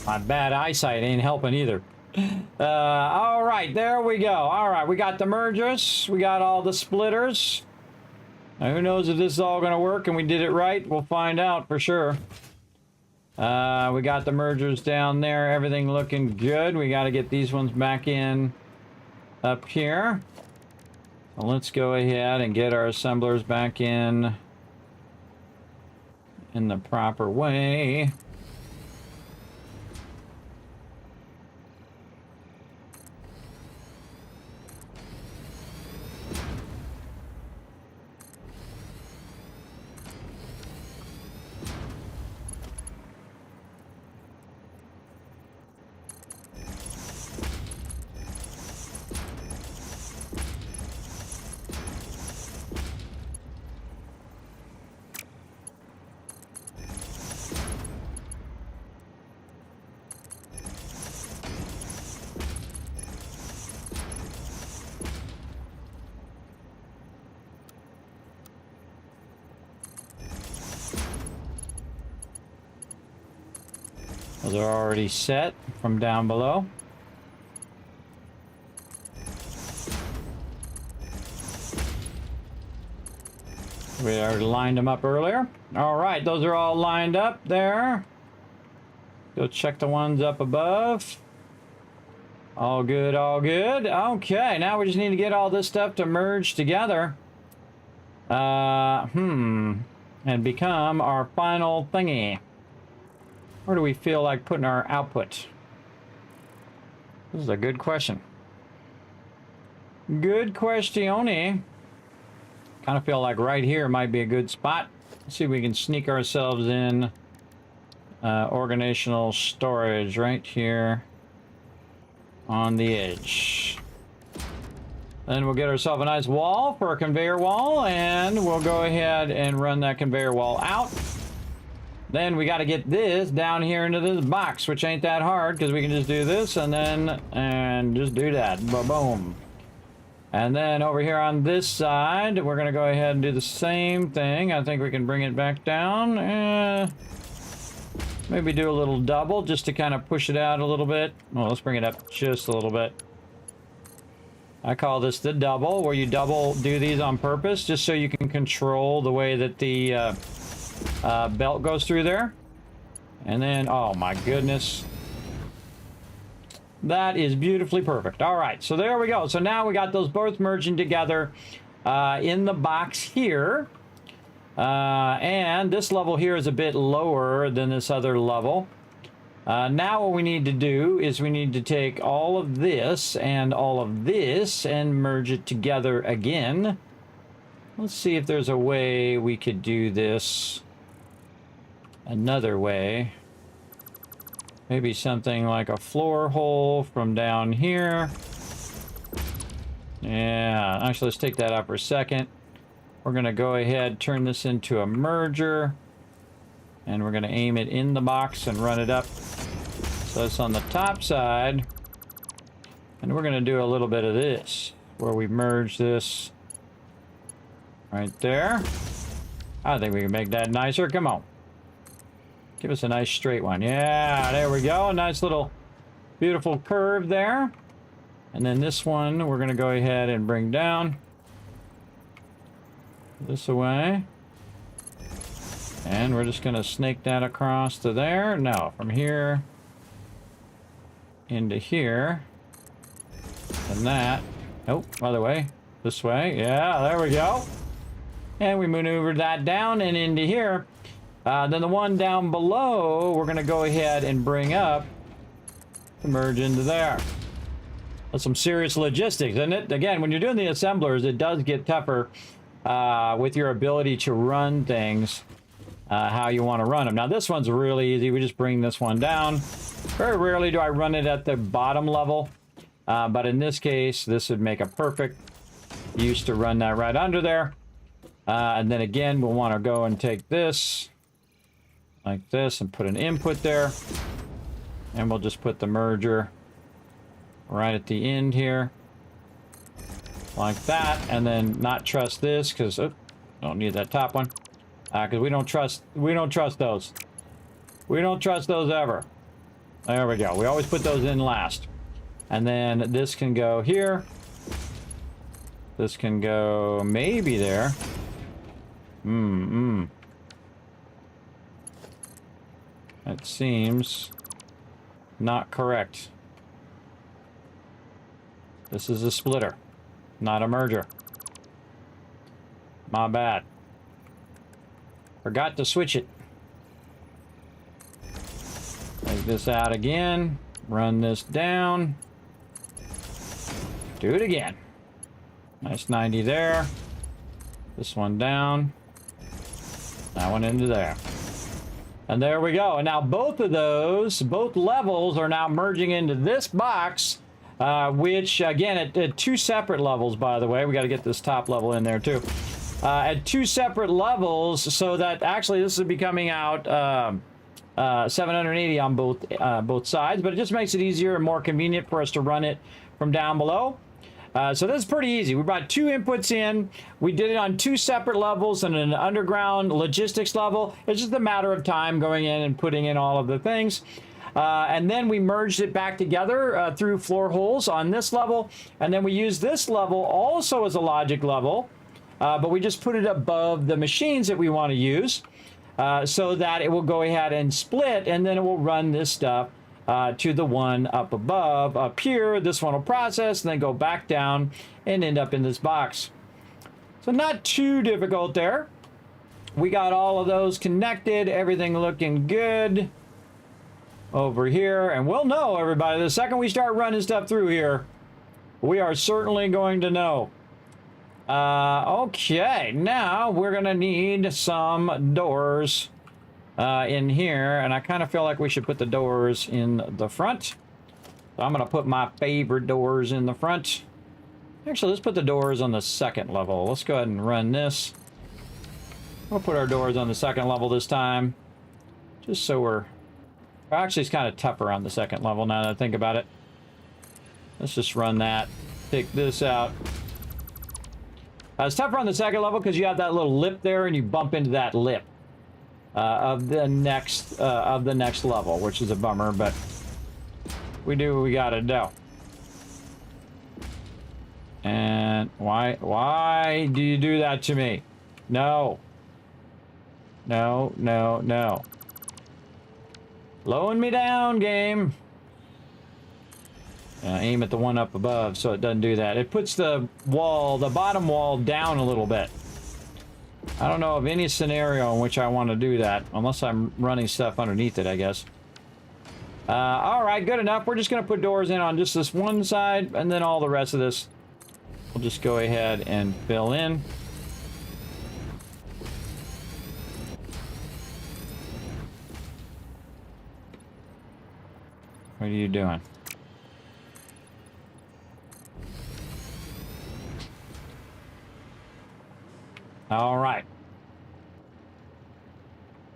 My bad eyesight ain't helping either. Alright, there we go. Alright, we got the mergers. We got all the splitters. Now, who knows if this is all going to work and we did it right? We'll find out for sure. We got the mergers down there. Everything looking good. We got to get these ones back in up here. So let's go ahead and get our assemblers back in the proper way. Those are already set from down below. We already lined them up earlier. All right, those are all lined up there. Go check the ones up above. All good, all good. Okay, now we just need to get all this stuff to merge together. And become our final thingy. Where do we feel like putting our output? This is a good question. Good question. Kind of feel like right here might be a good spot. Let's see if we can sneak ourselves in. Organizational storage right here. on the edge. Then we'll get ourselves a nice wall for a conveyor wall, and we'll go ahead and run that conveyor wall out. Then we got to get this down here into this box, which ain't that hard because we can just do this and just do that. Boom. And then over here on this side, we're going to go ahead and do the same thing. I think we can bring it back down. Maybe do a little double just to kind of push it out a little bit. Well, let's bring it up just a little bit. I call this the double, where you double do these on purpose just so you can control the way that the belt goes through there. And then, oh my goodness, that is beautifully perfect. All right, so there we go. So now we got those both merging together in the box here. And this level here is a bit lower than this other level. Now what we need to do is we need to take all of this and merge it together again. Let's see if there's a way we could do this another way. Maybe something like a floor hole from down here. Yeah, actually let's take that out for a second. We're going to go ahead, turn this into a merger. And we're going to aim it in the box and run it up. So it's on the top side. And we're going to do a little bit of this, where we merge this right there. I think we can make that nicer. Come on. Give us a nice straight one. Yeah, there we go. A nice little beautiful curve there. And then this one, we're going to go ahead and bring down this away. And we're just going to snake that across to there. No, from here into here. And that. Nope, other way. This way. Yeah, there we go. And we maneuvered that down and into here. Then the one down below, we're going to go ahead and bring up to merge into there. That's some serious logistics, isn't it? Again, when you're doing the assemblers, it does get tougher with your ability to run things. How you want to run them. Now this one's really easy. We just bring this one down. Very rarely do I run it at the bottom level, but in this case this would make a perfect use to run that right under there. And then again we'll want to go and take this like this and put an input there, and we'll just put the merger right at the end here like that, and then not trust this because don't need that top one. Because we don't trust those. We don't trust those ever. There we go. We always put those in last. And then this can go here. This can go maybe there. That seems not correct. This is a splitter, not a merger. My bad. Forgot to switch it. Take this out again. Run this down. Do it again. Nice 90 there. This one down. That one into there. And there we go. And now both of those, both levels are now merging into this box, which again at two separate levels, by the way. We got to get this top level in there too. At two separate levels, so that actually this is becoming out 780 on both sides, but it just makes it easier and more convenient for us to run it from down below. So this is pretty easy. We brought two inputs in. We did it on two separate levels and an underground logistics level. It's just a matter of time going in and putting in all of the things. And then we merged it back together through floor holes on this level. And then we used this level also as a logic level. But we just put it above the machines that we want to use so that it will go ahead and split, and then it will run this stuff to the one up above. Up here, this one will process and then go back down and end up in this box. So not too difficult there. We got all of those connected, everything looking good over here. And we'll know, everybody, the second we start running stuff through here, we are certainly going to know. Okay, now we're gonna need some doors in here, and I kind of feel like we should put the doors in the front. So I'm going to put my favorite doors in the front. Actually, let's put the doors on the second level. Let's go ahead and run this. We'll put our doors on the second level this time. Just so we're... Actually, it's kind of tougher on the second level now that I think about it. Let's just run that. Take this out. It's tougher on the second level because you have that little lip there and you bump into that lip of the next level, which is a bummer, but we do what we gotta do. And why do you do that to me? No. No, no, no. Slowing me down, game. Aim at the one up above so it doesn't do that. It puts the wall, the bottom wall, down a little bit. I don't know of any scenario in which I want to do that, unless I'm running stuff underneath it, I guess. All right, good enough. We're just going to put doors in on just this one side, and then all the rest of this, we'll just go ahead and fill in. What are you doing? All right.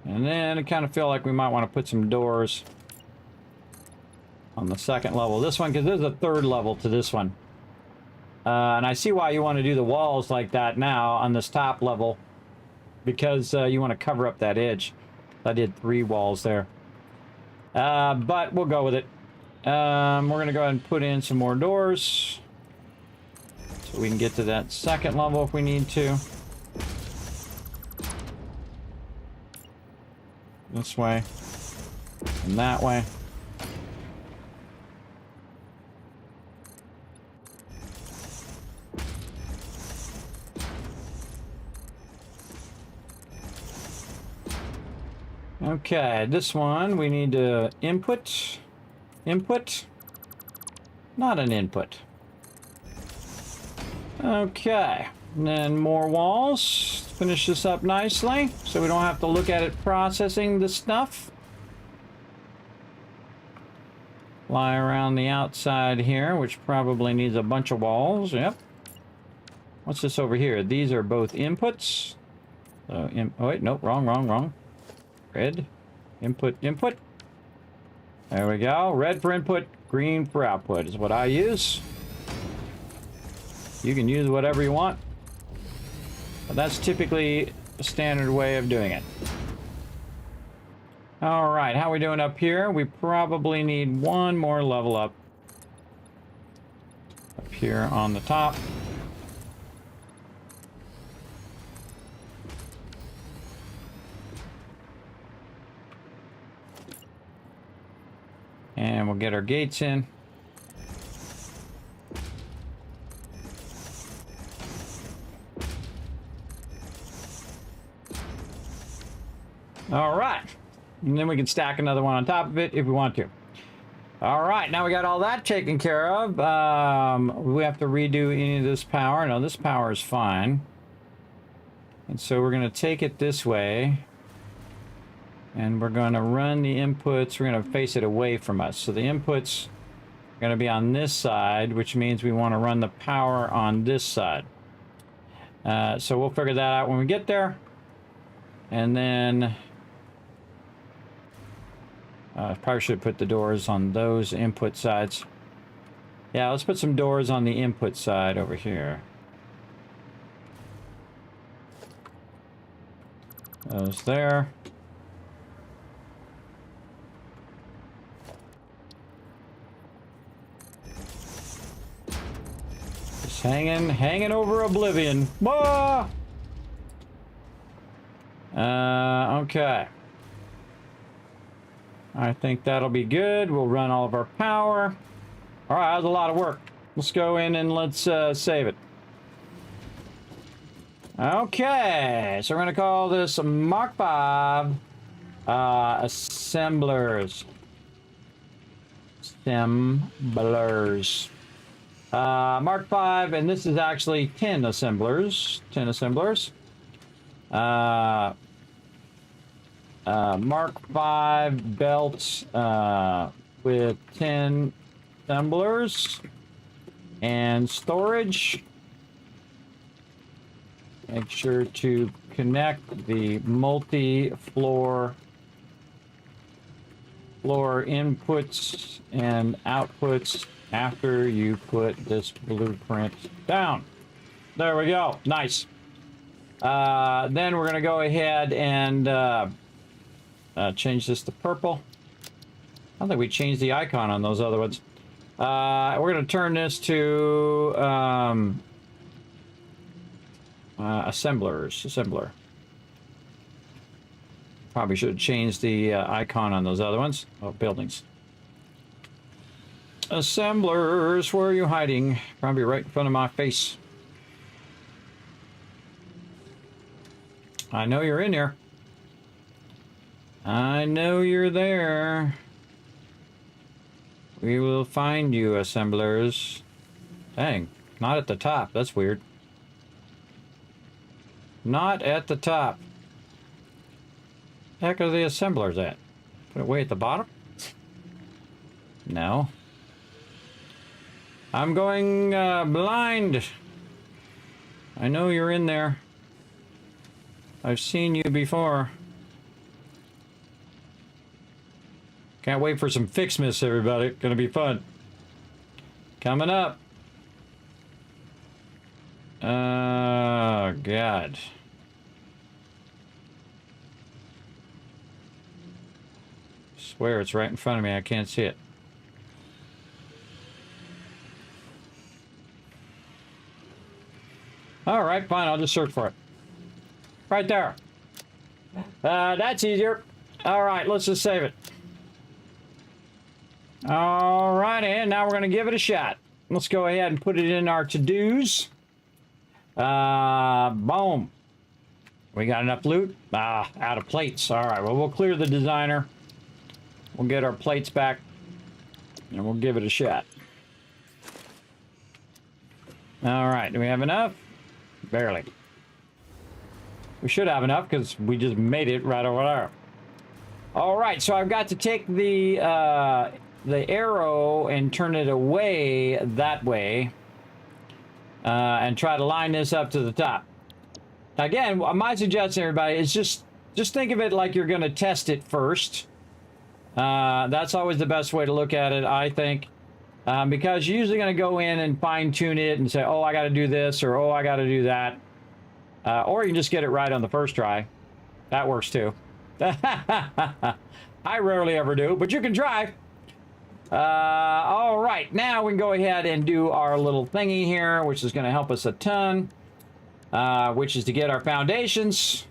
And then I kind of feel like we might want to put some doors on the second level. This one, because there's a third level to this one. And I see why you want to do the walls like that now on this top level. Because you want to cover up that edge. I did 3 walls there. But we'll go with it. We're going to go ahead and put in some more doors. So we can get to that second level if we need to. This way. And that way. Okay, this one we need to input. Input. Not an input. Okay. And then more walls. Finish this up nicely so we don't have to look at it processing the stuff. Fly around the outside here, which probably needs a bunch of walls. Yep. What's this over here? These are both inputs. Oh wait, nope, wrong. Red. Input. There we go. Red for input, green for output is what I use. You can use whatever you want. But that's typically a standard way of doing it. All right, how are we doing up here? We probably need one more level up. Up here on the top. And we'll get our gates in. All right. And then we can stack another one on top of it if we want to. All right, now we got all that taken care of. We have to redo any of this power. No, this power is fine. And so we're going to take it this way. And we're going to run the inputs. We're going to face it away from us. So the inputs are going to be on this side, which means we want to run the power on this side. So we'll figure that out when we get there. And then I probably should put the doors on those input sides. Yeah, let's put some doors on the input side over here. Those there. Just hanging over oblivion. Whoa! Okay. I think that'll be good. We'll run all of our power. All right, that was a lot of work. Let's go in and let's save it. Okay, so we're going to call this Mark 5 Assemblers. Mark 5, and this is actually 10 assemblers. 10 assemblers. Mark 5 belts with 10 assemblers and storage. Make sure to connect the multi-floor inputs and outputs after you put this blueprint down. There we go. Nice. Then we're going to go ahead and change this to purple. I don't think we changed the icon on those other ones. We're going to turn this to assembler. Probably should have changed the icon on those other ones. Oh, buildings. Assemblers, where are you hiding? Probably right in front of my face. I know you're in here. I know you're there. We will find you, assemblers. Dang, not at the top. That's weird. Not at the top. Heck are the assemblers at? Put it way at the bottom? No. I'm going blind. I know you're in there. I've seen you before. Can't wait for some Fixmets, everybody. Gonna be fun. Coming up. Oh, God. Swear it's right in front of me. I can't see it. All right, fine. I'll just search for it. Right there. That's easier. All right, let's just save it. All right, and now we're going to give it a shot. Let's go ahead and put it in our to-dos. Boom. We got enough loot? Out of plates. All right, well, we'll clear the designer. We'll get our plates back, and we'll give it a shot. All right, do we have enough? Barely. We should have enough because we just made it right over there. All right, so I've got to take the arrow and turn it away that way and try to line this up to the top. Again, my suggestion, everybody, is just think of it like you're going to test it first. That's always the best way to look at it, I think, because you're usually going to go in and fine-tune it and say, oh, I got to do this, or oh, I got to do that. Or you can just get it right on the first try. That works too. I rarely ever do, but you can try. All right, now we can go ahead and do our little thingy here, which is going to help us a ton, which is to get our foundations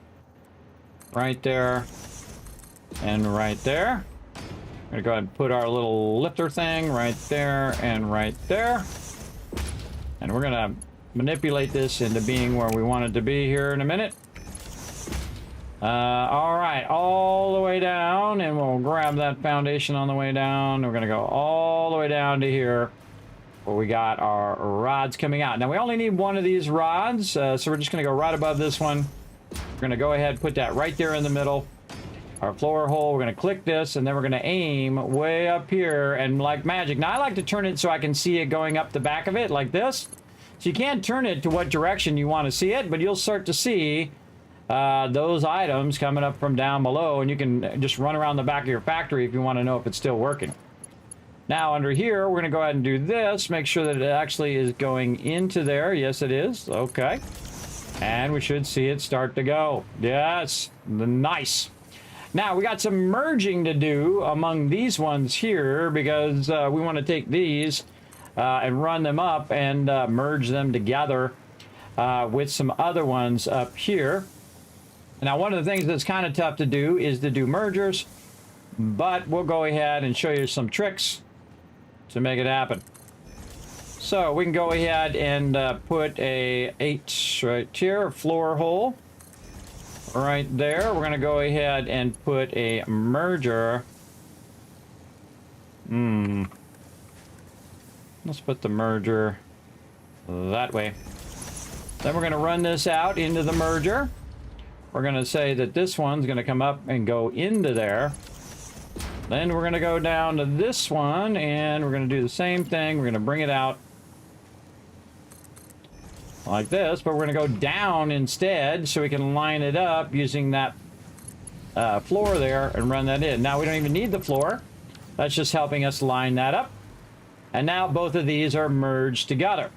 right there and right there. We're going to go ahead and put our little lifter thing right there and right there. And we're going to manipulate this into being where we want it to be here in a minute. All right, all the way down, and we'll grab that foundation on the way down. We're going to go all the way down to here where we got our rods coming out. Now, we only need one of these rods, so we're just going to go right above this one. We're going to go ahead and put that right there in the middle. Our floor hole, we're going to click this, and then we're going to aim way up here, and like magic. Now, I like to turn it so I can see it going up the back of it like this. So you can't turn it to what direction you want to see it, but you'll start to see those items coming up from down below, and you can just run around the back of your factory if you want to know if it's still working. Now under here, we're going to go ahead and do this, make sure that it actually is going into there. Yes, it is. Okay. And we should see it start to go. Yes. Nice. Now we got some merging to do among these ones here, because we want to take these and run them up and merge them together with some other ones up here. Now, one of the things that's kind of tough to do is to do mergers, but we'll go ahead and show you some tricks to make it happen. So we can go ahead and put a 8 right here, a floor hole right there. We're going to go ahead and put a merger. Let's put the merger that way. Then we're going to run this out into the merger. We're going to say that this one's going to come up and go into there. Then we're going to go down to this one, and we're going to do the same thing. We're going to bring it out like this, but we're going to go down instead so we can line it up using that floor there and run that in. Now we don't even need the floor. That's just helping us line that up. And now both of these are merged together.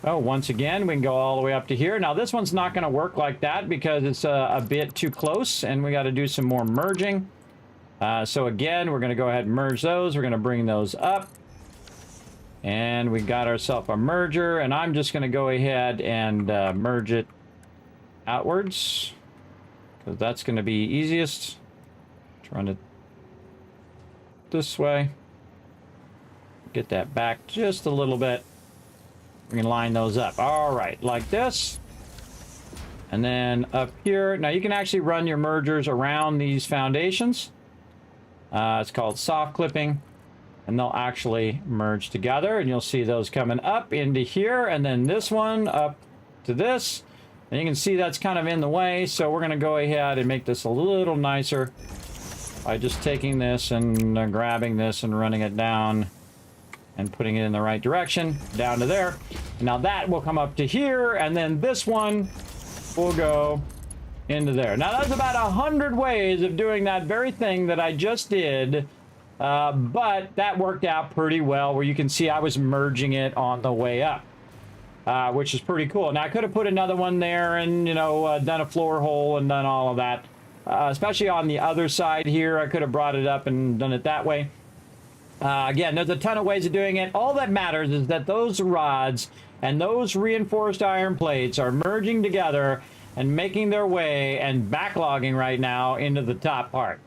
Oh, once again, we can go all the way up to here. Now this one's not going to work like that because it's a bit too close, and we got to do some more merging. So again, we're going to go ahead and merge those. We're going to bring those up. And we got ourselves a merger, and I'm just going to go ahead and merge it outwards, because that's going to be easiest. Run it this way. Get that back just a little bit. We can line those up. All right, like this. And then up here. Now you can actually run your mergers around these foundations. It's called soft clipping. And they'll actually merge together, and you'll see those coming up into here, and then this one up to this. And you can see that's kind of in the way, so we're going to go ahead and make this a little nicer by just taking this and grabbing this and running it down and putting it in the right direction down to there. Now that will come up to here, and then this one will go into there. Now that's about 100 ways of doing that very thing that I just did. But that worked out pretty well, where you can see I was merging it on the way up, which is pretty cool. Now I could have put another one there and, you know, done a floor hole and done all of that, especially on the other side here. I could have brought it up and done it that way. Again, there's a ton of ways of doing it. All that matters is that those rods and those reinforced iron plates are merging together and making their way and backlogging right now into the top part,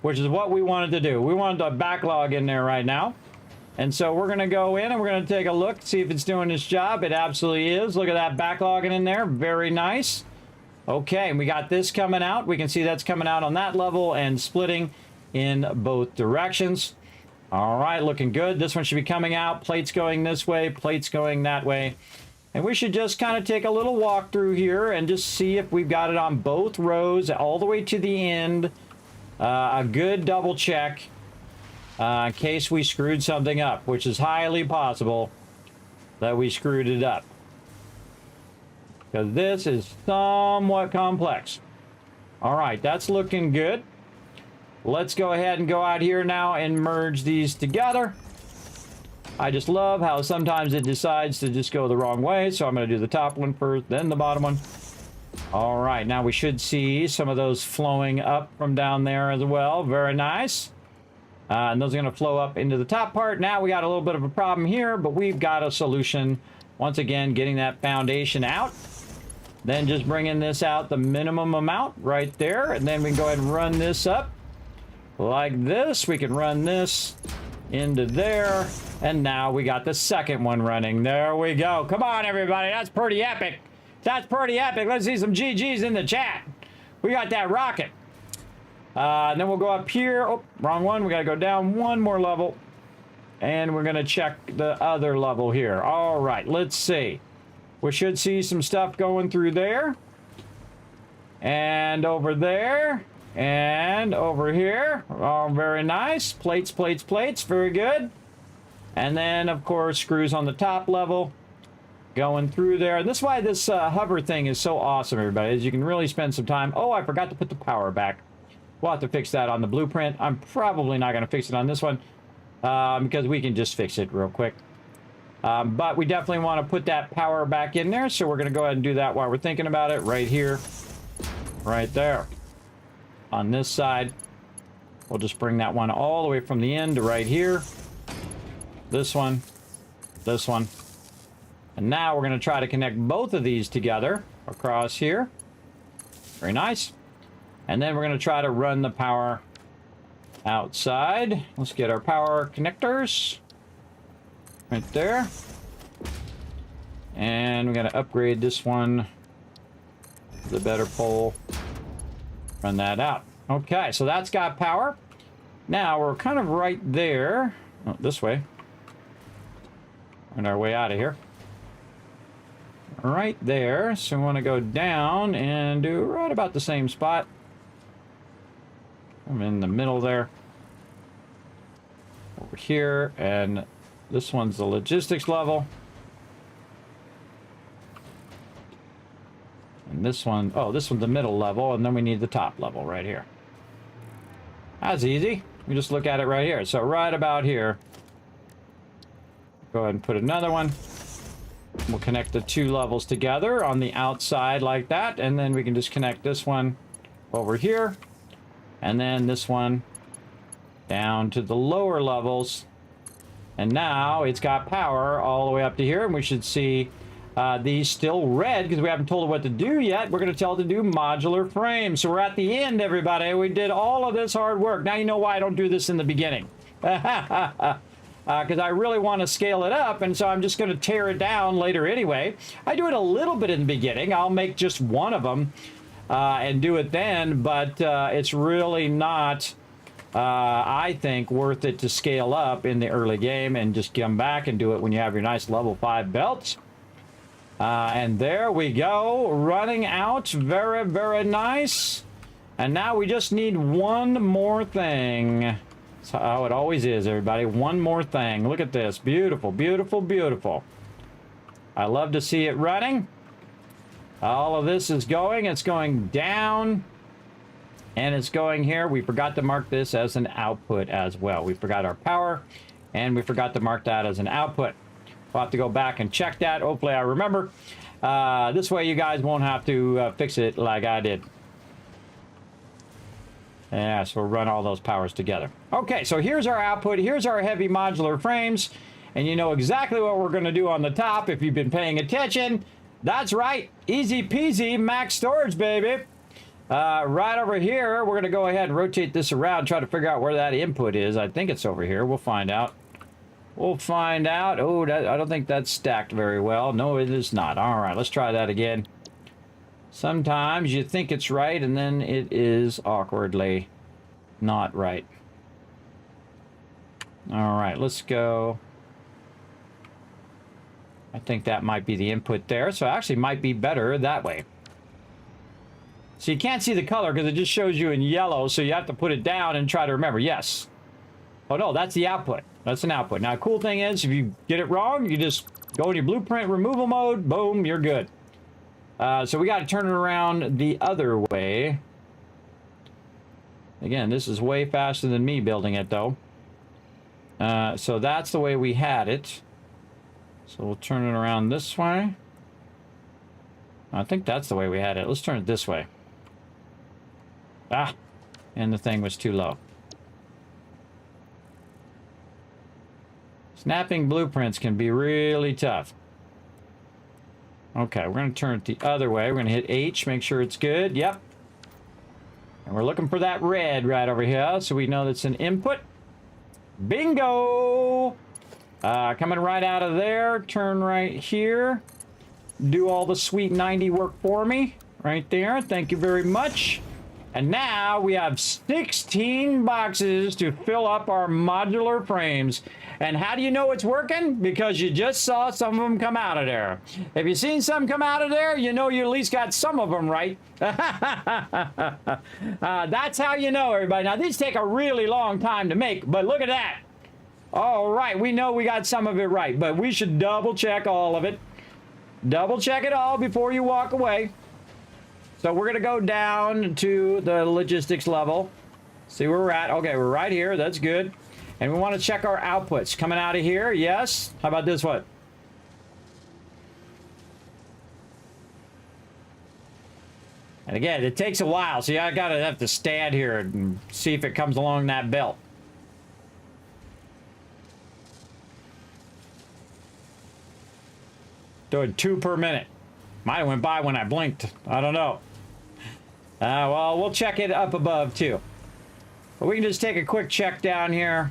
which is what we wanted to do. We wanted to backlog in there right now. And so we're going to go in and we're going to take a look, see if it's doing its job. It absolutely is. Look at that backlogging in there. Very nice. Okay, and we got this coming out. We can see that's coming out on that level and splitting in both directions. All right, looking good. This one should be coming out. Plates going this way, plates going that way. And we should just kind of take a little walk through here and just see if we've got it on both rows all the way to the end. A good double check in case we screwed something up, which is highly possible that we screwed it up, because this is somewhat complex. All right, that's looking good. Let's go ahead and go out here now and merge these together. I just love how sometimes it decides to just go the wrong way, so I'm going to do the top one first, then the bottom one. All right, now we should see some of those flowing up from down there as well. Very nice. And those are going to flow up into the top part. Now we got a little bit of a problem here, but we've got a solution. Once again, getting that foundation out. Then just bringing this out the minimum amount right there. And then we can go ahead and run this up like this. We can run this into there. And now we got the second one running. There we go. Come on, everybody. That's pretty epic. That's pretty epic. Let's see some GGs in the chat. We got that rocket. And then we'll go up here. Oh, wrong one. We got to go down one more level. And we're going to check the other level here. All right, let's see. We should see some stuff going through there. And over there. And over here. Oh, very nice. Plates, plates, plates. Very good. And then, of course, screws on the top level. Going through there. And this is why this hover thing is so awesome, everybody, is you can really spend some time. Oh, I forgot to put the power back. We'll have to fix that on the blueprint. I'm probably not going to fix it on this one because we can just fix it real quick. But we definitely want to put that power back in there, so we're going to go ahead and do that while we're thinking about it right here, right there. On this side, we'll just bring that one all the way from the end to right here. This one, this one. And now we're going to try to connect both of these together across here. Very nice. And then we're going to try to run the power outside. Let's get our power connectors right there. And we're going to upgrade this one to the better pole. Run that out. Okay, so that's got power. Now we're kind of right there. Oh, this way. On our way out of here. Right there. So we want to go down and do right about the same spot. I'm in the middle there. over here, and this one's the logistics level. And this one, oh, this one's the middle level, and then we need the top level right here. That's easy. We just look at it right here. So right about here, go ahead and put another one. We'll connect the two levels together on the outside like that, and then we can just connect this one over here, and then this one down to the lower levels. And now it's got power all the way up to here, and we should see these still red because we haven't told it what to do yet. We're going to tell it to do modular frames. So we're at the end, everybody. We did all of this hard work. Now you know why I don't do this in the beginning. Because I really want to scale it up, and so I'm just going to tear it down later anyway. I do it a little bit in the beginning. I'll make just one of them and do it then, but it's really not, I think, worth it to scale up in the early game and just come back and do it when you have your nice level 5 belts. And there we go, running out. Very, very nice. And now we just need one more thing. That's how it always is, everybody. One more thing. Look at this. Beautiful, beautiful, beautiful. I love to see it running. All of this is going. It's going down. And it's going here. We forgot to mark this as an output as well. We forgot our power. And we forgot to mark that as an output. We'll have to go back and check that. Hopefully I remember. This way you guys won't have to fix it like I did. Yeah, so we'll run all those powers together. Okay, so here's our output. Here's our heavy modular frames. And you know exactly what we're going to do on the top if you've been paying attention. That's right. Easy peasy max storage, baby. Right over here, we're going to go ahead and rotate this around, try to figure out where that input is. I think it's over here. We'll find out. We'll find out. Oh, I don't think that's stacked very well. No, it is not. All right, let's try that again. Sometimes you think it's right, and then it is awkwardly not right. All right, let's go. I think that might be the input there, so it actually might be better that way. So you can't see the color because it just shows you in yellow, so you have to put it down and try to remember. Yes. Oh, no, that's the output. That's an output. Now, cool thing is, if you get it wrong, you just go in your blueprint removal mode. Boom, you're good. So we got to turn it around the other way. Again, this is way faster than me building it, though. So that's the way we had it. So we'll turn it around this way. I think that's the way we had it. Let's turn it this way. Ah, and the thing was too low. Snapping blueprints can be really tough. Okay, we're going to turn it the other way. We're going to hit H, make sure it's good. Yep. And we're looking for that red right over here, so we know that's an input. Bingo! Coming right out of there, turn right here. Do all the sweet 90 work for me. Right there, thank you very much. And now we have 16 boxes to fill up our modular frames. And how do you know it's working? Because you just saw some of them come out of there. If you've seen some come out of there, you know you at least got some of them right. That's how you know, everybody. Now, these take a really long time to make, but look at that. All right, we know we got some of it right, but we should double check all of it. Double check it all before you walk away. So we're going to go down to the logistics level. See where we're at. Okay, we're right here. That's good. And we want to check our outputs. Coming out of here, yes. How about this one? And again, it takes a while, so I have to stand here and see if it comes along that belt. Doing 2 per minute. Might have went by when I blinked. I don't know. Well, we'll check it up above, too. But we can just take a quick check down here.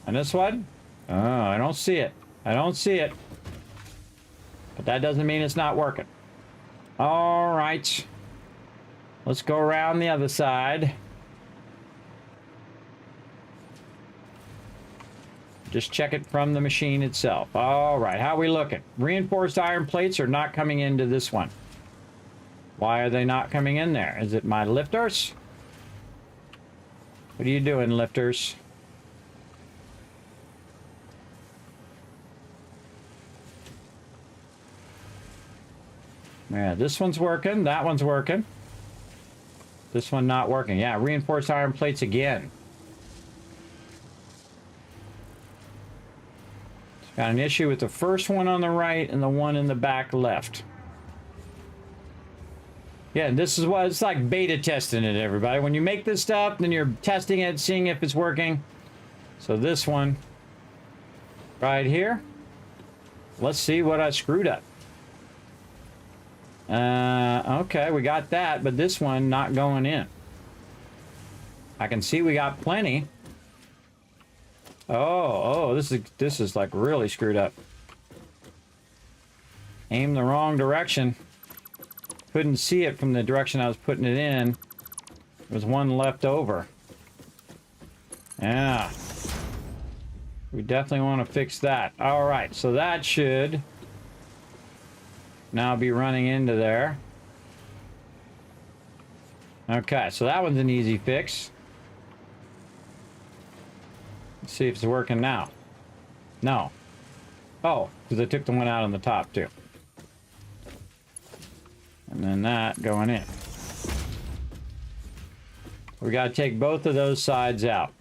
And this one? Oh, I don't see it. I don't see it. But that doesn't mean it's not working. All right. Let's go around the other side. Just check it from the machine itself. All right, how are we looking? Reinforced iron plates are not coming into this one. Why are they not coming in there? Is it my lifters? What are you doing, lifters? Yeah, this one's working. That one's working. This one not working. Yeah, reinforced iron plates again. Got an issue with the first one on the right and the one in the back left. Yeah, this is what it's like, beta testing it, everybody. When you make this stuff, then you're testing it, seeing if it's working. So this one right here. Let's see what I screwed up. Okay, we got that, but this one not going in. I can see we got plenty. Oh, this is like really screwed up. Aim the wrong direction. Couldn't see it from the direction I was putting it in. There was one left over. Yeah. We definitely want to fix that. All right, so that should now be running into there. Okay, so that one's an easy fix. Let's see if it's working now. No. Oh, because I took the one out on the top too. And then that going in. We got to take both of those sides out.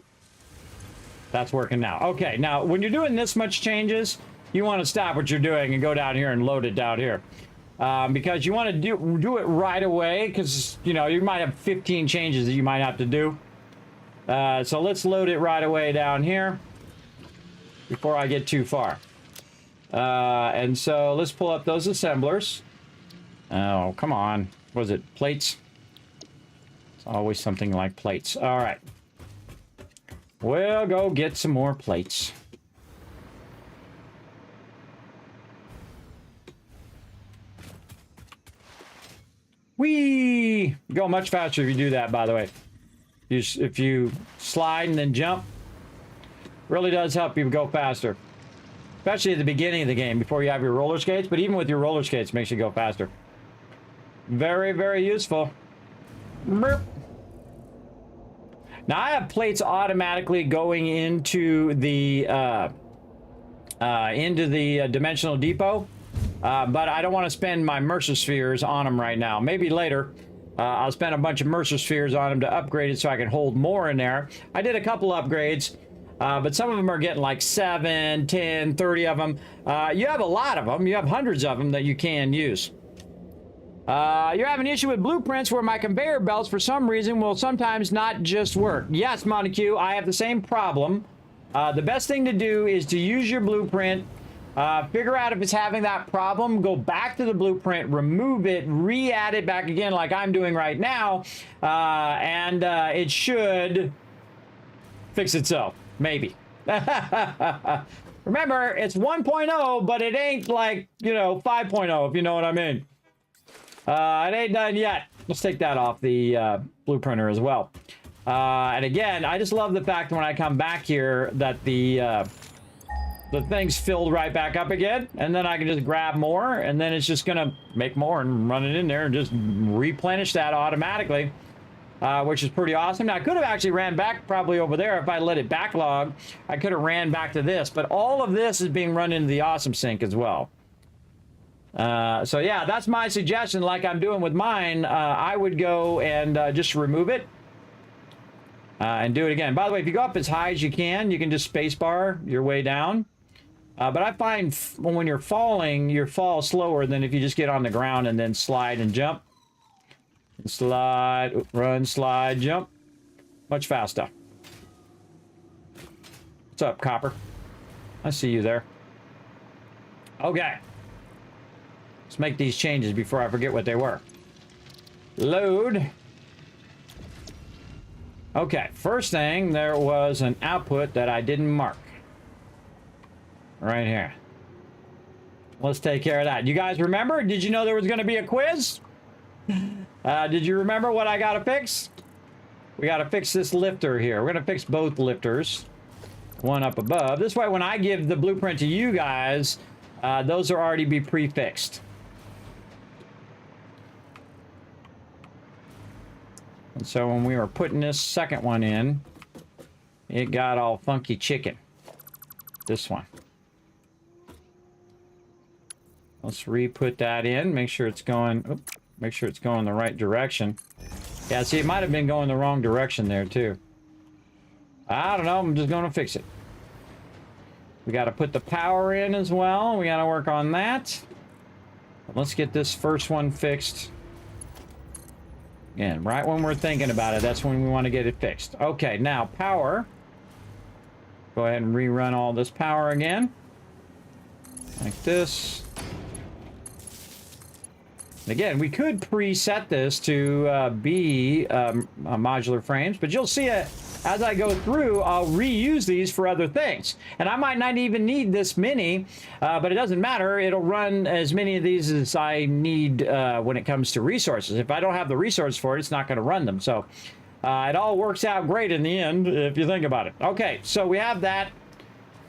That's working now. Okay, now when you're doing this much changes, you want to stop what you're doing and go down here and load it down here. Because you want to do it right away, because, you know, you might have 15 changes that you might have to do. So let's load it right away down here before I get too far. And so let's pull up those assemblers. Oh, come on. Was it plates? It's always something like plates. All right. We'll go get some more plates. Whee! You go much faster if you do that, by the way. If you slide and then jump, really does help you go faster. Especially at the beginning of the game, before you have your roller skates. But even with your roller skates, it makes you go faster. Very, very useful. Burp. Now, I have plates automatically going into the dimensional depot. But I don't want to spend my Mercer spheres on them right now. Maybe later. I'll spend a bunch of Mercer spheres on them to upgrade it so I can hold more in there. I did a couple upgrades, but some of them are getting like 7, 10, 30 of them. You have a lot of them. You have hundreds of them that you can use. You're having an issue with blueprints where my conveyor belts, for some reason, will sometimes not just work. Yes, Montague, I have the same problem. The best thing to do is to use your blueprint. Figure out if it's having that problem, go back to the blueprint, remove it, re-add it back again like I'm doing right now, and it should fix itself. Maybe. Remember, it's 1.0, but it ain't like, you know, 5.0, if you know what I mean. It ain't done yet. Let's take that off the blueprinter as well. And again, I just love the fact that when I come back here that the thing's filled right back up again, and then I can just grab more, and then it's just gonna make more and run it in there and just replenish that automatically, which is pretty awesome. Now, I could have actually ran back probably over there if I let it backlog. I could have ran back to this, but all of this is being run into the Awesome Sync as well. So yeah, that's my suggestion. Like I'm doing with mine, I would go and just remove it. And do it again. By the way, if you go up as high as you can just spacebar your way down. But I find when you're falling, you fall slower than if you just get on the ground and then slide and jump. Slide, run, slide, jump. Much faster. What's up, Copper? I see you there. Okay. Let's make these changes before I forget what they were. Load. Okay, first thing, there was an output that I didn't mark. Right here. Let's take care of that. You guys remember? Did you know there was going to be a quiz? Did you remember what I got to fix? We got to fix this lifter here. We're going to fix both lifters. One up above. This way, when I give the blueprint to you guys, those will already be prefixed. And so when we were putting this second one in, it got all funky chicken. This one. Let's re-put that in. Make sure it's going. Oops, make sure it's going the right direction. Yeah, see, it might have been going the wrong direction there too. I don't know. I'm just going to fix it. We got to put the power in as well. We got to work on that. Let's get this first one fixed. Again, right when we're thinking about it, that's when we want to get it fixed. Okay, now power. Go ahead and rerun all this power again. Like this. Again, we could preset this to be modular frames, but you'll see it as I go through. I'll reuse these for other things, and I might not even need this many, but it doesn't matter. It'll run as many of these as I need when it comes to resources. If I don't have the resource for it, it's not going to run them. So it all works out great in the end if you think about it. Okay, so we have that.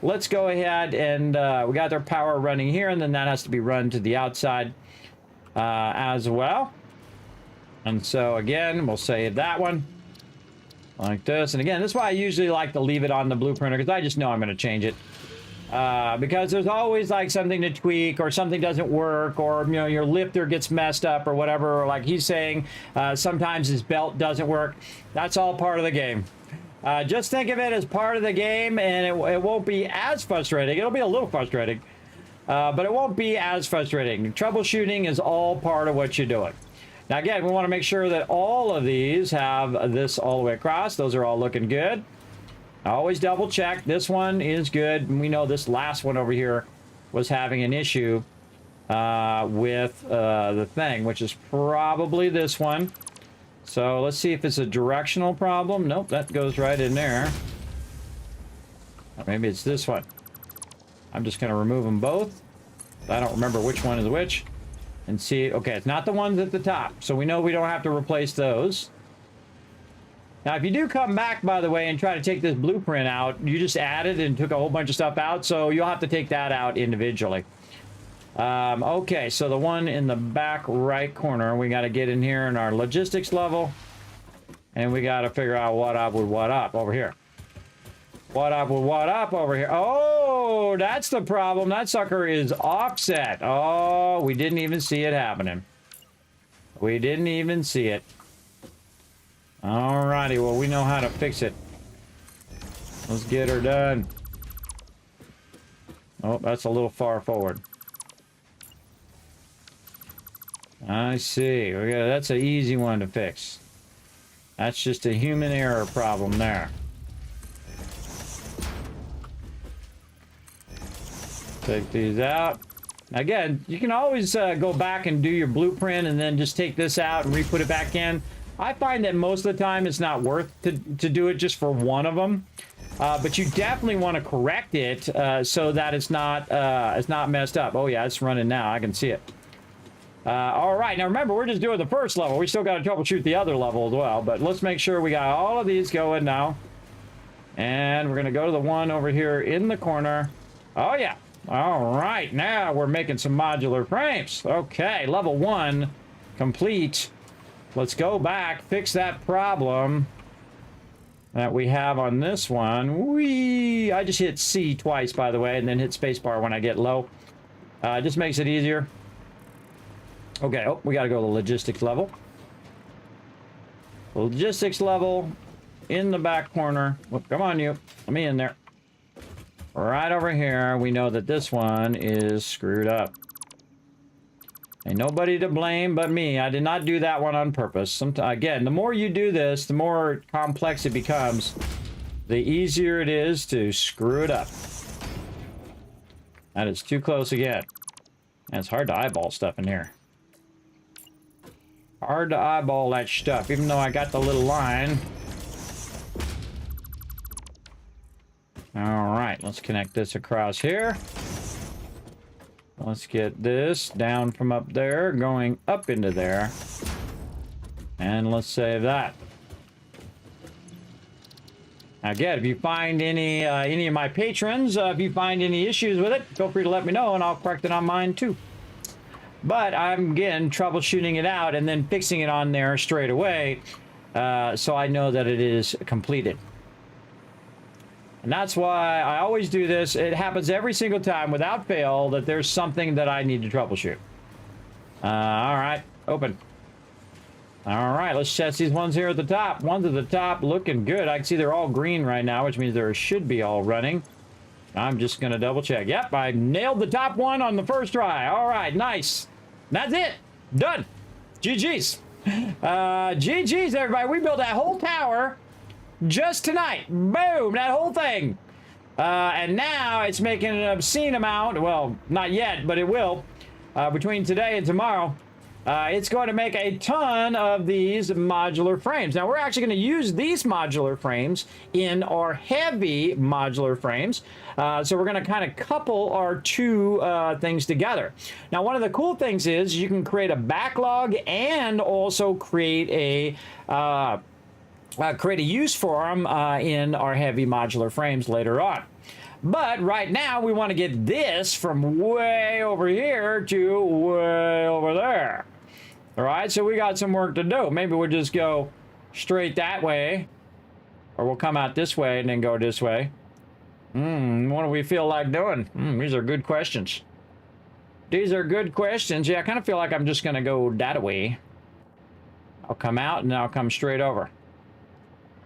Let's go ahead and we got their power running here, and then that has to be run to the outside as well. And so again, we'll save that one like this. And again, this is why I usually like to leave it on the blueprinter, because I just know I'm going to change it. Because there's always like something to tweak, or something doesn't work, or you know, your lifter gets messed up or whatever, or like he's saying, sometimes his belt doesn't work. That's all part of the game. Just think of it as part of the game, and it won't be as frustrating. It'll be a little frustrating, but it won't be as frustrating. Troubleshooting is all part of what you're doing. Now again, we want to make sure that all of these have this all the way across. Those are all looking good. Always double check. This one is good. And we know this last one over here was having an issue with the thing, which is probably this one. So let's see if it's a directional problem. Nope, that goes right in there. Or maybe it's this one. I'm just going to remove them both. I don't remember which one is which. And see, okay, it's not the ones at the top. So we know we don't have to replace those. Now, if you do come back, by the way, and try to take this blueprint out, you just added and took a whole bunch of stuff out. So you'll have to take that out individually. Okay, so the one in the back right corner, we got to get in here in our logistics level. And we got to figure out what up with what up over here. What up with what up over here? Oh, that's the problem. That sucker is offset. Oh, we didn't even see it happening. We didn't even see it. Alrighty, well, we know how to fix it. Let's get her done. Oh, that's a little far forward. I see. That's an easy one to fix. That's just a human error problem there. Take these out. Again, you can always go back and do your blueprint and then just take this out and re-put it back in. I find that most of the time it's not worth to do it just for one of them. But you definitely want to correct it so that it's not messed up. Oh yeah, it's running now. I can see it. All right, now remember, we're just doing the first level. We still got to troubleshoot the other level as well. But let's make sure we got all of these going now. And we're going to go to the one over here in the corner. Oh yeah. All right, now we're making some modular frames. Okay, level 1 complete. Let's go back, fix that problem that we have on this one. I just hit C twice, by the way, and then hit spacebar when I get low. Just makes it easier. Okay, oh, we got to go to the logistics level. Logistics level in the back corner. Oh, come on, you. Let me in there. Right over here, we know that this one is screwed up. Ain't nobody to blame but me. I did not do that one on purpose. Again, the more you do this, the more complex it becomes. The easier it is to screw it up. That is too close again. And it's hard to eyeball stuff in here. Hard to eyeball that stuff, even though I got the little line. All right, let's connect this across here. Let's get this down from up there, going up into there. And let's save that. Again, if you find any of my patrons, if you find any issues with it, feel free to let me know and I'll correct it on mine too. But I'm, again, troubleshooting it out and then fixing it on there straight away so I know that it is completed. And that's why I always do this. It happens every single time without fail that there's something that I need to troubleshoot. All right, open. All right, let's test these ones here at the top. Ones at the top looking good. I can see they're all green right now, which means they should be all running. I'm just going to double check. Yep, I nailed the top one on the first try. All right, nice. That's it. Done. GG's. GG's, everybody. We built that whole tower just tonight. Boom, that whole thing. And now it's making an obscene amount. Well, not yet, but it will. Between today and tomorrow. It's going to make a ton of these modular frames. Now, we're actually going to use these modular frames in our heavy modular frames. So we're going to kind of couple our two things together. Now, one of the cool things is you can create a backlog and also create a use for them in our heavy modular frames later on. But right now, we want to get this from way over here to way over there. All right, so we got some work to do. Maybe we'll just go straight that way. Or we'll come out this way and then go this way. What do we feel like doing? These are good questions. These are good questions. Yeah, I kind of feel like I'm just going to go that way. I'll come out and then I'll come straight over.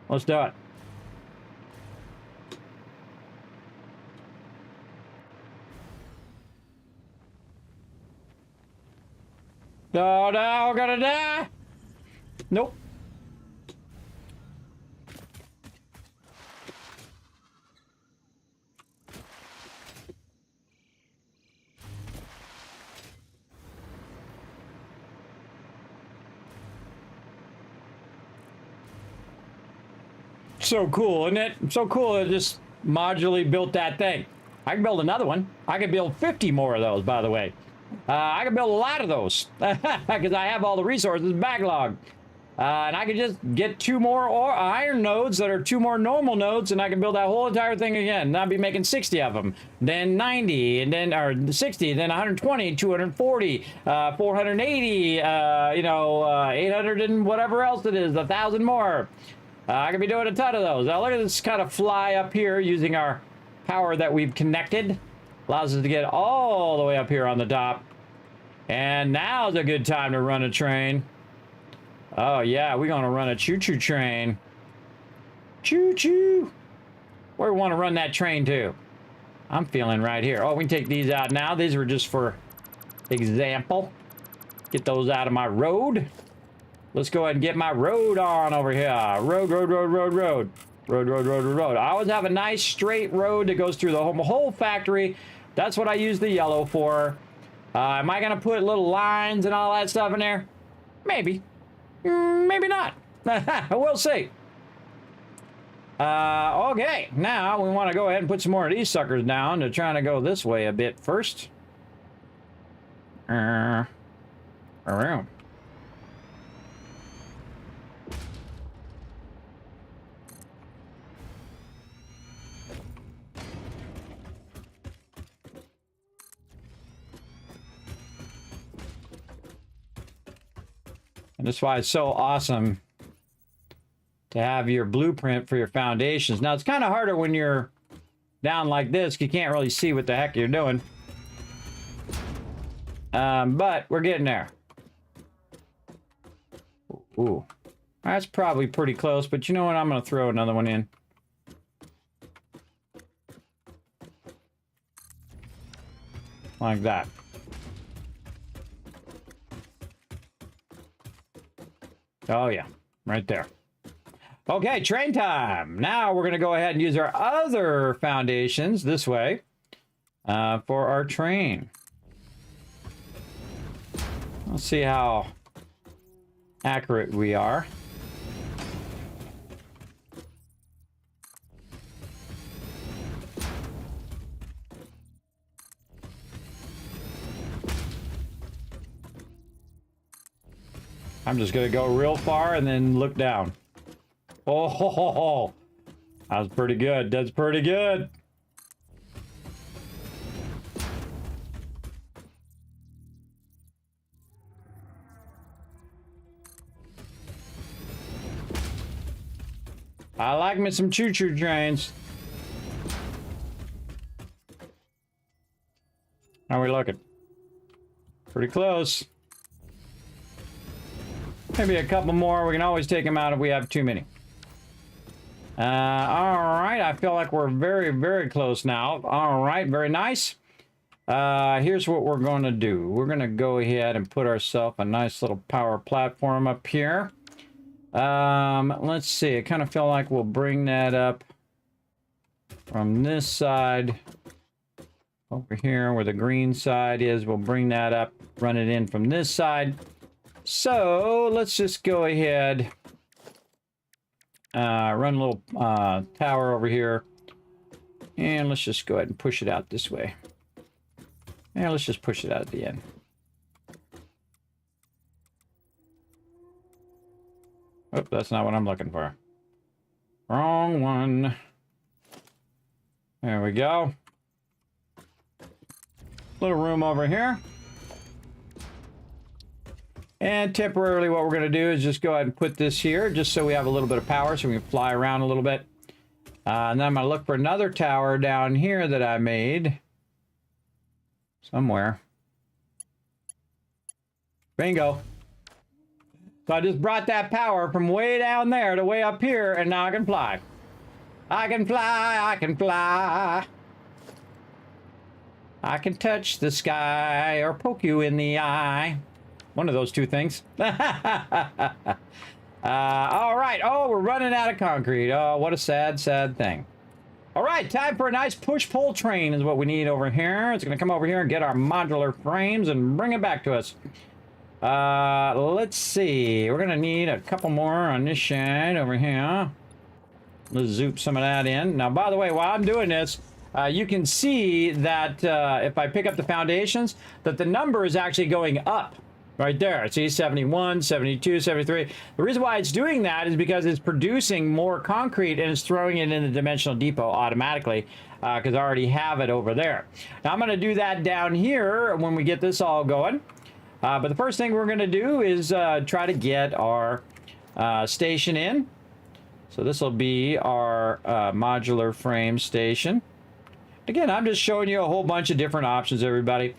Let's do it. No, no, gonna die. Nope. So cool, isn't it? So cool that just modularly built that thing. I can build another one. I can build 50 more of those, by the way. I can build a lot of those because I have all the resources backlogged. And I can just get 2 more iron nodes that are 2 more normal nodes, and I can build that whole entire thing again. And I'll be making 60 of them, then 90, and then or 60, then 120, 240, 480, 800 and whatever else it is, 1,000 more. I could be doing a ton of those. Now look at this kind of fly up here using our power that we've connected. Allows us to get all the way up here on the top. And now's a good time to run a train. Oh yeah, we're gonna run a choo-choo train. Choo-choo. Where we want to run that train to? I'm feeling right here. Oh, we can take these out now. These were just for example. Get those out of my road. Let's go ahead and get my road on over here. Road, road, road, road, road. Road, road, road, road, road. I always have a nice straight road that goes through the whole factory. That's what I use the yellow for. Am I going to put little lines and all that stuff in there? Maybe. Maybe not. We'll see. Okay, now we want to go ahead and put some more of these suckers down. They're trying to go this way a bit first. Around. And that's why it's so awesome to have your blueprint for your foundations. Now, it's kind of harder when you're down like this. You can't really see what the heck you're doing. But we're getting there. Ooh. That's probably pretty close, but you know what? I'm going to throw another one in. Like that. Oh, yeah. Right there. Okay, train time. Now we're going to go ahead and use our other foundations this way for our train. Let's see how accurate we are. I'm just going to go real far and then look down. Oh, ho, ho, ho. That was pretty good. That's pretty good. I like me some choo-choo trains. How are we looking? Pretty close. Maybe a couple more. We can always take them out if we have too many. All right. I feel like we're very, very close now. All right. Very nice. Here's what we're going to do. We're going to go ahead and put ourselves a nice little power platform up here. Let's see. I kind of feel like we'll bring that up from this side over here where the green side is. We'll bring that up, run it in from this side. So let's just go ahead, run a little tower over here, and let's just go ahead and push it out this way. Yeah, let's just push it out at the end. Oh, that's not what I'm looking for. Wrong one. There we go. Little room over here. And temporarily what we're going to do is just go ahead and put this here just so we have a little bit of power so we can fly around a little bit. And then I'm going to look for another tower down here that I made. Somewhere. Bingo. So I just brought that power from way down there to way up here, and now I can fly. I can fly, I can fly. I can touch the sky or poke you in the eye. One of those two things. All right. Oh, we're running out of concrete. Oh, what a sad, sad thing. All right, time for a nice push-pull train is what we need over here. It's going to come over here and get our modular frames and bring it back to us. Let's see. We're going to need a couple more on this side over here. Let's zoop some of that in. Now, by the way, while I'm doing this, you can see that if I pick up the foundations, that the number is actually going up. Right there. See, 71, 72, 73. The reason why it's doing that is because it's producing more concrete and it's throwing it in the dimensional depot automatically because I already have it over there. Now, I'm going to do that down here when we get this all going. But the first thing we're going to do is try to get our station in. So this will be our modular frame station. Again, I'm just showing you a whole bunch of different options, everybody.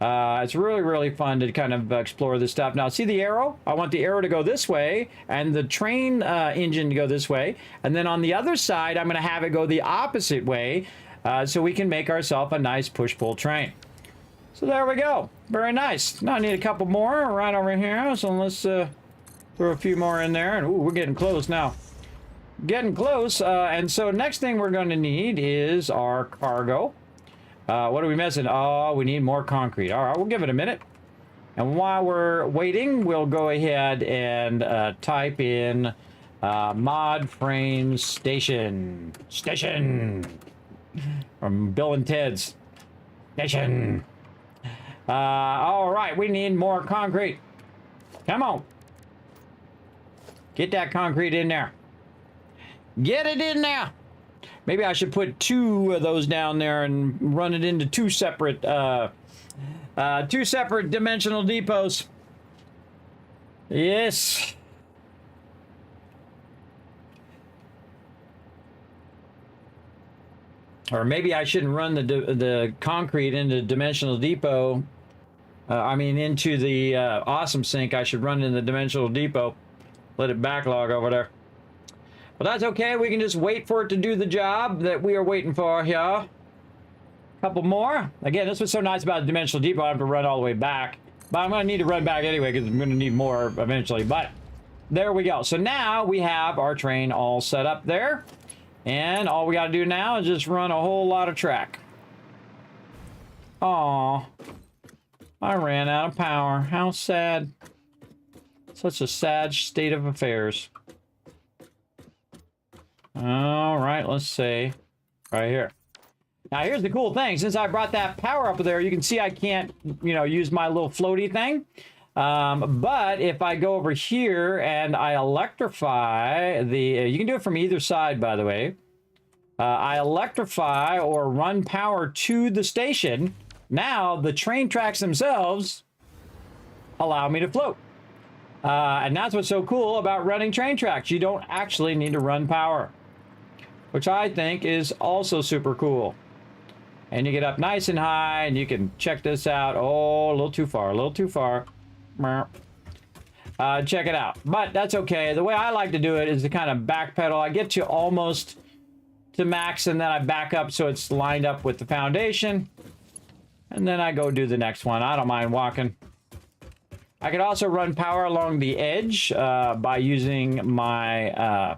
It's really, really fun to kind of explore this stuff. Now, see the arrow? I want the arrow to go this way and the train engine to go this way. And then on the other side, I'm going to have it go the opposite way so we can make ourselves a nice push-pull train. So there we go. Very nice. Now I need a couple more right over here. So let's throw a few more in there. And ooh, we're getting close now. Getting close. And so next thing we're going to need is our cargo. What are we missing? Oh, we need more concrete. All right, we'll give it a minute. And while we're waiting, we'll go ahead and type in mod frame station. Station. From Bill and Ted's. Station. All right, we need more concrete. Come on. Get that concrete in there. Get it in there. Maybe I should put two of those down there and run it into two separate dimensional depots. Yes. Or maybe I shouldn't run the concrete into the dimensional depot. I mean, into the awesome sink. I should run in the dimensional depot. Let it backlog over there. But that's okay. We can just wait for it to do the job that we are waiting for here. Couple more. Again, this was so nice about the dimensional depot. I have to run all the way back. But I'm going to need to run back anyway because I'm going to need more eventually. But there we go. So now we have our train all set up there. And all we got to do now is just run a whole lot of track. Aw. I ran out of power. How sad. Such a sad state of affairs. All right, let's see. Right here. Now, here's the cool thing. Since I brought that power up there, you can see I can't, use my little floaty thing. But if I go over here and I electrify the... you can do it from either side, by the way. I electrify or run power to the station. Now, the train tracks themselves allow me to float. And that's what's so cool about running train tracks. You don't actually need to run power, which I think is also super cool. And you get up nice and high, and you can check this out. Oh, a little too far, a little too far. Check it out. But that's okay. The way I like to do it is to kind of backpedal. I get to almost to max, and then I back up so it's lined up with the foundation. And then I go do the next one. I don't mind walking. I could also run power along the edge by using my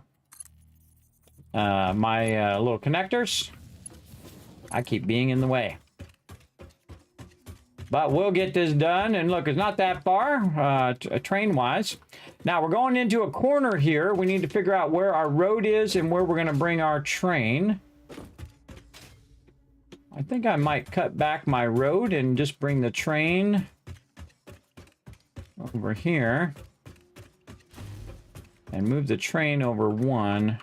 little connectors. I keep being in the way. But we'll get this done. And look, it's not that far train-wise. Now, we're going into a corner here. We need to figure out where our road is and where we're going to bring our train. I think I might cut back my road and just bring the train over here. And move the train over one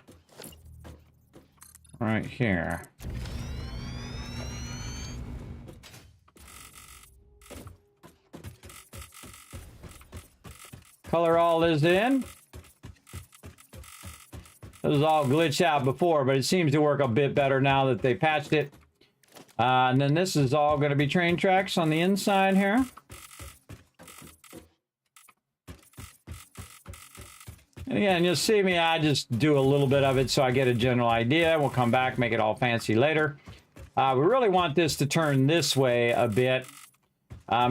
right here. Color all this in. This was all glitched out before, but it seems to work a bit better now that they patched it. And then this is all going to be train tracks on the inside here. And again, you'll see me, I just do a little bit of it so I get a general idea. We'll come back, make it all fancy later. We really want this to turn this way a bit.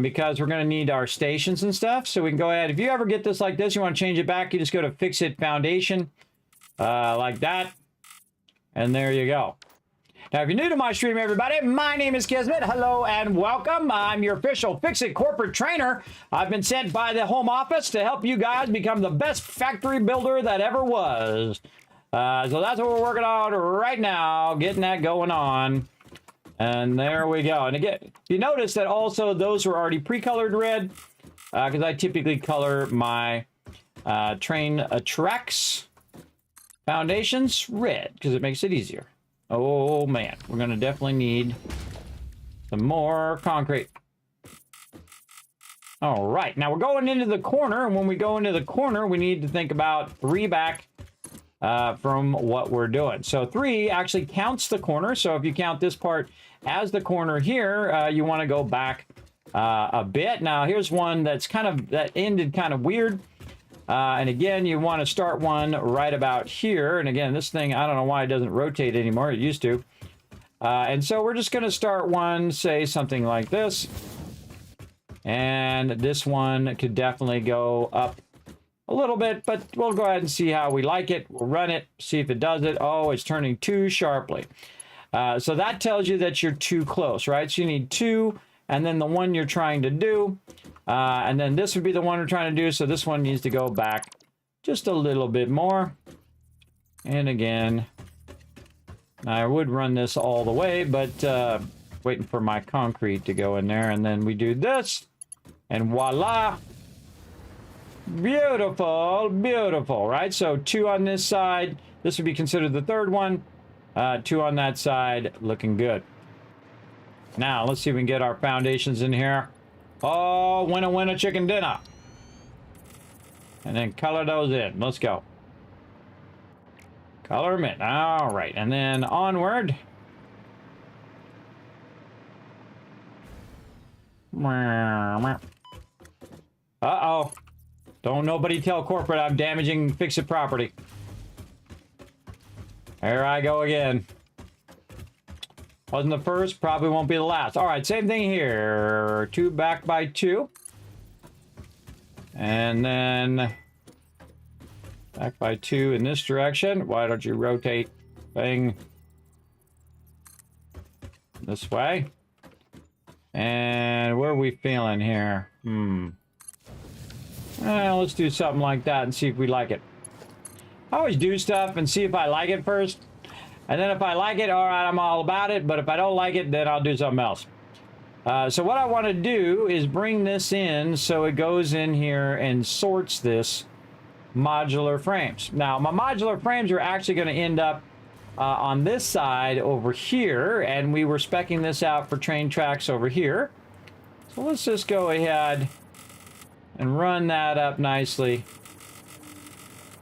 Because we're going to need our stations and stuff. So we can go ahead. If you ever get this like this, you want to change it back, you just go to FICSIT Foundation. Like that. And there you go. Now, if you're new to my stream, everybody, my name is Kismet. Hello and welcome. I'm your official FICSIT corporate trainer. I've been sent by the home office to help you guys become the best factory builder that ever was. So that's what we're working on right now, getting that going on. And there we go. And again, you notice that also those are already pre-colored red because I typically color my train tracks foundations red because it makes it easier. Oh man, we're going to definitely need some more concrete. All right, now we're going into the corner. And when we go into the corner, we need to think about 3 back from what we're doing. So 3 actually counts the corner. So if you count this part as the corner here, you want to go back a bit. Now here's one that's that ended kind of weird. And again, you want to start one right about here. And again, this thing, I don't know why it doesn't rotate anymore. It used to. And so we're just going to start one, say something like this. And this one could definitely go up a little bit, but we'll go ahead and see how we like it. We'll run it, see if it does it. Oh, it's turning too sharply. So that tells you that you're too close, right? So you need 2, and then the one you're trying to do. And then this would be the one we're trying to do. So this one needs to go back just a little bit more. And again, I would run this all the way, but waiting for my concrete to go in there. And then we do this, and voila. Beautiful, beautiful, right? So 2 on this side. This would be considered the 3rd one. 2 on that side, looking good. Now, let's see if we can get our foundations in here. Oh, winner, chicken dinner. And then color those in. Let's go. Color them in. All right, and then onward. Uh-oh. Don't nobody tell corporate I'm damaging FICSIT property. There I go again. Wasn't the first, probably won't be the last. All right, same thing here. 2 back by 2. And then back by 2 in this direction. Why don't you rotate thing this way? And where are we feeling here? Well, let's do something like that and see if we like it. I always do stuff and see if I like it first. And then if I like it, all right, I'm all about it. But if I don't like it, then I'll do something else. So what I want to do is bring this in so it goes in here and sorts this modular frames. Now, my modular frames are actually going to end up on this side over here. And we were speccing this out for train tracks over here. So let's just go ahead and run that up nicely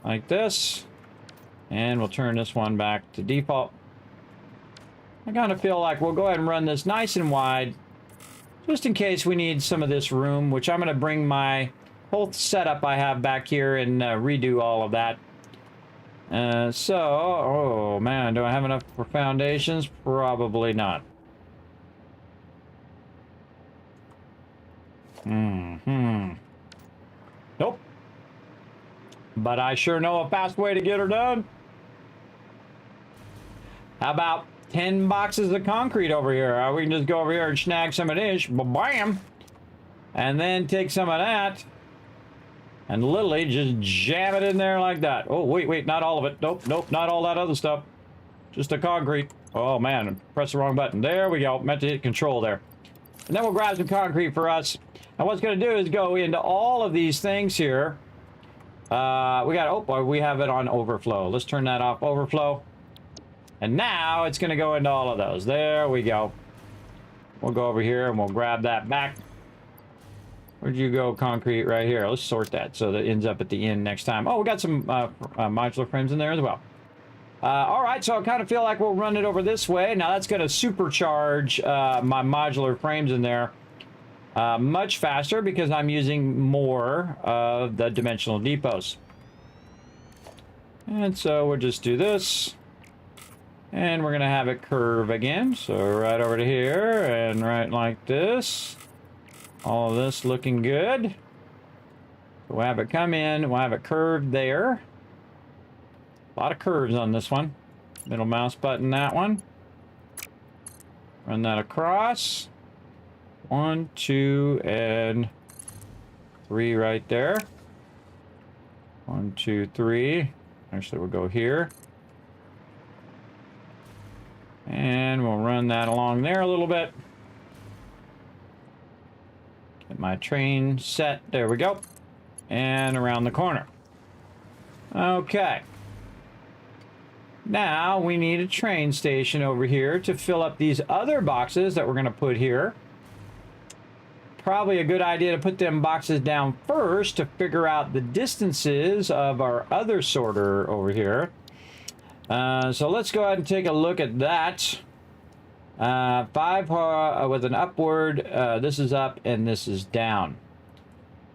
like this. And we'll turn this one back to default. I kind of feel like we'll go ahead and run this nice and wide, just in case we need some of this room, which I'm going to bring my whole setup I have back here and redo all of that. Oh man, do I have enough for foundations? Probably not. Nope. But I sure know a fast way to get her done. How about 10 boxes of concrete over here? We can just go over here and snag some of this, bam, and then take some of that and literally just jam it in there like that. Oh, wait, not all of it. Nope, not all that other stuff. Just the concrete. Oh man, press the wrong button. There we go. Meant to hit control there. And then we'll grab some concrete for us. And what's going to do is go into all of these things here. We have it on overflow. Let's turn that off, overflow. And now it's going to go into all of those. There we go. We'll go over here and we'll grab that back. Where'd you go, concrete? Right here. Let's sort that so that it ends up at the end next time. Oh, we got some modular frames in there as well. All right, so I kind of feel like we'll run it over this way. Now that's going to supercharge my modular frames in there much faster because I'm using more of the dimensional depots. And so we'll just do this. And we're going to have it curve again. So right over to here and right like this. All of this looking good. We'll have it come in. We'll have it curved there. A lot of curves on this one. Middle mouse button, that one. Run that across. 1, 2, and 3 right there. 1, 2, 3. Actually, we'll go here. And we'll run that along there a little bit. Get my train set. There we go. And around the corner. Okay. Now we need a train station over here to fill up these other boxes that we're going to put here. Probably a good idea to put them boxes down first to figure out the distances of our other sorter over here. So let's go ahead and take a look at that. 5 with an upward, this is up and this is down.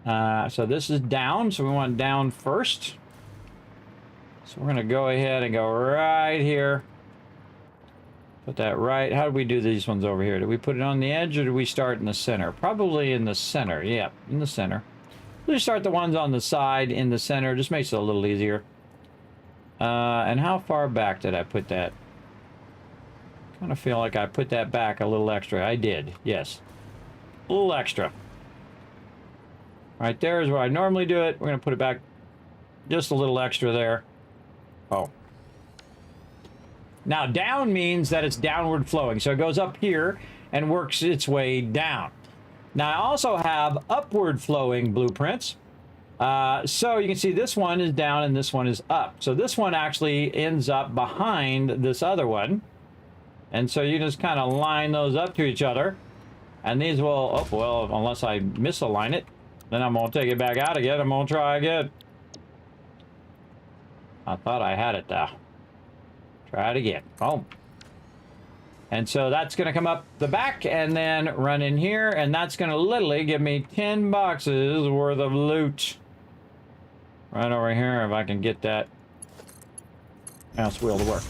So this is down, so we want down first. So we're going to go ahead and go right here. Put that right. How do we do these ones over here? Do we put it on the edge or do we start in the center? Probably in the center. Yeah, in the center. We'll just start the ones on the side in the center. Just makes it a little easier. And how far back did I put that? Kind of feel like I put that back a little extra. I did, yes. A little extra. Right there is where I normally do it. We're going to put it back just a little extra there. Oh. Now, down means that it's downward flowing. So it goes up here and works its way down. Now, I also have upward flowing blueprints. So you can see this one is down and this one is up. So this one actually ends up behind this other one. And so you just kind of line those up to each other. And these will, oh, well, unless I misalign it, then I'm going to take it back out again. I'm going to try again. I thought I had it though. Try it again. Boom. And so that's going to come up the back and then run in here. And that's going to literally give me 10 boxes worth of loot. Right over here, if I can get that mouse wheel to work.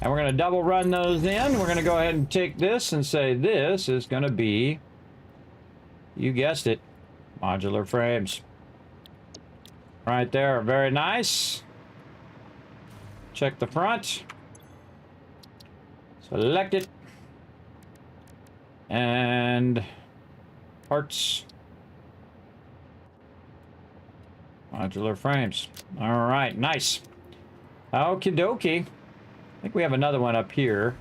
And we're going to double run those in. We're going to go ahead and take this and say this is going to be, you guessed it, modular frames. Right there. Very nice. Check the front. Select it. And parts. Modular frames. All right, nice. Okie dokie. I think we have another one up here.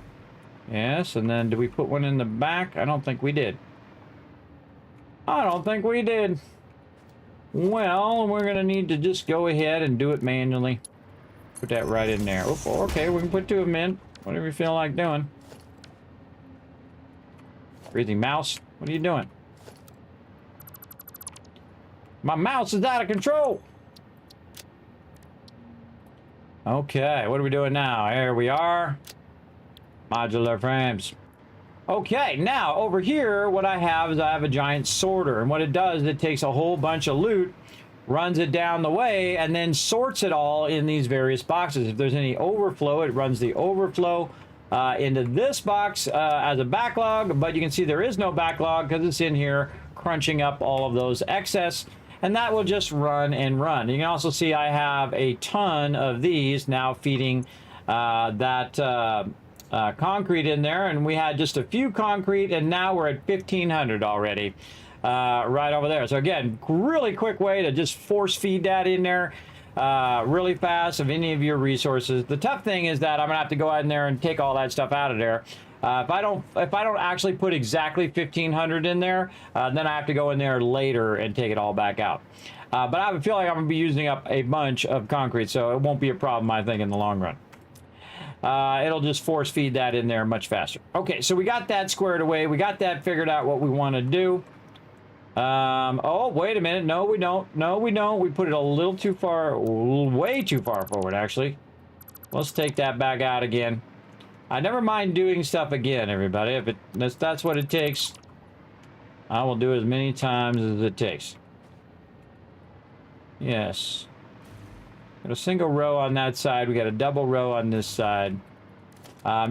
Yes, and then did we put one in the back? I don't think we did. I don't think we did. Well, we're going to need to just go ahead and do it manually. Put that right in there. Oh, okay, we can put 2 of them in. Whatever you feel like doing. Breathing mouse, what are you doing? My mouse is out of control. Okay, what are we doing now? Here we are. Modular frames. Okay, now over here, what I have is I have a giant sorter, and what it does, it takes a whole bunch of loot, runs it down the way, and then sorts it all in these various boxes. If there's any overflow, it runs the overflow into this box as a backlog, but you can see there is no backlog because it's in here crunching up all of those excess, and that will just run and run. You can also see I have a ton of these now feeding concrete in there, and we had just a few concrete, and now we're at 1,500 already right over there. So again, really quick way to just force feed that in there really fast of any of your resources. The tough thing is that I'm gonna have to go out in there and take all that stuff out of there. If I don't actually put exactly 1,500 in there, then I have to go in there later and take it all back out. But I feel like I'm gonna be using up a bunch of concrete, so it won't be a problem, I think, in the long run. It'll just force feed that in there much faster. Okay, so we got that squared away. We got that figured out what we want to do. Oh, wait a minute. No, we don't. No, we don't. We put it a little too far, way too far forward, actually. Let's take that back out again. I never mind doing stuff again, everybody. If that's what it takes, I will do as many times as it takes. Yes. Got a single row on that side. We got a double row on this side.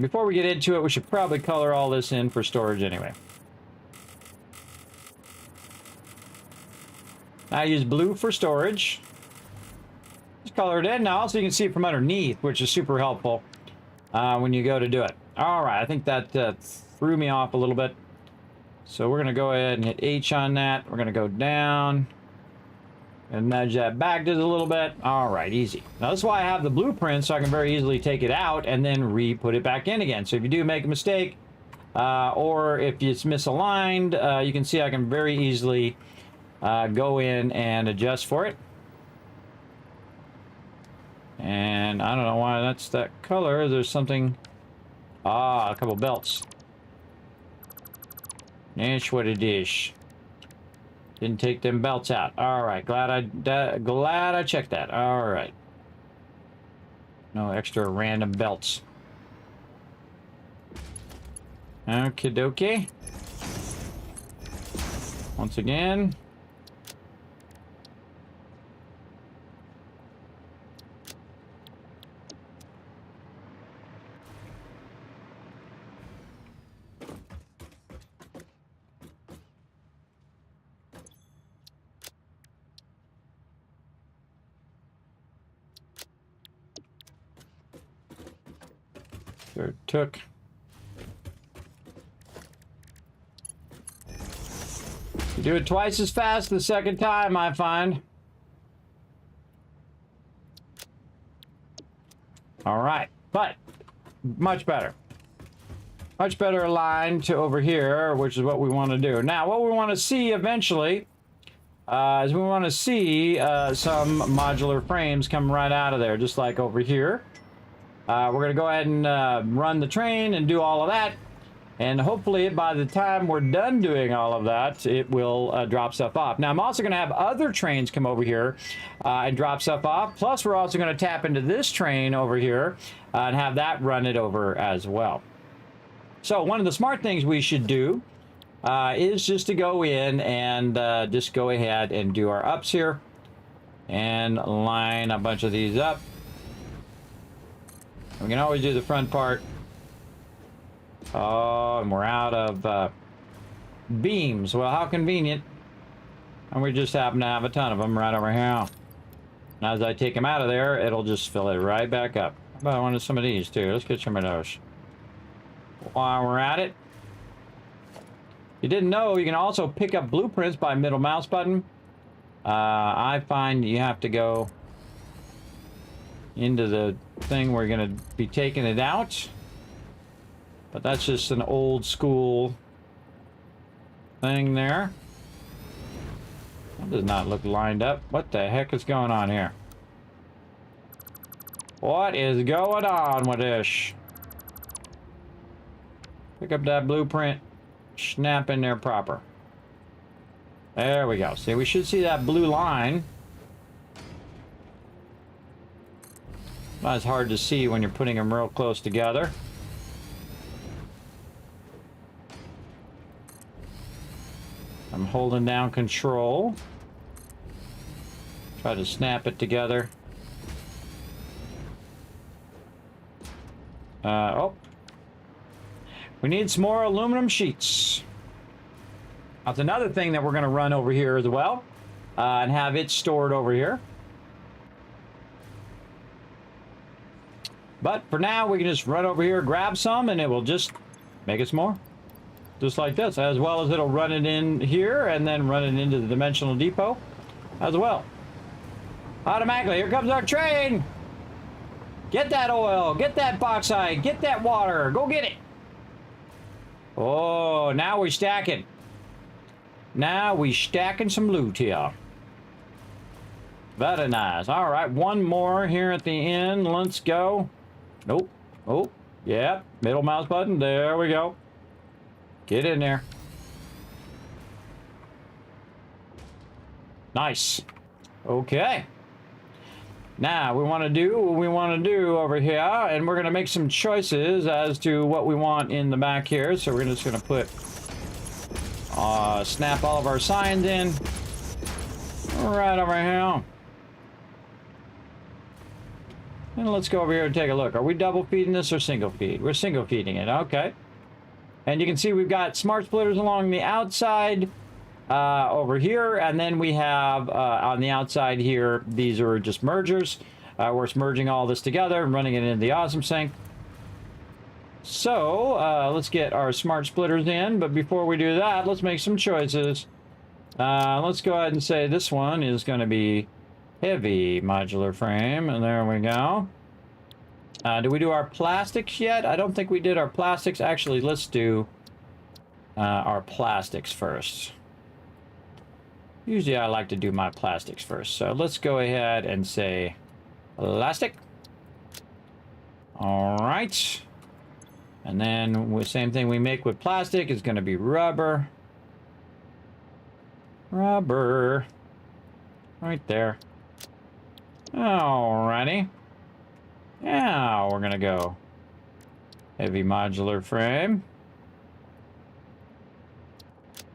Before we get into it, we should probably color all this in for storage anyway. I use blue for storage. Just color it in now so you can see it from underneath, which is super helpful when you go to do it. All right, I think that threw me off a little bit. So we're going to go ahead and hit H on that. We're going to go down and nudge that back just a little bit. All right, easy. Now, this is why I have the blueprint, so I can very easily take it out and then re-put it back in again. So if you do make a mistake, or if it's misaligned, you can see I can very easily go in and adjust for it. And I don't know why that's that color. There's something... a couple belts. That's what it is. Didn't take them belts out. All right, glad I checked that. All right. No extra random belts. Okie dokie. Once again. Sure took. You do it twice as fast the second time, I find. All right, but much better. Much better aligned to over here, which is what we want to do. Now, what we want to see eventually is we want to see some modular frames come right out of there, just like over here. We're going to go ahead and run the train and do all of that. And hopefully by the time we're done doing all of that, it will drop stuff off. Now, I'm also going to have other trains come over here and drop stuff off. Plus, we're also going to tap into this train over here and have that run it over as well. So one of the smart things we should do is just to go in and just go ahead and do our ups here and line a bunch of these up. We can always do the front part. Oh, and we're out of beams. Well, how convenient. And we just happen to have a ton of them right over here. Now, as I take them out of there, it'll just fill it right back up. How about I wanted some of these, too? Let's get some of those. While we're at it. You didn't know, you can also pick up blueprints by middle mouse button. I find you have to go into the thing we're going to be taking it out. But that's just an old school thing there. That does not look lined up. What the heck is going on here? What is going on with this? Pick up that blueprint. Snap in there proper. There we go. See, we should see that blue line. Not as hard to see when you're putting them real close together. I'm holding down control. Try to snap it together. Oh. We need some more aluminum sheets. That's another thing that we're going to run over here as well. And have it stored over here. But for now, we can just run over here, grab some, and it will just make us more. Just like this, as well as it'll run it in here and then run it into the dimensional depot as well. Automatically, here comes our train. Get that oil, get that bauxite, get that water, go get it. Oh, now we're stacking. Now we're stacking some loot here. Very nice. All right, one more here at the end. Let's go. Nope. Oh, yeah. Middle mouse button. There we go. Get in there. Nice. Okay. Now, we want to do what we want to do over here, and we're going to make some choices as to what we want in the back here. So we're just going to put, snap all of our signs in right over here. And let's go over here and take a look. Are we double feeding this or single feed? We're single feeding it. Okay. And you can see we've got smart splitters along the outside over here. And then we have on the outside here, these are just mergers. We're merging all this together and running it into the awesome sink. So let's get our smart splitters in. But before we do that, let's make some choices. Let's go ahead and say this one is going to be heavy modular frame, and there we go. Do we do our plastics yet? I don't think we did our plastics. Actually, let's do our plastics first. Usually I like to do my plastics first. So let's go ahead and say plastic. All right. And then the same thing we make with plastic is going to be rubber. Rubber. Right there. Alrighty. Now we're gonna go heavy modular frame.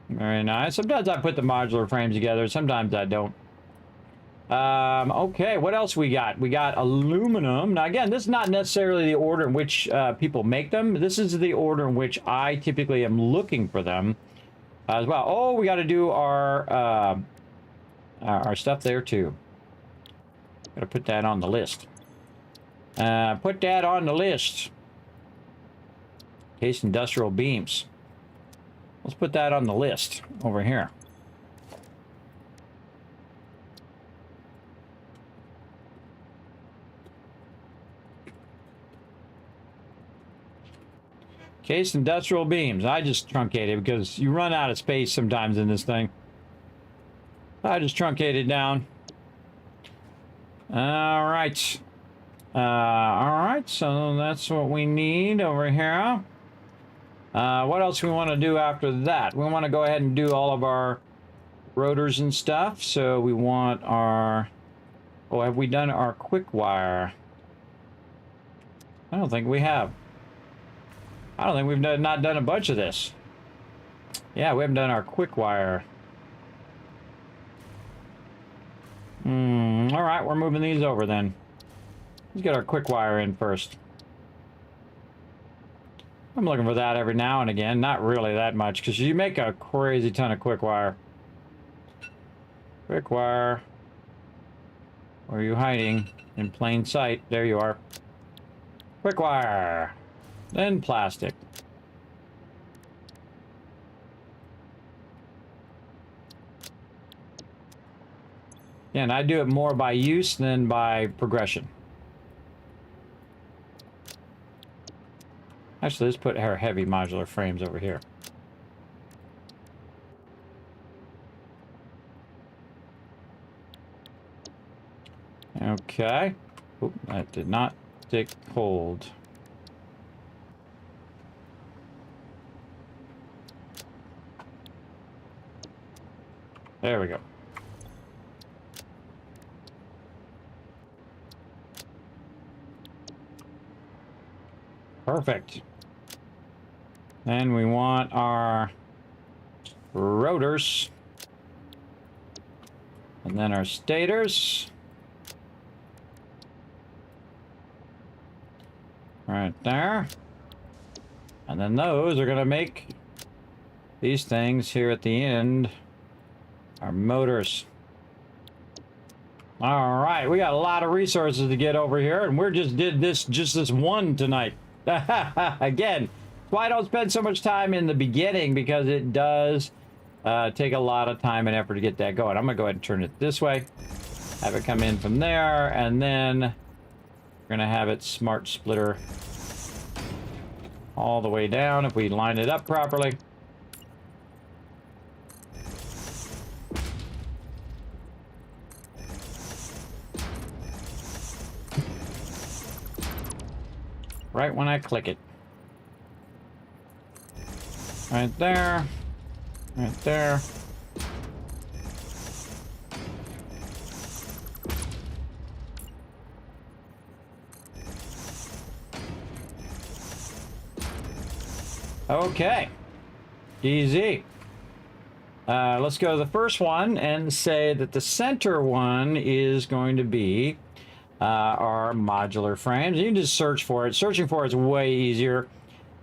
Very nice. Sometimes I put the modular frames together, sometimes I don't. Okay, what else we got? We got aluminum. Now again, this is not necessarily the order in which people make them. This is the order in which I typically am looking for them as well. Oh, we got to do our stuff there too. Gotta put that on the list. Put that on the list. Case industrial beams. Let's put that on the list over here. Case industrial beams. I just truncated because you run out of space sometimes in this thing. I just truncated down. All right. All right, so that's what we need over here. What else we want to do after that? We want to go ahead and do all of our rotors and stuff. So we want our... Oh, have we done our quick wire? I don't think we have. I don't think we've not done a bunch of this. Yeah, we haven't done our quick wire. All right, we're moving these over then. Let's get our quick wire in first. I'm looking for that every now and again. Not really that much, because you make a crazy ton of quick wire. Quick wire. Where are you hiding? In plain sight. There you are. Quick wire. Then plastic. Yeah, and I do it more by use than by progression. Actually, let's put our heavy modular frames over here. Okay. Oop, that did not take hold. There we go. Perfect. Then we want our rotors. And then our stators. Right there. And then those are going to make these things here at the end our motors. All right, we got a lot of resources to get over here, and we're just this one tonight. Again, why I don't spend so much time in the beginning, because it does take a lot of time and effort to get that going. I'm gonna go ahead and turn it this way, have it come in from there, and then we're gonna have it smart splitter all the way down if we line it up properly. Right when I click it. Right there. Right there. Okay. Easy. Let's go to the first one and say that the center one is going to be our modular frames. You can just search for it. Searching for it's way easier.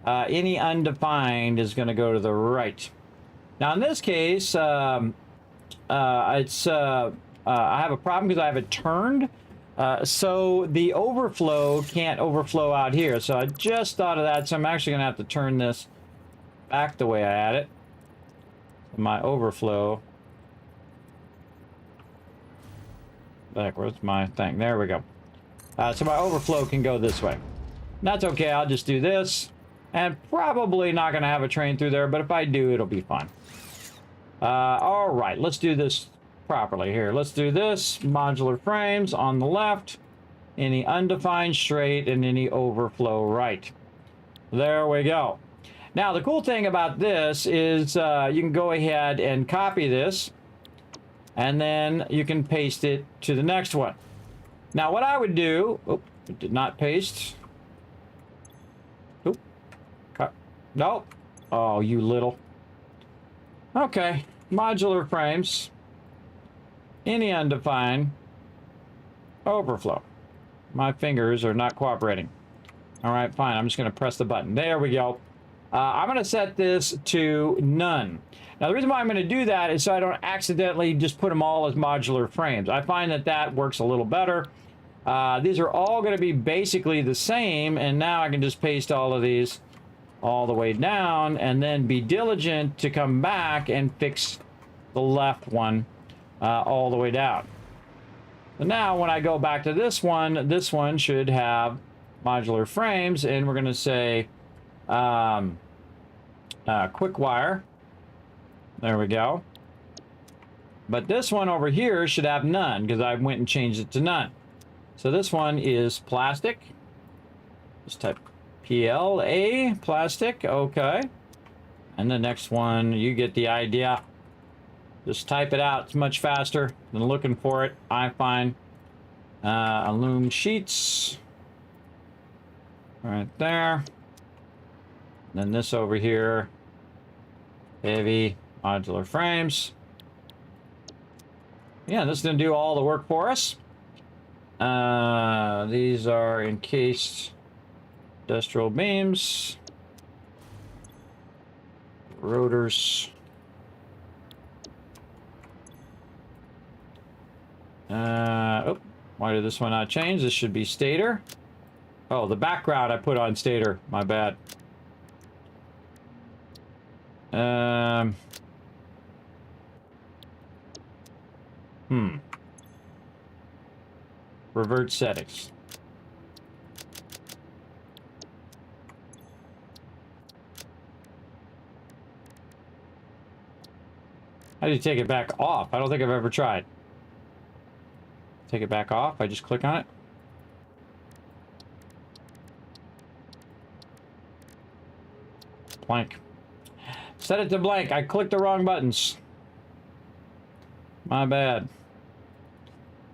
Any undefined is going to go to the right. Now in this case, I have a problem because I have it turned. So the overflow can't overflow out here. So I just thought of that. So I'm actually going to have to turn this back the way I had it. My overflow. Where's my thing? There we go. So my overflow can go this way. That's okay. I'll just do this. And probably not going to have a train through there, but if I do, it'll be fine. All right, let's do this properly here. Let's do this. Modular frames on the left. Any undefined straight and any overflow right. There we go. Now, the cool thing about this is you can go ahead and copy this. And then you can paste it to the next one. Now, what I would do... Oh, it did not paste. Oop. Nope. Oh, you little. Okay. Modular frames. Any undefined. Overflow. My fingers are not cooperating. All right, fine. I'm just going to press the button. There we go. I'm going to set this to none. Now, the reason why I'm going to do that is so I don't accidentally just put them all as modular frames. I find that that works a little better. These are all going to be basically the same, and now I can just paste all of these all the way down, and then be diligent to come back and fix the left one all the way down. So now, when I go back to this one should have modular frames, and we're going to say quick wire. There we go. But this one over here should have none because I went and changed it to none. So this one is plastic. Just type PLA, plastic, okay. And the next one, you get the idea. Just type it out. It's much faster than looking for it, I find. Aluminum sheets. Right there. And then this over here. Heavy modular frames. Yeah, this is going to do all the work for us. These are encased industrial beams. Rotors. Oh, why did this one not change? This should be stator. Oh, the background I put on stator. My bad. Revert settings. How do you take it back off? I don't think I've ever tried. Take it back off. I just click on it. Blank. Set it to blank. I clicked the wrong buttons. My bad.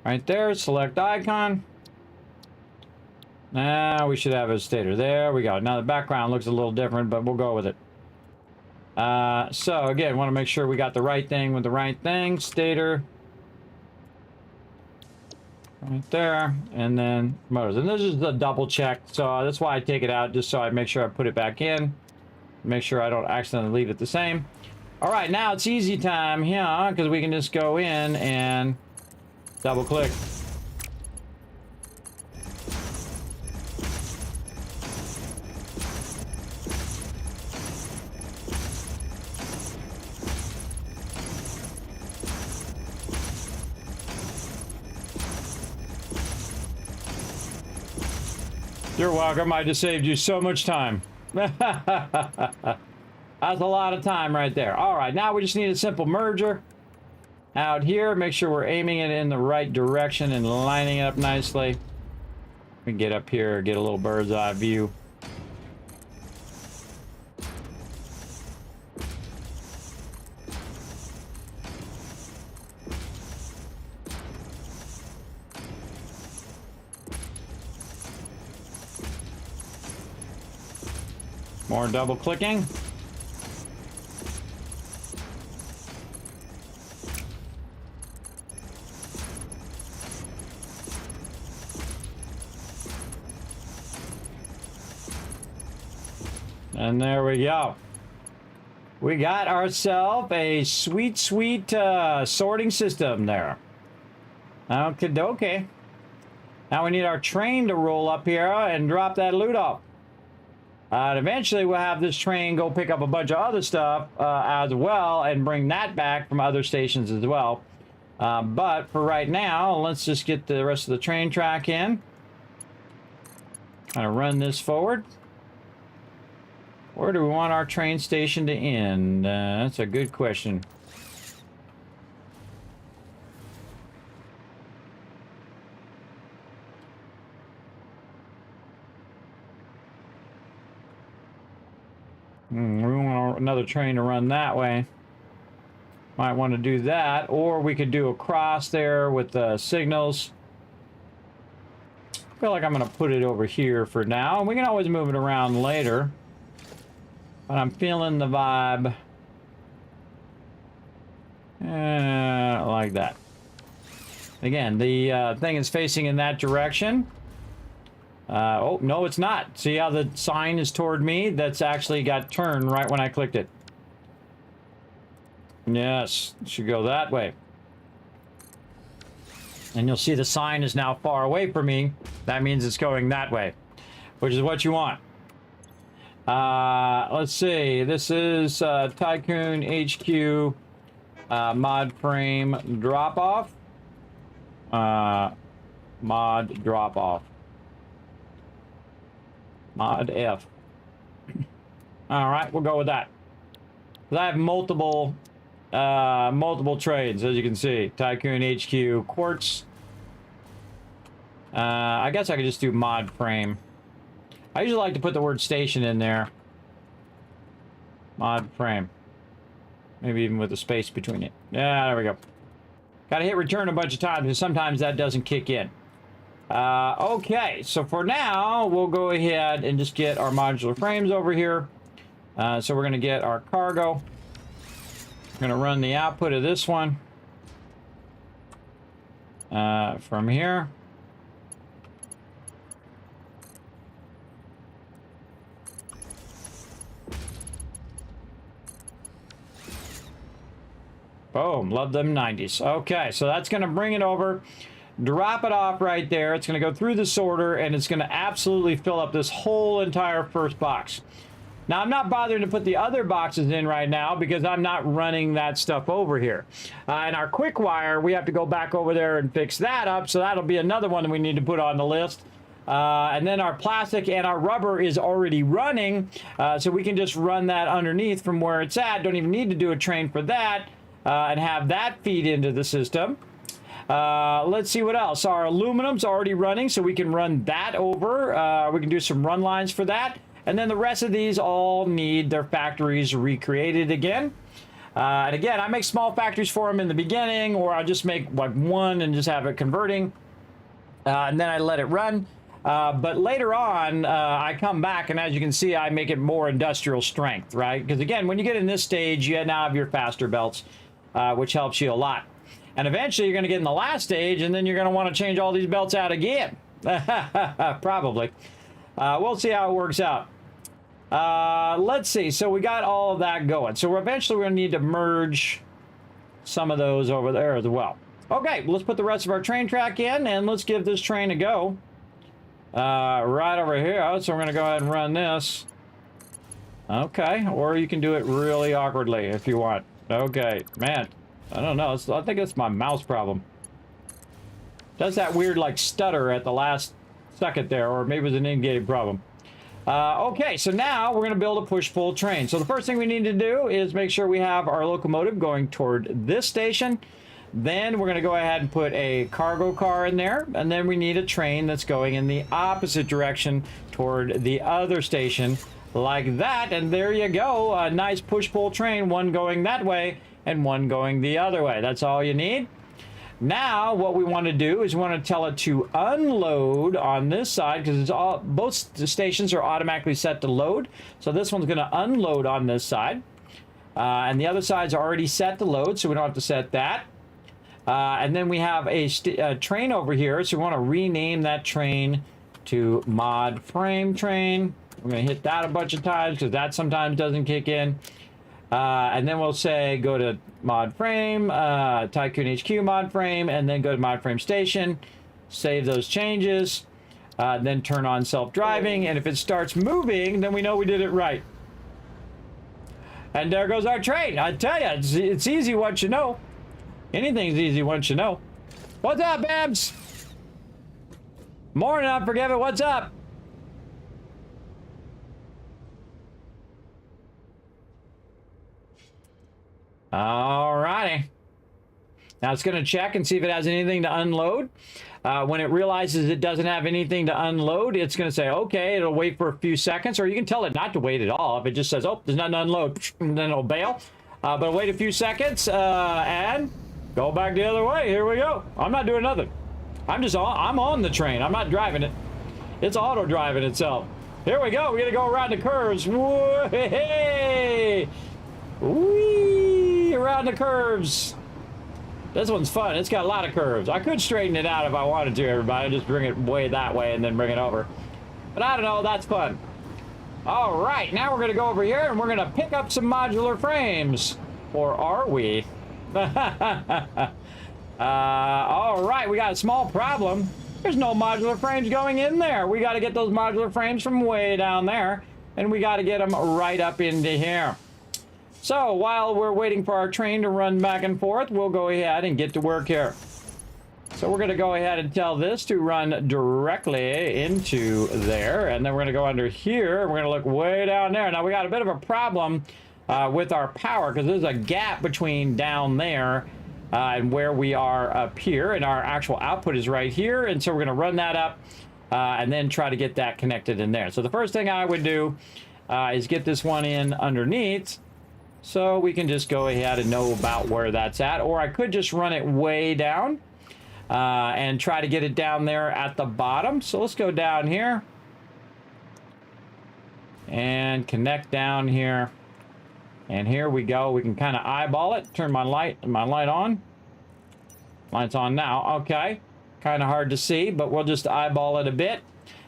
Right there, select icon. Now we should have a stator. There we go. Now the background looks a little different, but we'll go with it. So again, want to make sure we got the right thing with the right thing. Stator. Right there. And then motors. And this is the double check. So that's why I take it out, just so I make sure I put it back in. Make sure I don't accidentally leave it the same. All right, now it's easy time here, because we can just go in and double click. You're welcome. I just saved you so much time. That's a lot of time right there. All right, now we just need a simple merger out here. Make sure we're aiming it in the right direction and lining it up nicely. We can get up here, get a little bird's eye view. More double clicking. And there we go. We got ourselves a sweet sorting system there. Okay. Now we need our train to roll up here and drop that loot off. And eventually we'll have this train go pick up a bunch of other stuff as well and bring that back from other stations as well. But for right now, let's just get the rest of the train track in. Kind of run this forward. Where do we want our train station to end? That's a good question. We want another train to run that way. Might want to do that, or we could do a cross there with the signals. I feel like I'm going to put it over here for now. We can always move it around later. But I'm feeling the vibe. Like that. Again, the thing is facing in that direction. Oh, no, it's not. See how the sign is toward me? That's actually got turned right when I clicked it. Yes, it should go that way. And you'll see the sign is now far away from me. That means it's going that way, which is what you want. Let's see. This is Tycoon HQ mod frame drop off. Mod drop off. Mod F. All right, we'll go with that. I have multiple trades, as you can see. Tycoon HQ quartz. I guess I could just do mod frame. I usually like to put the word station in there. Mod frame. Maybe even with a space between it. Yeah, there we go. Gotta hit return a bunch of times because sometimes that doesn't kick in. Okay, so for now, we'll go ahead and just get our modular frames over here. So we're going to get our cargo. We're going to run the output of this one from here. Boom, love them 90s. Okay, so that's going to bring it over. Drop it off right there. It's going to go through the sorter, and it's going to absolutely fill up this whole entire first box. Now, I'm not bothering to put the other boxes in right now because I'm not running that stuff over here. And our quick wire, we have to go back over there and fix that up, so that'll be another one that we need to put on the list. And then our plastic and our rubber is already running, so we can just run that underneath from where it's at. Don't even need to do a train for that, and have that feed into the system. Let's see what else. Our aluminum's already running, so we can run that over. We can do some run lines for that. And then the rest of these all need their factories recreated again. And again, I make small factories for them in the beginning, or I'll just make like one and just have it converting. And then I let it run. But later on, I come back, and as you can see, I make it more industrial strength, right? Because again, when you get in this stage, you now have your faster belts, which helps you a lot. And eventually, you're going to get in the last stage, and then you're going to want to change all these belts out again. Probably. We'll see how it works out. Let's see. So we got all of that going. So eventually, we're going to need to merge some of those over there as well. Okay, let's put the rest of our train track in, and let's give this train a go. Right over here. So we're going to go ahead and run this. Okay, or you can do it really awkwardly if you want. Okay, man. I don't know. I think it's my mouse problem. Does that weird, like, stutter at the last second there, or maybe it's an in-game problem. Okay, so now we're going to build a push-pull train. So the first thing we need to do is make sure we have our locomotive going toward this station. Then we're going to go ahead and put a cargo car in there, and then we need a train that's going in the opposite direction toward the other station, like that. And there you go, a nice push-pull train, one going that way and one going the other way. That's all you need. Now what we want to do is we want to tell it to unload on this side, because it's all, both the stations are automatically set to load. So this one's going to unload on this side, and the other side's already set to load, so we don't have to set that. And then we have a train over here, so we want to rename that train to mod frame train. We're going to hit that a bunch of times because that sometimes doesn't kick in. And then we'll say go to mod frame, Tycoon HQ mod frame, and then go to mod frame station, save those changes, then turn on self-driving, and if it starts moving, then we know we did it right. And there goes our train. I tell you, it's easy once you know. Anything's easy once you know. What's up, Babs? Morning, Unforgiven. What's up? Alrighty. Now it's going to check and see if it has anything to unload. When it realizes it doesn't have anything to unload, it's going to say, okay, it'll wait for a few seconds, or you can tell it not to wait at all. If it just says, oh, there's nothing to unload, and then it'll bail. But wait a few seconds and go back the other way. Here we go. I'm not doing nothing. I'm on the train. I'm not driving it. It's auto driving itself. Here we go. We're going to go around the curves. Whoa, hey, whee, around the curves. This one's fun. It's got a lot of curves. I could straighten it out if I wanted to, everybody. Just bring it way that way and then bring it over. But I don't know. That's fun. All right. Now we're going to go over here and we're going to pick up some modular frames. Or are we? All right. We got a small problem. There's no modular frames going in there. We got to get those modular frames from way down there. And we got to get them right up into here. So while we're waiting for our train to run back and forth, we'll go ahead and get to work here. So we're going to go ahead and tell this to run directly into there. And then we're going to go under here. We're going to look way down there. Now we got a bit of a problem with our power because there's a gap between down there and where we are up here. And our actual output is right here. And so we're going to run that up and then try to get that connected in there. So the first thing I would do is get this one in underneath. So we can just go ahead and know about where that's at. Or I could just run it way down and try to get it down there at the bottom. So let's go down here and connect down here. And here we go. We can kind of eyeball it. Turn my light on. Light's on now. Okay. Kind of hard to see, but we'll just eyeball it a bit.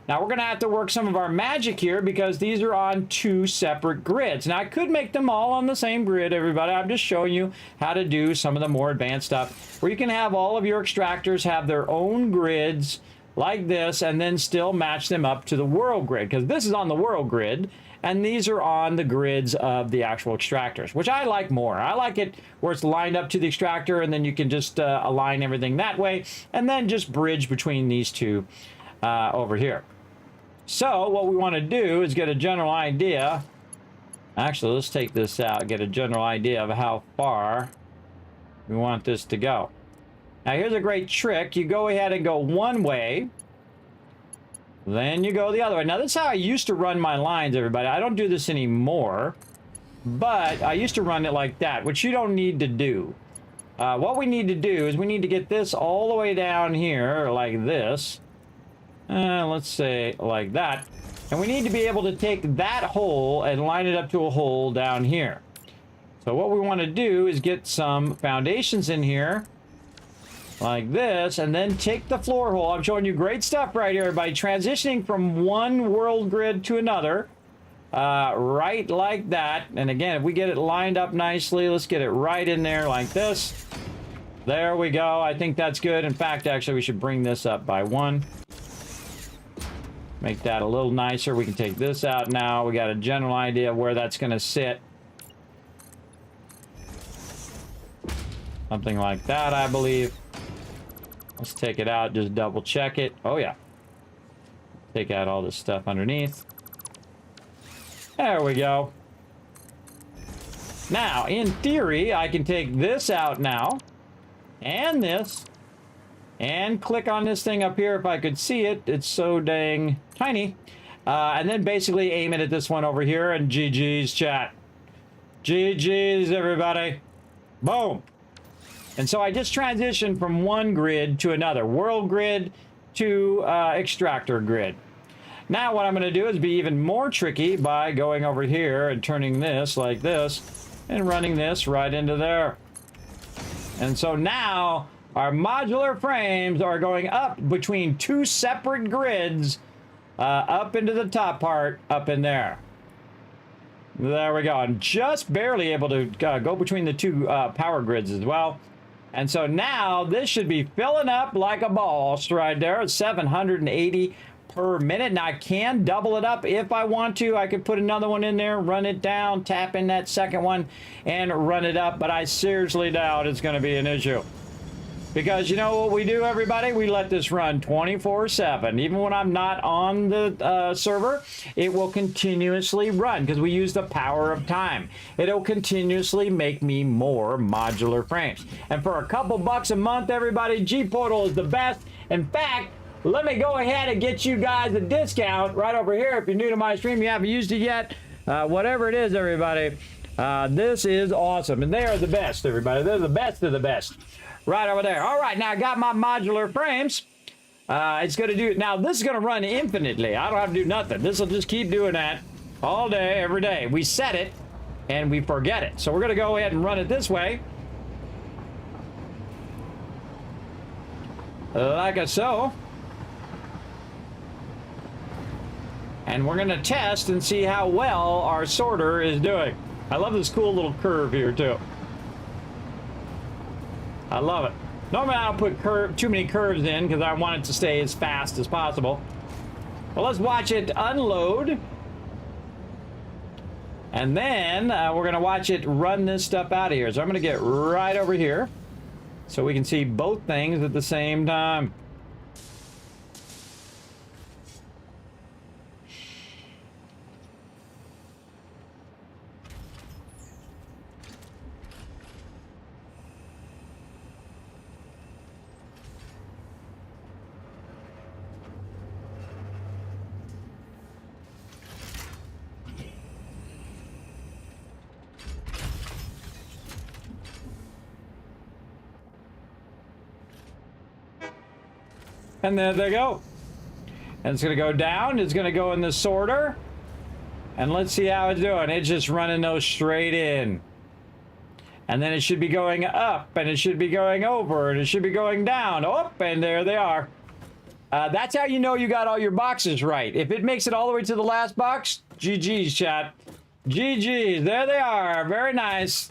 Now we're going to have to work some of our magic here because these are on two separate grids. Now I could make them all on the same grid, everybody. I'm just showing you how to do some of the more advanced stuff where you can have all of your extractors have their own grids like this and then still match them up to the world grid, because this is on the world grid and these are on the grids of the actual extractors, which I like more. I like it where it's lined up to the extractor and then you can just align everything that way and then just bridge between these two over here. So what we want to do is get a general idea. Actually, let's take this out, get a general idea of how far we want this to go. Now here's a great trick. You go ahead and go one way, then you go the other way. Now this is how I used to run my lines, everybody. I don't do this anymore, but I used to run it like that, which you don't need to do. What we need to do is we need to get this all the way down here like this. let's say like that. And we need to be able to take that hole and line it up to a hole down here. So what we want to do is get some foundations in here like this, and then take the floor hole. I'm showing you great stuff right here by transitioning from one world grid to another. Right like that. And again, if we get it lined up nicely, let's get it right in there like this. There we go. I think that's good. In fact, actually, we should bring this up by one. Make that a little nicer. We can take this out now. We got a general idea of where that's going to sit. Something like that, I believe. Let's take it out. Just double check it. Oh, yeah. Take out all this stuff underneath. There we go. Now, in theory, I can take this out now. And this. And click on this thing up here if I could see it. It's so dang tiny. And then basically aim it at this one over here. And GG's, chat. GG's, everybody. Boom. And so I just transitioned from one grid to another. World grid to extractor grid. Now what I'm going to do is be even more tricky by going over here and turning this like this and running this right into there. And so now our modular frames are going up between two separate grids up into the top part up in there. There we go. I'm just barely able to go between the two power grids as well. And so now this should be filling up like a boss right there at 780 per minute. Now I can double it up if I want to. I could put another one in there, run it down, tap in that second one, and run it up. But I seriously doubt it's going to be an issue. Because you know what we do, everybody? We let this run 24/7. Even when I'm not on the server, it will continuously run because we use the power of time. It'll continuously make me more modular frames. And for a couple bucks a month, everybody, G-Portal is the best. In fact, let me go ahead and get you guys a discount right over here. If you're new to my stream, you haven't used it yet, whatever it is, everybody, this is awesome. And they are the best, everybody. They're the best of the best. Right over there. All right, now I got my modular frames. It's going to do it. Now, this is going to run infinitely. I don't have to do nothing. This will just keep doing that all day, every day. We set it, and we forget it. So we're going to go ahead and run it this way. Like so. And we're going to test and see how well our sorter is doing. I love this cool little curve here, too. I love it. Normally I don't put too many curves in because I want it to stay as fast as possible. Well, let's watch it unload. And then we're going to watch it run this stuff out of here. So I'm going to get right over here so we can see both things at the same time. And there they go. And it's going to go down. It's going to go in the sorter. And let's see how it's doing. It's just running those straight in. And then it should be going up. And it should be going over. And it should be going down. Oh, and there they are. That's how you know you got all your boxes right. If it makes it all the way to the last box, GG's, chat. GG's. There they are. Very nice.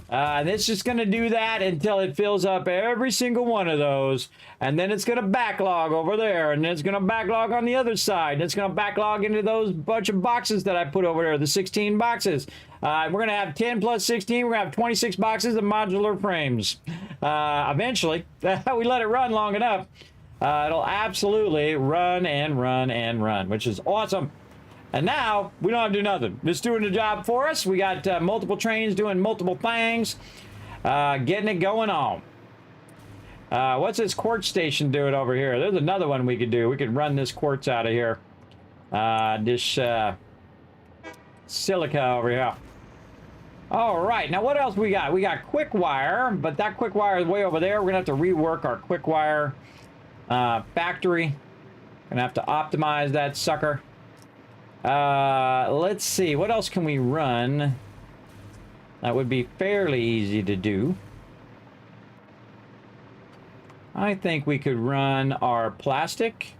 And it's just going to do that until it fills up every single one of those. And then it's going to backlog over there. And then it's going to backlog on the other side. And it's going to backlog into those bunch of boxes that I put over there, the 16 boxes. We're going to have 10 plus 16. We're going to have 26 boxes of modular frames. Eventually, we let it run long enough. It'll absolutely run and run and run, which is awesome. And now, we don't have to do nothing. It's doing the job for us. We got multiple trains doing multiple things. Getting it going on. What's this quartz station doing over here? There's another one we could do. We could run this quartz out of here. This silica over here. All right. Now, what else we got? We got quick wire, but that quick wire is way over there. We're going to have to rework our quick wire factory. Gonna have to optimize that sucker. Let's see. What else can we run? That would be fairly easy to do. I think we could run our plastic,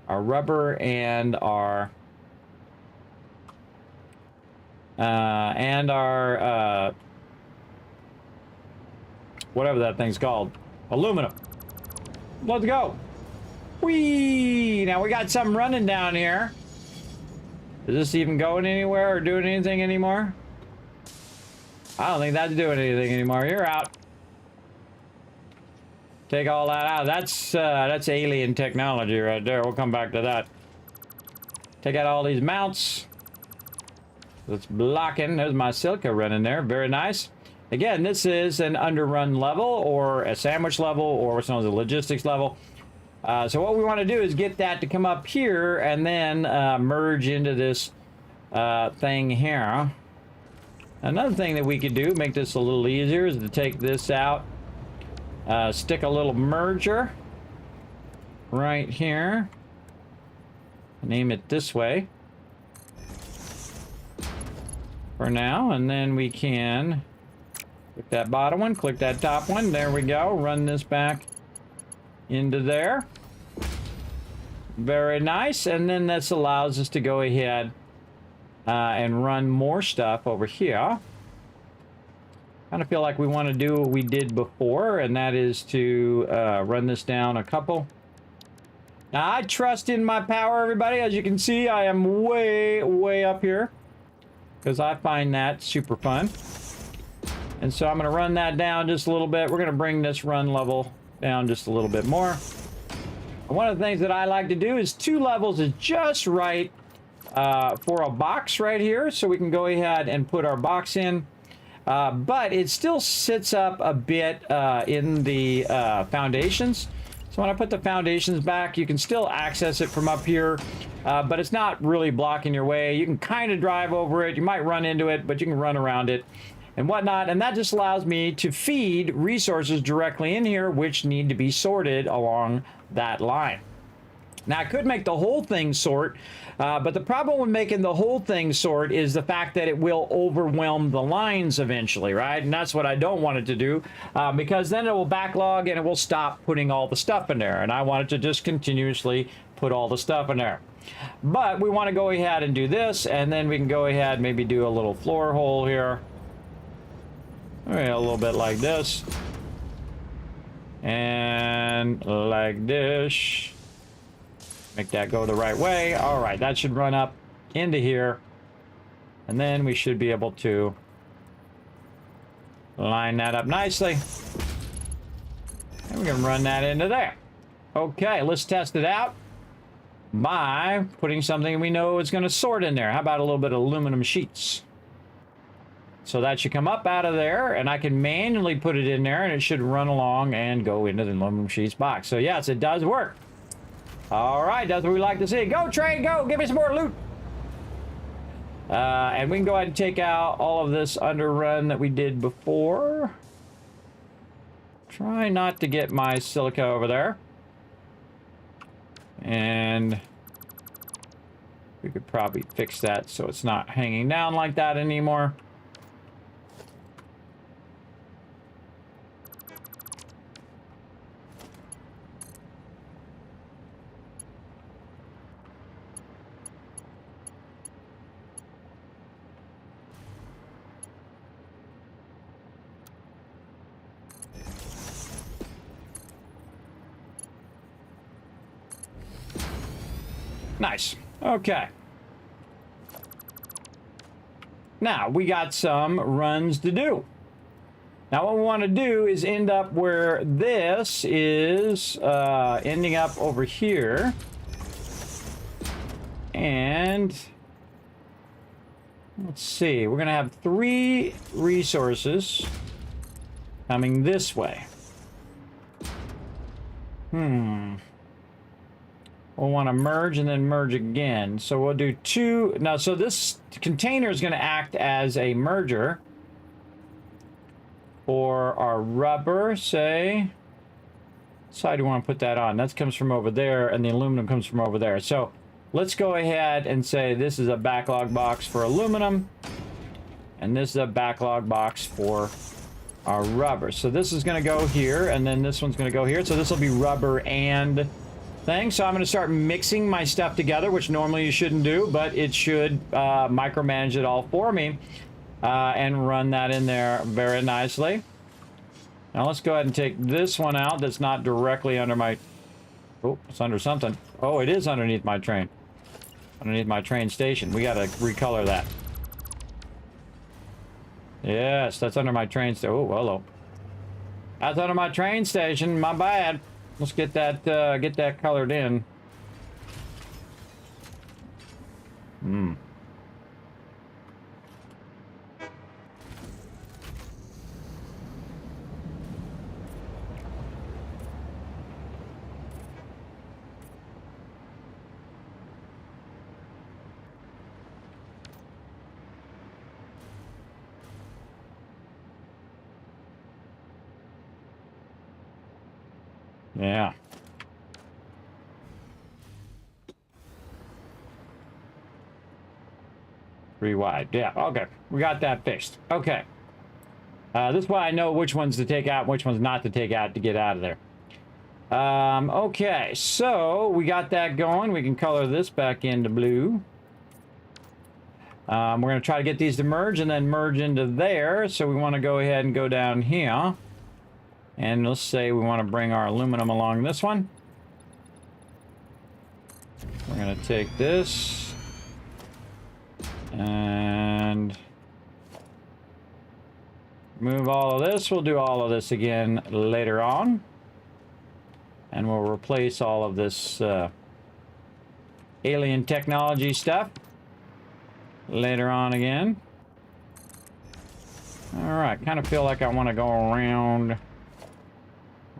our rubber, and our whatever that thing's called, aluminum. Let's go. Whee! Now we got something running down here. Is this even going anywhere or doing anything anymore? I don't think that's doing anything anymore. You're out. Take all that out. That's alien technology right there. We'll come back to that. Take out all these mounts. It's blocking. There's my silica running there. Very nice. Again, this is an underrun level or a sandwich level or what's known as a logistics level. So what we want to do is get that to come up here and then merge into this thing here. Another thing that we could do, make this a little easier, is to take this out, stick a little merger right here, name it this way for now, and then we can click that bottom one, click that top one, there we go, run this back into there. Very nice. And then this allows us to go ahead and run more stuff over here. Kind of feel like we want to do what we did before, and that is to run this down a couple. Now, I trust in my power, everybody. As you can see, I am way up here because I find that super fun. And so I'm going to run that down just a little bit. We're going to bring this run level down just a little bit more. And one of the things that I like to do is 2 levels is just right for a box right here, so we can go ahead and put our box in. But it still sits up a bit in the foundations. So when I put the foundations back, you can still access it from up here, but it's not really blocking your way. You can kind of drive over it. You might run into it, but you can run around it and whatnot. And that just allows me to feed resources directly in here, which need to be sorted along that line. Now, I could make the whole thing sort, but the problem with making the whole thing sort is the fact that it will overwhelm the lines eventually, right? And that's what I don't want it to do, because then it will backlog and it will stop putting all the stuff in there. And I want it to just continuously put all the stuff in there. But we want to go ahead and do this, and then we can go ahead and maybe do a little floor hole here. A little bit like this. And like this. Make that go the right way. All right, that should run up into here. And then we should be able to line that up nicely. And we're going to run that into there. Okay, let's test it out by putting something we know is going to sort in there. How about a little bit of aluminum sheets? So that should come up out of there, and I can manually put it in there, and it should run along and go into the aluminum sheets box. So yes, it does work. All right, that's what we like to see. Go, trade, go. Give me some more loot. And we can go ahead and take out all of this underrun that we did before. Try not to get my silica over there. And we could probably fix that so it's not hanging down like that anymore. Nice. Okay. Now, we got some runs to do. Now, what we want to do is end up where this is ending up over here. And let's see. We're going to have 3 resources coming this way. We'll want to merge and then merge again. So we'll do 2. Now, so this container is going to act as a merger for our rubber, say. side do you want to put that on? That comes from over there, and the aluminum comes from over there. So let's go ahead and say this is a backlog box for aluminum, and this is a backlog box for our rubber. So this is going to go here, and then this one's going to go here. So this will be rubber and thing. So I'm going to start mixing my stuff together, which normally you shouldn't do, but it should micromanage it all for me and run that in there very nicely. Now let's go ahead and take this one out that's not directly under my... Oh, it's under something. Oh, it is underneath my train. Underneath my train station. We got to recolor that. Yes, that's under my train station. Oh, hello. That's under my train station. My bad. Let's get that colored in. Hmm. Yeah. Three wide. Yeah, okay. We got that fixed. Okay. This is why I know which ones to take out and which ones not to take out to get out of there. Okay, so we got that going. We can color this back into blue. We're going to try to get these to merge and then merge into there. So we want to go ahead and go down here. And let's say we want to bring our aluminum along this one. We're going to take this and move all of this. We'll do all of this again later on. And we'll replace all of this alien technology stuff later on again. All right, kind of feel like I want to go around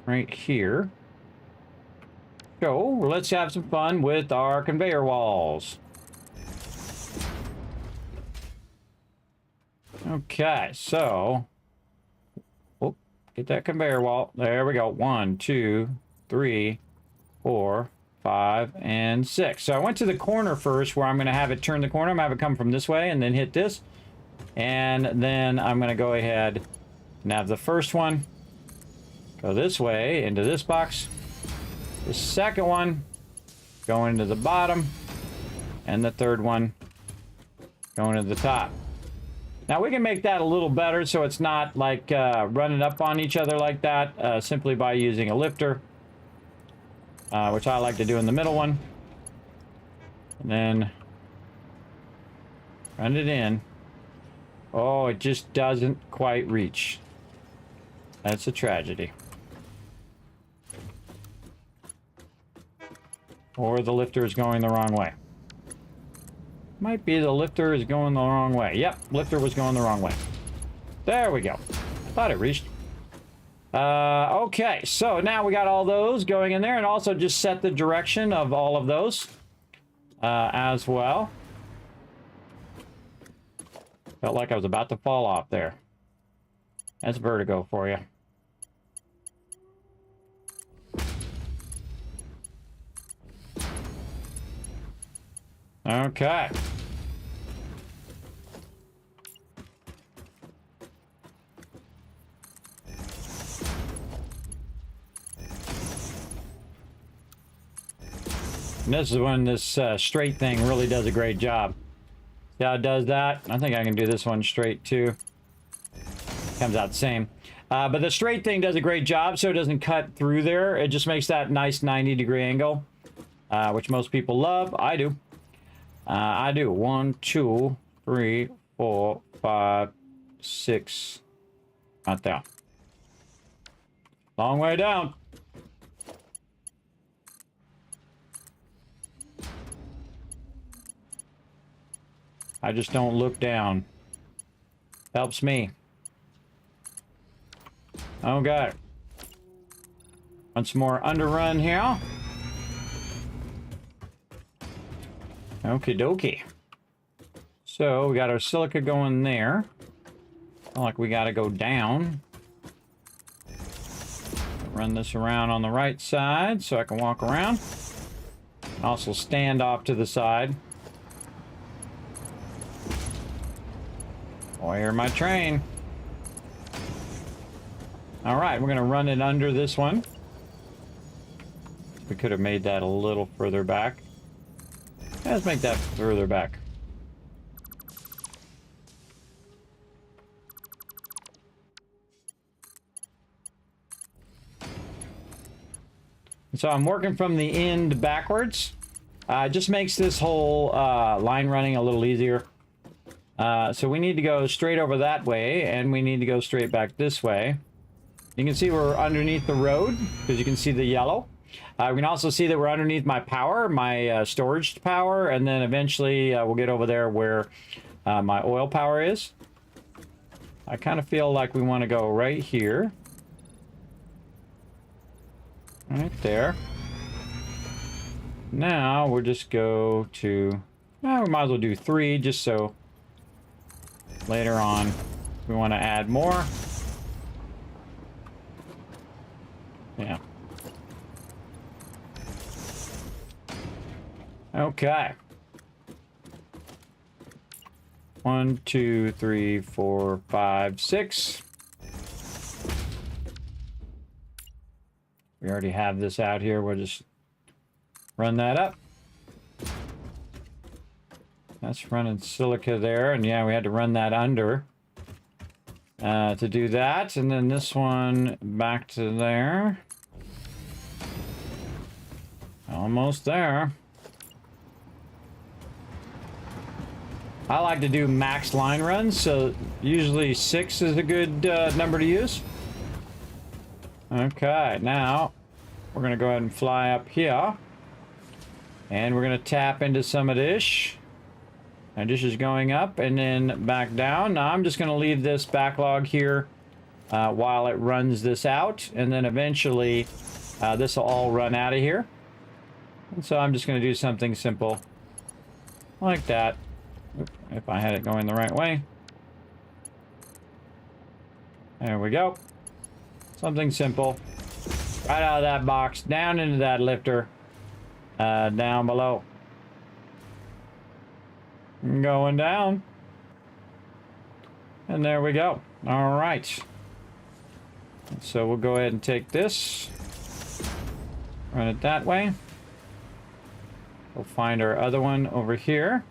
right here. So let's have some fun with our conveyor walls. Okay, so get that conveyor wall. There we go. 1, 2, 3, 4, 5, and 6. So I went to the corner first where I'm going to have it turn the corner. I'm going to have it come from this way and then hit this. And then I'm going to go ahead and have the first one go this way into this box. The second one go into the bottom. And the third one going to the top. Now we can make that a little better so it's not like running up on each other like that simply by using a lifter. Which I like to do in the middle one. And then run it in. Oh, it just doesn't quite reach. That's a tragedy. Or the lifter is going the wrong way. Might be the lifter is going the wrong way. Yep, lifter was going the wrong way. There we go. I thought it reached. Okay, so now we got all those going in there, and also just set the direction of all of those as well. Felt like I was about to fall off there. That's vertigo for you. Okay. And this is when this straight thing really does a great job. See how it does that? I think I can do this one straight too. Comes out the same. But the straight thing does a great job so it doesn't cut through there. It just makes that nice 90-degree angle, which most people love. I do. I do. 1, 2, 3, 4, 5, 6. Not there. Long way down. I just don't look down. Helps me. Okay. Once more underrun here. Okie dokie. So we got our silica going there. Like we got to go down. run this around on the right side so I can walk around. Also stand off to the side. Oh, I hear my train. All right, we're going to run it under this one. We could have made that a little further back. Let's make that further back. So I'm working from the end backwards. Just makes this whole line running a little easier. So we need to go straight over that way, and we need to go straight back this way. You can see we're underneath the road, because you can see the yellow. We can also see that we're underneath my power, my storage power, and then eventually we'll get over there where my oil power is. I kind of feel like we want to go right here. Right there. Now we'll just go to... Well, we might as well do 3, just so later on we want to add more. Yeah. Okay. 1, 2, 3, 4, 5, 6. We already have this out here. We'll just run that up. That's running silica there. And yeah, we had to run that under to do that. And then this one back to there. Almost there. I like to do max line runs, so usually 6 is a good number to use. Okay, now we're going to go ahead and fly up here. And we're going to tap into some of this. And this is going up and then back down. Now I'm just going to leave this backlog here while it runs this out. And then eventually this will all run out of here. And so I'm just going to do something simple like that. If I had it going the right way. There we go. Something simple. Right out of that box, down into that lifter, down below. Going down. And there we go. All right. So we'll go ahead and take this. Run it that way. We'll find our other one over here.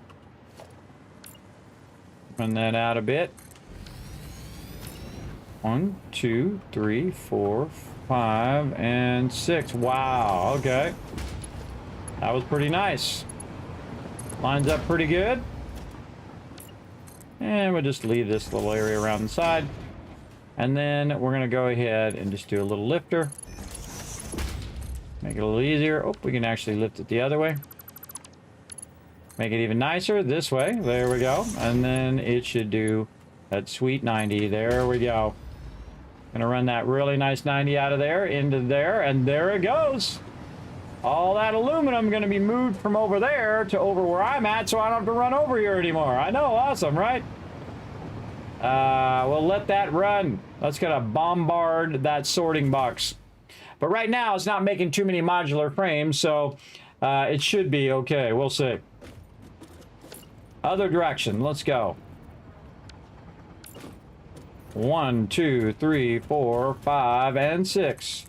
Run that out a bit. 1, 2, 3, 4, 5, and 6. Wow, okay. That was pretty nice. Lines up pretty good. And we'll just leave this little area around the side. And then we're going to go ahead and just do a little lifter. Make it a little easier. Oh, we can actually lift it the other way. Make it even nicer this way. There we go. And then it should do that sweet 90. There we go. Gonna run that really nice 90 out of there into there, and there it goes. All that aluminum gonna be moved from over there to over where I'm at, so I don't have to run over here anymore. I know, awesome, right? We'll let that run. That's gonna bombard that sorting box. But right now, it's not making too many modular frames, so it should be okay. We'll see. Other direction, let's go. 1, 2, 3, 4, 5, and 6.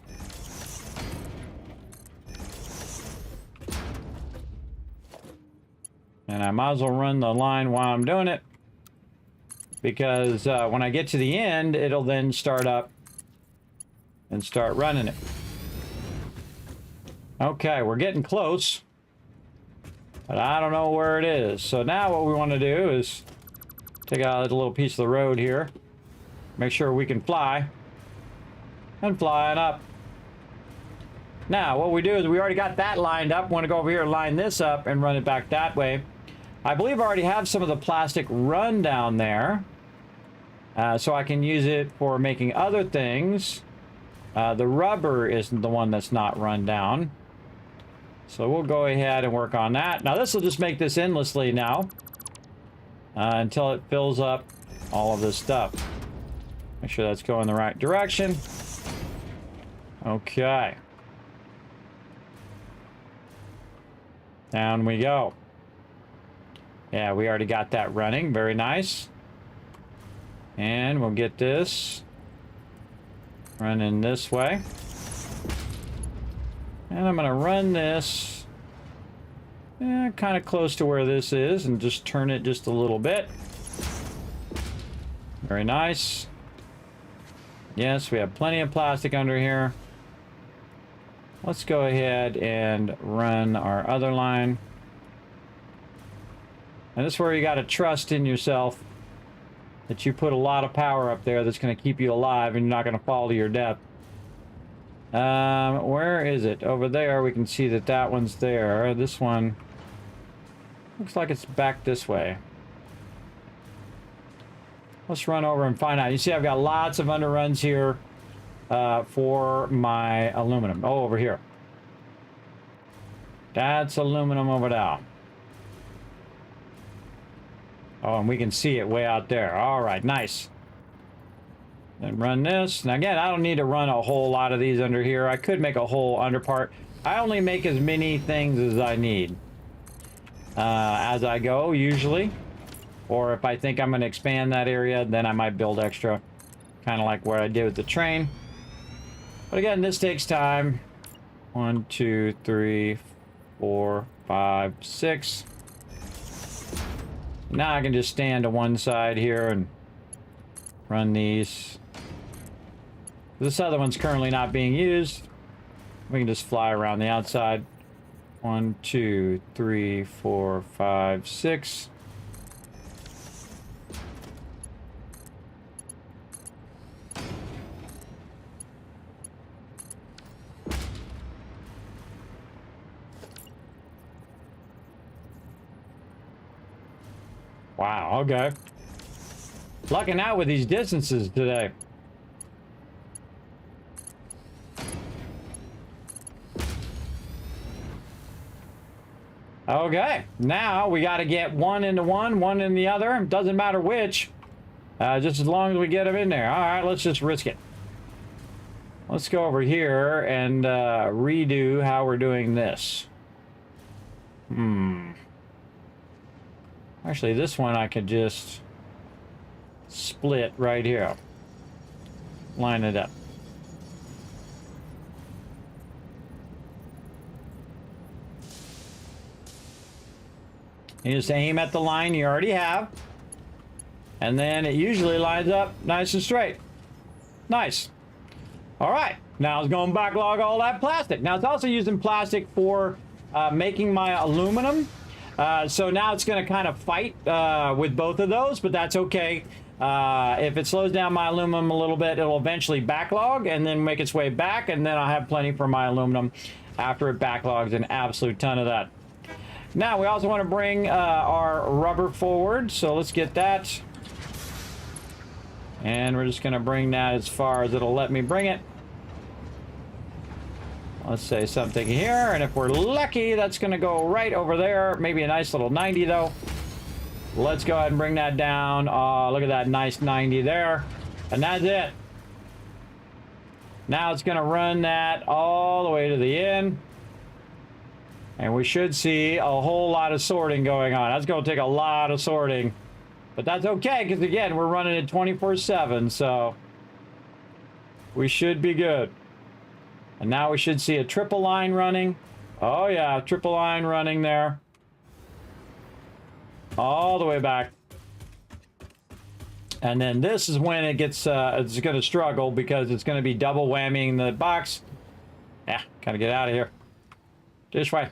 And I might as well run the line while I'm doing it, because when I get to the end, it'll then start up and start running it. Okay, we're getting close, but I don't know where it is. So now what we want to do is take out a little piece of the road here, make sure we can fly, and flying up. Now what we do is we already got that lined up. We want to go over here and line this up and run it back that way. I believe I already have some of the plastic run down there, so I can use it for making other things. The rubber isn't the one that's not run down, so we'll go ahead and work on that. Now this will just make this endlessly now until it fills up all of this stuff. Make sure that's going the right direction. Okay. Down we go. Yeah, we already got that running. Very nice. And we'll get this running this way. And I'm going to run this kind of close to where this is and just turn it just a little bit. Very nice. Yes, we have plenty of plastic under here. Let's go ahead and run our other line. And this is where you got to trust in yourself that you put a lot of power up there that's going to keep you alive and you're not going to fall to your death. Where is it? Over there. We can see that that one's there. This one looks like it's back this way. Let's run over and find out. You see I've got lots of underruns here for my aluminum. Oh, over here. That's aluminum over there. Oh, and we can see it way out there. All right, nice. Then run this. Now again, I don't need to run a whole lot of these under here. I could make a whole under part. I only make as many things as I need as I go, usually. Or if I think I'm going to expand that area, then I might build extra. Kind of like what I did with the train. But again, this takes time. 1, 2, 3, 4, 5, 6. Now I can just stand to one side here and run these. This other one's currently not being used. We can just fly around the outside. 1, 2, 3, 4, 5, 6. Wow, okay. Lucking out with these distances today. Okay, now we got to get one into one, one in the other. Doesn't matter which. Just as long as we get them in there. All right, let's just risk it. Let's go over here and redo how we're doing this. Actually, this one I could just split right here. Line it up. You just aim at the line you already have. And then it usually lines up nice and straight. Nice. All right. Now it's going to backlog all that plastic. Now it's also using plastic for making my aluminum. So now it's going to kind of fight with both of those, but that's okay. If it slows down my aluminum a little bit, it'll eventually backlog and then make its way back, and then I'll have plenty for my aluminum after it backlogs, an absolute ton of that. Now we also want to bring our rubber forward, so let's get that. And we're just going to bring that as far as it'll let me bring it. Let's say something here, and if we're lucky, that's going to go right over there. Maybe a nice little 90, though. Let's go ahead and bring that down. Look at that nice 90 there. And that's it. Now it's going to run that all the way to the end. And we should see a whole lot of sorting going on. That's going to take a lot of sorting. But that's okay, because again, we're running it 24/7, so we should be good. And now we should see a triple line running. Oh yeah, triple line running there. All the way back. And then this is when it gets, it's going to struggle because it's going to be double whammying the box. Yeah, gotta get out of here. This way.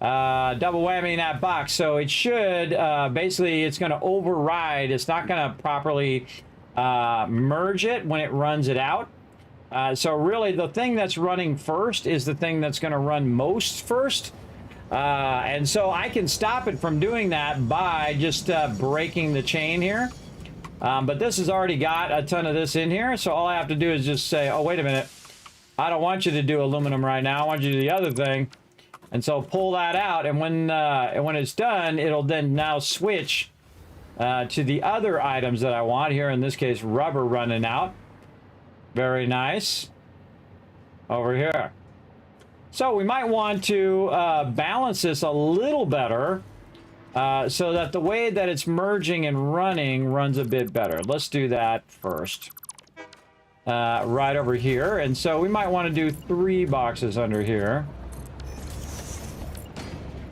Double whammying that box. So it should, basically, it's going to override. It's not going to properly merge it when it runs it out. So really, the thing that's running first is the thing that's going to run most first. And so I can stop it from doing that by just breaking the chain here. But this has already got a ton of this in here. So all I have to do is just say, oh, wait a minute. I don't want you to do aluminum right now. I want you to do the other thing. And so pull that out. And when it's done, it'll then now switch to the other items that I want. Here, in this case, rubber running out. Very nice. over here. So we might want to balance this a little better so that the way that it's merging and running runs a bit better. Let's do that first. Right over here. And so we might want to do 3 boxes under here.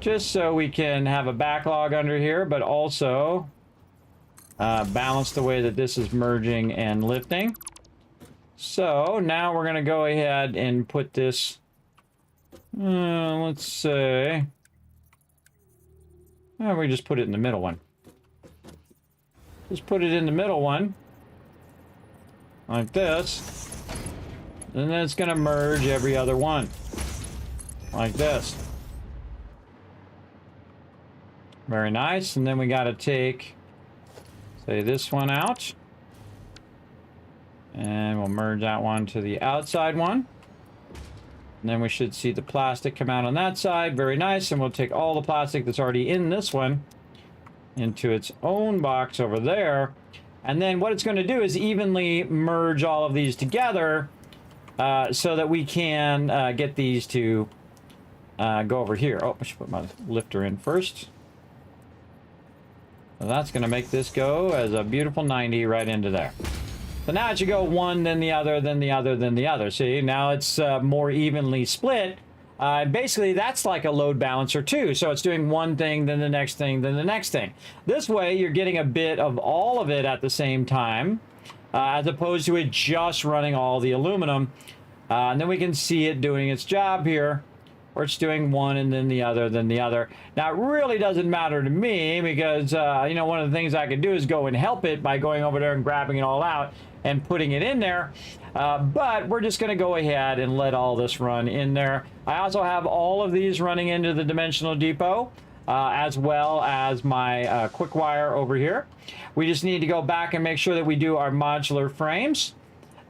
Just so we can have a backlog under here, but also balance the way that this is merging and lifting. So now we're going to go ahead and put this, let's say, we just put it in the middle one. Just put it in the middle one, like this, and then it's going to merge every other one, like this. Very nice, and then we got to take, say, this one out. And we'll merge that one to the outside one. And then we should see the plastic come out on that side. Very nice. And we'll take all the plastic that's already in this one into its own box over there. And then what it's going to do is evenly merge all of these together so that we can get these to go over here. Oh, I should put my lifter in first. So that's going to make this go as a beautiful 90 right into there. So now it should go one, then the other, then the other, then the other. See, now it's more evenly split. Basically, that's like a load balancer too. So it's doing one thing, then the next thing, then the next thing. This way, you're getting a bit of all of it at the same time, as opposed to it just running all the aluminum. And then we can see it doing its job here, where it's doing one and then the other, then the other. Now, it really doesn't matter to me because, you know, one of the things I can do is go and help it by going over there and grabbing it all out and putting it in there. But we're just going to go ahead and let all this run in there. I also have all of these running into the dimensional depot, as well as my quick wire over here. We just need to go back and make sure that we do our modular frames.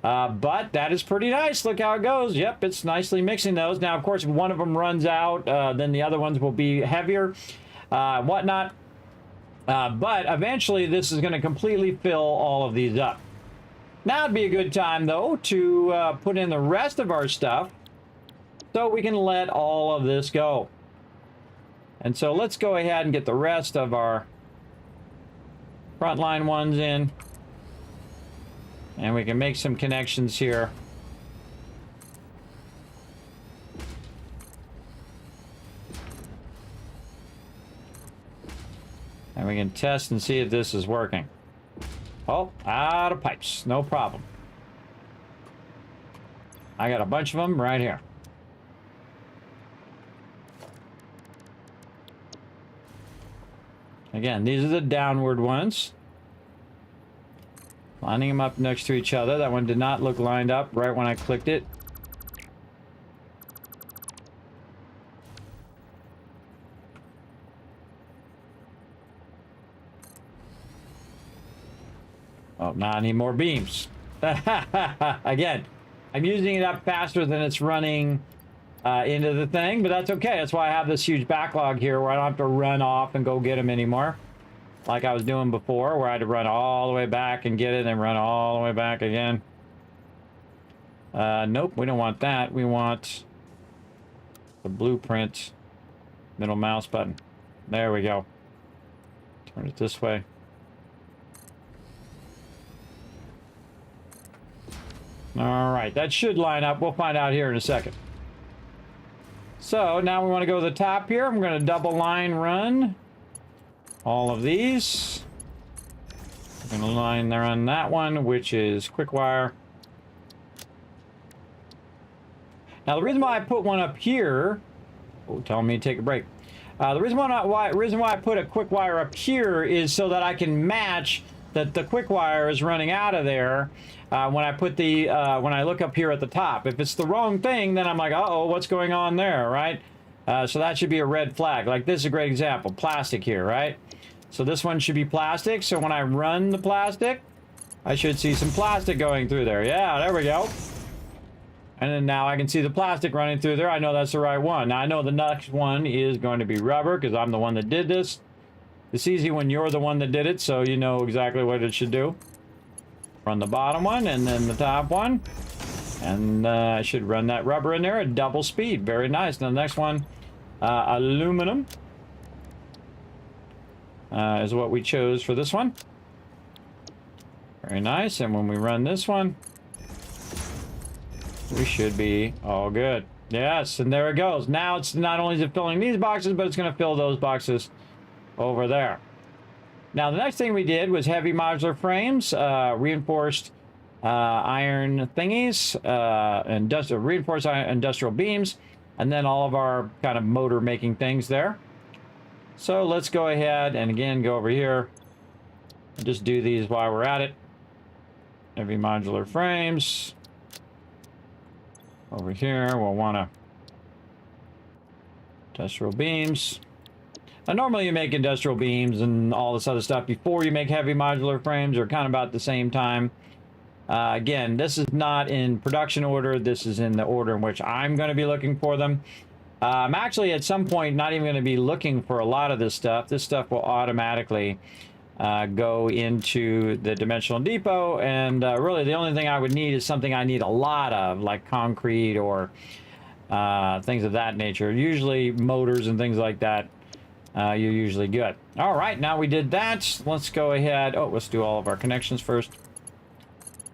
But that is pretty nice. Look how it goes. Yep, it's nicely mixing those. Now, of course, if one of them runs out, then the other ones will be heavier, whatnot. But eventually, this is going to completely fill all of these up. Now would be a good time, though, to put in the rest of our stuff so we can let all of this go. And so let's go ahead and get the rest of our frontline ones in. And we can make some connections here. And we can test and see if this is working. Oh, out of pipes. No problem. I got a bunch of them right here. Again, these are the downward ones. Lining them up next to each other. That one did not look lined up right when I clicked it. Oh, not any more beams. Again, I'm using it up faster than it's running into the thing, but that's okay. That's why I have this huge backlog here where I don't have to run off and go get them anymore. Like I was doing before, where I had to run all the way back and get it and run all the way back again. Nope, we don't want that. We want the blueprint, middle mouse button. There we go. Turn it this way. All right, that should line up. We'll find out here in a second. So now we want to go to the top here. I'm going to double line run all of these. I'm going to line there on that one, which is quick wire. Now the reason why I put one up here, telling me to take a break. The reason why I put a quick wire up here is so that I can match that the quick wire is running out of there when I put the when I look up here at the top. If it's the wrong thing, then I'm like, uh-oh, what's going on there, right? So that should be a red flag. Like this is a great example, plastic here, right? So this one should be plastic. So when I run the plastic, I should see some plastic going through there. Yeah, there we go. And then now I can see the plastic running through there. I know that's the right one. Now I know the next one is going to be rubber because I'm the one that did this. It's easy when you're the one that did it, so you know exactly what it should do. Run the bottom one and then the top one. And I should run that rubber in there at double speed. Very nice. Now the next one, aluminum, is what we chose for this one. Very nice. And when we run this one, we should be all good. Yes, and there it goes. Now it's not only is it filling these boxes, but it's going to fill those boxes over there. Now the next thing we did was heavy modular frames, reinforced iron thingies, reinforced iron industrial beams, and then all of our kind of motor making things there. So let's go ahead and again go over here and just do these while we're at it. Heavy modular frames. Over here, we'll want to industrial beams. Now, normally you make industrial beams and all this other stuff before you make heavy modular frames, or kind of about the same time. Again, this is not in production order. This is in the order in which I'm going to be looking for them. I'm actually at some point not even going to be looking for a lot of this stuff. This stuff will automatically go into the dimensional depot, and really the only thing I would need is something I need a lot of, like concrete or things of that nature. Usually motors and things like that, you're usually good. All right, now we did that. Let's go ahead. Oh, let's do all of our connections first.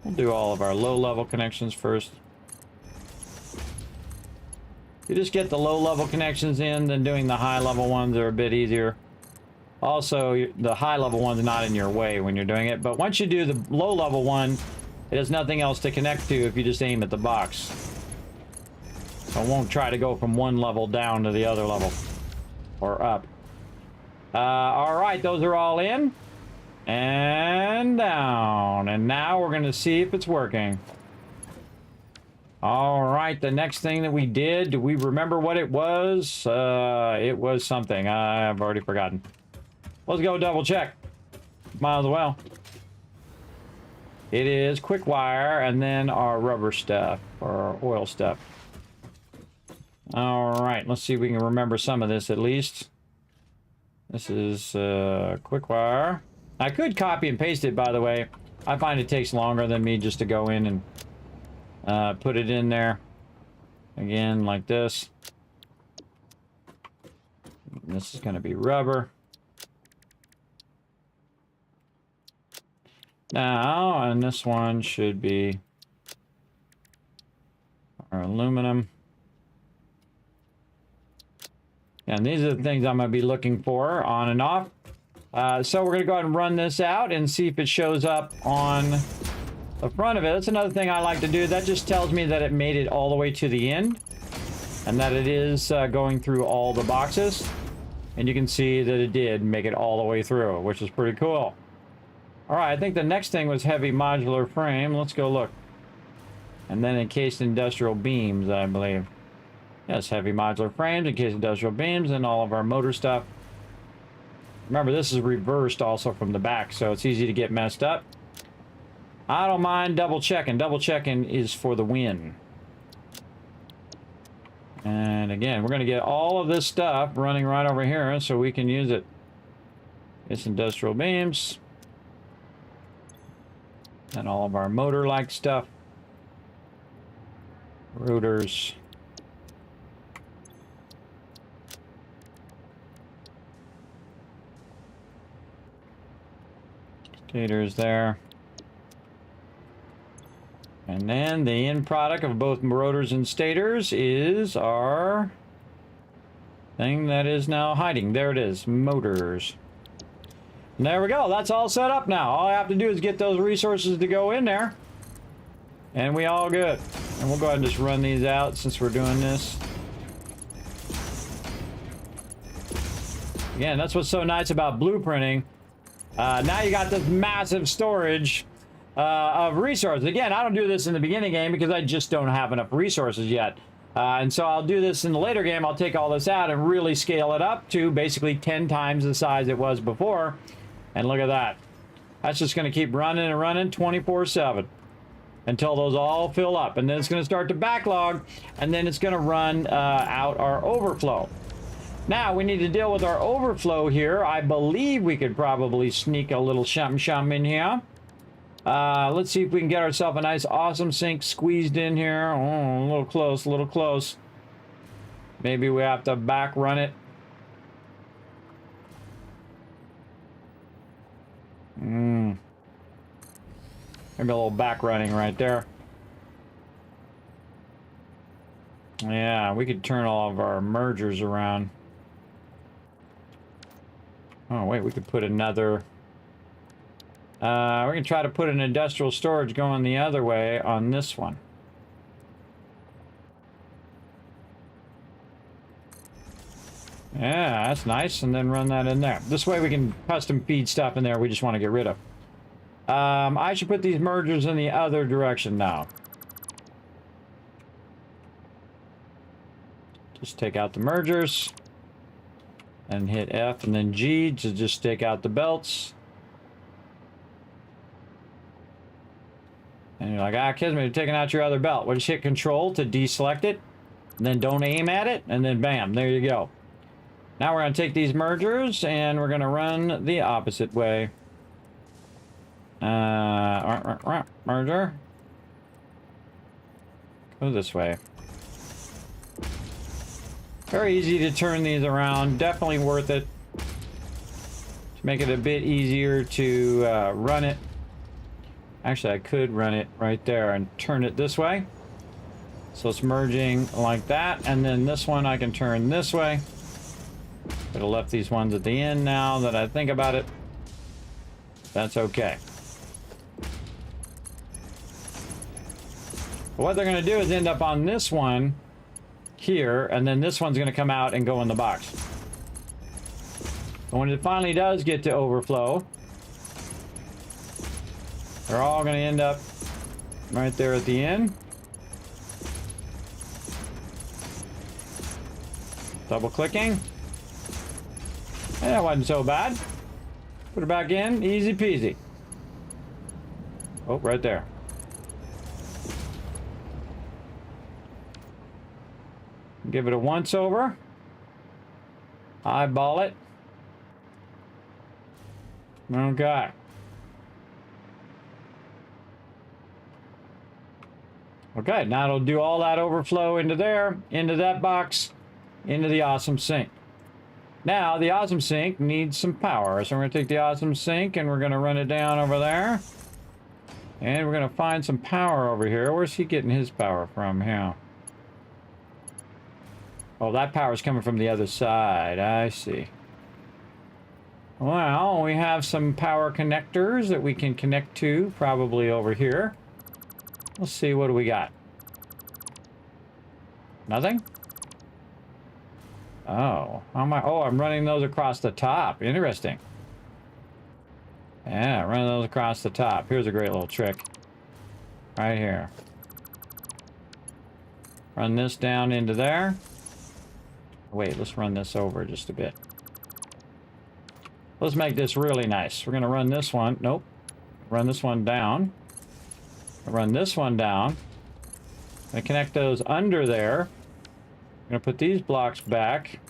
We'll do all of our low-level connections first. You just get the low-level connections in, then doing the high-level ones are a bit easier. Also, the high-level one's not in your way when you're doing it, but once you do the low-level one, it has nothing else to connect to if you just aim at the box. So it won't try to go from one level down to the other level, or up. All right, those are all in. And down. And now we're going to see if it's working. All right, the next thing that we did, do we remember what it was? It was something. I've already forgotten. Let's go double check. Might as well. It is quick wire and then our rubber stuff, or our oil stuff. All right, let's see if we can remember some of this at least. This is quick wire. I could copy and paste it, by the way. I find it takes longer than me just to go in and put it in there. Again, like this. This is going to be rubber. Now, and this one should be our aluminum. And these are the things I'm going to be looking for on and off. So we're going to go ahead and run this out and see if it shows up on the front of it. That's another thing I like to do. That just tells me that it made it all the way to the end and that it is going through all the boxes. And you can see that it did make it all the way through, which is pretty cool. All right, I think the next thing was heavy modular frame. Let's go look. And then encased industrial beams, I believe. Yes, heavy modular frames, encased industrial beams, and all of our motor stuff. Remember, this is reversed also from the back, so it's easy to get messed up. I don't mind double checking. Double checking is for the win. And again, we're going to get all of this stuff running right over here so we can use it. It's industrial beams. And all of our motor-like stuff. Rotors. Stators there. And then the end product of both rotors and stators is our thing that is now hiding. There it is, motors. And there we go. That's all set up now. All I have to do is get those resources to go in there. And we all good. And we'll go ahead and just run these out since we're doing this. Again, that's what's so nice about blueprinting. Now you got this massive storage of resources. Again, I don't do this in the beginning game because I just don't have enough resources yet. And so I'll do this in the later game. I'll take all this out and really scale it up to basically 10 times the size it was before. And look at that. That's just going to keep running and running 24/7 until those all fill up. And then it's going to start to backlog, and then it's going to run out our overflow. Now, we need to deal with our overflow here. I believe we could probably sneak a little shum-shum in here. Let's see if we can get ourselves a nice awesome sink squeezed in here. Oh, a little close, a little close. Maybe we have to back run it. Maybe a little back running right there. Yeah, we could turn all of our mergers around. Oh, wait, we could put another... we can try to put an industrial storage going the other way on this one. Yeah, that's nice. And then run that in there. This way we can custom feed stuff in there we just want to get rid of. I should put these mergers in the other direction now. Just take out the mergers. And hit F and then G to just take out the belts. And you're like, ah, Kismet, you're taking out your other belt. Well, just hit Control to deselect it. And then don't aim at it. And then bam, there you go. Now we're going to take these mergers and we're going to run the opposite way. Merger. Go this way. Very easy to turn these around. Definitely worth it. To make it a bit easier to run it. Actually, I could run it right there and turn it this way. So it's merging like that. And then this one I can turn this way. Could have left these ones at the end now that I think about it. That's okay. What they're going to do is end up on this one here, and then this one's going to come out and go in the box. But when it finally does get to overflow, they're all going to end up right there at the end. Double clicking. That wasn't so bad. Put it back in, easy peasy. Oh, right there. Give it a once over. Eyeball it. Okay. Okay, now it'll do all that overflow into there, into that box, into the awesome sink. Now, the awesome sink needs some power. So we're going to take the awesome sink and we're going to run it down over there. And we're going to find some power over here. Where's he getting his power from here? Oh, that power is coming from the other side. I see. Well, we have some power connectors that we can connect to, probably over here. Let's see, what do we got? Nothing? Oh, how am I? Oh, I'm running those across the top. Interesting. Yeah, running those across the top. Here's a great little trick. Right here. Run this down into there. Wait, let's run this over just a bit. Let's make this really nice. We're going to run this one. Nope. Run this one down. Run this one down. And connect those under there. I'm going to put these blocks back.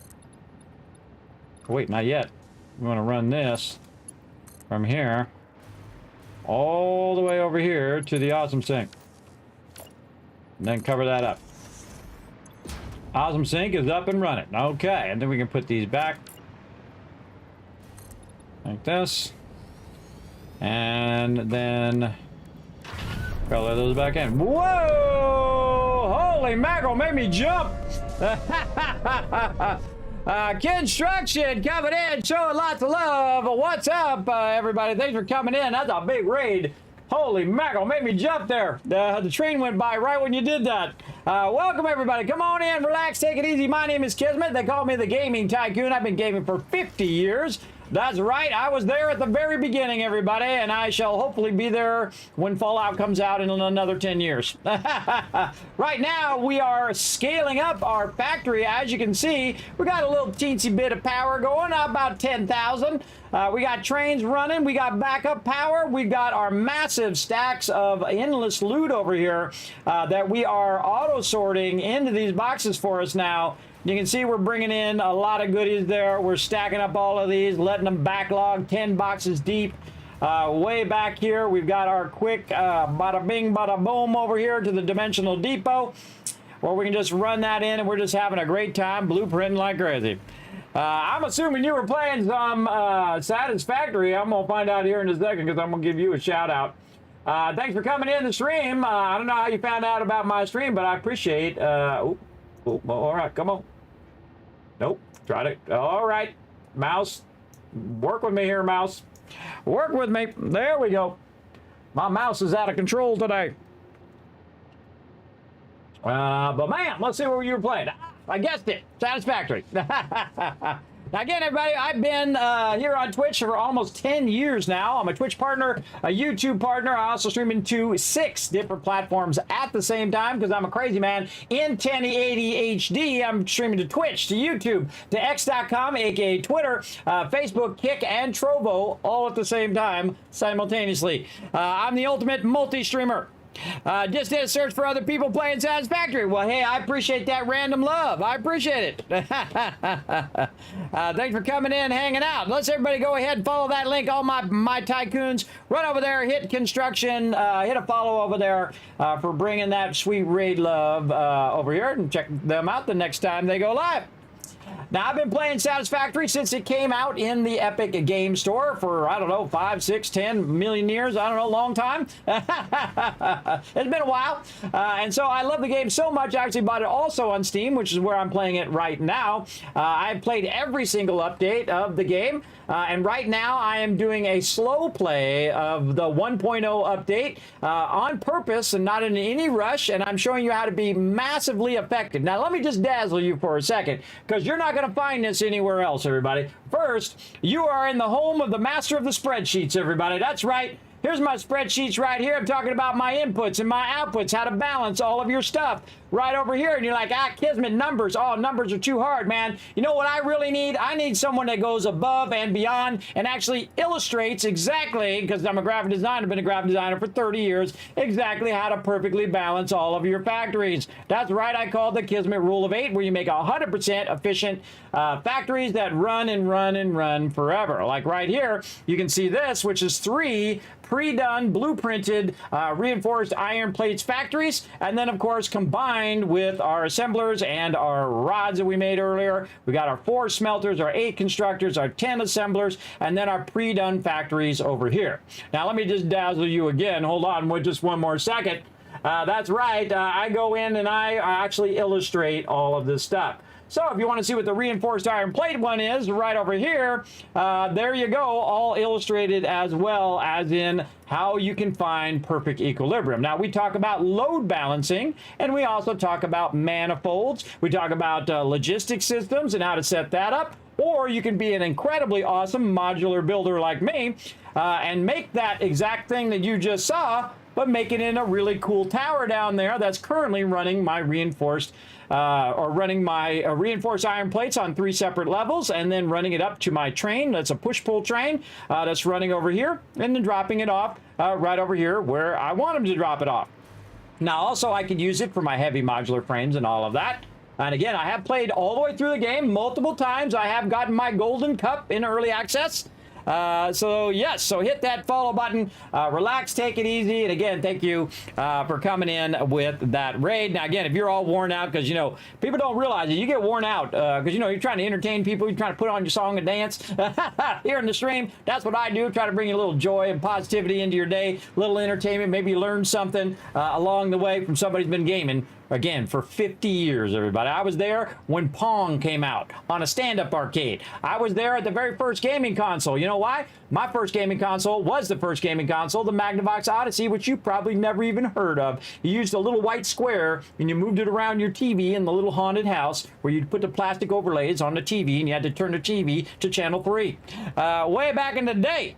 Wait, not yet. We want to run this from here all the way over here to the awesome sink. And then cover that up. Awesome sink is up and running. Okay, and then we can put these back like this. And then color those back in. Whoa! Holy mackerel, made me jump! Construction coming in, showing lots of love. What's up, everybody? Thanks for coming in. That's a big raid. Holy mackerel, made me jump there. The train went by right when you did that. Welcome, everybody. Come on in, relax, take it easy. My name is Kismet. They call me the Gaming Tycoon. I've been gaming for 50 years. That's right. I was there at the very beginning, everybody, and I shall hopefully be there when Fallout comes out in another 10 years. Right now, we are scaling up our factory. As you can see, we got a little teensy bit of power going, about 10,000. We got trains running. We got backup power. We got our massive stacks of endless loot over here that we are auto-sorting into these boxes for us now. You can see we're bringing in a lot of goodies there. We're stacking up all of these, letting them backlog 10 boxes deep. Way back here, we've got our quick bada bing, bada boom over here to the Dimensional Depot, where we can just run that in and we're just having a great time blueprinting like crazy. I'm assuming you were playing some Satisfactory. I'm going to find out here in a second because I'm going to give you a shout out. Thanks for coming in the stream. I don't know how you found out about my stream, but I appreciate all right, come on. Nope, tried it. All right, mouse. Work with me here, mouse. Work with me. There we go. My mouse is out of control today. But man, let's see what you were playing. I guessed it. Satisfactory. Now again, everybody, I've been here on Twitch for almost 10 years now. I'm a Twitch partner, a YouTube partner. I also stream into 6 different platforms at the same time because I'm a crazy man. In 1080 HD, I'm streaming to Twitch, to YouTube, to X.com, aka Twitter, Facebook, Kick, and Trovo, all at the same time, simultaneously. I'm the ultimate multi-streamer. Just did a search for other people playing Satisfactory. Well, hey, I appreciate that random love. I appreciate it. Thanks for coming in, hanging out. Let's everybody go ahead and follow that link. All my tycoons, run over there, hit construction, hit a follow over there for bringing that sweet raid love over here, and check them out the next time they go live. Now, I've been playing Satisfactory since it came out in the Epic Game Store for, I don't know, 5, 6, 10 million years. I don't know, long time. It's been a while. And so I love the game so much, I actually bought it also on Steam, which is where I'm playing it right now. I've played every single update of the game. And right now, I am doing a slow play of the 1.0 update on purpose and not in any rush. And I'm showing you how to be massively effective. Now, let me just dazzle you for a second, because you're not going to find this anywhere else, everybody. First, you are in the home of the master of the spreadsheets, everybody. That's right. Here's my spreadsheets right here. I'm talking about my inputs and my outputs, how to balance all of your stuff right over here. And you're like, Kismet, numbers. Oh, numbers are too hard, man. You know what I really need? I need someone that goes above and beyond and actually illustrates exactly, because I'm a graphic designer, been a graphic designer for 30 years, exactly how to perfectly balance all of your factories. That's right. I call the Kismet Rule of 8, where you make 100% efficient factories that run and run and run forever. Like right here, you can see this, which is 3 pre-done, blueprinted, reinforced iron plates factories, and then of course combined with our assemblers and our rods that we made earlier. We got our 4 smelters, our 8 constructors, our 10 assemblers, and then our pre-done factories over here. Now let me just dazzle you again. Hold on with just one more second. That's right, I go in and I actually illustrate all of this stuff. So if you want to see what the reinforced iron plate one is, right over here, there you go, all illustrated as well as in how you can find perfect equilibrium. Now, we talk about load balancing, and we also talk about manifolds. We talk about logistic systems and how to set that up. Or you can be an incredibly awesome modular builder like me and make that exact thing that you just saw, but make it in a really cool tower down there that's currently running my reinforced reinforced iron plates on 3 separate levels, and then running it up to my train. That's a push-pull train that's running over here, and then dropping it off right over here where I want them to drop it off. Now, also, I can use it for my heavy modular frames and all of that. And again, I have played all the way through the game multiple times. I have gotten my golden cup in early access. So yes, so hit that follow button, relax, take it easy, and again, thank you for coming in with that raid. Now again, if you're all worn out, because you know people don't realize it, you get worn out because you know you're trying to entertain people, you're trying to put on your song and dance here in the stream. That's what I do, try to bring a little joy and positivity into your day, a little entertainment, maybe you learn something along the way from somebody who's been gaming again for 50 years, everybody. I was there when Pong came out on a stand-up arcade. I was there at the very first gaming console. You know why? My first gaming console was the first gaming console, the Magnavox Odyssey, which you probably never even heard of. You used a little white square and you moved it around your TV in the little haunted house where you'd put the plastic overlays on the TV and you had to turn the TV to channel 3. Way back in the day.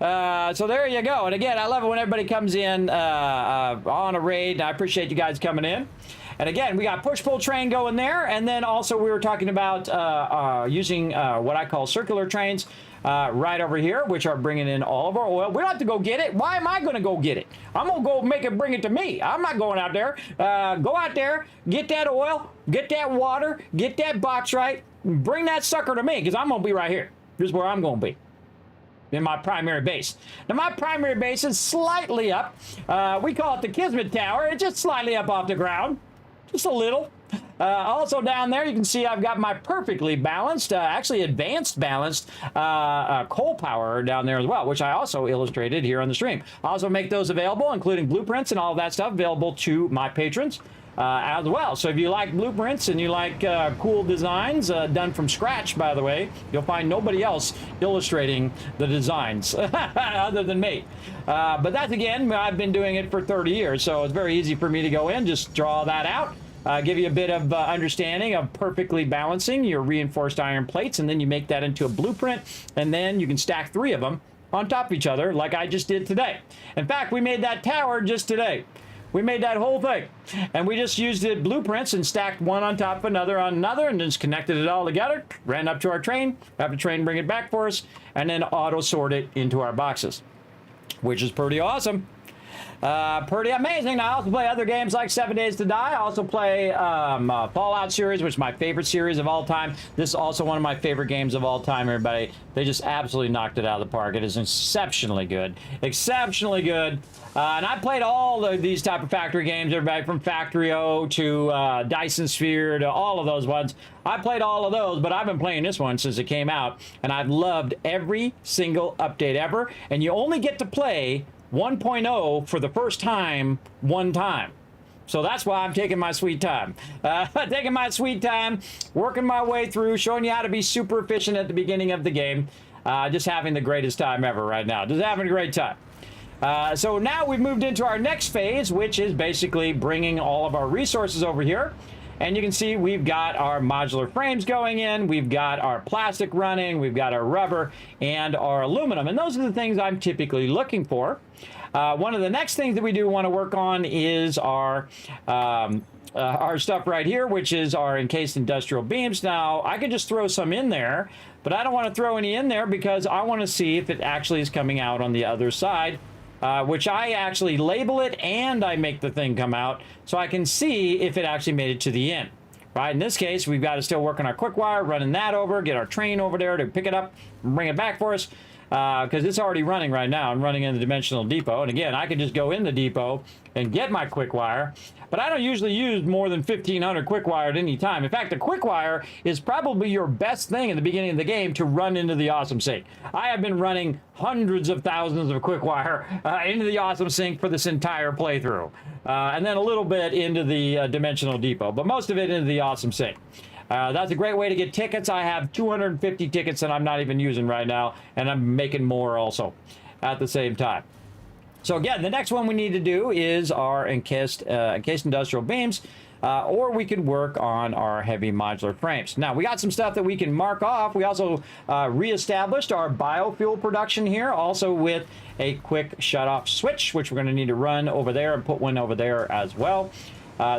So there you go. And again, I love it when everybody comes in on a raid. I appreciate you guys coming in. And again, we got push-pull train going there. And then also we were talking about using what I call circular trains right over here, which are bringing in all of our oil. We don't have to go get it. Why am I going to go get it? I'm going to go bring it to me. I'm not going out there. Go out there, get that oil, get that water, get that bauxite, bring that sucker to me because I'm going to be right here. Here's where I'm going to be. in my primary base. Now, my primary base is slightly up. We call it the Kismet Tower. It's just slightly up off the ground, just a little. Also down there, you can see I've got my perfectly balanced, actually advanced balanced coal power down there as well, which I also illustrated here on the stream. I also make those available, including blueprints and all of that stuff, available to my patrons as well. So if you like blueprints and you like cool designs done from scratch, by the way, you'll find nobody else illustrating the designs other than me. But that's, again, I've been doing it for 30 years, so it's very easy for me to go in, just draw that out. Give you a bit of understanding of perfectly balancing your reinforced iron plates, and then you make that into a blueprint, and then you can stack 3 of them on top of each other like I just did today. In fact, we made that tower just today. We made that whole thing, and we just used it blueprints and stacked one on top of another on another, and just connected it all together, ran up to our train, have the train bring it back for us, and then auto sort it into our boxes, which is pretty awesome. Pretty amazing. I also play other games like 7 Days to Die. I also play Fallout series, which is my favorite series of all time. This is also one of my favorite games of all time, everybody. They just absolutely knocked it out of the park. It is exceptionally good. Exceptionally good. And I played all of these type of factory games, everybody, from Factory O to Dyson Sphere to all of those ones. I played all of those, but I've been playing this one since it came out, and I've loved every single update ever. And you only get to play 1.0 for the first time one time. So that's why I'm taking my sweet time. Taking my sweet time, working my way through, showing you how to be super efficient at the beginning of the game. Just having the greatest time ever right now. Just having a great time. So now we've moved into our next phase, which is basically bringing all of our resources over here. And you can see we've got our modular frames going in, we've got our plastic running, we've got our rubber and our aluminum. And those are the things I'm typically looking for. One of the next things that we do want to work on is our stuff right here, which is our encased industrial beams. Now, I could just throw some in there, but I don't want to throw any in there because I want to see if it actually is coming out on the other side. Which I actually label it and I make the thing come out so I can see if it actually made it to the end. Right, in this case, we've got to still work on our quick wire, running that over, get our train over there to pick it up and bring it back for us. Because it's already running right now. I'm running in the dimensional depot. And again, I could just go in the depot and get my quick wire. But I don't usually use more than 1,500 quick wire at any time. In fact, the quick wire is probably your best thing in the beginning of the game to run into the awesome sink. I have been running hundreds of thousands of quick wire into the awesome sink for this entire playthrough. And then a little bit into the dimensional depot. But most of it into the awesome sink. That's a great way to get tickets. I have 250 tickets that I'm not even using right now, and I'm making more also at the same time. So again, the next one we need to do is our encased industrial beams, or we could work on our heavy modular frames. Now, we got some stuff that we can mark off. We also reestablished our biofuel production here, also with a quick shut-off switch, which we're going to need to run over there and put one over there as well.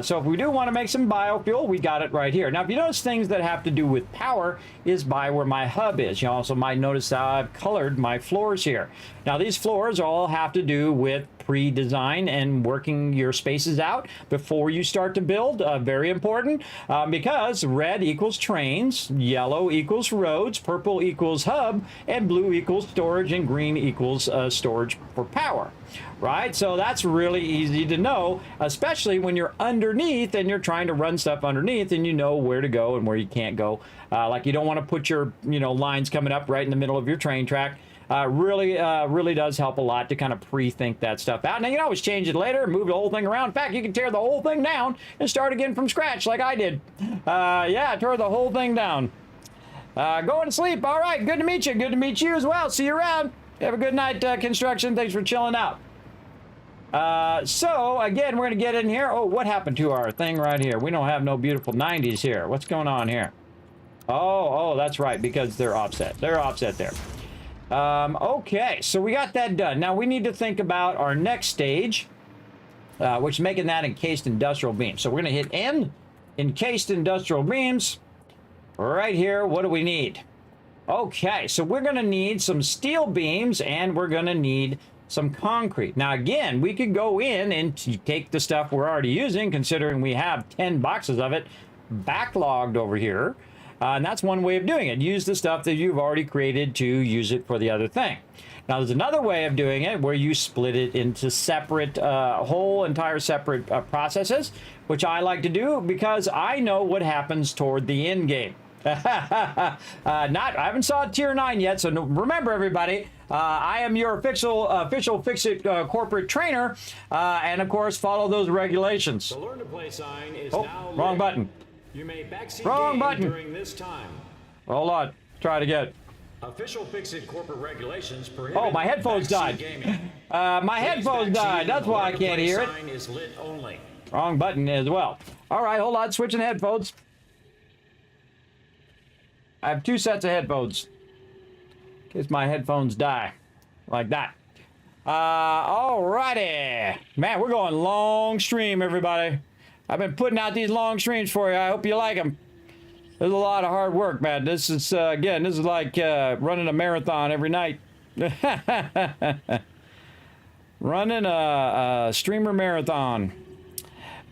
So if we do want to make some biofuel, we got it right here. Now, if you notice things that have to do with power is by where my hub is. You also might notice that I've colored my floors here. Now, these floors all have to do with pre-design and working your spaces out before you start to build. Very important because red equals trains, yellow equals roads, purple equals hub, and blue equals storage, and green equals storage for power. Right? So that's really easy to know, especially when you're underneath and you're trying to run stuff underneath and you know where to go and where you can't go. Like you don't want to put your, lines coming up right in the middle of your train track. Really does help a lot to kind of pre-think that stuff out. Now, you can always change it later and move the whole thing around. In fact, you can tear the whole thing down and start again from scratch like I did. Yeah, tore the whole thing down. Going to sleep. All right, good to meet you. Good to meet you as well. See you around. Have a good night, construction. Thanks for chilling out. So, again, we're going to get in here. Oh, what happened to our thing right here? We don't have no beautiful 90s here. What's going on here? Oh, that's right, because they're offset. They're offset there. Okay, so we got that done. Now, we need to think about our next stage, which is making that encased industrial beams. So we're going to hit N, encased industrial beams. Right here, what do we need? Okay, so we're going to need some steel beams, and we're going to need some concrete. Now, again, we could go in and take the stuff we're already using, considering we have 10 boxes of it backlogged over here. And that's one way of doing it. Use the stuff that you've already created to use it for the other thing. Now, there's another way of doing it where you split it into separate, whole entire separate processes, which I like to do because I know what happens toward the end game. I haven't saw tier 9 yet, so remember, everybody, I am your official FICSIT corporate trainer, and of course, follow those regulations. The learn to play sign is now wrong lit. button. You may backseat Wrong game button. during this time. Hold on, try it again. Official FICSIT corporate regulations prohibit Oh, my headphones backseat died. gaming. My headphones died. That's why I can't hear it. Sign is lit only. Wrong button as well. All right, hold on, switching headphones. I have 2 sets of headphones. In case my headphones die. Like that. Alrighty. Man, we're going long stream, everybody. I've been putting out these long streams for you. I hope you like them. There's a lot of hard work, man. This is, again, this is like running a marathon every night. Running a streamer marathon.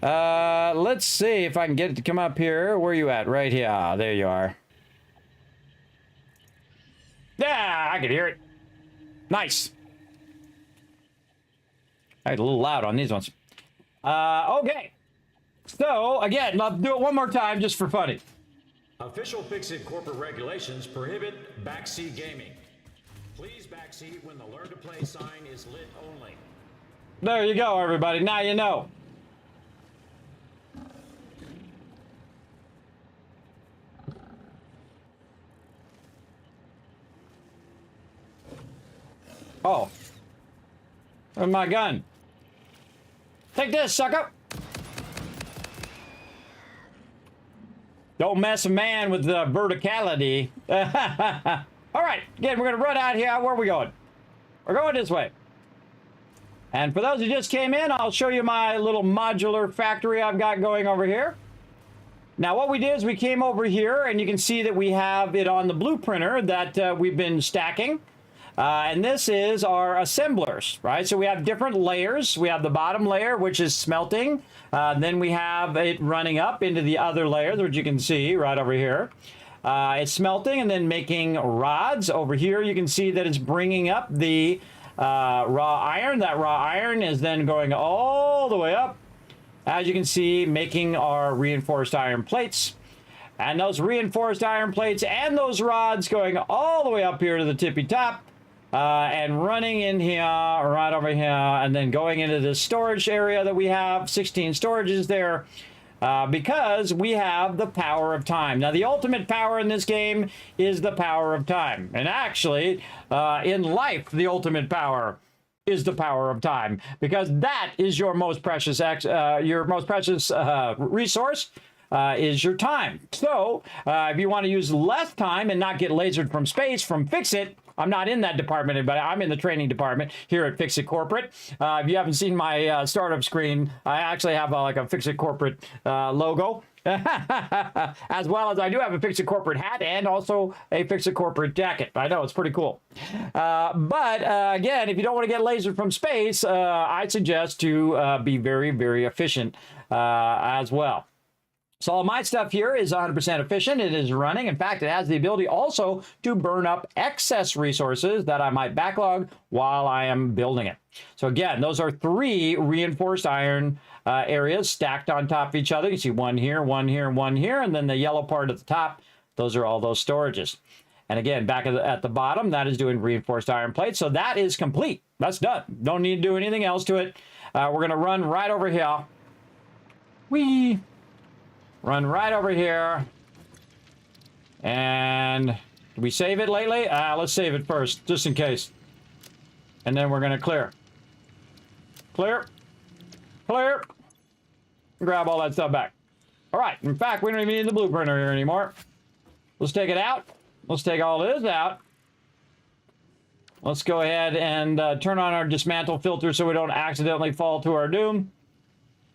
Let's see if I can get it to come up here. Where are you at? Right here. There you are. Yeah, I can hear it. Nice. I was a little loud on these ones. Okay. So, again, I'll do it one more time just for funny. Official FICSIT corporate regulations prohibit backseat gaming. Please backseat when the learn to play sign is lit only. There you go, everybody. Now you know. Oh. Where's my gun? Take this, sucker. Don't mess a man with the verticality. All right, again, we're going to run out here. Where are we going? We're going this way. And for those who just came in, I'll show you my little modular factory I've got going over here. Now, what we did is we came over here, and you can see that we have it on the blueprinter that we've been stacking. And this is our assemblers, right? So we have different layers. We have the bottom layer, which is smelting. Then we have it running up into the other layers, which you can see right over here. It's smelting and then making rods. Over here, you can see that it's bringing up the raw iron. That raw iron is then going all the way up. As you can see, making our reinforced iron plates. And those reinforced iron plates and those rods going all the way up here to the tippy top. And running in here, right over here, and then going into this storage area that we have, 16 storages there, because we have the power of time. Now, the ultimate power in this game is the power of time. And actually, in life, the ultimate power is the power of time, because that is your most precious, resource. Is your time. So, if you want to use less time and not get lasered from space from FICSIT, I'm not in that department, but I'm in the training department here at FICSIT Corporate. If you haven't seen my startup screen, I actually have like a FICSIT Corporate logo. As well as I do have a FICSIT Corporate hat and also a FICSIT Corporate jacket. I know, it's pretty cool. But again, if you don't want to get lasered from space, I suggest to be very, very efficient as well. So all my stuff here is 100% efficient. It is running. In fact, it has the ability also to burn up excess resources that I might backlog while I am building it. So again, those are 3 reinforced iron areas stacked on top of each other. You see one here, one here, one here, and then the yellow part at the top, those are all those storages. And again, back at the bottom, that is doing reinforced iron plates. So that is complete. That's done. Don't need to do anything else to it. We're going to run right over here. Whee! Run right over here. And did we save it lately? Let's save it first, just in case. And then we're going to clear. Clear. Clear. Grab all that stuff back. All right. In fact, we don't even need the blueprinter here anymore. Let's take it out. Let's take all this out. Let's go ahead and turn on our dismantle filter so we don't accidentally fall to our doom.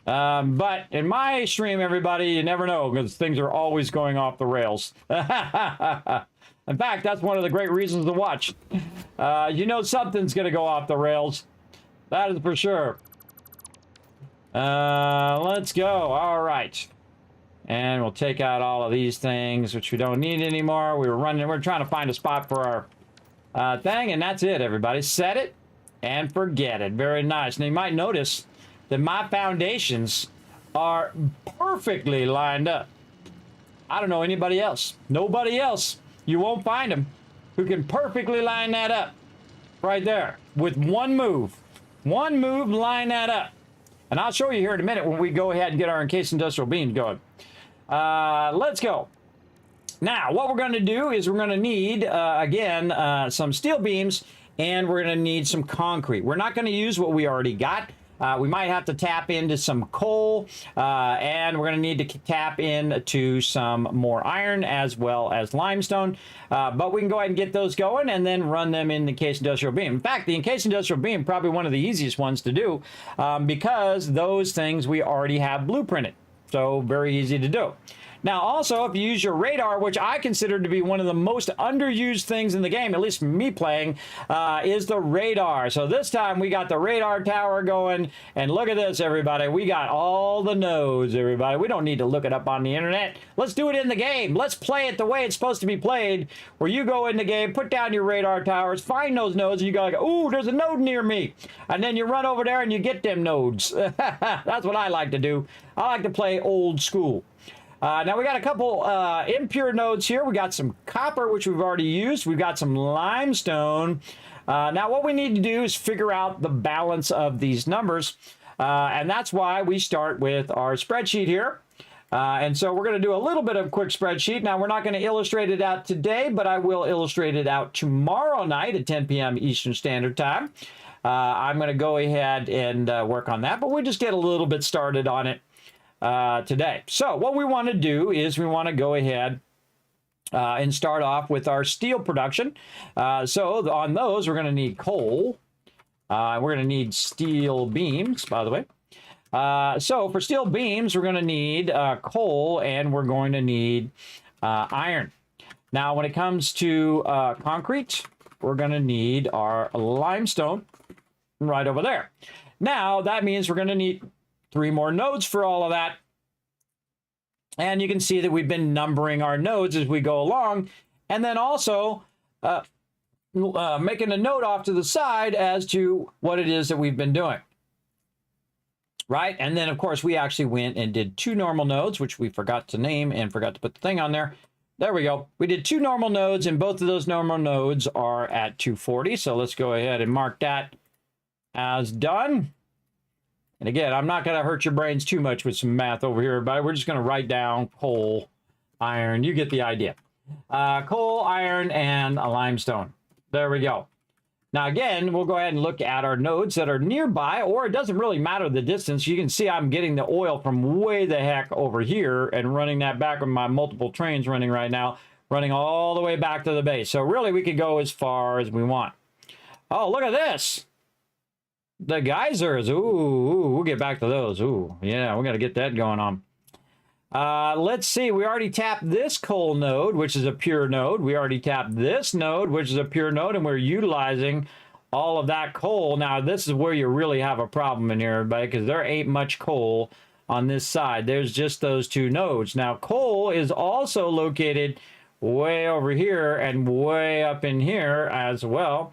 But in my stream, everybody, you never know because things are always going off the rails. In fact, that's one of the great reasons to watch. You know something's going to go off the rails. That is for sure. Let's go. All right. And we'll take out all of these things, which we don't need anymore. We're trying to find a spot for our thing, and that's it, everybody. Set it and forget it. Very nice. Now, you might notice that my foundations are perfectly lined up. I don't know anybody else. Nobody else. You won't find them who can perfectly line that up right there with one move. One move, line that up. And I'll show you here in a minute when we go ahead and get our encased industrial beams going. Let's go. Now, what we're going to do is we're going to need, again, some steel beams, and we're going to need some concrete. We're not going to use what we already got. We might have to tap into some coal, and we're going to need to tap into some more iron as well as limestone. But we can go ahead and get those going and then run them in the encased industrial beam. In fact, the encased industrial beam probably one of the easiest ones to do because those things we already have blueprinted. So very easy to do. Now, also, if you use your radar, which I consider to be one of the most underused things in the game, at least me playing, is the radar. So this time we got the radar tower going, and look at this, everybody. We got all the nodes, everybody. We don't need to look it up on the internet. Let's do it in the game. Let's play it the way it's supposed to be played, where you go in the game, put down your radar towers, find those nodes, and you go like, ooh, there's a node near me. And then you run over there and you get them nodes. That's what I like to do. I like to play old school. Now we got a couple impure nodes here. We got some copper, which we've already used. We've got some limestone. Now what we need to do is figure out the balance of these numbers. And that's why we start with our spreadsheet here. And so we're going to do a little bit of a quick spreadsheet. Now we're not going to illustrate it out today, but I will illustrate it out tomorrow night at 10 p.m. Eastern Standard Time. I'm going to go ahead and work on that, but we'll just get a little bit started on it today. So what we want to do is we want to go ahead and start off with our steel production. So on those, we're going to need coal. We're going to need steel beams, by the way. So for steel beams, we're going to need coal, and we're going to need iron. Now, when it comes to concrete, we're going to need our limestone right over there. Now, that means we're going to need 3 more nodes for all of that. And you can see that we've been numbering our nodes as we go along. And then also making a note off to the side as to what it is that we've been doing. Right? And then, of course, we actually went and did 2 normal nodes, which we forgot to name and forgot to put the thing on there. There we go. We did 2 normal nodes, and both of those normal nodes are at 240. So let's go ahead and mark that as done. And again, I'm not going to hurt your brains too much with some math over here, but we're just going to write down coal, iron. You get the idea. Coal, iron, and a limestone. There we go. Now, again, we'll go ahead and look at our nodes that are nearby, or it doesn't really matter the distance. You can see I'm getting the oil from way the heck over here and running that back with my multiple trains running right now, running all the way back to the base. So really, we could go as far as we want. Oh, look at this. The geysers. Ooh, we'll get back to those. Ooh, yeah, we're going to get that going on. Let's see. We already tapped this coal node, which is a pure node. We already tapped this node, which is a pure node, and we're utilizing all of that coal. Now, this is where you really have a problem in here, everybody, because there ain't much coal on this side. There's just those 2 nodes. Now, coal is also located way over here and way up in here as well.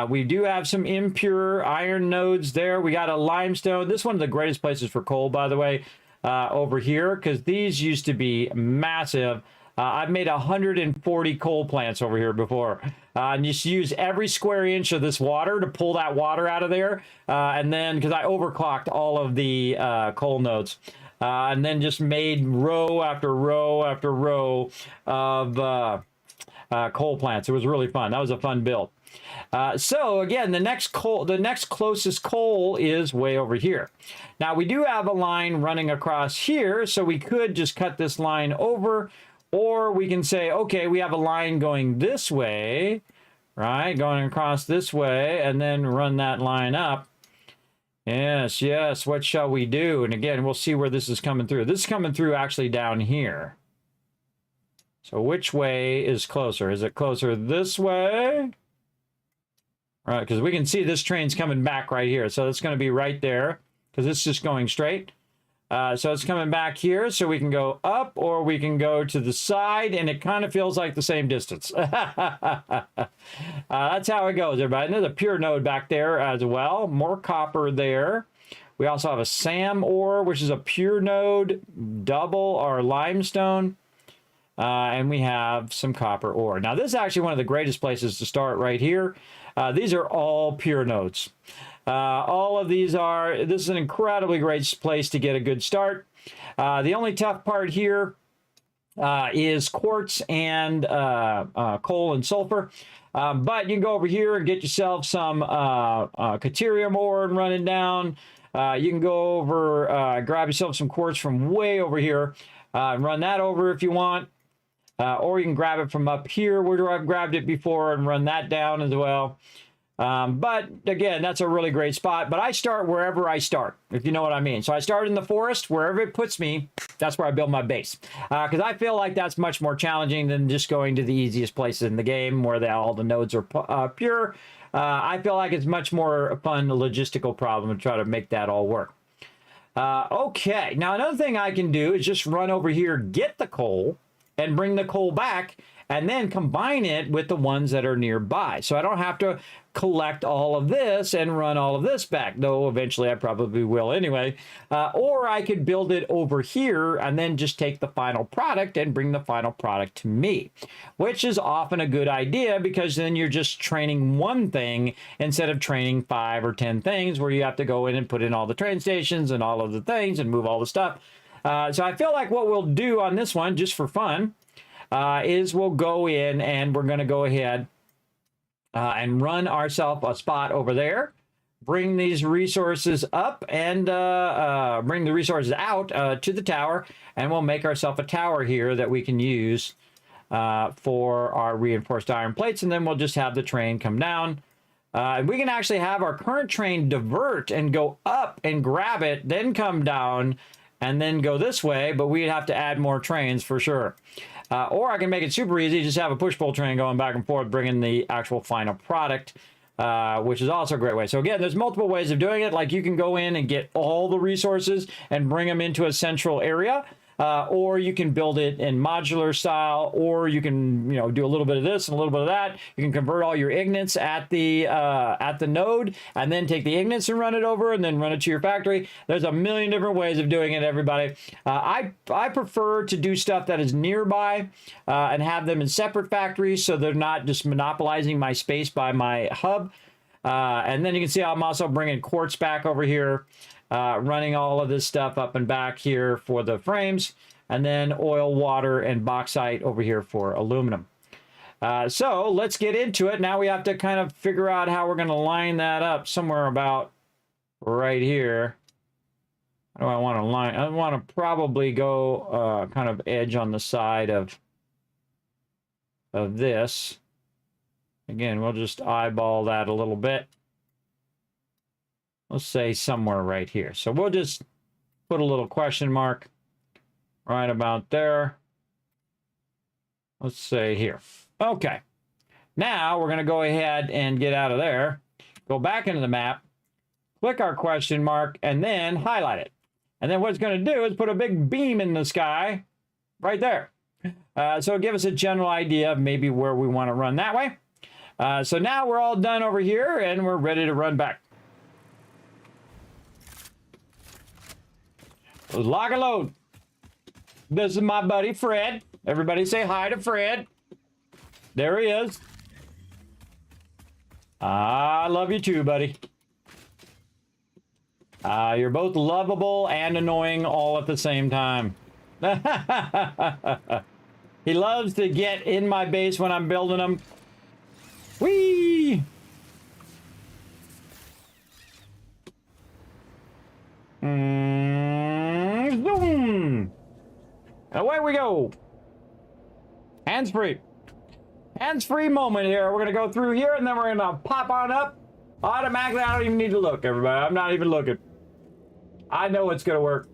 We do have some impure iron nodes there. We got a limestone. This is one of the greatest places for coal, by the way, over here, because these used to be massive. I've made 140 coal plants over here before. And you just use every square inch of this water to pull that water out of there. And then, because I overclocked all of the coal nodes. And then just made row after row after row of coal plants. It was really fun. That was a fun build. So again, the next closest coal is way over here. Now we do have a line running across here, so we could just cut this line over, or we can say, okay, we have a line going this way, right? Going across this way, and then run that line up. Yes, yes, what shall we do? And again, we'll see where this is coming through. This is coming through actually down here. So which way is closer? Is it closer this way? Right, because we can see this train's coming back right here. So it's going to be right there, because it's just going straight. So it's coming back here, so we can go up or we can go to the side, and it kind of feels like the same distance. That's how it goes, everybody. And there's a pure node back there as well. More copper there. We also have a SAM ore, which is a pure node, double or limestone. And we have some copper ore. Now, this is actually one of the greatest places to start right here. These are all pure nodes. All of these are, this is an incredibly great place to get a good start. The only tough part here is quartz and coal and sulfur. But you can go over here and get yourself some Caterium ore and run it down. You can go over, grab yourself some quartz from way over here and run that over if you want. Or you can grab it from up here where I've grabbed it before and run that down as well. But again, that's a really great spot. But I start wherever I start, if you know what I mean. So I start in the forest, wherever it puts me, that's where I build my base. Because I feel like that's much more challenging than just going to the easiest places in the game where all the nodes are pure. I feel like it's much more fun logistical problem to try to make that all work. Okay, now another thing I can do is just run over here, get the coal, and bring the coal back, and then combine it with the ones that are nearby. So I don't have to collect all of this and run all of this back, though eventually I probably will anyway. Or I could build it over here and then just take the final product and bring the final product to me, which is often a good idea because then you're just training one thing instead of training 5 or 10 things where you have to go in and put in all the train stations and all of the things and move all the stuff. So I feel like what we'll do on this one, just for fun, is we'll go in and we're going to go ahead and run ourselves a spot over there, bring these resources up and bring the resources out to the tower, and we'll make ourselves a tower here that we can use for our reinforced iron plates, and then we'll just have the train come down. And we can actually have our current train divert and go up and grab it, then come down and then go this way, but we'd have to add more trains for sure. Or I can make it super easy, just have a push-pull train going back and forth, bringing the actual final product, which is also a great way. So again, there's multiple ways of doing it. Like you can go in and get all the resources and bring them into a central area, or you can build it in modular style, or you can, do a little bit of this and a little bit of that. You can convert all your ignits at the node, and then take the ignits and run it over, and then run it to your factory. There's a million different ways of doing it, everybody. I prefer to do stuff that is nearby and have them in separate factories, so they're not just monopolizing my space by my hub. And then you can see I'm also bringing quartz back over here. Running all of this stuff up and back here for the frames, and then oil, water, and bauxite over here for aluminum. So let's get into it. Now we have to kind of figure out how we're going to line that up somewhere about right here. How do I want to line? I want to probably go kind of edge on the side of this. Again, we'll just eyeball that a little bit. Let's say somewhere right here. So we'll just put a little question mark right about there. Let's say here. Okay. Now we're going to go ahead and get out of there. Go back into the map. Click our question mark and then highlight it. And then what it's going to do is put a big beam in the sky right there. So it'll give us a general idea of maybe where we want to run that way. So now we're all done over here and we're ready to run back. Lock and load. This is my buddy Fred. Everybody say hi to Fred. There he is. I love you too, buddy. You're both lovable and annoying all at the same time. He loves to get in my base when I'm building them. Whee! Zoom! Away we go. Hands-free. Hands-free moment here. We're going to go through here, and then we're going to pop on up. Automatically, I don't even need to look, everybody. I'm not even looking. I know it's going to work.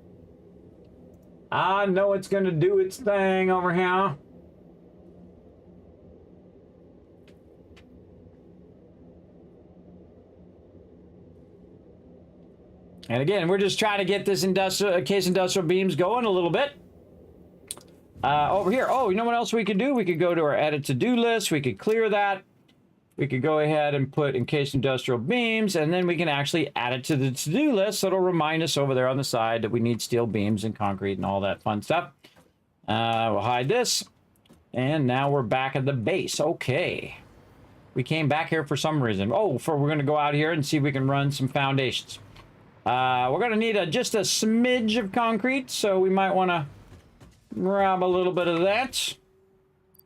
I know it's going to do its thing over here. And again, we're just trying to get this case industrial beams going a little bit. Over here. Oh, you know what else we could do? We could go to our edit to-do list. We could clear that. We could go ahead and put encased industrial beams, and then we can actually add it to the to-do list. So it'll remind us over there on the side that we need steel beams and concrete and all that fun stuff. We'll hide this. And now we're back at the base. Okay. We came back here for some reason. Oh, we're going to go out here and see if we can run some foundations. We're going to need just a smidge of concrete, so we might want to grab a little bit of that.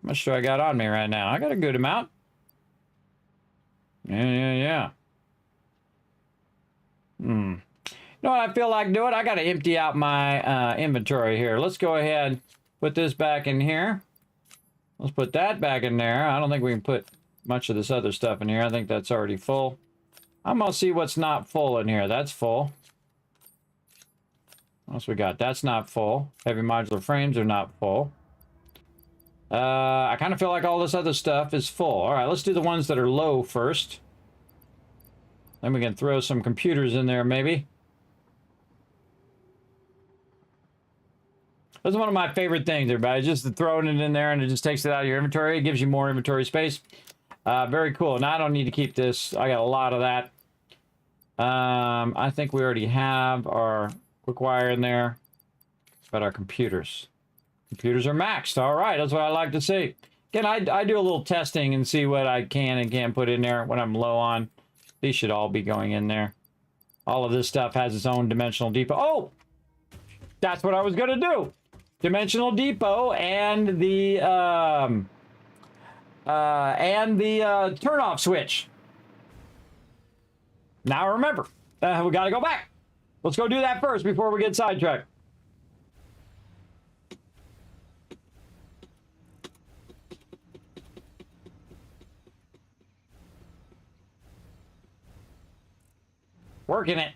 How much do I got on me right now? I got a good amount. Yeah. You know what I feel like doing? I got to empty out my inventory here. Let's go ahead, put this back in here. Let's put that back in there. I don't think we can put much of this other stuff in here. I think that's already full. I'm going to see what's not full in here. That's full. What else we got? That's not full. Heavy modular frames are not full. I kind of feel like all this other stuff is full. All right, let's do the ones that are low first. Then we can throw some computers in there, maybe. That's one of my favorite things, everybody. Just throwing it in there and it just takes it out of your inventory. It gives you more inventory space. Very cool. Now I don't need to keep this. I got a lot of that. I think we already have our quick wire in there. But our computers. Computers are maxed. All right, that's what I like to see. Again, I do a little testing and see what I can and can't put in there when I'm low on. These should all be going in there. All of this stuff has its own dimensional depot. Oh! That's what I was going to do. Dimensional depot and the turn-off switch. Now remember, we got to go back. Let's go do that first before we get sidetracked. Working it.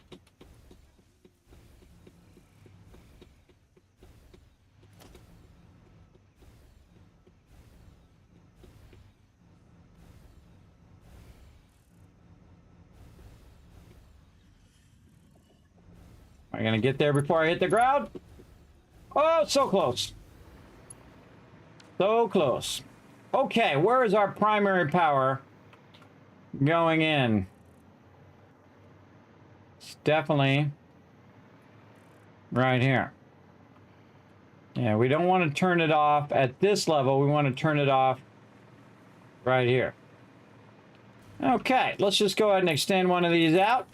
Am I going to get there before I hit the ground? Oh, so close. So close. Okay, where is our primary power going in? It's definitely right here. Yeah, we don't want to turn it off at this level. We want to turn it off right here. Okay, let's just go ahead and extend one of these out.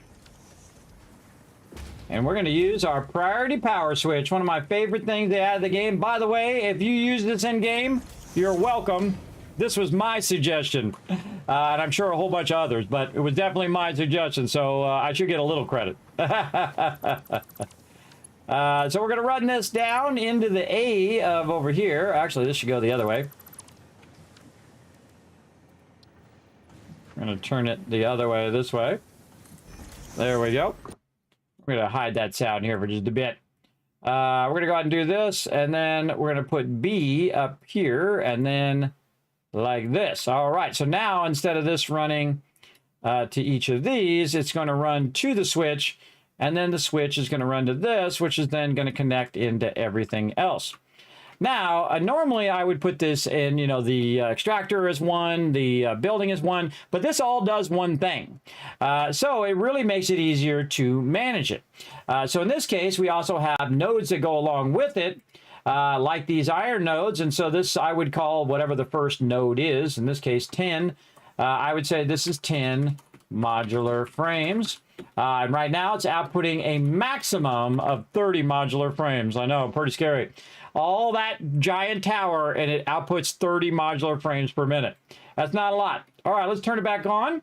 And we're going to use our priority power switch, one of my favorite things they added in the game. By the way, if you use this in game, you're welcome. This was my suggestion, and I'm sure a whole bunch of others, but it was definitely my suggestion, so I should get a little credit. So we're going to run this down into the A of over here. Actually, this should go the other way. We're going to turn it the other way, this way. There we go. We're going to hide that sound here for just a bit. We're going to go ahead and do this, and then we're going to put B up here, and then like this. All right, so now instead of this running to each of these, it's going to run to the switch, and then the switch is going to run to this, which is then going to connect into everything else. Now, normally I would put this in, you know, the extractor is one, the building is one, but this all does one thing. So it really makes it easier to manage it. So in this case, we also have nodes that go along with it, like these iron nodes. And so this I would call whatever the first node is, in this case 10. I would say this is 10 modular frames. And right now it's outputting a maximum of 30 modular frames. I know, pretty scary. All that giant tower, and it outputs 30 modular frames per minute. That's not a lot. All right, let's turn it back on.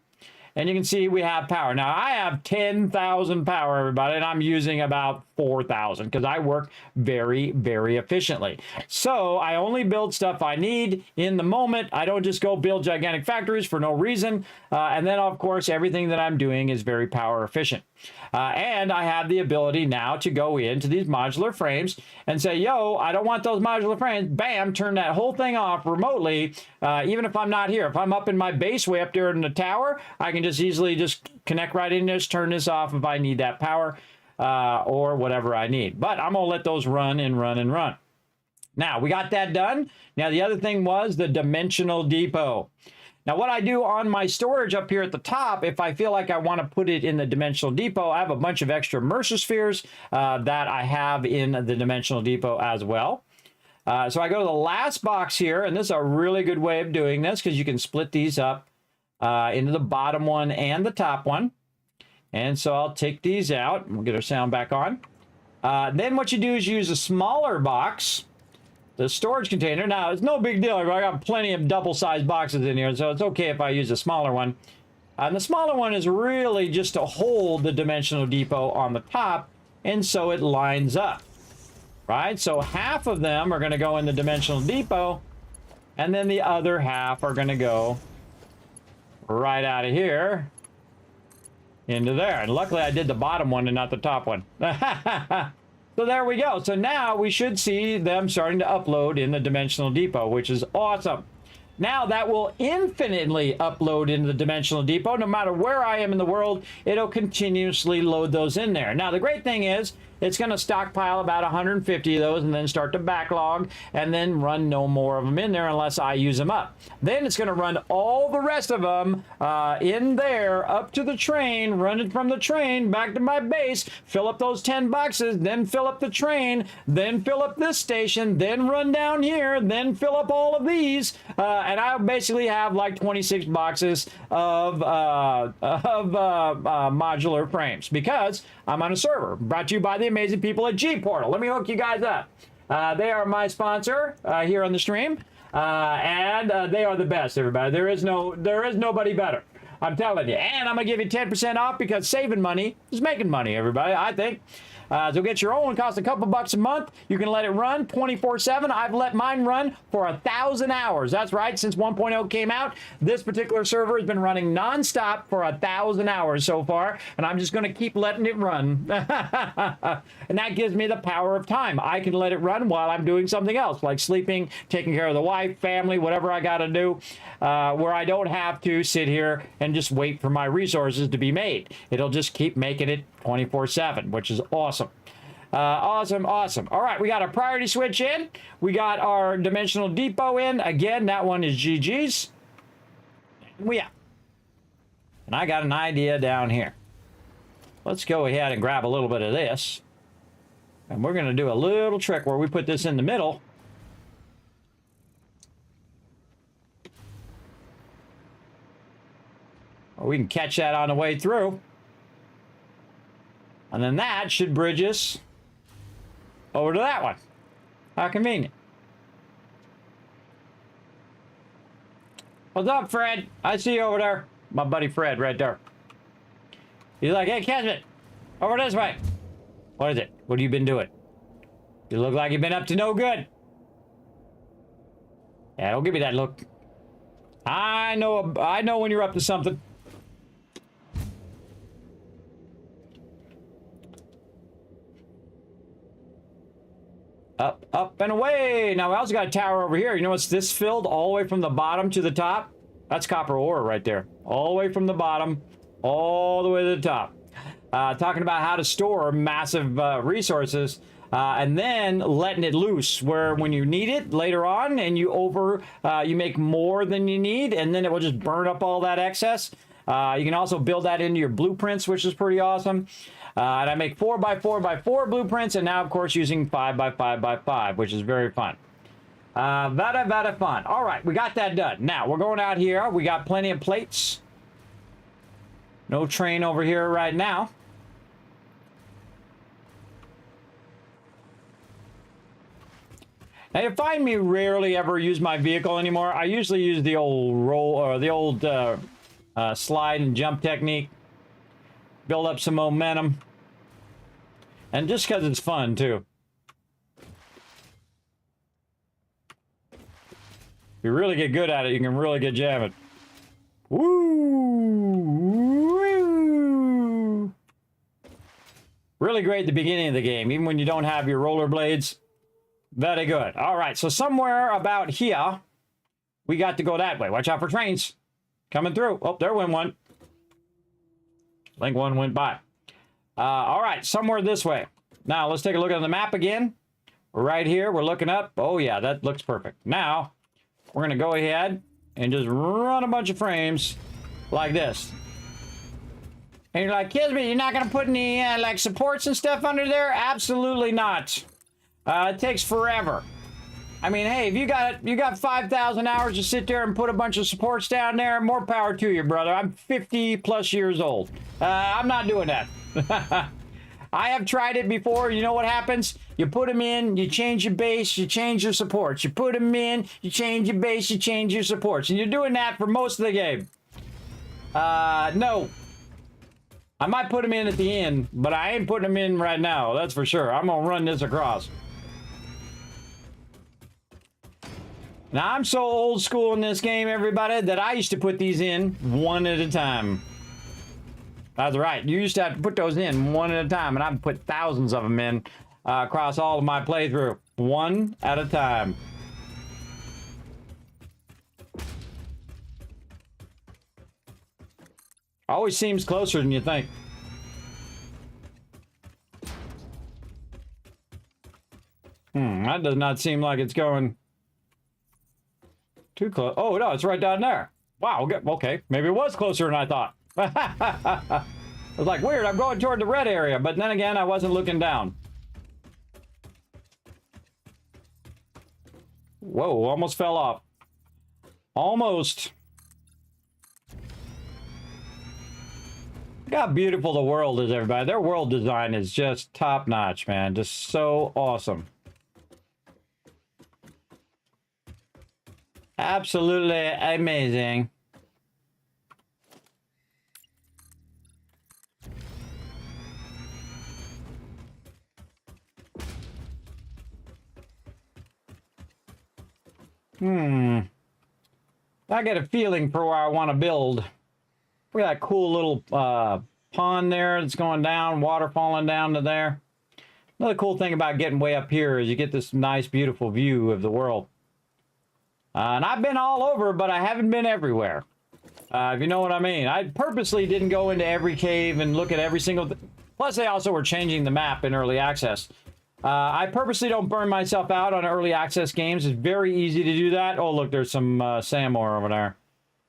And you can see we have power. Now, I have 10,000 power, everybody, and I'm using about 4,000 because I work very, very efficiently. So I only build stuff I need in the moment. I don't just go build gigantic factories for no reason. And then, of course, everything that I'm doing is very power efficient. And I have the ability now to go into these modular frames and say, yo, I don't want those modular frames. Bam, turn that whole thing off remotely, even if I'm not here. If I'm up in my base way up there in the tower, I can just easily just connect right in this, turn this off if I need that power. or whatever I need. But I'm going to let those run and run and run. Now, we got that done. Now, the other thing was the dimensional depot. Now, what I do on my storage up here at the top, if I feel like I want to put it in the dimensional depot, I have a bunch of extra Mercer spheres that I have in the dimensional depot as well. So I go to the last box here, and this is a really good way of doing this because you can split these up into the bottom one and the top one. And so I'll take these out. We'll get our sound back on. Then what you do is use a smaller box, the storage container. Now, it's no big deal. I got plenty of double-sized boxes in here, so it's okay if I use a smaller one. And the smaller one is really just to hold the dimensional depot on the top, and so it lines up, right? So half of them are going to go in the dimensional depot, and then the other half are going to go right out of here into there. And luckily, I did the bottom one and not the top one. So there we go. So now we should see them starting to upload in the dimensional depot, which is awesome. Now that will infinitely upload into the dimensional depot. No matter where I am in the world, it'll continuously load those in there. Now, the great thing is it's going to stockpile about 150 of those and then start to backlog and then run no more of them in there unless I use them up. Then it's going to run all the rest of them in there up to the train, run it from the train back to my base, fill up those 10 boxes, then fill up the train, then fill up this station, then run down here, then fill up all of these, and I'll basically have like 26 boxes of modular frames because I'm on a server brought to you by the amazing people at G Portal. Let me hook you guys up. They are my sponsor here on the stream, and they are the best, everybody. There is nobody better. I'm telling you. And I'm going to give you 10% off because saving money is making money, everybody, I think. So get your own. It costs a couple bucks a month. You can let it run 24/7. I've let mine run for 1,000 hours. That's right. Since 1.0 came out, this particular server has been running nonstop for 1,000 hours so far, and I'm just going to keep letting it run. And that gives me the power of time. I can let it run while I'm doing something else, like sleeping, taking care of the wife, family, whatever I got to do, where I don't have to sit here and just wait for my resources to be made. It'll just keep making it 24/7, which is awesome. Awesome. All right, we got our priority switch in. We got our dimensional depot in. Again, that one is GG's. We out. And I got an idea down here. Let's go ahead and grab a little bit of this. And we're going to do a little trick where we put this in the middle. Or we can catch that on the way through. And then that should bridge us over to that one. How convenient. What's up, Fred? I see you over there. My buddy Fred right there. He's like, hey, Kismet, over this way. What is it? What have you been doing? You look like you've been up to no good. Yeah, don't give me that look. I know when you're up to something. Up and away. Now we also got a tower over here. You know what's this filled all the way from the bottom to the top? That's copper ore right there. All the way from the bottom, all the way to the top. Talking about how to store massive resources and then letting it loose where when you need it later on and you make more than you need and then it will just burn up all that excess. You can also build that into your blueprints, which is pretty awesome. And I make 4x4x4 blueprints, and now, of course, using 5x5x5, which is very fun. Very fun. All right, we got that done. Now, we're going out here. We got plenty of plates. No train over here right now. Now, you find me rarely ever use my vehicle anymore. I usually use the old roll or the old slide and jump technique. Build up some momentum. And just because it's fun, too. If you really get good at it, you can really get jamming. Woo! Really great at the beginning of the game, even when you don't have your rollerblades. Very good. All right, so somewhere about here, we got to go that way. Watch out for trains coming through. Oh, there went one. I think one went by. All right, somewhere this way. Now, let's take a look at the map again. We're right here. We're looking up. Oh, yeah, that looks perfect. Now, we're going to go ahead and just run a bunch of frames like this. And you're like, Kismet, you're not going to put any, like, supports and stuff under there? Absolutely not. It takes forever. I mean, hey, if you got 5,000 hours to sit there and put a bunch of supports down there, more power to you, brother. I'm 50 plus years old. I'm not doing that. I have tried it before. You know what happens? You put them in, you change your base, you change your supports. You put them in, you change your base, you change your supports. And you're doing that for most of the game. No. I might put them in at the end, but I ain't putting them in right now. That's for sure. I'm going to run this across. Now, I'm so old school in this game, everybody, that I used to put these in one at a time. That's right. You used to have to put those in one at a time, and I've put thousands of them in across all of my playthrough. One at a time. Always seems closer than you think. That does not seem like it's going too close. Oh, no, it's right down there. Wow, okay. Maybe it was closer than I thought. I was like, weird, I'm going toward the red area, but then again, I wasn't looking down. Whoa, almost fell off. Almost. Look how beautiful the world is, everybody. Their world design is just top-notch, man. Just so awesome. Absolutely amazing. I get a feeling for where I want to build. Look at that cool little pond there that's going down, water falling down to there. Another cool thing about getting way up here is you get this nice, beautiful view of the world. And I've been all over, but I haven't been everywhere. If you know what I mean. I purposely didn't go into every cave and look at every single... Plus, they also were changing the map in early access. I purposely don't burn myself out on early access games. It's very easy to do that. Oh, look, there's some Samor over there.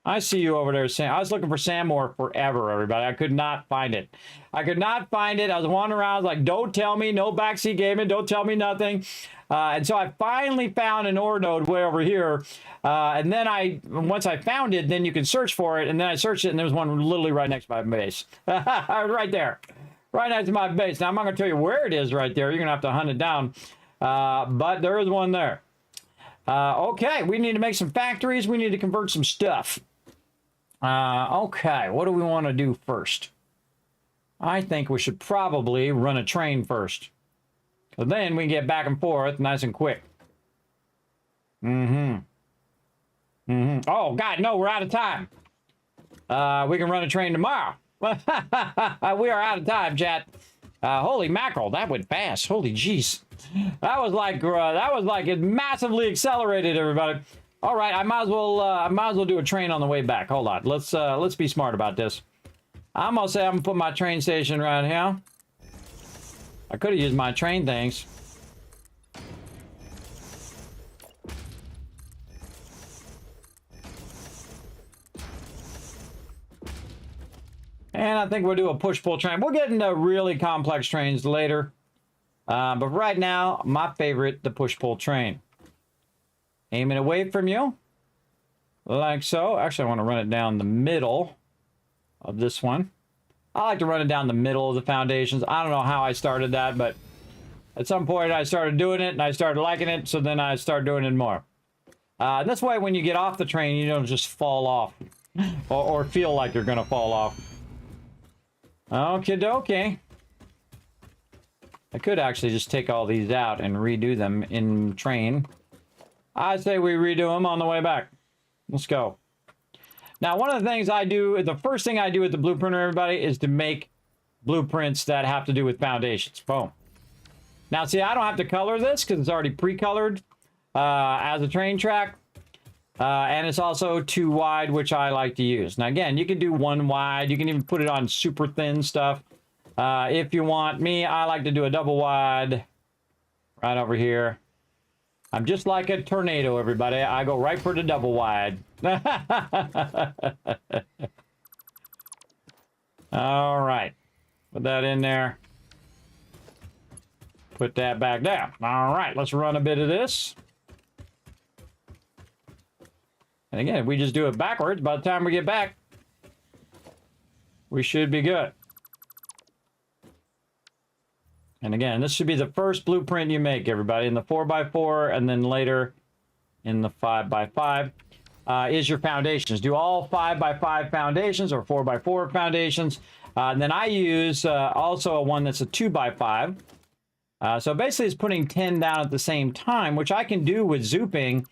I see you over there, Sam. I was looking for Samor forever, everybody. I could not find it. I could not find it. I was wandering around, I was like, don't tell me, no backseat gaming, don't tell me nothing. And so I finally found an ore node way over here. And then once I found it, then you can search for it. And then I searched it, and there was one literally right next to my base. Right there. Right next to my base. Now, I'm not going to tell you where it is right there. You're going to have to hunt it down. But there is one there. Okay, we need to make some factories. We need to convert some stuff. Okay, what do we want to do first? I think we should probably run a train first. So then we can get back and forth nice and quick. Oh, God, no, we're out of time. We can run a train tomorrow. We are out of time, chat. Holy mackerel, that went fast. Holy jeez. That was like it massively accelerated, everybody. All right, I might as well do a train on the way back. Hold on. Let's be smart about this. I'm gonna say I'm gonna put my train station right here. I could have used my train things. And I think we'll do a push-pull train. We'll get into really complex trains later. But right now, my favorite, the push-pull train. Aiming away from you. Like so. Actually, I want to run it down the middle of this one. I like to run it down the middle of the foundations. I don't know how I started that, but at some point I started doing it and I started liking it, so then I started doing it more. That's why when you get off the train, you don't just fall off or feel like you're going to fall off. Okie dokie. I could actually just take all these out and redo them in train. I say we redo them on the way back. Let's go. Now, one of the things I do, the first thing I do with the blueprinter, everybody, is to make blueprints that have to do with foundations. Boom. Now, see, I don't have to color this because it's already pre-colored as a train track. And it's also 2 wide, which I like to use. Now, again, you can do 1 wide. You can even put it on super thin stuff. If you want me, I like to do a double wide right over here. I'm just like a tornado, everybody. I go right for the double wide. All right. Put that in there. Put that back down. All right, let's run a bit of this. And again, if we just do it backwards, by the time we get back, we should be good. And again, this should be the first blueprint you make, everybody, in the 4x4, and then later in the 5x5 is your foundations. Do all 5x5 foundations or 4x4 foundations. And then I use also one that's a 2x5. So basically it's putting 10 down at the same time, which I can do with zooping,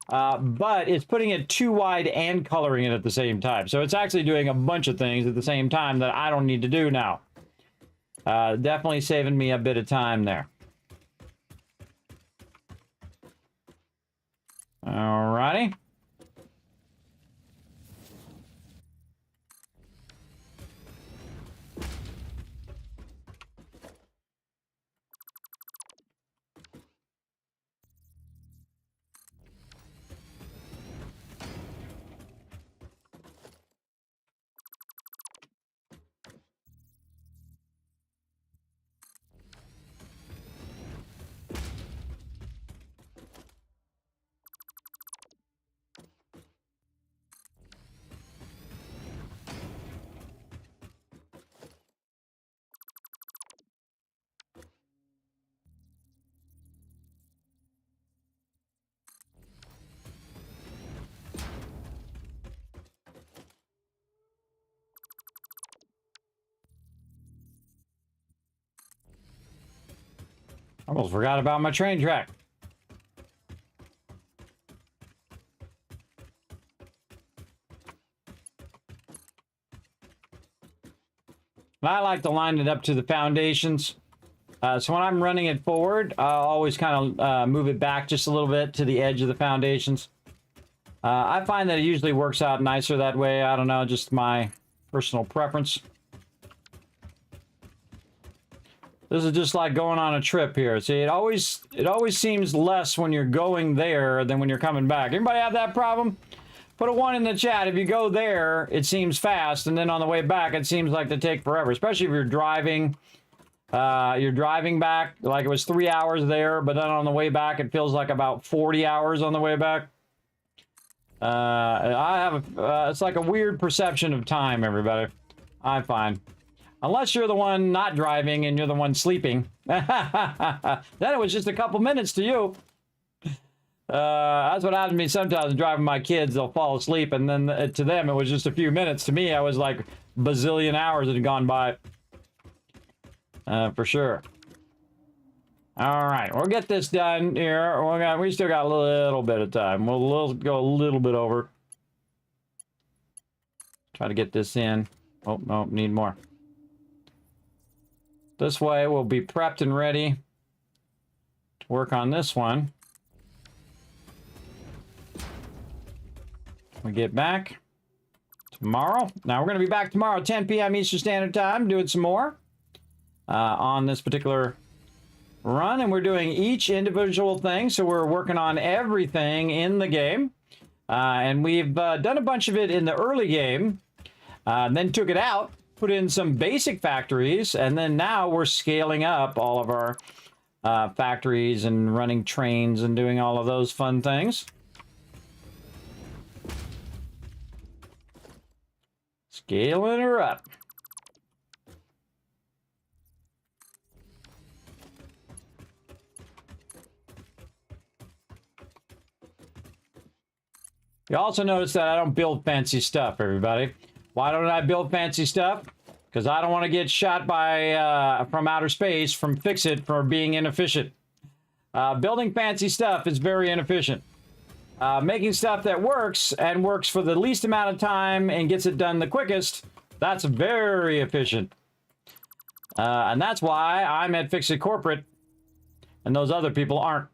but it's putting it too wide and coloring it at the same time. So it's actually doing a bunch of things at the same time that I don't need to do now. Definitely saving me a bit of time there. Alrighty. Almost forgot about my train track. I like to line it up to the foundations. So when I'm running it forward, I'll always kind of move it back just a little bit to the edge of the foundations. I find that it usually works out nicer that way. I don't know, just my personal preference. This is just like going on a trip here. See, it always seems less when you're going there than when you're coming back. Anybody have that problem? Put a 1 in the chat. If you go there, it seems fast, and then on the way back, it seems like they take forever. Especially if you're driving. You're driving back, like it was 3 hours there, but then on the way back, it feels like about 40 hours on the way back. It's like a weird perception of time, everybody. I find. Unless you're the one not driving and you're the one sleeping. Then it was just a couple minutes to you. That's what happens to me sometimes driving my kids. They'll fall asleep, and then to them, it was just a few minutes. To me, I was like bazillion hours that had gone by. For sure. All right, we'll get this done here. We still got a little bit of time. We'll go a little bit over. Try to get this in. Oh, no, need more. This way, we'll be prepped and ready to work on this one. We get back tomorrow. Now, we're going to be back tomorrow at 10 p.m. Eastern Standard Time, doing some more on this particular run. And we're doing each individual thing, so we're working on everything in the game. And we've done a bunch of it in the early game, then took it out, put in some basic factories, and then now we're scaling up all of our factories and running trains and doing all of those fun things. Scaling her up. You also notice that I don't build fancy stuff, everybody. Why don't I build fancy stuff? Because I don't want to get shot by from outer space from FICSIT for being inefficient. Building fancy stuff is very inefficient. Making stuff that works and works for the least amount of time and gets it done the quickest, that's very efficient. And that's why I'm at FICSIT Corporate and those other people aren't.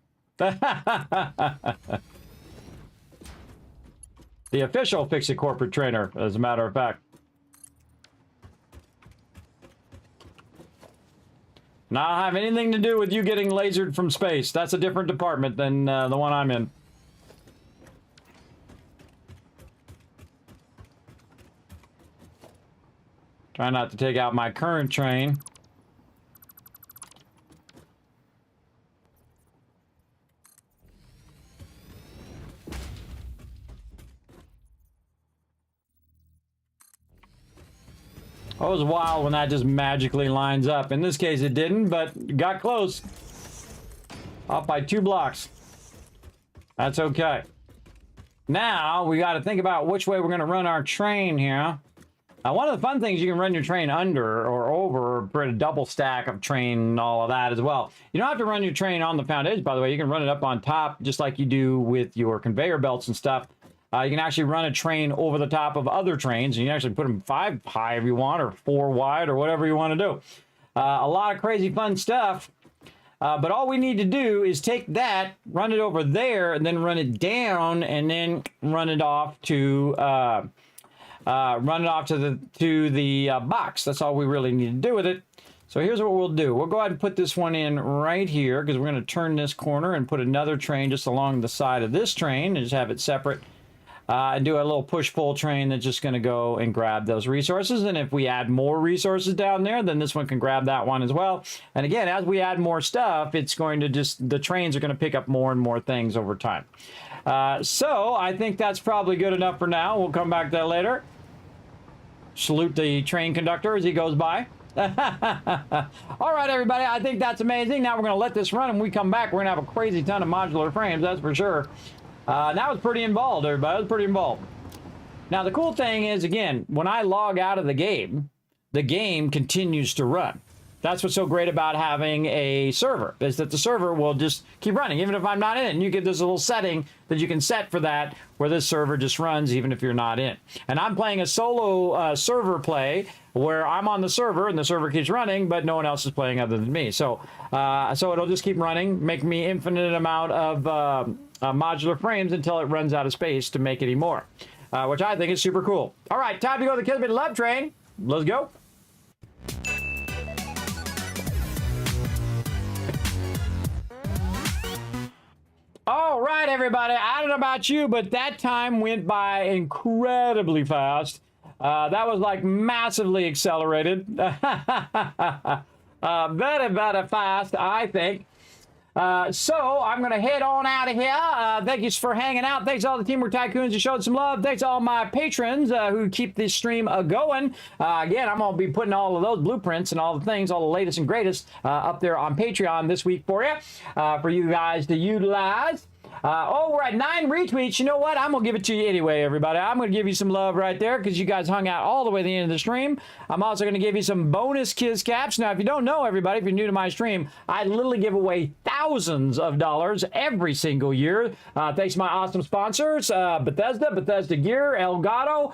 The official FICSIT Corporate trainer, as a matter of fact. Not have anything to do with you getting lasered from space. That's a different department than the one I'm in. Try not to take out my current train. It was wild when that just magically lines up. In this case, it didn't, but got close. Off by 2 blocks. That's okay. Now, we got to think about which way we're going to run our train here. One of the fun things, you can run your train under or over, or put a double stack of train and all of that as well. You don't have to run your train on the foundation, by the way. You can run it up on top, just like you do with your conveyor belts and stuff. You can actually run a train over the top of other trains, and you can actually put them 5 high if you want, or 4 wide, or whatever you want to do. A lot of crazy fun stuff. But all we need to do is take that, run it over there, and then run it down, and then run it off to the box. That's all we really need to do with it. So here's what we'll do. We'll go ahead and put this one in right here, because we're going to turn this corner and put another train just along the side of this train and just have it separate. And do a little push-pull train that's just going to go and grab those resources. And if we add more resources down there, then this one can grab that one as well. And again, as we add more stuff, it's going to just, the trains are going to pick up more and more things over time. So I think that's probably good enough for now. We'll come back to that later. Salute the train conductor as he goes by. All right, everybody, I think that's amazing. Now we're going to let this run, and when we come back, we're going to have a crazy ton of modular frames, that's for sure. That was pretty involved, everybody. That was pretty involved. Now, the cool thing is, again, when I log out of the game continues to run. That's what's so great about having a server, is that the server will just keep running, even if I'm not in. You get this little setting that you can set for that, where this server just runs even if you're not in. And I'm playing a solo server play, where I'm on the server and the server keeps running, but no one else is playing other than me. So it'll just keep running, make me infinite amount of modular frames until it runs out of space to make any more, which I think is super cool. All right, time to go to the Kismet Love Train. Let's go. All right, everybody. I don't know about you, but that time went by incredibly fast. That was like massively accelerated. Very, very fast, I think. So I'm going to head on out of here. Thank you for hanging out. Thanks to all the Teamwork Tycoons who showed some love. Thanks to all my patrons who keep this stream going. Again, I'm going to be putting all of those blueprints and all the things, all the latest and greatest up there on Patreon this week for you guys to utilize. We're at 9 retweets. You know what? I'm going to give it to you anyway, everybody. I'm going to give you some love right there because you guys hung out all the way to the end of the stream. I'm also going to give you some bonus Kiz Caps. Now, if you don't know, everybody, if you're new to my stream, I literally give away thousands of dollars every single year. Thanks to my awesome sponsors, Bethesda Gear, Elgato,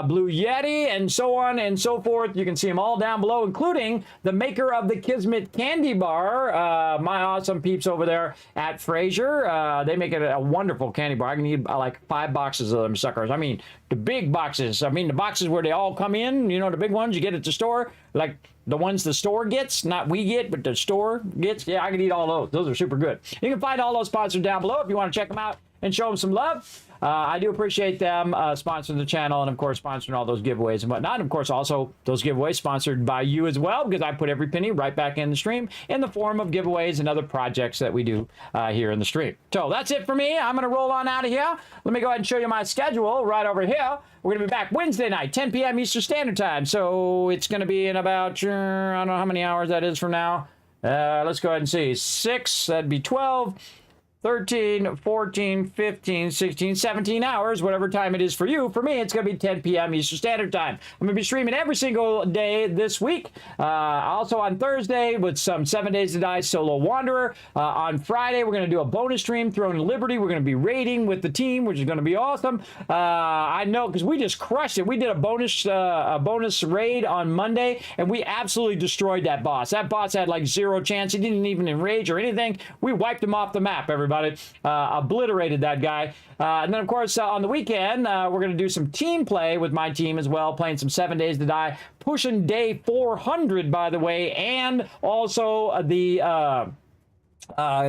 Blue Yeti, and so on and so forth. You can see them all down below, including the maker of the Kismet candy bar, my awesome peeps over there at Fraser. They make it a wonderful candy bar. I can eat like 5 boxes of them suckers. I mean, the big boxes. I mean, the boxes where they all come in, you know, the big ones you get at the store, like the ones the store gets, not we get, but the store gets. Yeah, I can eat all those. Those are super good. You can find all those sponsors down below if you want to check them out and show them some love. I do appreciate them sponsoring the channel and, of course, sponsoring all those giveaways and whatnot. And, of course, also those giveaways sponsored by you as well, because I put every penny right back in the stream in the form of giveaways and other projects that we do here in the stream. So that's it for me. I'm going to roll on out of here. Let me go ahead and show you my schedule right over here. We're going to be back Wednesday night, 10 p.m. Eastern Standard Time. So it's going to be in about, I don't know how many hours that is from now. Let's go ahead and see. 6, that'd be 12. 13, 14, 15, 16, 17 hours, whatever time it is for you. For me, it's going to be 10 p.m. Eastern Standard Time. I'm going to be streaming every single day this week. Also on Thursday with some 7 Days to Die Solo Wanderer. On Friday, we're going to do a bonus stream, Throne of Liberty. We're going to be raiding with the team, which is going to be awesome. I know, because we just crushed it. We did a bonus raid on Monday, and we absolutely destroyed that boss. That boss had like 0 chance. He didn't even enrage or anything. We wiped him off the map, everybody. everybody. Obliterated that guy. And then, of course, on the weekend, we're going to do some team play with my team as well, playing some 7 Days to Die, pushing day 400, by the way, and also the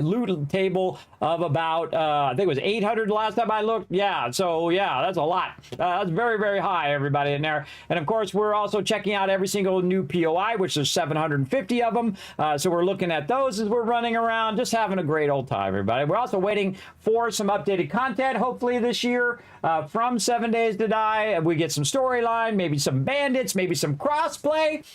loot table of about I think it was 800 last time I looked. Yeah, so yeah, that's a lot. That's very, very high, everybody in there. And of course, we're also checking out every single new POI, which there's 750 of them. So we're looking at those as we're running around, just having a great old time, everybody. We're also waiting for some updated content, hopefully this year, from 7 Days to Die. We get some storyline, maybe some bandits, maybe some crossplay.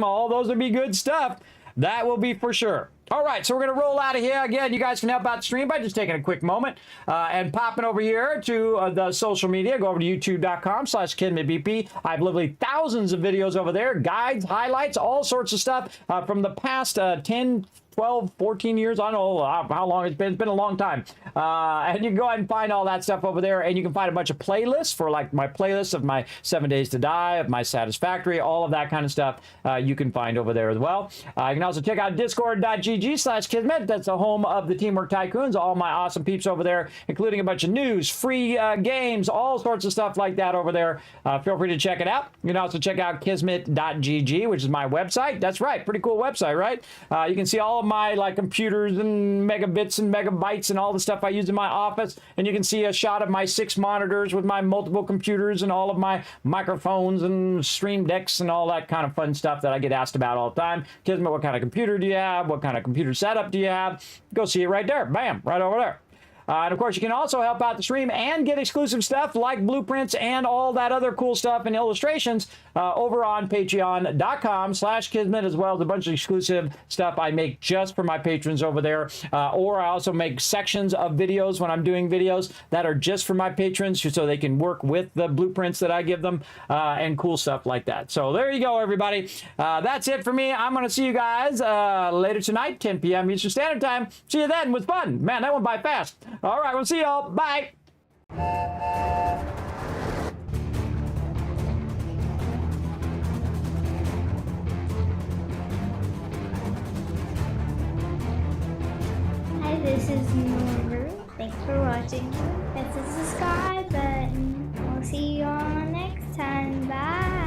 All those would be good stuff. That will be for sure. All right, so we're going to roll out of here. Again, you guys can help out the stream by just taking a quick moment and popping over here to the social media. Go over to youtube.com/KismetBP. I have literally thousands of videos over there, guides, highlights, all sorts of stuff from the past 10, 12, 14 years. I don't know how long it's been. It's been a long time. And you can go ahead and find all that stuff over there. And you can find a bunch of playlists for like my playlist of my 7 Days to Die, of my Satisfactory, all of that kind of stuff you can find over there as well. You can also check out discord.gg/Kismet. That's the home of the Teamwork Tycoons. All my awesome peeps over there, including a bunch of news, free games, all sorts of stuff like that over there. Feel free to check it out. You can also check out Kismet.gg, which is my website. That's right. Pretty cool website, right? You can see all of my like computers and megabits and megabytes and all the stuff I use in my office, and you can see a shot of my 6 monitors with my multiple computers and all of my microphones and stream decks and all that kind of fun stuff that I get asked about all the time. Kismet, what kind of computer do you have? What kind of computer setup do you have? Go see it right there. Bam, right over there. And of course, you can also help out the stream and get exclusive stuff like blueprints and all that other cool stuff and illustrations over on patreon.com/Kismet, as well as a bunch of exclusive stuff I make just for my patrons over there. Or I also make sections of videos when I'm doing videos that are just for my patrons so they can work with the blueprints that I give them and cool stuff like that. So there you go, everybody. That's it for me. I'm going to see you guys later tonight, 10 p.m. Eastern Standard Time. See you then. It was fun. Man, that went by fast. All right, we'll see y'all. Bye. Hi, this is Norbert. Thanks for watching. Hit the subscribe button. We'll see you all next time. Bye.